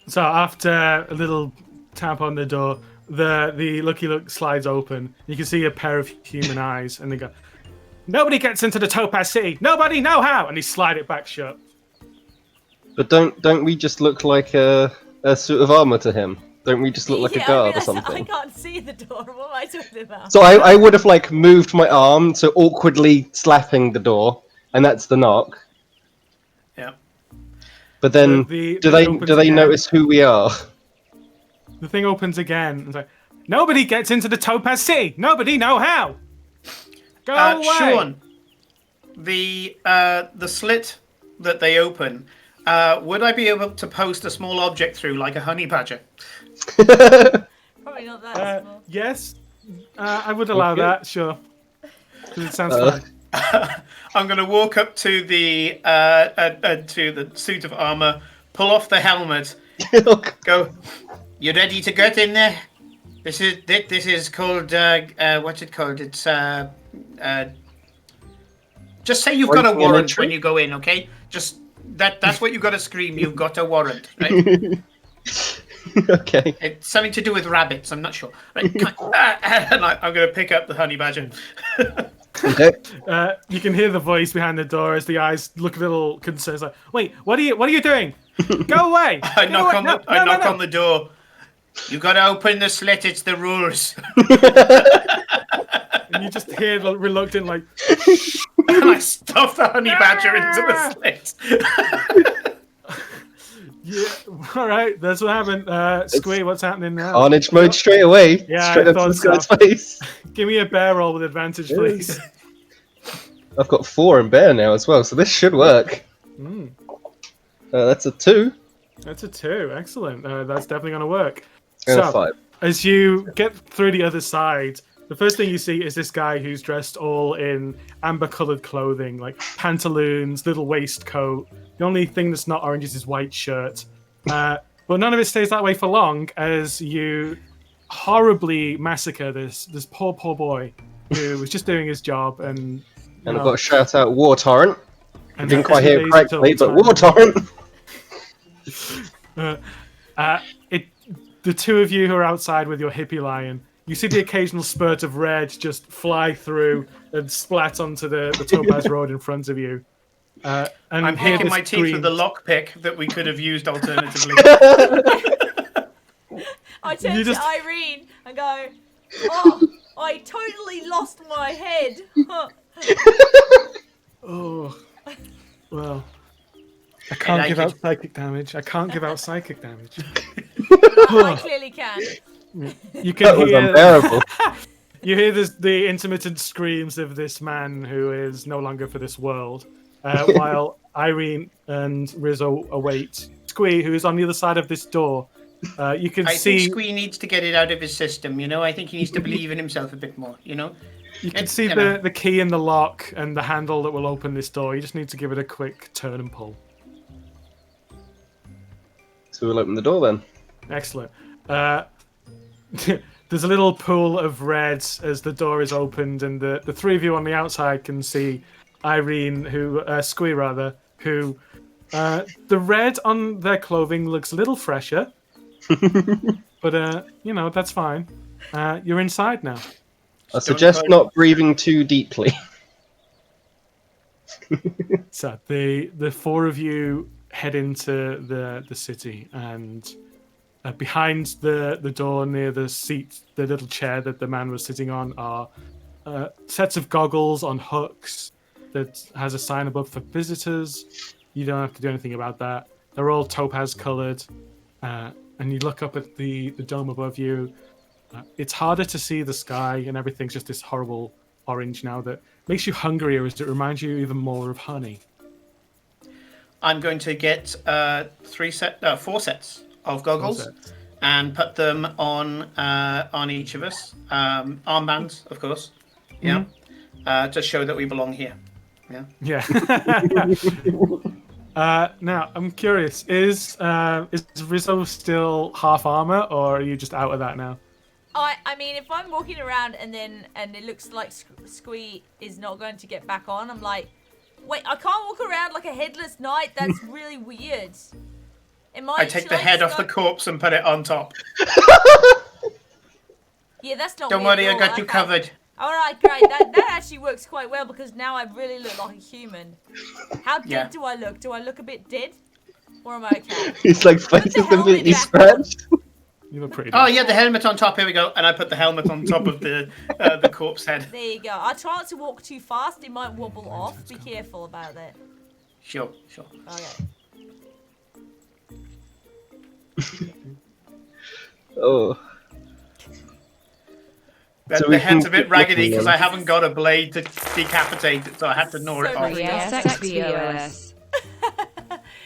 So after a little tap on the door, the Lucky Look slides open. You can see a pair of human eyes, and they go, "Nobody gets into the Topaz City. Nobody know how." And they slide it back shut. But don't we just look like a suit of armor to him? Don't we just look like a guard or something? I can't see the door. What am I talking about? So I would have like moved my arm, so awkwardly slapping the door, and that's the knock. Yeah. But then, The do opens they again. notice who we are? The thing opens again. It's like, "Nobody gets into the Topaz City. Nobody know how. Go away." Sean, the slit that they open, would I be able to post a small object through, like a honey badger? Probably not that small. Yes, I would allow Okay. that. Sure, 'cause it sounds fun. I'm going to walk up to the suit of armor, pull off the helmet, go. You ready to get in there? This is called what's it called? It's just say you've got a Breaking an warrant entry? when you go in, okay? Just that's what you've got to scream. You've got a warrant, right? Okay. It's something to do with rabbits. I'm not sure. Right, and I'm going to pick up the honey badger. Okay. You can hear the voice behind the door as the eyes look a little concerned. It's like, "Wait, what are you doing? Go away!" I knock on the door. You got to open the slit. It's the rules. And you just hear the reluctant like, And I stuff the honey badger into the slit. "Yeah, all right, that's what happened." Squee, what's happening now? Carnage mode straight away. Yeah, Straight I up to thought this guy's so. face. Give me a bear roll with advantage, please. I've got 4 in bear now as well, so this should work. That's a 2 That's a 2. Excellent. That's definitely going to work. and a So, 5. as you get through the other side, the first thing you see is this guy who's dressed all in amber-colored clothing, like pantaloons, little waistcoat. The only thing that's not orange is his white shirt. But none of it stays that way for long, as you horribly massacre this poor boy who was just doing his job. And And I've got to shout out War Torrent. I didn't quite hear it days correctly, until but War Torrent. The two of you who are outside with your hippie lion, you see the occasional spurt of red just fly through and splat onto the Topaz Road in front of you. And I'm hear picking this my teeth scream. with the lockpick that we could have used alternatively. I turn You just- to Irene and go, "Oh, I totally lost my head." Oh, well, I can't like give it. out psychic damage. I can't give out psychic damage. I clearly can. You can That was hear unbearable. you hear the intermittent screams of this man who is no longer for this world, while Irene and Rizzo await Squee, who is on the other side of this door. You can I see think Squee needs to get it out of his system, you know? I think he needs to believe in himself a bit more, you know? you can It's, see you know. the key in the lock and the handle that will open this door. You just need to give it a quick turn and pull. So we'll open the door then. Excellent. There's a little pool of red as the door is opened, and the three of you on the outside can see Irene, Squee rather, who the red on their clothing looks a little fresher, but that's fine. You're inside now. I suggest not breathing too deeply. So the four of you head into the city, and behind the door near the seat, the little chair that the man was sitting on, are sets of goggles on hooks that has a sign above for visitors. You don't have to do anything about that. They're all topaz colored. And you look up at the dome above you. It's harder to see the sky, and everything's just this horrible orange now that makes you hungrier as it reminds you even more of honey. I'm going to get 4 sets of goggles and put them on each of us. Armbands, of course. Yeah. To show that we belong here. Yeah. Yeah. Now I'm curious: is Rizzo still half armor, or are you just out of that now? I mean, if I'm walking around and it looks like Squee is not going to get back on, I'm like, wait, I can't walk around like a headless knight. That's really weird. I take the head off the corpse and put it on top. Yeah, that's not. Don't weird worry, at I all. got you covered. All right, great. That actually works quite well because now I really look like a human. How dead do I look? Do I look a bit dead, or am I okay? His like face is completely scratched. You look pretty. Oh yeah, the helmet on top. Here we go. And I put the helmet on top of the corpse head. There you go. I try not to walk too fast. It might wobble off. Be careful about that. Sure. Okay. Oh. The head's a bit raggedy because I haven't got a blade to decapitate it, so I had to gnaw it off. ESxVOS.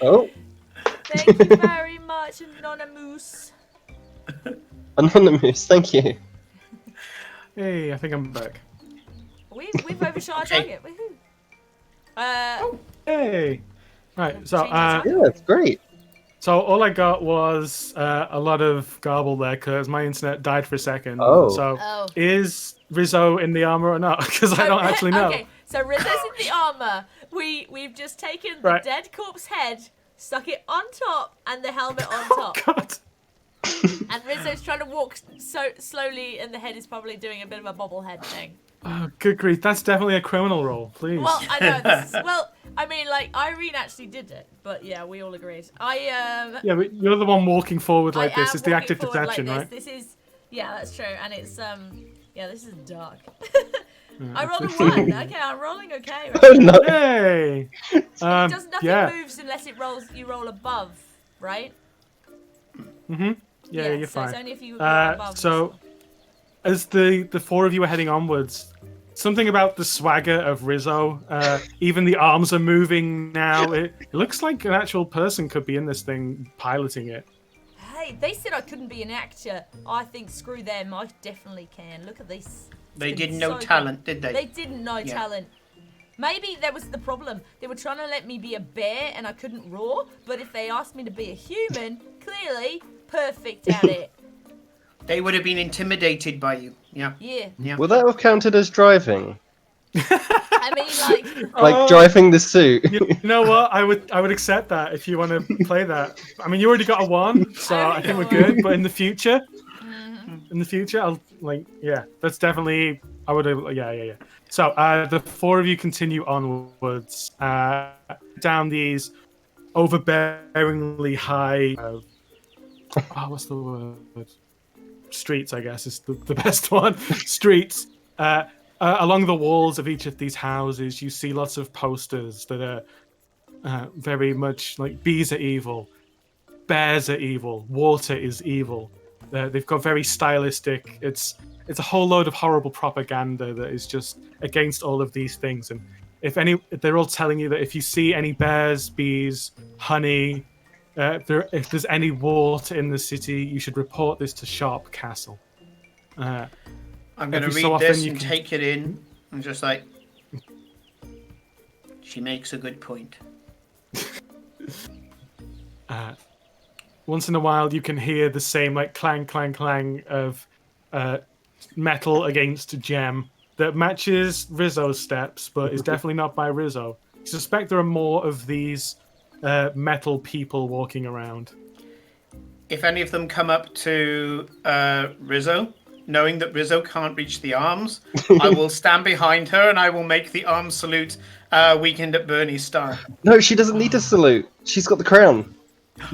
Oh. Thank you very much, Anonymous. Anonymous, thank you. Hey, I think I'm back. We've overshot our target. Woohoo! Hey. Right. So Yeah, it's great. So all I got was a lot of garble there because my internet died for a second. Oh. So is Rizzo in the armor or not? Because I don't actually know. Okay, so Rizzo's in the armor. We've just taken the dead corpse head, stuck it on top, and the helmet on top. God. And Rizzo's trying to walk so slowly, and the head is probably doing a bit of a bobblehead thing. Oh, good grief. That's definitely a criminal role, please. Well, I know. Well, I mean, like, Irene actually did it, but yeah, we all agreed. Yeah, but you're the one walking forward like this. It's the active deception, like right? This is, yeah, that's true, and it's yeah, this is dark. I rolled a 1. Okay, I'm rolling okay. Right? Oh no! Hey. Nothing yeah. moves unless it rolls. You roll above, right? Mhm. Yeah, you're so fine. It's only if you roll above. So, as the 4 of you are heading onwards, something about the swagger of Rizzo. Even the arms are moving now. It looks like an actual person could be in this thing piloting it. Hey, they said I couldn't be an actor. I think screw them. I definitely can. Look at this. They didn't know talent, did they? They didn't know talent. Maybe that was the problem. They were trying to let me be a bear and I couldn't roar. But if they asked me to be a human, clearly perfect at it. They would have been intimidated by you. Yeah. Would that have counted as driving? I mean, like driving the suit. You know what? I would accept that if you want to play that. I mean, you already got a 1, so I think we're good. But in the future, I'll that's definitely. I would have. Yeah. So the 4 of you continue onwards down these overbearingly high. What's the word? Streets, I guess, is the best one. Streets. Along the walls of each of these houses, you see lots of posters that are very much like bees are evil, bears are evil, water is evil. They've got very stylistic. It's a whole load of horrible propaganda that is just against all of these things. And if they're all telling you that if you see any bears, bees, honey, if there's any water in the city, you should report this to Sharp Castle. I'm going to read this and take it in. I'm just like, she makes a good point. Once in a while, you can hear the same like clang, clang, clang of metal against gem that matches Rizzo's steps, but is definitely not by Rizzo. I suspect there are more of these metal people walking around. If any of them come up to Rizzo, knowing that Rizzo can't reach the arms, I will stand behind her and I will make the arm salute Weekend at Bernie's style. No, she doesn't need to salute. She's got the crown.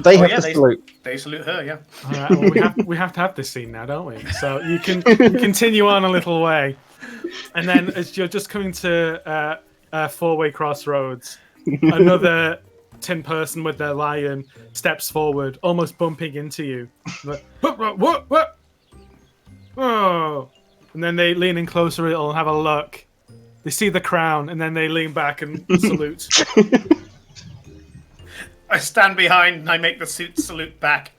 They have to salute. They salute her, yeah. All right, well, we have to have this scene now, don't we? So you can continue on a little way. And then as you're just coming to 4-way crossroads, another tin person with their lion steps forward, almost bumping into you. Like, what? Oh! And then they lean in closer a little and have a look. They see the crown, and then they lean back and salute. I stand behind and I make the suit salute back.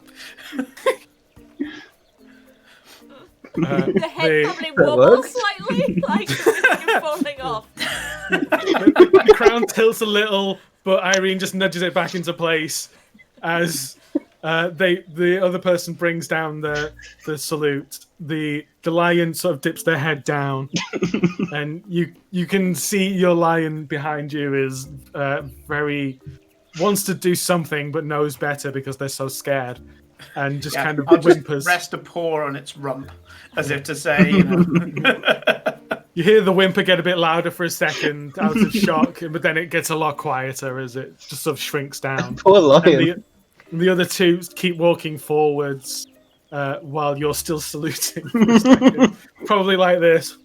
The head probably wobbles slightly, like you're falling off. The crown tilts a little, but Irene just nudges it back into place as the other person brings down the salute. The lion sort of dips their head down, and you can see your lion behind you is wants to do something but knows better because they're so scared, and just kind of whimpers. Just rest a paw on its rump, as if to say, you know. You hear the whimper get a bit louder for a second out of shock, but then it gets a lot quieter as it just sort of shrinks down. Poor lion. And the other two keep walking forwards while you're still saluting. For a second. Probably like this.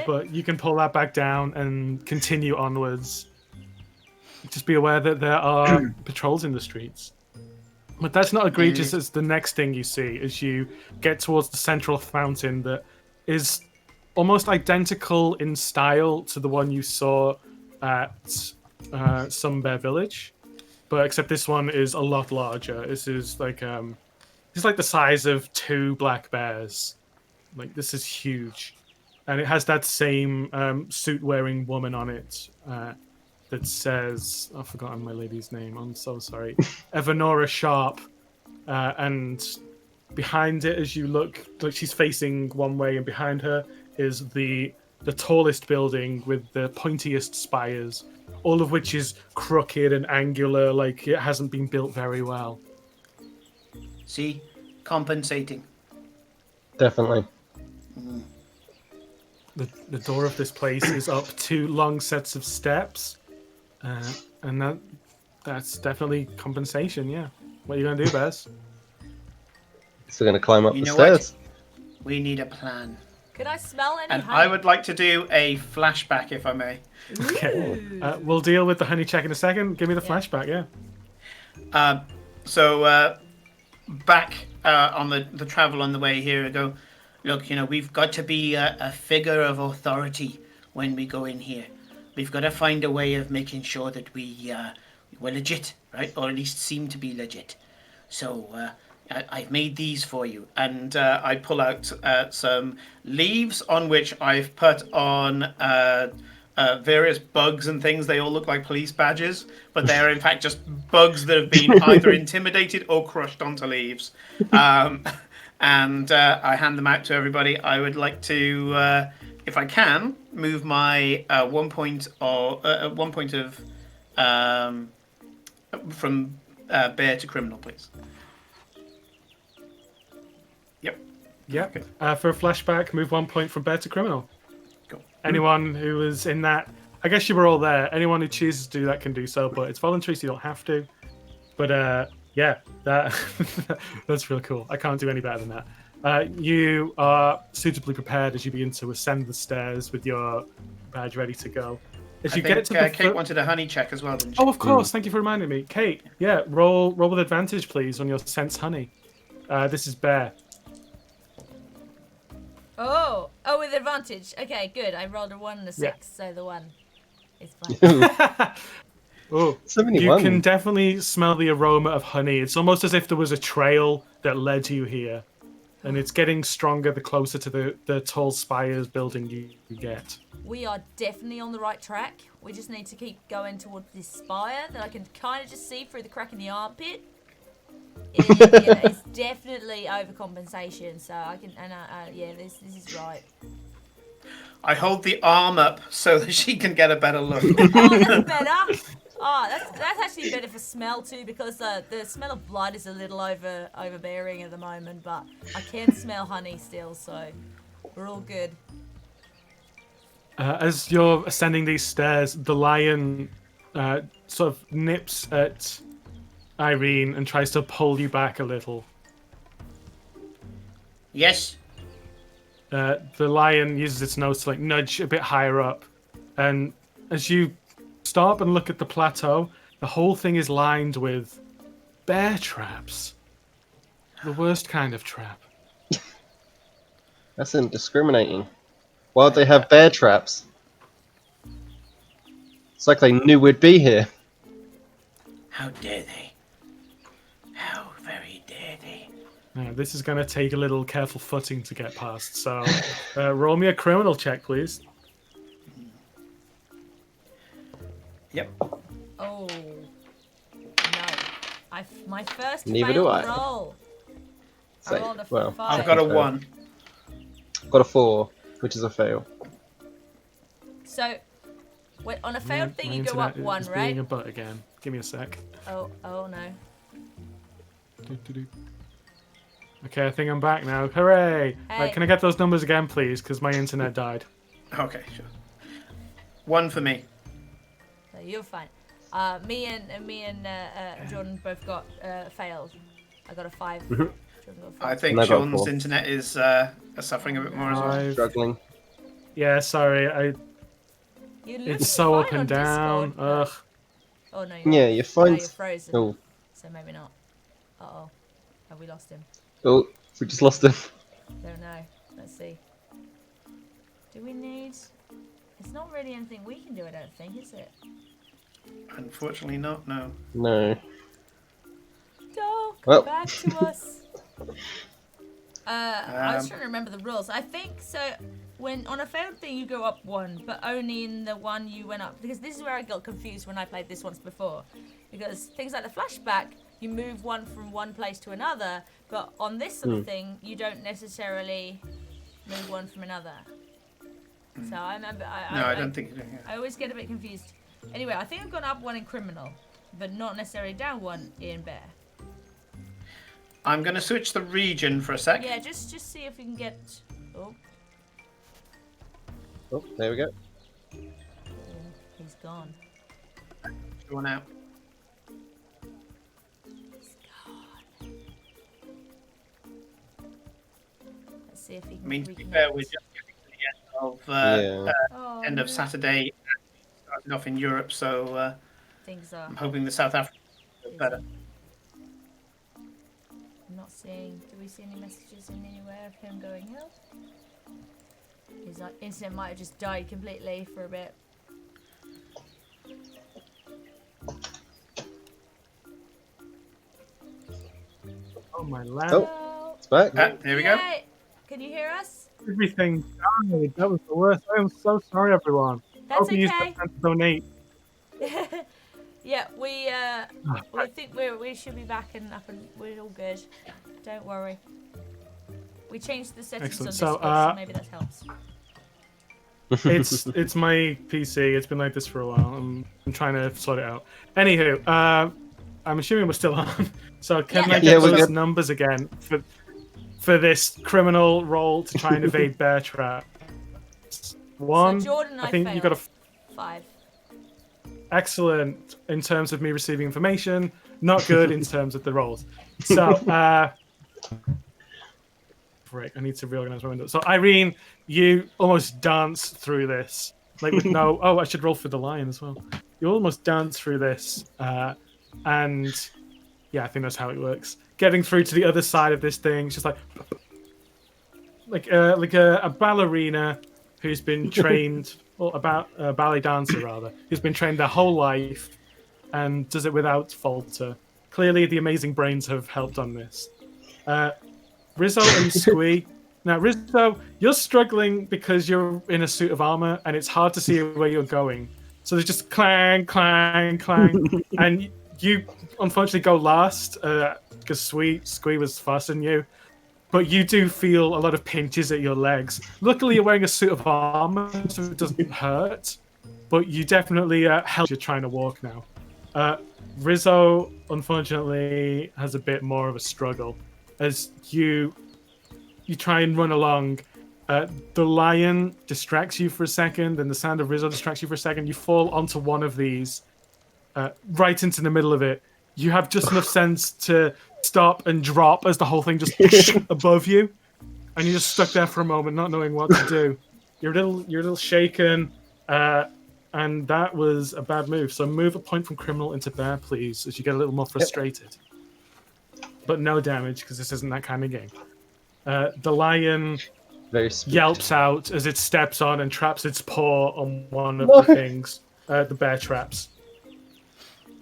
But you can pull that back down and continue onwards. Just be aware that there are patrols in the streets. But that's not egregious as the next thing you see as you get towards the central fountain that is almost identical in style to the one you saw at Sunbear Village. But except this one is a lot larger. This is like the size of 2 black bears. Like, this is huge. And it has that same suit-wearing woman on it that says... I've forgotten my lady's name. I'm so sorry. Evanora Sharp. And behind it, as you look, like she's facing one way, and behind her is the tallest building with the pointiest spires, all of which is crooked and angular, like it hasn't been built very well. See? Compensating. Definitely. The door of this place is up 2 long sets of steps, and that's definitely compensation. Yeah, what are you gonna do, Bez? So we're gonna climb up You the know stairs. what? We need a plan. Could I smell any And honey? I would like to do a flashback, if I may. Okay, we'll deal with the honey check in a second. Give me the flashback. Yeah. So back on the travel on the way here, I go, look, you know, we've got to be a figure of authority when we go in here. We've got to find a way of making sure that we're legit, right? Or at least seem to be legit. So I've made these for you. And I pull out some leaves on which I've put on various bugs and things. They all look like police badges, but they're in fact just bugs that have been either intimidated or crushed onto leaves. And I hand them out to everybody. I would like to, if I can, move my 1 point of from bear to criminal, please. Yep. Yeah. Okay. For a flashback, move 1 point from bear to criminal. Cool. Anyone who was in that, I guess you were all there. Anyone who chooses to do that can do so, but it's voluntary, so you don't have to. But yeah, that's real cool. I can't do any better than that. You are suitably prepared as you begin to ascend the stairs with your badge ready to go. As you get to Kate wanted a honey check as well, didn't she? Oh, of course. Thank you for reminding me. Kate, yeah, roll with advantage, please, on your sense honey. This is bear. Oh, with advantage. Okay, good. I rolled a 1 and a 6, so the 1 is fine. Oh, 71. You can definitely smell the aroma of honey. It's almost as if there was a trail that led you here. And it's getting stronger the closer to the tall spires building you get. We are definitely on the right track. We just need to keep going towards this spire that I can kind of just see through the crack in the armpit. It's definitely overcompensation, so I can, this is right. I hold the arm up so that she can get a better look. Oh, that's better. Oh, that's actually better for smell too, because the smell of blood is a little overbearing at the moment, but I can smell honey still, so we're all good. As you're ascending these stairs, the lion sort of nips at Irene and tries to pull you back a little. Yes. The lion uses its nose to nudge a bit higher up, and as you stop and look at the plateau, the whole thing is lined with bear traps. The worst kind of trap. That's indiscriminating. Why would they have bear traps? It's like they knew we'd be here. How dare they? How very dare they? Now, this is going to take a little careful footing to get past, so roll me a criminal check, please. Yep. Oh. No. My first Neither do failed I. roll. I Same. rolled a Well, 5. I've got a Okay. 1. Got a 4, which is a fail. So, on a failed thing, My you go up internet 1, is right? being a butt again. Give me a sec. Oh no. Do-do-do. Okay, I think I'm back now. Hooray! Hey. Right, can I get those numbers again, please? Because my internet died. Okay, sure. 1 for me. No, you're fine. Me and Jordan both got failed. I got a 5. Jordan got a 5. I think And I got Sean's 4. internet is suffering a bit more as well. Five. Struggling. Yeah, sorry. You look It's so fine up on and down. Discord, but- Ugh. Oh no. Yeah, you're fine. No, you're frozen. Oh, So maybe not. Uh-oh. Have we lost him? oh, we just lost him. Don't know. Let's see. Do we need... It's not really anything we can do, I don't think, is it? Unfortunately not, no. No. Go! Come Well. back to us! I was Um, trying to remember the rules. I think so. When on a failed thing, you go up 1, but only in the one you went up. Because this is where I got confused when I played this once before. Because things like the flashback, you move 1 from one place to another, but on this sort of thing, you don't necessarily move 1 from another. So I remember. No, I don't think you do. Yeah. I always get a bit confused. Anyway, I think I've gone up 1 in criminal, but not necessarily down 1 in bear. I'm going to switch the region for a sec. Yeah, just see if we can get. Oh, Oh, there we go. he's gone. Sean out. He's gone. Let's see if he I can. mean, to be reconnect. fair, we're just getting to the Yeah. Oh, end of no. Saturday. Starting off in Europe, so Things are. I'm hoping the South Africa is better. I'm not seeing. Do we see any messages in anywhere of him going help? His internet might have just died completely for a bit. Oh my land. Oh. Hello? It's back. There we go. Yay! Can you hear us? Everything died. That was the worst. I am so sorry, everyone. That's Hope you used okay. that time to donate. Yeah, we think we should be back and up and we're all good. Don't worry. We changed the settings Excellent. on So, Discord, so maybe that helps. It's my PC. It's been like this for a while. I'm trying to sort it out. Anywho, I'm assuming we're still on. So can Yeah. I get Yeah, we're those good. numbers again for this criminal role to try and evade bear trap? 1. So Jordan, I think you got a 5. excellent in terms of me receiving information. Not good in terms of the roles. So, frick, I need to reorganize my window. So Irene, you almost dance through this, like with no. Oh, I should roll for the lion as well. You almost dance through this, and yeah, I think that's how it works. Getting through to the other side of this thing, it's just like a ballerina who's been trained, or about a ballet dancer rather, who's been trained their whole life and does it without falter. Clearly, the amazing brains have helped on this. Rizzo and Squee. Now, Rizzo, you're struggling because you're in a suit of armor and it's hard to see where you're going. So there's just clang, clang, clang, and you unfortunately go last because Squee was faster than you. But you do feel a lot of pinches at your legs. Luckily, you're wearing a suit of armor, so it doesn't hurt. But you definitely help. You're trying to walk now. Rizzo, unfortunately, has a bit more of a struggle as you try and run along. The lion distracts you for a second, and the sound of Rizzo distracts you for a second. You fall onto one of these, right into the middle of it. You have just enough sense to stop and drop as the whole thing just above you, and you're just stuck there for a moment, not knowing what to do. You're a little shaken. and that was a bad move. So move a point from criminal into bear, please, as you get a little more frustrated. But no damage, because this isn't that kind of game. The lion Very spooked. yelps out as it steps on and traps its paw on one of the things, the bear traps.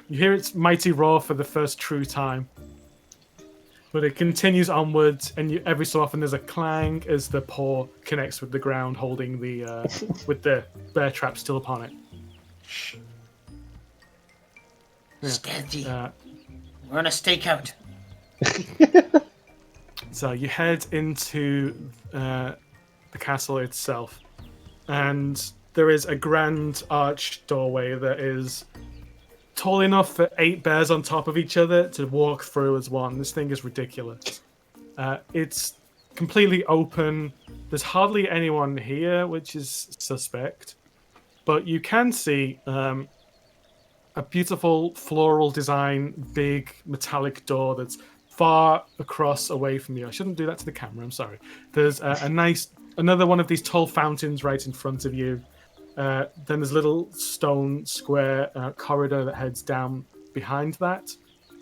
You hear its mighty roar for the first true time. But it continues onwards, and every so often there's a clang as the paw connects with the ground, holding the with the bear trap still upon it. Yeah. Stealthy. We're on a stakeout. So you head into the castle itself, and there is a grand arched doorway that is tall enough for 8 bears on top of each other to walk through as one. This thing is ridiculous. It's completely open. There's hardly anyone here, which is suspect. But you can see a beautiful floral design, big metallic door that's far across away from you. I shouldn't do that to the camera, I'm sorry. There's another one of these tall fountains right in front of you. Then there's a little stone square corridor that heads down behind that,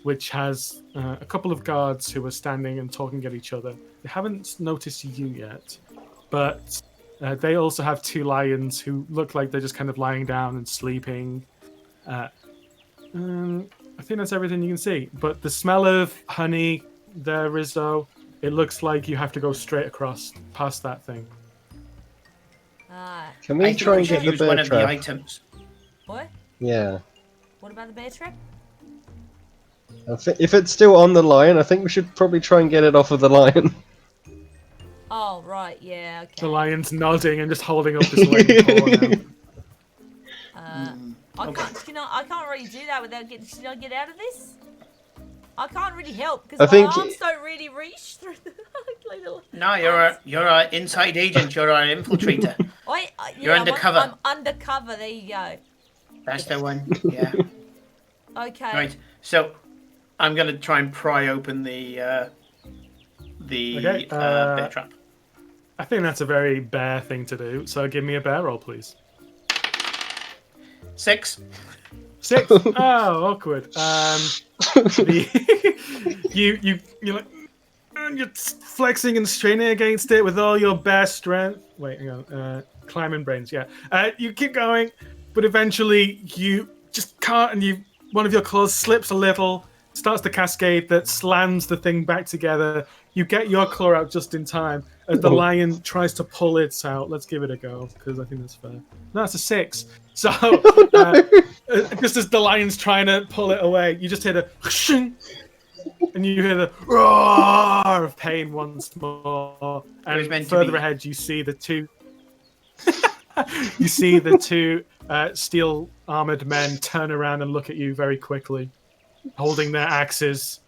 which has a couple of guards who are standing and talking at each other. They haven't noticed you yet, but they also have 2 lions who look like they're just kind of lying down and sleeping. I think that's everything you can see. But the smell of honey there, Rizzo, it looks like you have to go straight across past that thing. Can we try and get the use bear one of the trap? items. What? Yeah. What about the bear trap? If it's still on the lion, I think we should probably try and get it off of the lion. Oh, right, yeah, okay. The lion's nodding and just holding up this waving paw now. I can't really do that without getting. Should I get out of this? I can't really help because my arms don't really reach through the little. No, you're a inside agent. You're an infiltrator. You're undercover. I'm undercover. There you go. That's the one. Yeah. Okay. Right. So, I'm gonna try and pry open the bear trap. I think that's a very bear thing to do. So give me a bear roll, please. 6. 6. Oh, awkward. You're like, and you're flexing and straining against it with all your bear strength. Wait, hang on. Climbing brains, yeah. You keep going, but eventually you just can't, and one of your claws slips a little, starts to cascade that slams the thing back together. You get your claw out just in time as the lion tries to pull it out. Let's give it a go, because I think that's fair. No, it's a 6. So, just as the lion's trying to pull it away, you just hear the shing, and you hear the roar of pain once more. And further ahead, you see the 2. You see the 2 steel armored men turn around and look at you very quickly, holding their axes.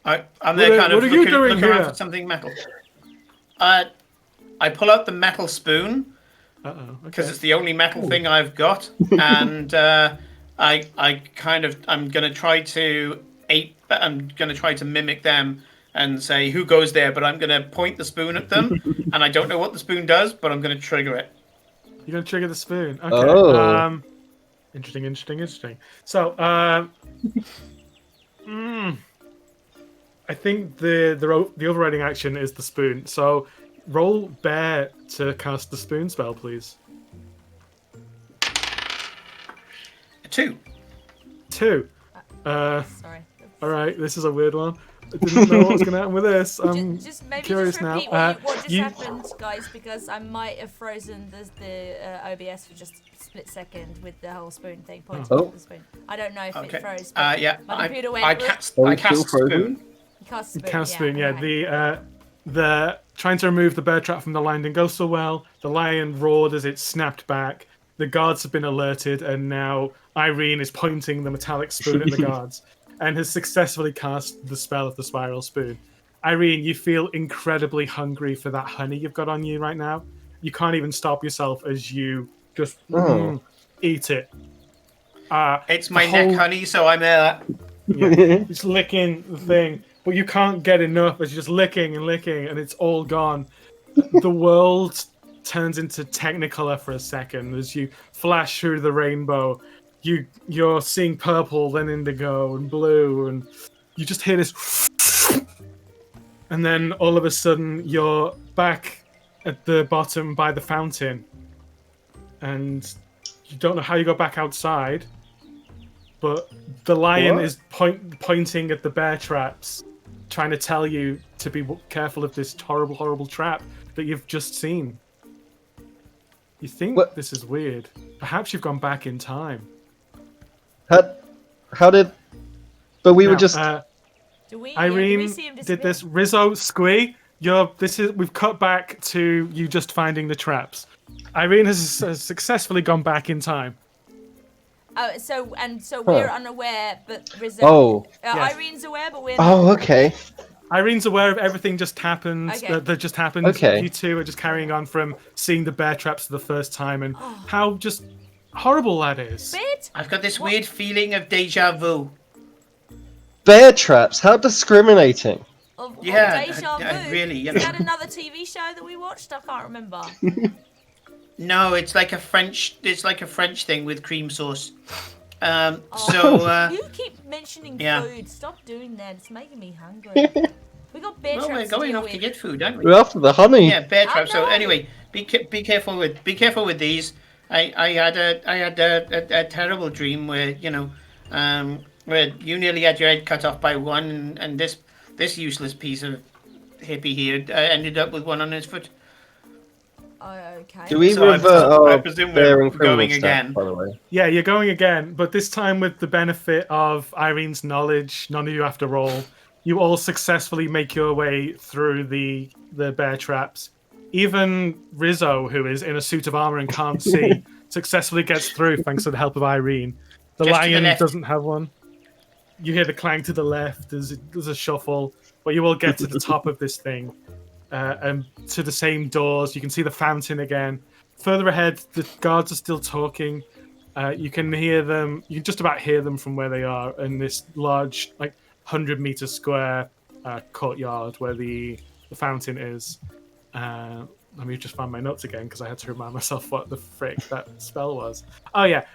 I'm there kind of looking around for something metal. I pull out the metal spoon because it's the only metal thing I've got, and I'm gonna try to mimic them and say who goes there, but I'm gonna point the spoon at them, and I don't know what the spoon does, but I'm gonna trigger it. You're gonna trigger the spoon. Okay. Oh. Interesting. So, I think the overriding action is the spoon. So, roll bear to cast the spoon spell, please. 2. Sorry. All right, this is a weird one. I didn't know what was going to happen with this. I'm just maybe curious just repeat now. what just happened, guys, because I might have frozen the OBS for just a split second with the whole spoon thing. Pointing at the spoon. I don't know if it froze. Yeah, my computer went. I cast spoon. Cast spoon. Yeah, the trying to remove the bear trap from the lion didn't go so well. The lion roared as it snapped back. The guards have been alerted, and now Irene is pointing the metallic spoon at the guards, and has successfully cast the spell of the spiral spoon. Irene, you feel incredibly hungry for that honey you've got on you right now. You can't even stop yourself as you just eat it. It's my neck honey, so I'm there. Yeah, just licking the thing, but you can't get enough as you're just licking, and it's all gone. The world turns into Technicolor for a second as you flash through the rainbow. You're seeing purple, then indigo and blue, and you just hear this, and then all of a sudden you're back at the bottom by the fountain, and you don't know how you got back outside, but the lion is pointing at the bear traps, trying to tell you to be careful of this horrible, horrible trap that you've just seen. You think this is weird. Perhaps you've gone back in time. How did... But we were just... Irene did this. Rizzo, Squee, we've cut back to you just finding the traps. Irene has successfully gone back in time. So we're unaware, but Rizzo... yes. Irene's aware, but we're not. Oh, okay. Irene's aware of everything that just happened. Okay. You two are just carrying on from seeing the bear traps for the first time and how just horrible that is. I've got this weird feeling of deja vu. Bear traps? How discriminating. I really, Is that another TV show that we watched? I can't remember. No, it's like a French thing with cream sauce. You keep mentioning food. Stop doing that. It's making me hungry. We got bear traps. Well, we're going off to get food, aren't we? We're after the honey. Yeah, bear traps. So anyway, be careful with these. I had a terrible dream where where you nearly had your head cut off by one, and this useless piece of hippie here ended up with one on his foot. Okay. Do we So revert I our presume bear we're and criminal going stats, again. by the way? Yeah, you're going again, but this time with the benefit of Irene's knowledge. None of you have to roll. You all successfully make your way through the bear traps. Even Rizzo, who is in a suit of armor and can't see, successfully gets through thanks to the help of Irene. The Just to the lion left. doesn't have one. You hear the clang to the left. There's a shuffle, but you all get to the top of this thing. And to the same doors. You can see the fountain again. Further ahead, the guards are still talking. You can hear them. You can just about hear them from where they are in this large, 100-meter square courtyard where the fountain is. Let me just find my notes again because I had to remind myself what the frick that spell was. Oh yeah,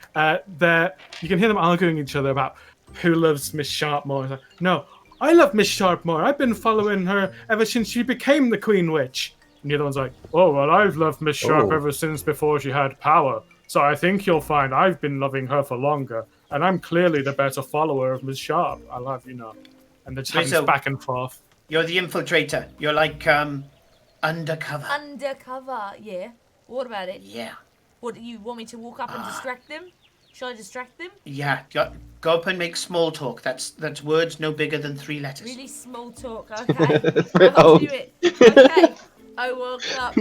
you can hear them arguing each other about who loves Miss Sharp more. It's like, no, I love Miss Sharp more. I've been following her ever since she became the Queen Witch. And the other one's like, oh, well, I've loved Miss Sharp ever since before she had power. So I think you'll find I've been loving her for longer. And I'm clearly the better follower of Miss Sharp. I love you know. And they're just having this back and forth. You're the infiltrator. You're like undercover. Undercover, yeah. What about it? Yeah. What, do you want me to walk up and distract them? Shall I distract them? Yeah. Go up and make small talk. That's words no bigger than 3 letters. Really small talk, okay. I'll do it. Okay. I woke up.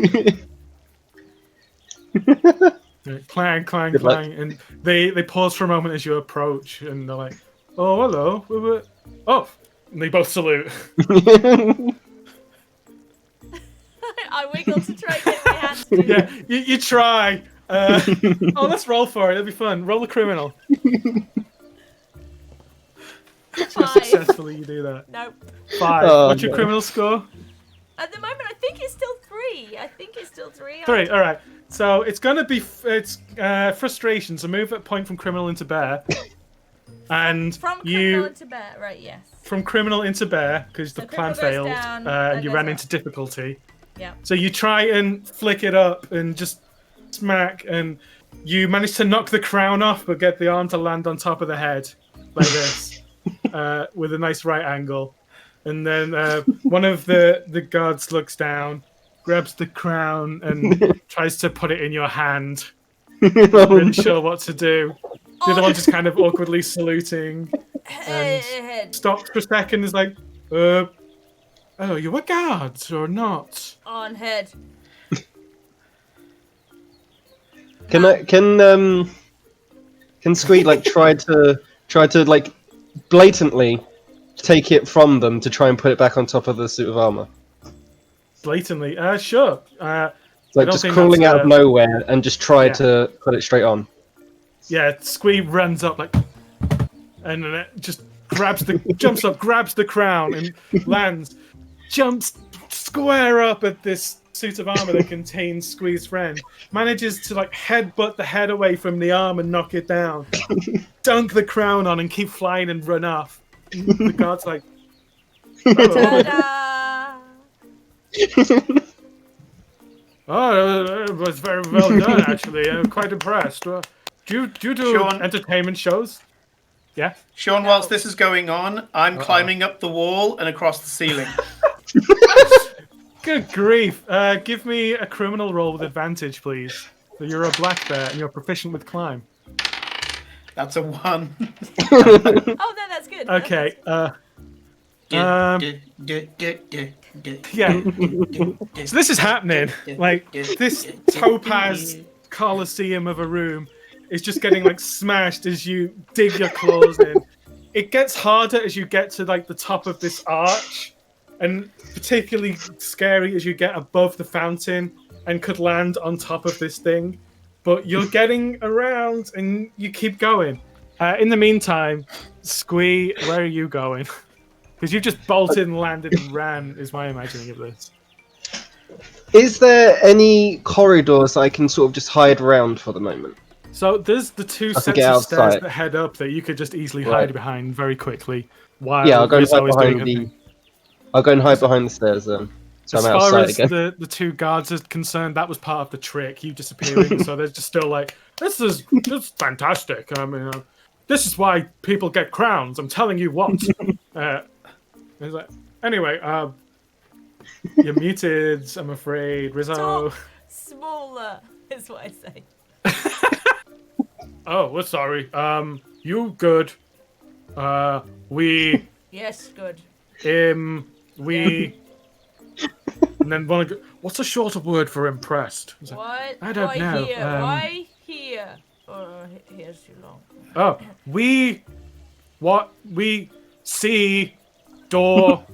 Clang, clang, clang. And they pause for a moment as you approach, and they're like, oh, hello. Oh, and they both salute. I wiggle to try and get my hands to Yeah, you try. Let's roll for it. It'll be fun. Roll a criminal. So 5. successfully you do that. Nope. 5. Oh, What's your no. criminal score? At the moment, I think it's still 3. 3. All right. So it's gonna be frustration. So move a point from criminal into bear, and From criminal into bear, right? Yes. from criminal into bear because So the plan criminal goes failed, down, and you goes ran up. into difficulty. Yeah. So you try and flick it up and just smack, and you manage to knock the crown off, but get the arm to land on top of the head like this, with a nice right angle. And then one of the guards looks down, grabs the crown, and tries to put it in your hand. Not really sure what to do. The other one just kind of awkwardly saluting, and Head. stops for a second. Is like, oh, you a guard or not? On head. Can Squeak try to blatantly take it from them to try and put it back on top of the suit of armor? Blatantly, sure. Like don't just think crawling that's, out of nowhere and just try yeah. to put it straight on. Yeah, Squee runs up and then it just jumps up, grabs the crown and lands, jumps square up at this suit of armor that contains Squee's friend, manages to like headbutt the head away from the arm and knock it down, dunk the crown on and keep flying and run off. And the guard's like, Ta-da! oh, it was very well done, actually. I'm quite impressed. Do you do Sean- entertainment shows? Yeah. Sean, whilst this is going on, I'm climbing up the wall and across the ceiling. Good grief. Give me a criminal roll with advantage, please. So you're a black bear and you're proficient with climb. That's a 1. Oh, no, that's good. Okay. Yeah. So this is happening. Like, this topaz coliseum of a room is just getting like smashed as you dig your claws in. It gets harder as you get to like the top of this arch, and particularly scary as you get above the fountain and could land on top of this thing. But you're getting around and you keep going. In the meantime, Squee, where are you going? Because you just bolted and landed and ran, is my imagining of this. Is there any corridors I can sort of just hide around for the moment? So there's the two I can sets get of stairs outside. that head up that you could just easily Right. hide behind very quickly. While Yeah, I'll go and Rizzo hide is doing behind her the. thing. I'll go and hide behind the stairs then. So As I'm far outside as again. the two guards are concerned, that was part of the trick, you disappearing. So they're just still like, this is fantastic. I mean, this is why people get crowns. I'm telling you what. It's like, anyway, you're muted, I'm afraid. Rizzo. Talk smaller, is what I say. Oh, we're sorry. You good. We, Yes, good. we... And then one. What's a shorter word for impressed? It's like, What? I don't Why know. Here? Why here? Oh, here's too long. Oh, we see door.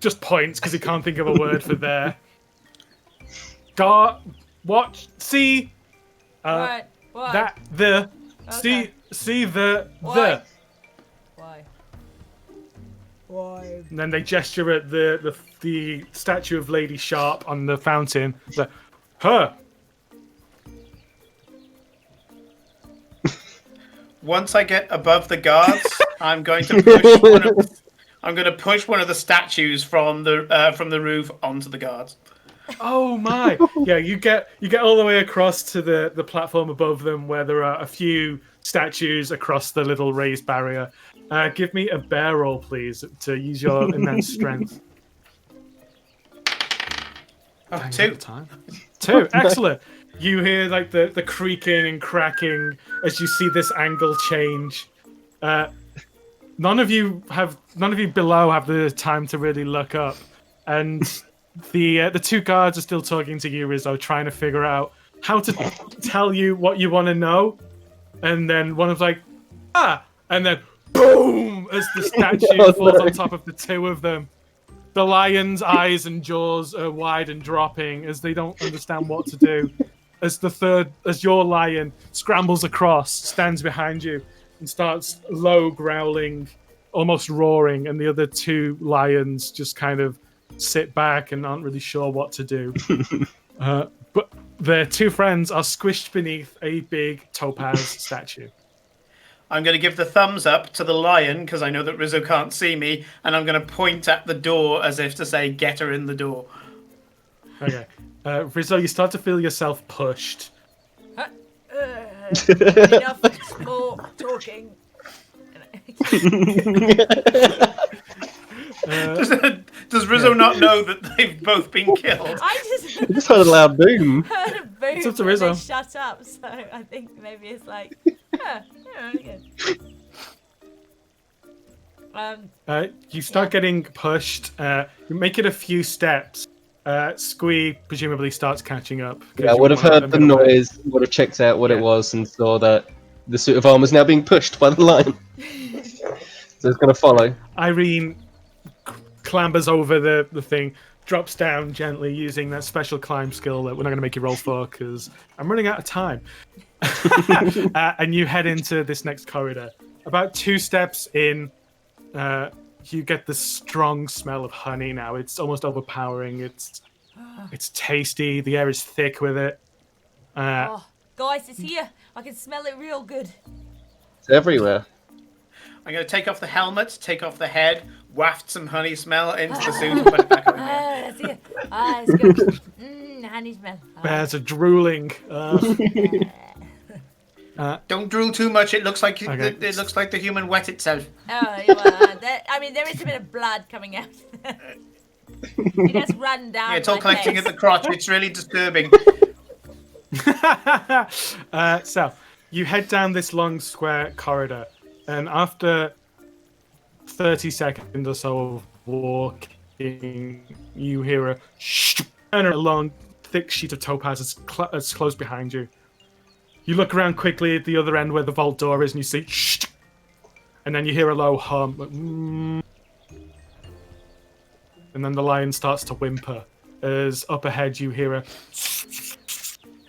Just points because he can't think of a word for there. Watch, see. What? What? That the Okay. see the Why? Why? Why? And then they gesture at the statue of Lady Sharp on the fountain. It's like, her. Once I get above the guards, I'm going to push one of. I'm going to push one of the statues from the roof onto the guards. Oh my! Yeah, you get all the way across to the platform above them, where there are a few statues across the little raised barrier. Give me a bear roll, please, to use your immense strength. Oh, Dang, 2. time. 2, excellent. You hear like the creaking and cracking as you see this angle change. None of you below have the time to really look up, and the two guards are still talking to you, Rizzo, trying to figure out how to tell you what you want to know. And then one of like, and then boom, as the statue falls on top of the two of them. The lion's eyes and jaws are wide and dropping as they don't understand what to do. As your lion scrambles across, stands behind you, and starts low growling, almost roaring, and the other two lions just kind of sit back and aren't really sure what to do. But their two friends are squished beneath a big topaz statue. I'm going to give the thumbs up to the lion because I know that Rizzo can't see me, and I'm going to point at the door as if to say, "Get her in the door." Okay, Rizzo, you start to feel yourself pushed. Enough more talking. Does Rizzo not know that they've both been killed? I just Just heard a loud boom. heard a boom It's up to and Rizzo. then shut up, so I think maybe it's like, good. You start getting pushed. You make it a few steps. Squee presumably starts catching up. 'cause Yeah, I you would have wanna let heard them the get away. noise, would have checked out what Yeah. it was, and saw that the suit of armor is now being pushed by the lion. So it's going to follow. Irene clambers over the thing, drops down gently using that special climb skill that we're not going to make you roll for because I'm running out of time. And you head into this next corridor. About 2 steps in, you get the strong smell of honey now. It's almost overpowering. It's It's tasty. The air is thick with it. Oh, guys, it's here. I can smell it real good. It's everywhere. I'm going to take off the helmet, take off the head, waft some honey smell into the suit, and put it back on again. That's it. It's good. Honey smell. Bears are drooling. Don't drool too much. It looks like Okay. it looks like the human wet itself. I mean, there is a bit of blood coming out. It has run down. Yeah, it's all my collecting face. at the crotch. It's really disturbing. So you head down this long square corridor, and after 30 seconds or so of walking, you hear a and a long, thick sheet of topaz is close behind you. You look around quickly at the other end where the vault door is, and you see, and then you hear a low hum, and then the lion starts to whimper. As up ahead, you hear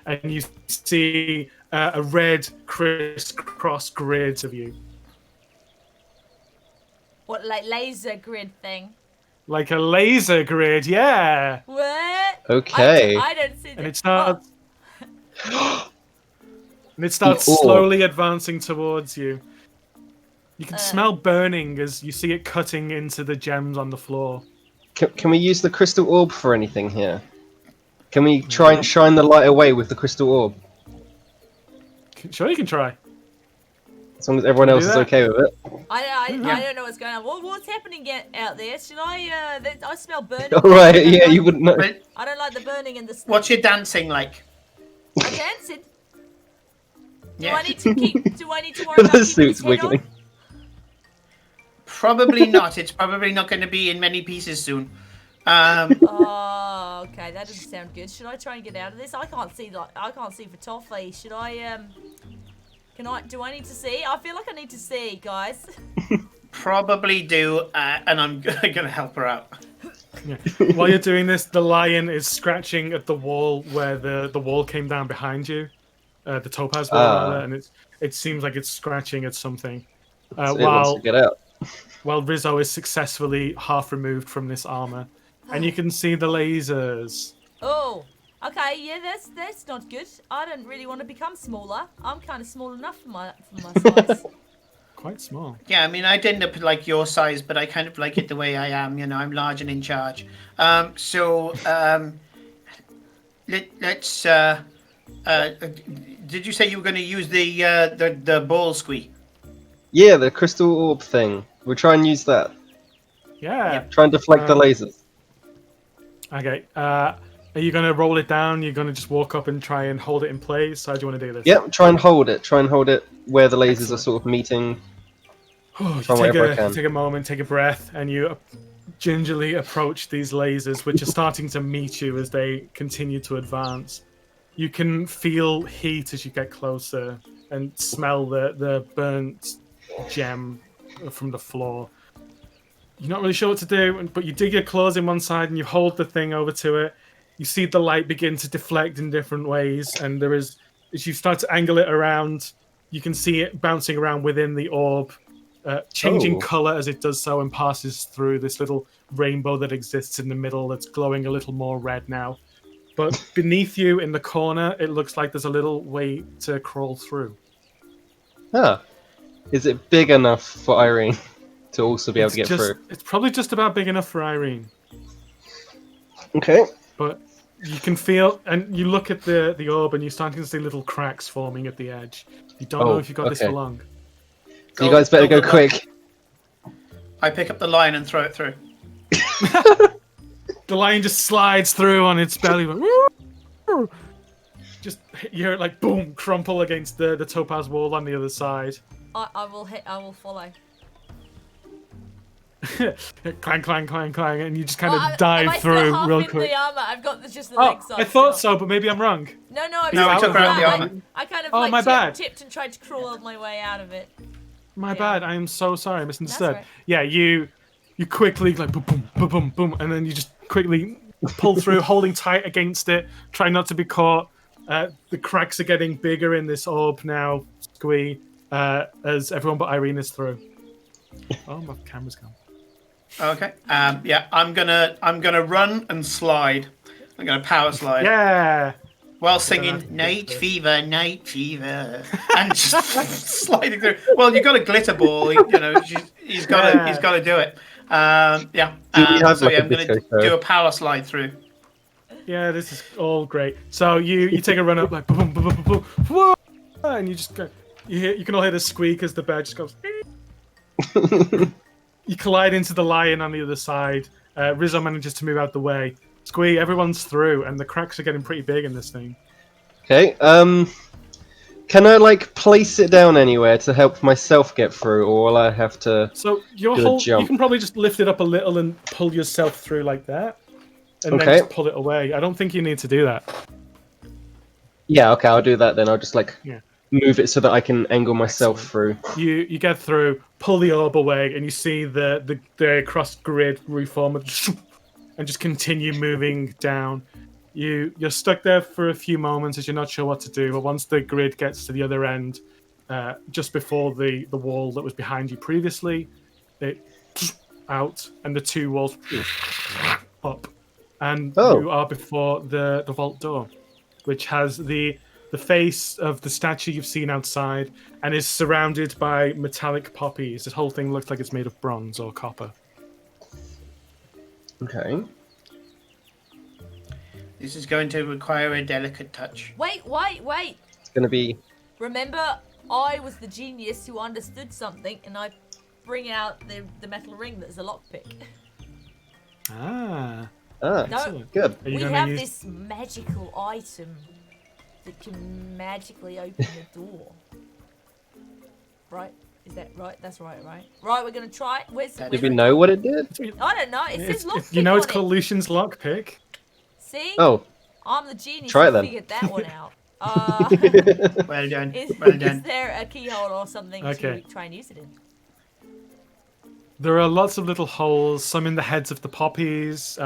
and you see a red crisscross grid of you. What, like laser grid thing? Like a laser grid, yeah. What? Okay. I don't see that. And it starts. And it starts The orb. slowly advancing towards you. You can smell burning as you see it cutting into the gems on the floor. Can we use the crystal orb for anything here? Can we try and shine the light away with the crystal orb? Sure, you can try. As long as everyone Can we else do is that? okay with it. I don't know what's going on. What's happening out there? Should I? I smell burning. Alright, yeah, you wouldn't know. But I don't like the burning in the. what's your dancing like? I'm dancing. Do Yeah. I need to keep? Do I need to worry about The keeping suit's his head on? wiggling. Probably not. It's probably not going to be in many pieces soon. Oh, okay, that doesn't sound good. Should I try and get out of this? I can't see for toffee. Should I? Do I need to see? I feel like I need to see, guys. Probably do, and I'm going to help her out. Yeah. While you're doing this, the lion is scratching at the wall where the wall came down behind you, the topaz wall, rather, and it seems like it's scratching at something. So it wants to get out. While Rizzo is successfully half removed from this armor, and you can see the lasers. Oh, okay, yeah, that's not good. I don't really want to become smaller. I'm kind of small enough for my size. Quite small. Yeah, I mean, I'd end up like your size, but I kind of like it the way I am. You know, I'm large and in charge. Let's. Did you say you were going to use the ball squee? Yeah, the crystal orb thing. We'll try and use that. Yeah. Try and deflect the lasers. Okay. Are you gonna roll it down? You're gonna just walk up and try and hold it in place? How do you want to do this? Yep, try and hold it. Try and hold it where the lasers are sort of meeting. Oh, Try whatever I can. take a moment, take a breath, and you gingerly approach these lasers, which are starting to meet you as they continue to advance. You can feel heat as you get closer and smell the burnt gem from the floor. You're not really sure what to do, but you dig your claws in one side and you hold the thing over to it. You see the light begin to deflect in different ways, and as you start to angle it around, you can see it bouncing around within the orb, changing color as it does so and passes through this little rainbow that exists in the middle that's glowing a little more red now. But beneath you in the corner, it looks like there's a little way to crawl through. Ah. Is it big enough for Irene to also be able to get through? It's probably just about big enough for Irene. Okay. But you can feel, and you look at the orb, and you're starting to see little cracks forming at the edge. You don't know if you've got this for long. So you guys better go quick. I pick up the line and throw it through. The lion just slides through on its belly. Just you hear it like boom, crumple against the topaz wall on the other side. I will follow. Clang, clang, clang, clang, and you just kind of dive through am I still real half in quick. the armor? I've got just the legs on. I thought so, but maybe I'm wrong. No, I took her out of the armor. I kind of my bad. tipped and tried to crawl my way out of it. My bad. I am so sorry. I misunderstood. That's right. Yeah, you quickly like boom, boom, boom, boom, boom, and then you just quickly pull through, holding tight against it, trying not to be caught. The cracks are getting bigger in this orb now, Squee, as everyone but Irene is through. Oh, my camera's gone. Okay. Yeah, I'm gonna run and slide I'm going to power slide. Yeah. While singing Night Fever, and just sliding through. Well, you've got a glitter ball. He's got to do it. Yeah. Do we have so like yeah, a I'm going disco to show? do a power slide through. Yeah, this is all great. So you take a run up like boom, boom, boom, boom, boom, whoa, and you just go. You can all hear the squeak as the bear just goes. You collide into the lion on the other side. Rizzo manages to move out the way. Squee, everyone's through, and the cracks are getting pretty big in this thing. Okay. Can I like place it down anywhere to help myself get through, or will I have to? So your Do a whole, you jump. can probably just lift it up a little and pull yourself through like that, and then Okay. just pull it away. I don't think you need to do that. Yeah. Okay. I'll do that then. I'll just like Yeah. move it so that I can angle myself Excellent. through. You get through, pull the orb away, and you see the cross grid reform and just continue moving down. You're stuck there for a few moments as you're not sure what to do, but once the grid gets to the other end, just before the wall that was behind you previously, it out and the two walls up, and you are before the vault door, which has the face of the statue you've seen outside and is surrounded by metallic poppies. This whole thing looks like it's made of bronze or copper. Okay. This is going to require a delicate touch. Wait. It's gonna be. Remember, I was the genius who understood something, and I bring out the metal ring that's a lockpick. Ah. Excellent. Good. We have this magical item that can magically open the door. Right? Is that right? That's right, right? Right, we're going to try it. Did we know what it did? I don't know. It says lockpick. You know it's on called Lucian's lockpick. See? Oh. I'm the genius Try it who then. figured that one out. Well done. Is there a keyhole or something to try and use it in? There are lots of little holes, some in the heads of the poppies.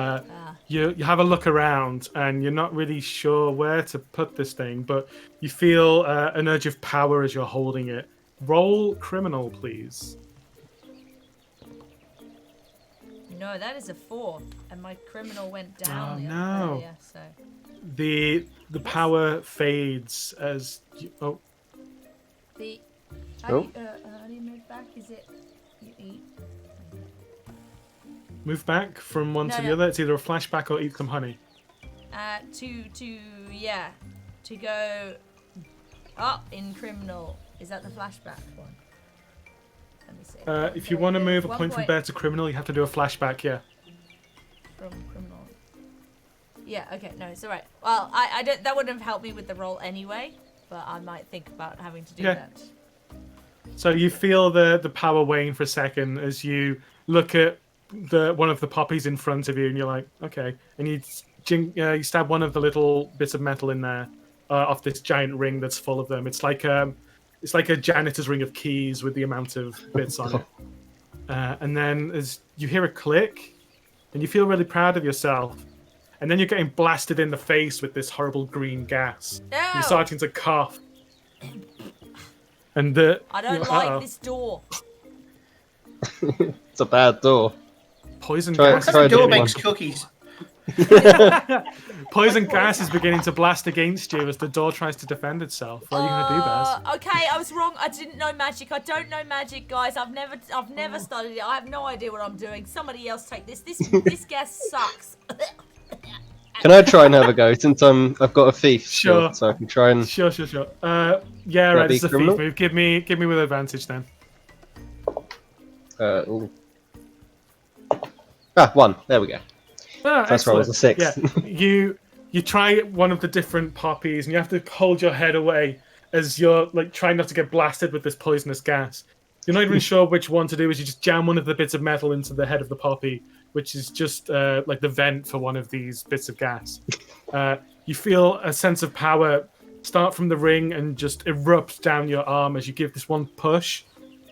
You have a look around, and you're not really sure where to put this thing, but you feel an urge of power as you're holding it. Roll criminal, please. No, that is a 4, and my criminal went down earlier, so... The power fades as you... Oh. How do you move back? Is it... You eat? Move back from one to the other. It's either a flashback or eat some honey. To go up in criminal. Is that the flashback one? Let me see. If you want to move a point from bear to criminal, you have to do a flashback, yeah. From criminal. Yeah, okay, no, it's alright. Well, I don't. That wouldn't have helped me with the roll anyway, but I might think about having to do that. So you feel the power wane for a second as you look at one of the poppies in front of you, and you're like, okay. And you stab one of the little bits of metal in there off this giant ring that's full of them. It's like a janitor's ring of keys with the amount of bits on it. And then as you hear a click, and you feel really proud of yourself. And then you're getting blasted in the face with this horrible green gas. No! You're starting to cough. And I don't like this door. It's a bad door. Poison gas. The door makes cookies. Poison gas is beginning to blast against you as the door tries to defend itself. What are you gonna do, Baz? Okay, I was wrong. I didn't know magic. I don't know magic, guys. I've never studied it. I have no idea what I'm doing. Somebody else take this. This gas sucks. Can I try and have a go since I've got a thief? Sure. So I can try and. Sure. Yeah, right. It's a thief move. Give me with advantage then. Ooh. 1. There we go. First roll was a 6. Yeah. You try one of the different poppies, and you have to hold your head away as you're like trying not to get blasted with this poisonous gas. You're not even sure which one to do. As you just jam one of the bits of metal into the head of the poppy, which is just like the vent for one of these bits of gas. You feel a sense of power start from the ring and just erupt down your arm as you give this one push,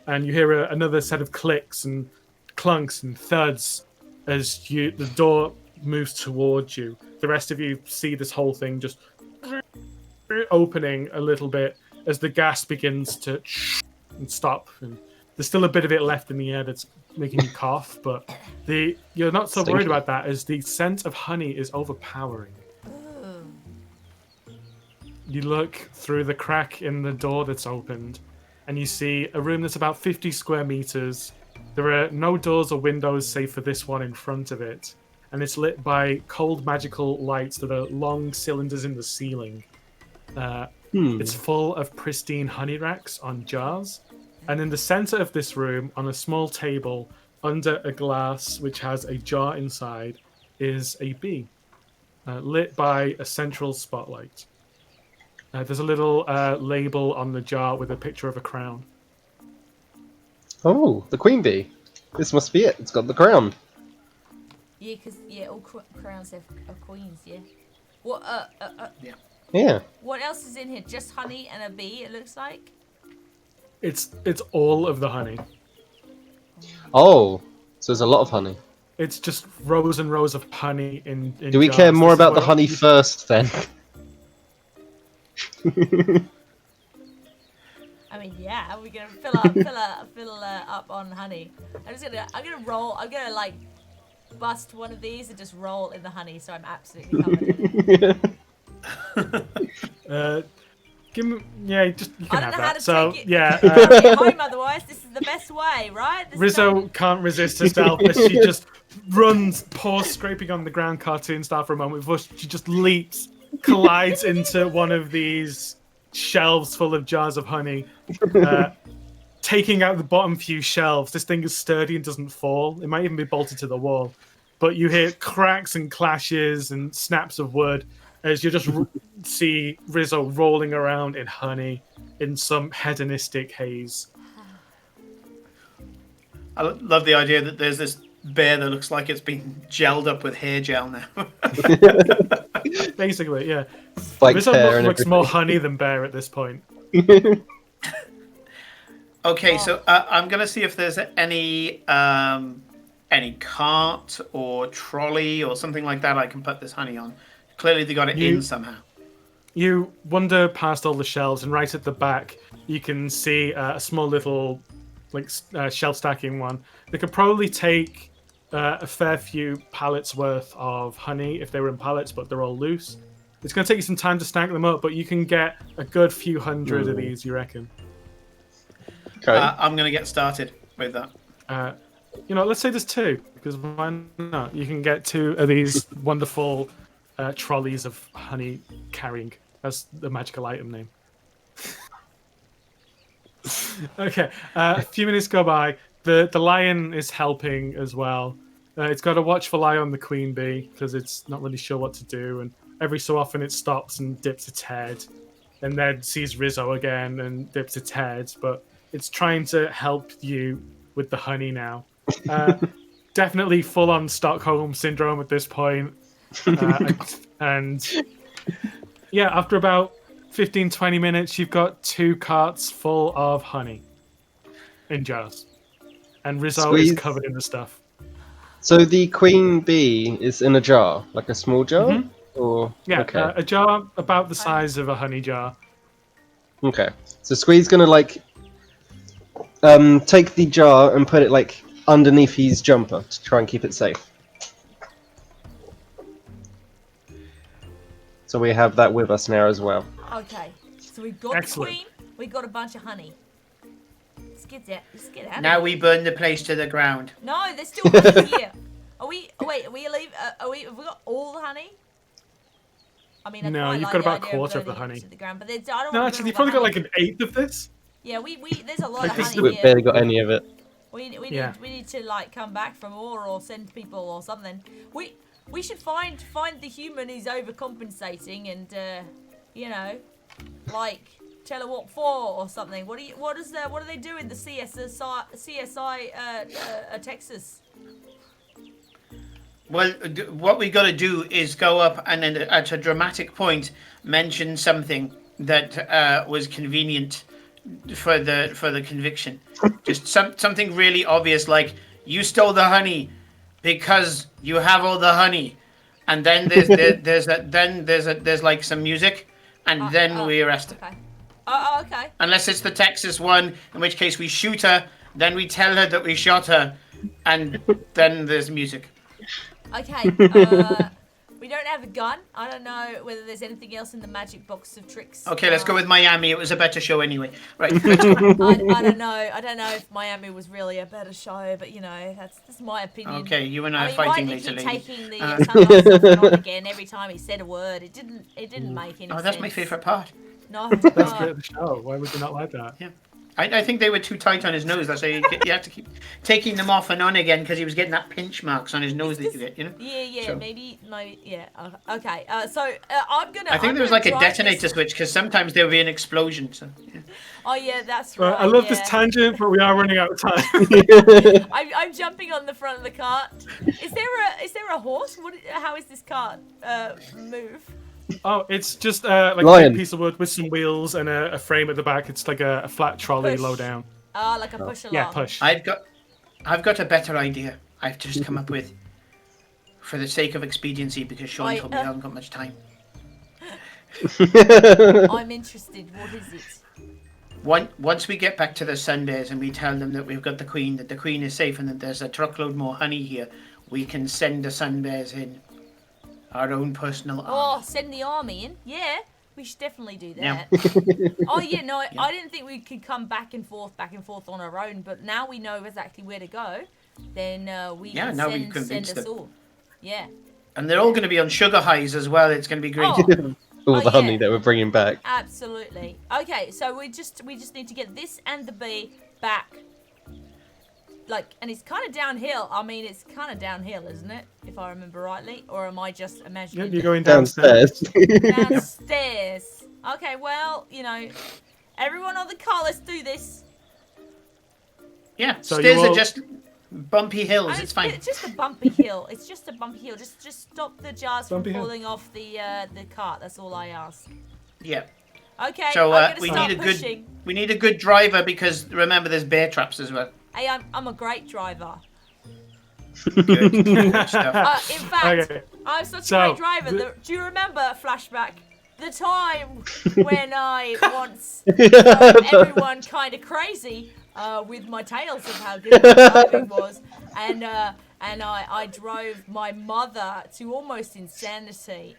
and you hear another set of clicks and clunks and thuds as the door moves towards you. The rest of you see this whole thing just opening a little bit as the gas begins to and stop. And there's still a bit of it left in the air that's making you cough, but you're not so worried about that as the scent of honey is overpowering. you look through the crack in the door that's opened, and you see a room that's about 50 square meters. There are no doors or windows save for this one in front of it, and it's lit by cold magical lights that are long cylinders in the ceiling. It's full of pristine honey racks on jars, and in the center of this room, on a small table under a glass which has a jar inside, is a bee, lit by a central spotlight. There's a little label on the jar with a picture of a crown. Oh, the queen bee. This must be it. It's got the crown. Yeah, because all crowns have queens. Yeah. What? Yeah. What else is in here? Just honey and a bee. It looks like. It's all of the honey. Oh, so there's a lot of honey. It's just rows and rows of honey in Do we jars. care more This is about the what- honey first, then? I mean, yeah, we're gonna fill up on honey. I'm gonna roll. I'm gonna like bust one of these and just roll in the honey, so I'm absolutely covered in it. Give me, yeah, just you can I don't have know how that. to So take it. yeah, Take it home, otherwise, this is the best way, right? This is Rizzo can't resist her stealth as she just runs, paws scraping on the ground, cartoon style for a moment before she just leaps, collides into one of these shelves full of jars of honey, taking out the bottom few shelves. This thing is sturdy and doesn't fall. It might even be bolted to the wall, but you hear cracks and clashes and snaps of wood as you just see Rizzo rolling around in honey in some hedonistic haze. I love the idea that there's this bear that looks like it's been gelled up with hair gel now. Basically, yeah. Like Rizzo hair and looks everything. more honey than bear at this point. Okay, so I'm gonna see if there's any cart or trolley or something like that I can put this honey on. Clearly, they got it in somehow. You wander past all the shelves, and right at the back, you can see a small little, shelf stacking one. They could probably take a fair few pallets worth of honey if they were in pallets, but they're all loose. It's going to take you some time to stack them up, but you can get a good few hundred of these, you reckon? Okay. I'm gonna get started with that. Let's say there's two, because why not? You can get two of these wonderful trolleys of honey carrying. That's the magical item name. Okay, a few minutes go by. The lion is helping as well. It's got a watchful eye on the queen bee because it's not really sure what to do, and every so often it stops and dips its head, and then sees Rizzo again and dips its head, but it's trying to help you with the honey now. Definitely full-on Stockholm syndrome at this point. And yeah, after about 15-20 minutes, you've got 2 carts full of honey in jars, and Rizzo is Squeeze. covered in the stuff. So the queen bee is in a jar, like a small jar? Mhm. Or Yeah, okay. a jar about the size of a honey jar. Okay. So Squee's gonna take the jar and put it underneath his jumper to try and keep it safe. So we have that with us now as well. Okay, so we've got Excellent. the queen. We've got a bunch of honey. Let's get out. Now we burn the place to the ground. No, there's still honey here. Are we? Wait, are we leave? Have we got all the honey? I mean, I No, quite you've like got the about a idea quarter of the burning it honey. to the ground, but I don't No, wanna actually, burn you've probably all got the like an eighth of this. Yeah, we there's a lot of this honey We here. barely got any of it. We Yeah. need to come back for more or send people or something. We should find the human who's overcompensating and tell her what for or something. What do they do in the CSI Texas? Well, what we got to do is go up and then at a dramatic point mention something that was convenient for the conviction. Just something really obvious, like you stole the honey because you have all the honey, and then there's like some music, and then we arrest her. Okay. Okay. Unless it's the Texas one, in which case we shoot her, then we tell her that we shot her, and then there's music. Okay. We don't have a gun. I don't know whether there's anything else in the magic box of tricks. Okay, let's go with Miami. It was a better show anyway. Right, let's go. I don't know. I don't know if Miami was really a better show, but you know, that's my opinion. Okay, you and I are mean, fighting why did later, he lady. taking the sunglasses off and on again every time he said a word? It didn't make any sense. Oh, that's my favourite part. No, That's great of the show. Why would you not like that? Yeah. I think they were too tight on his nose. That's why you have to keep taking them off and on again because he was getting that pinch marks on his nose that you get, you know? Yeah, So- maybe, yeah. Okay, so I'm gonna. I think there was like a detonator switch because sometimes there would be an explosion. So, yeah. Oh yeah, that's right. Right, I love yeah. this tangent, but we are running out of time. I'm jumping on the front of the cart. Is there a horse? How is this cart move? Oh, it's just like Lion. a piece of wood with some wheels and a frame at the back. It's like a flat trolley Push. low down. Like a push along. Yeah, push. I've got a better idea. I've just come up with, for the sake of expediency, because Sean told me I haven't got much time. I'm interested. What is it? Once we get back to the Sundays and we tell them that we've got the Queen, that the Queen is safe, and that there's a truckload more honey here, we can send the Sundays in. Our own personal army. Oh, send the army in? Yeah, we should definitely do Yeah. that. Oh yeah, no, I didn't think we could come back and forth on our own, but now we know exactly where to go. Then we Yeah, can now send, we've convinced send us them. all. Yeah. And they're all going to be on sugar highs as well. It's going to be great. Oh, All the honey yeah. that we're bringing back. Absolutely. Okay, so we just need to get this and the bee back. Like, and it's kind of downhill. I mean, it's kind of downhill, isn't it? If I remember rightly, or am I just imagining? Yep, you're going Downstairs. Downstairs. Okay, well, you know, everyone on the car, let's do this. Yeah, So stairs you are all- just bumpy hills. And It's fine. It's just a bumpy hill. It's just a bumpy hill. Just stop the jars Bumpy from hill. falling off the cart. That's all I ask. Yeah. Okay, So I'm gonna we start need a pushing. good driver because remember there's bear traps as well. Hey, I'm a great driver. Good, good stuff. In fact, Okay. I'm such a So, great driver. the- Do you remember, flashback, the time when I once drove everyone kind of crazy with my tales of how good my driving was, and I drove my mother to almost insanity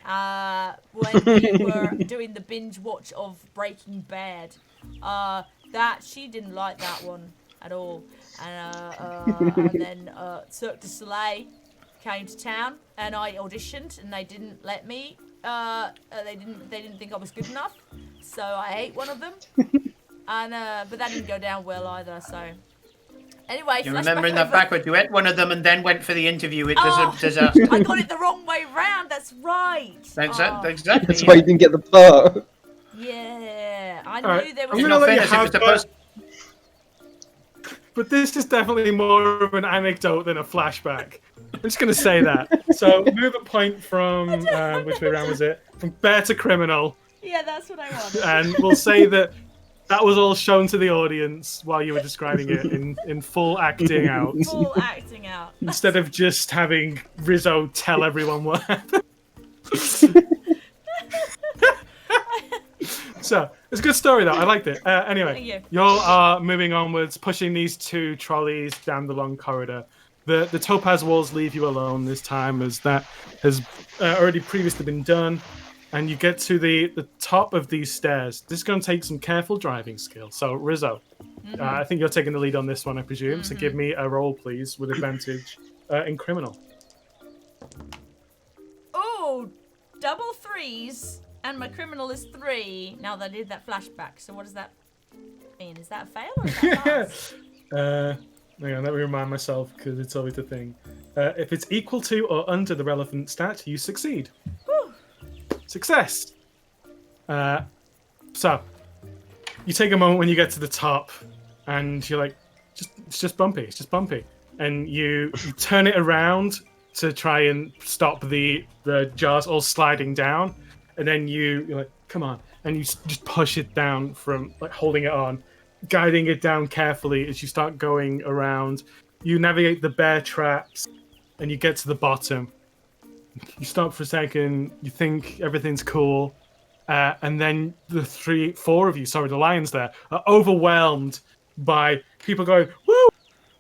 when we were doing the binge watch of Breaking Bad. That she didn't like that one at all, and then Cirque du Soleil came to town, and I auditioned, and they didn't let me. They didn't think I was good enough, so I ate one of them, and but that didn't go down well either. So anyway, You're flashback remembering that over. backwards. You ate one of them and then went for the interview. It was Oh, a disaster. I got it the wrong way round. That's right. Exactly. That's why you didn't get the part. Yeah, I Alright, knew there I'm was. gonna In all let you fairness, it was have supposed. But this is definitely more of an anecdote than a flashback. I'm just going to say that. So move a point from, which way around was it? From bear to criminal. Yeah, that's what I wanted. And we'll say that was all shown to the audience while you were describing it in full acting out. Full acting out. Instead of just having Rizzo tell everyone what happened. So, it's a good story though. I liked it. Anyway, Thank you. you all are moving onwards, pushing these two trolleys down the long corridor. The topaz walls leave you alone this time, as that has already previously been done. And you get to the top of these stairs. This is going to take some careful driving skill. So, Rizzo, I think you're taking the lead on this one, I presume. So, give me a roll, please, with advantage in criminal. Oh, double threes, and my criminal is 3. Now that I did that flashback, so what does that mean? Is that a fail or is that pass? Hang on, let me remind myself because it's always the thing. If it's equal to or under the relevant stat, you succeed. Whew. Success. So you take a moment when you get to the top, and you're like, it's just bumpy. It's just bumpy, and you turn it around to try and stop the jars all sliding down, and then you're like, come on, and you just push it down from like holding it on, guiding it down carefully as you start going around. You navigate the bear traps, and you get to the bottom. You stop for a second, you think everything's cool, and then the 4 of you, the lions there, are overwhelmed by people going, woo,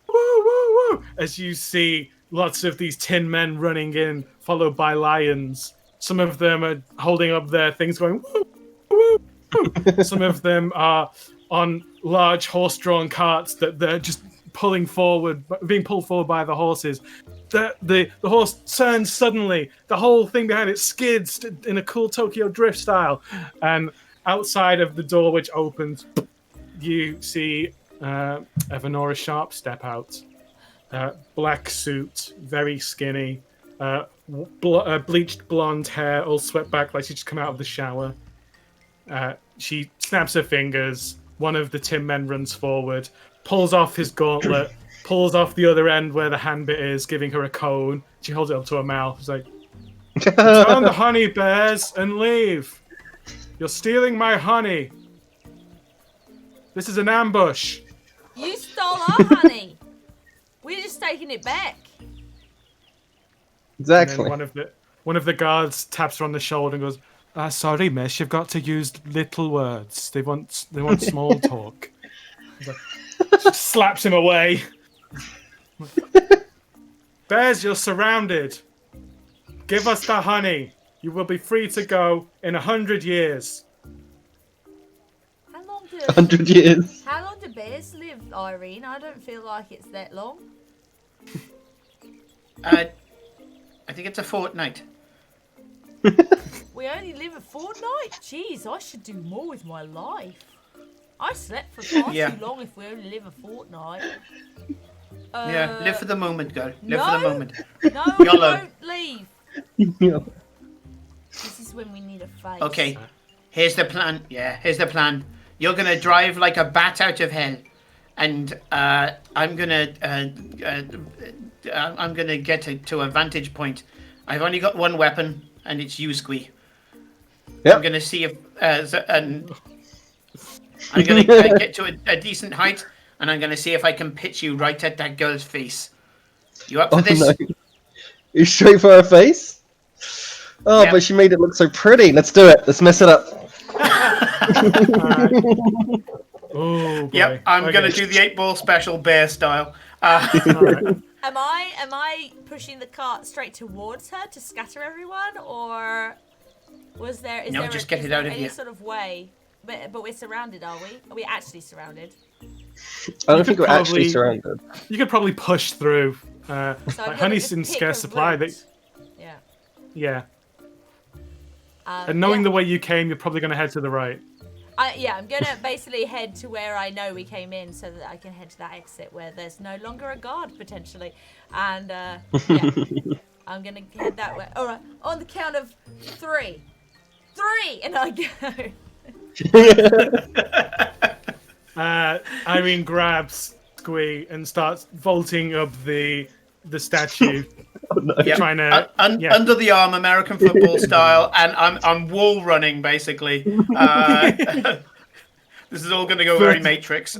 woo, woo, woo, as you see lots of these tin men running in, followed by lions. Some of them are holding up their things going, woo, woo, woo. Some of them are on large horse-drawn carts that they're just pulling forward, being pulled forward by the horses. The horse turns suddenly. The whole thing behind it skids in a cool Tokyo Drift style. And outside of the door which opens, you see Evanora Sharp step out. Black suit, very skinny, bleached blonde hair, all swept back like she just come out of the shower. She snaps her fingers. One of the tin men runs forward, pulls off his gauntlet, pulls off the other end where the hand bit is, giving her a cone. She holds it up to her mouth. She's like, "Return the honey bears and leave. You're stealing my honey. This is an ambush." You stole our honey. We're just taking it back. Exactly. And then one of the guards taps her on the shoulder and goes, "Sorry, miss, you've got to use little words. They want small talk." She slaps him away. "Bears, you're surrounded. Give us the honey. You will be free to go in 100 years." How long 100 years. How long do bears live, Irene? I don't feel like it's that long. I think it's a fortnight. We only live a fortnight? Jeez, I should do more with my life. I slept for far Yeah. too long if we only live a fortnight. Yeah, live for the moment, girl. Live no. for the moment. No, we YOLO. won't leave. This is when we need a face. Okay, here's the plan. Yeah, here's the plan. You're gonna drive like a bat out of hell, and I'm gonna get to a vantage point. I've only got one weapon, and it's you, Squee. Yep. I'm gonna see if and I'm gonna get to a decent height, and I'm gonna see if I can pitch you right at that girl's face. You up for this? No. You straight for her face? Oh, Yeah. but she made it look so pretty. Let's do it. Let's mess it up. Oh boy. Yep, I'm Okay. gonna do the 8-ball special bear style. Alright. Am I pushing the cart straight towards her to scatter everyone, or is there No, there just get is it there out of any here. sort of way? But we're surrounded, are we? Are we actually surrounded? I don't You think could we're actually probably- surrounded. You could probably push through. So I'm Like gonna honey's just in pick scarce a supply. route. Yeah. Yeah. And knowing yeah. the way you came, you're probably going to head to the right. I'm gonna basically head to where I know we came in, so that I can head to that exit where there's no longer a guard potentially, and yeah, I'm gonna head that way. All right, on the count of 3, and I go. Irene grabs Squee and starts vaulting up the statue, Yep. trying to yeah. Under the arm, American football style, and I'm wall running basically. This is all going to go very Matrix.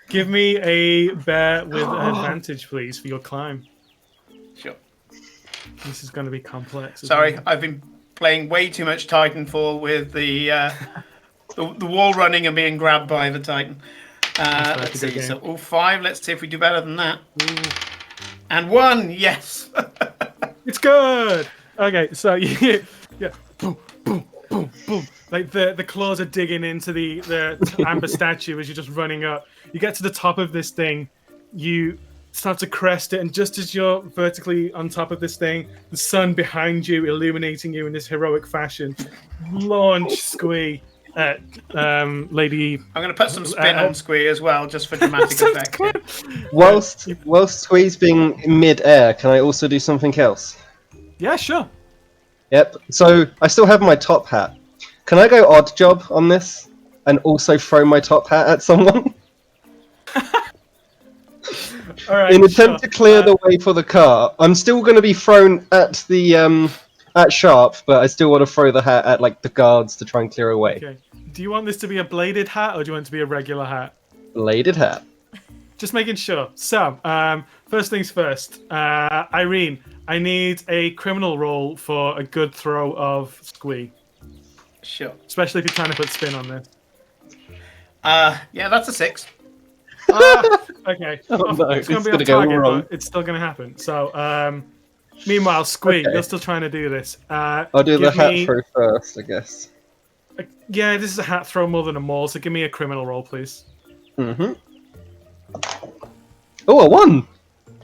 Give me a bear with advantage, please, for your climb. Sure. This is going to be complex. Sorry, I've been playing way too much Titanfall with the wall running and being grabbed by the Titan. Let's a good see. So, game. 5. Let's see if we do better than that. And 1. Yes. It's good. Okay, so yeah, boom, boom, boom, boom. Like the claws are digging into the amber statue as you're just running up. You get to the top of this thing, you start to crest it, and just as you're vertically on top of this thing, the sun behind you illuminating you in this heroic fashion, launch Squee at Lady. I'm going to put some spin on Squee as well, just for dramatic effect. Whilst Squeeze being in mid-air, can I also do something else? Yeah, sure. Yep. So I still have my top hat. Can I go odd job on this and also throw my top hat at someone? All right. In attempt to clear the way for the car, I'm still going to be thrown at the at Sharp, but I still want to throw the hat at like the guards to try and clear away. Okay. Do you want this to be a bladed hat or do you want it to be a regular hat? Bladed hat. Just making sure. So, first things first. Irene, I need a criminal roll for a good throw of Squee. Sure. Especially if you're trying to put spin on this. Yeah, that's a 6. Okay. Oh, no, It's going it's to be gonna off go target, wrong. but it's still going to happen. So, meanwhile, Squee, Okay. you're still trying to do this. I'll do the give hat me- throw first, I guess. Yeah, this is a hat throw more than a maul, so give me a criminal roll, please. Mm-hmm. Oh, I won!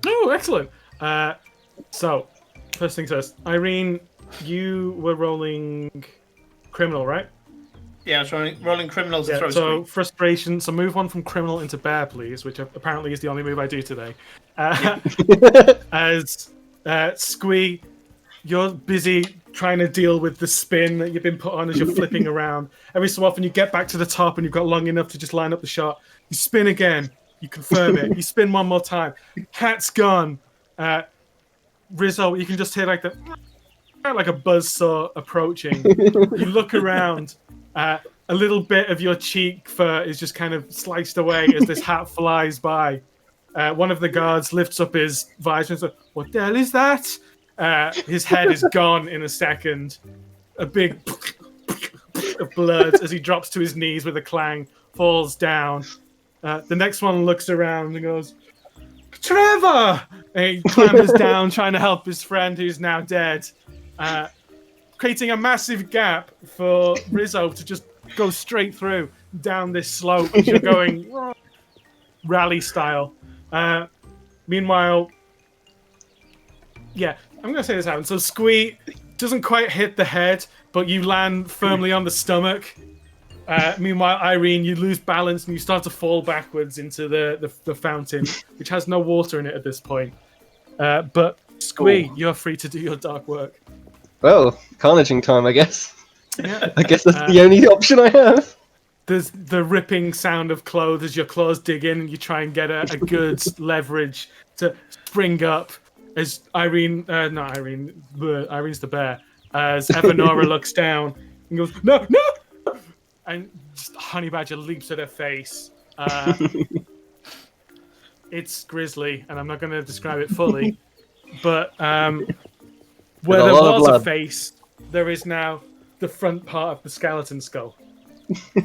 Oh, excellent. So, first things first. Irene, you were rolling criminal, right? Yeah, I was rolling criminals and Yeah, throw so Squee. frustration. So move on from criminal into bear, please, which apparently is the only move I do today. As Squee, you're busy trying to deal with the spin that you've been put on as you're flipping around. Every so often you get back to the top and you've got long enough to just line up the shot. You spin again. You confirm it. You spin one more time. Hat's gone. Rizzo, you can just hear like a buzzsaw approaching. You look around. A little bit of your cheek fur is just kind of sliced away as this hat flies by. One of the guards lifts up his visor and says, "What the hell is that?" His head is gone in a second. A big of blood as he drops to his knees with a clang, falls down. The next one looks around and goes, "Trevor!" And he clambers down, trying to help his friend who's now dead, creating a massive gap for Rizzo to just go straight through down this slope as you're going rally style. Meanwhile, yeah, I'm gonna say this happens. So Squee doesn't quite hit the head, but you land firmly on the stomach. Meanwhile, Irene, you lose balance and you start to fall backwards into the fountain, which has no water in it at this point. But Squee, you're free to do your dark work. Well, carnaging time, I guess. Yeah. I guess that's the only option I have. There's the ripping sound of clothes as your claws dig in and you try and get a good leverage to spring up as Irene's the bear, as Evanora looks down and goes, "No, no!" And just Honey Badger leaps at her face. It's grisly, and I'm not going to describe it fully, but where a there lot of was a blood. face, there is now the front part of the skeleton skull.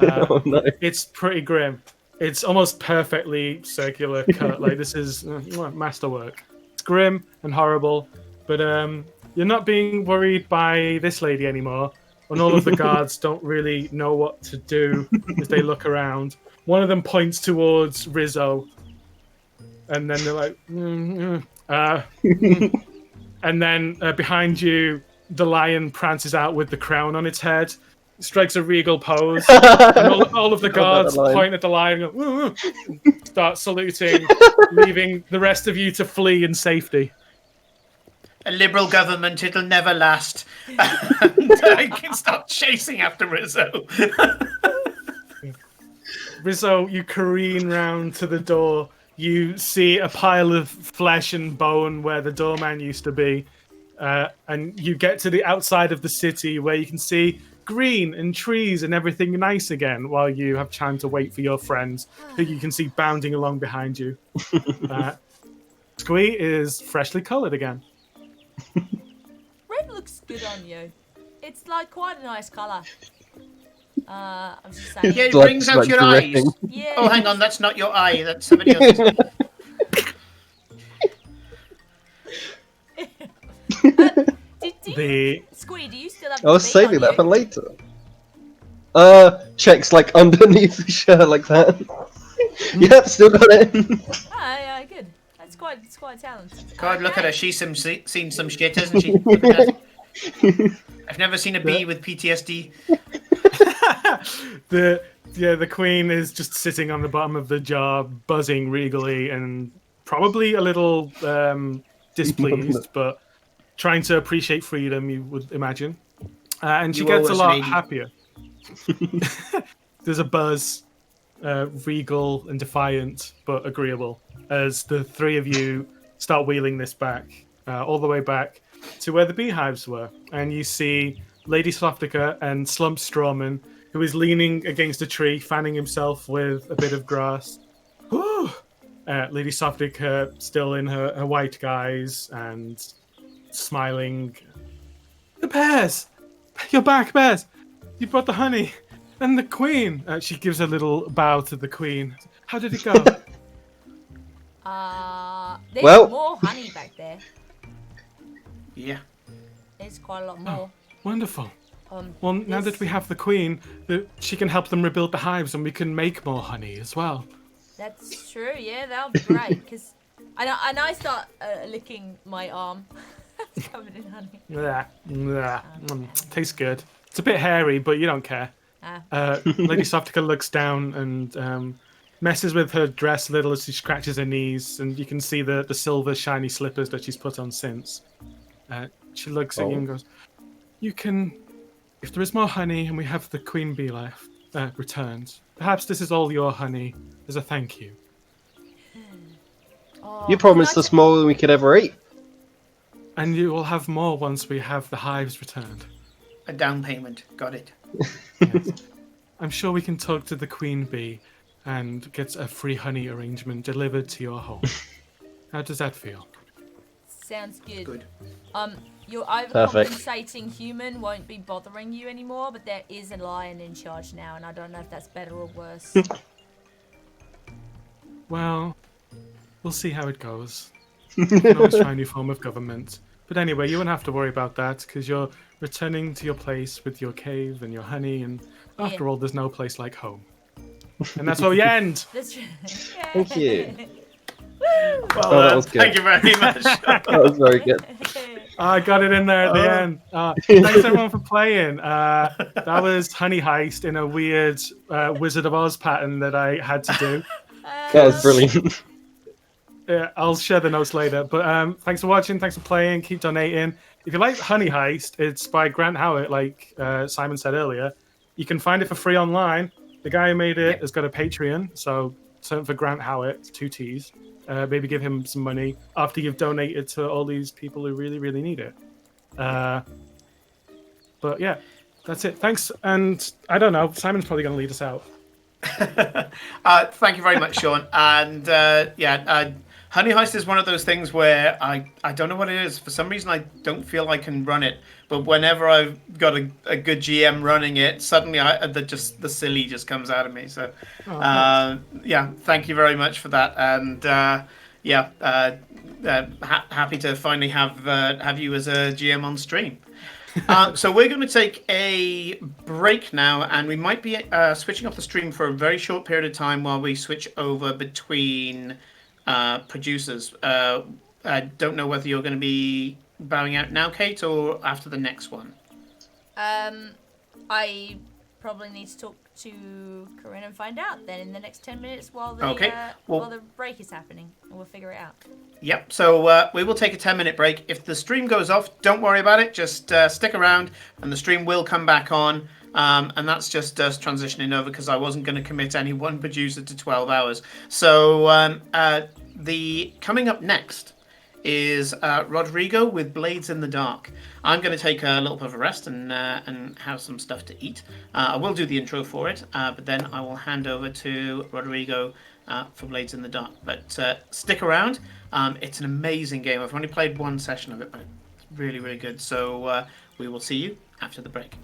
Oh no. It's pretty grim. It's almost perfectly circular cut. Like, this is masterwork. It's grim and horrible, but you're not being worried by this lady anymore. And all of the guards don't really know what to do as they look around. One of them points towards Rizzo, and then they're like, and then behind you, the lion prances out with the crown on its head, strikes a regal pose, and all of the guards point at the lion and go, start saluting, leaving the rest of you to flee in safety. A liberal government, it'll never last. And I can start chasing after Rizzo. Rizzo, you careen round to the door. You see a pile of flesh and bone where the doorman used to be. And you get to the outside of the city where you can see green and trees and everything nice again while you have time to wait for your friends who you can see bounding along behind you. Squee is freshly coloured again. Red looks good on you. It's like quite a nice colour. I'm just saying. Yeah, it Blood brings out your dripping. eyes. Yeah. Oh, hang on, that's not your eye. That's somebody else's. Squee, do you still have I was the saving that on for you? later. Checks like underneath the shirt like that. Yep, still got it. Oh, yeah, good. It's quite talented. God, look at her. She's seen some shit, hasn't she? I've never seen a bee with PTSD. The queen is just sitting on the bottom of the jar, buzzing regally and probably a little displeased, but trying to appreciate freedom, you would imagine. And she You gets a always lot lady. happier. There's a buzz, regal and defiant, but agreeable, as the three of you start wheeling this back, all the way back to where the beehives were. And you see Lady Sloftica and Slump Strawman, who is leaning against a tree, fanning himself with a bit of grass. Lady Sloftica still in her white guise and smiling. The bears! You're back, bears! You brought the honey! And the queen! She gives a little bow to the queen. How did it go? There's Well- more honey back there. Yeah. There's quite a lot more. Wonderful. Well, now that we have the queen, she can help them rebuild the hives, and we can make more honey as well. That's true. Yeah, that'll be great. Cause I start licking my arm. It's covered in honey. Tastes good. It's a bit hairy, but you don't care. Lady Softica looks down and messes with her dress a little as she scratches her knees, and you can see the silver shiny slippers that she's put on since. She looks at you and goes, "You can, if there is more honey and we have the queen bee left returned, perhaps this is all your honey as a thank you." Oh, You promised us more than we could ever eat. And you will have more once we have the hives returned. A down payment. Got it. Yes. I'm sure we can talk to the queen bee and get a free honey arrangement delivered to your home. How does that feel? Sounds good. Good. Your overcompensating human won't be bothering you anymore, but there is a lion in charge now, and I don't know if that's better or worse. Well, we'll see how it goes. We can always try a new form of government. But anyway, you won't have to worry about that, because you're returning to your place with your cave and your honey, and after all, there's no place like home. And that's where we end! That's true. Thank you. Well, that was good. thank you very much. That was very good. I got it in there at the end. Thanks everyone for playing. That was Honey Heist in a weird Wizard of Oz pattern that I had to do. That was brilliant. Yeah, I'll share the notes later. But thanks for watching. Thanks for playing. Keep donating. If you like Honey Heist, it's by Grant Howitt, like Simon said earlier. You can find it for free online. The guy who made it has got a Patreon, so search for Grant Howitt, 2 T's. Maybe give him some money after you've donated to all these people who really, really need it. But yeah, that's it. Thanks. And I don't know, Simon's probably going to lead us out. Thank you very much, Sean. And Honey Heist is one of those things where I don't know what it is. For some reason, I don't feel I can run it. But whenever I've got a good GM running it, suddenly the silly just comes out of me. So, thank you very much for that. And happy to finally have you as a GM on stream. So we're going to take a break now, and we might be switching off the stream for a very short period of time while we switch over between producers. I don't know whether you're going to be bowing out now, Kate, or after the next one. I probably need to talk to Corinne and find out then in the next 10 minutes while the break is happening, and we'll figure it out. Yep, so we will take a 10-minute break. If the stream goes off, don't worry about it. Just stick around, and the stream will come back on. And that's just us transitioning over because I wasn't going to commit any one producer to 12 hours. So the coming up next is Rodrigo with Blades in the Dark. I'm going to take a little bit of a rest and have some stuff to eat. I will do the intro for it, but then I will hand over to Rodrigo for Blades in the Dark. But stick around. It's an amazing game. I've only played one session of it, but it's really, really good. So we will see you after the break.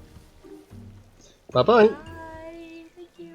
Bye-bye. Bye. Thank you.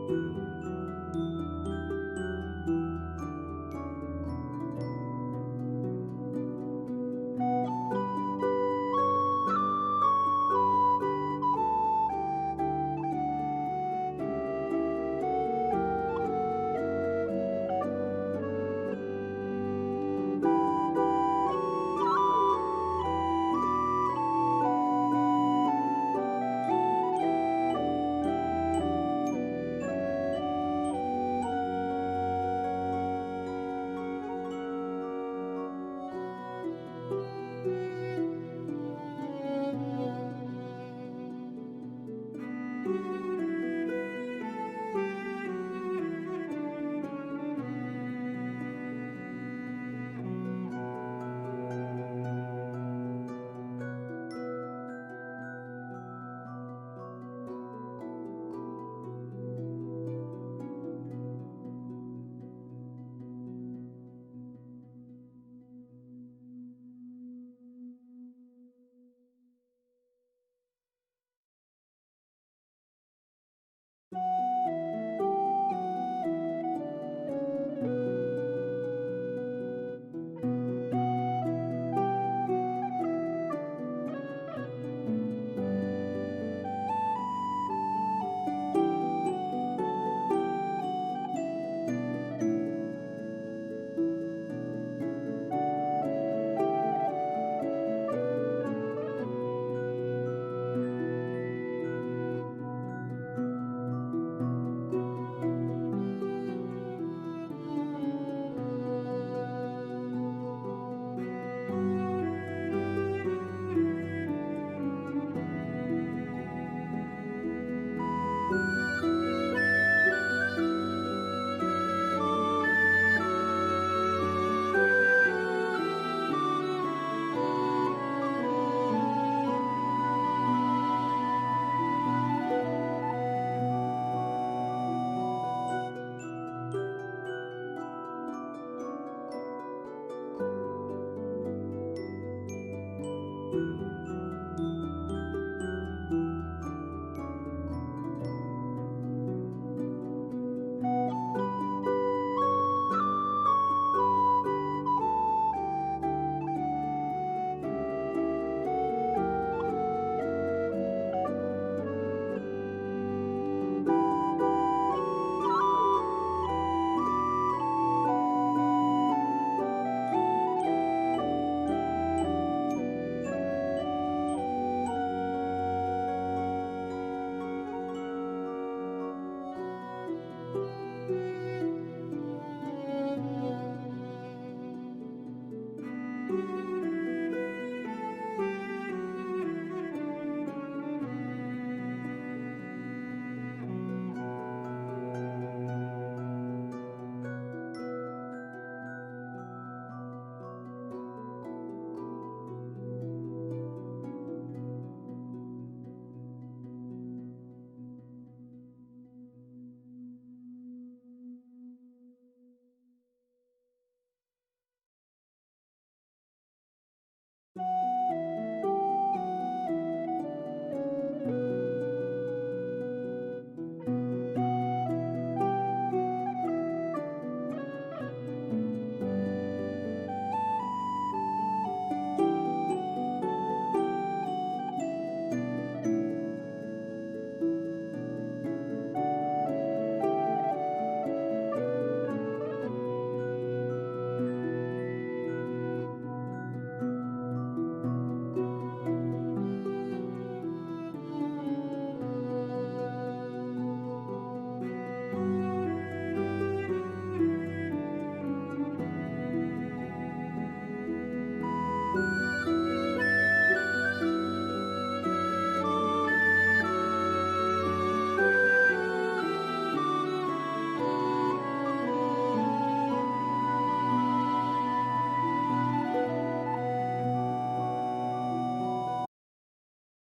ESxVOS.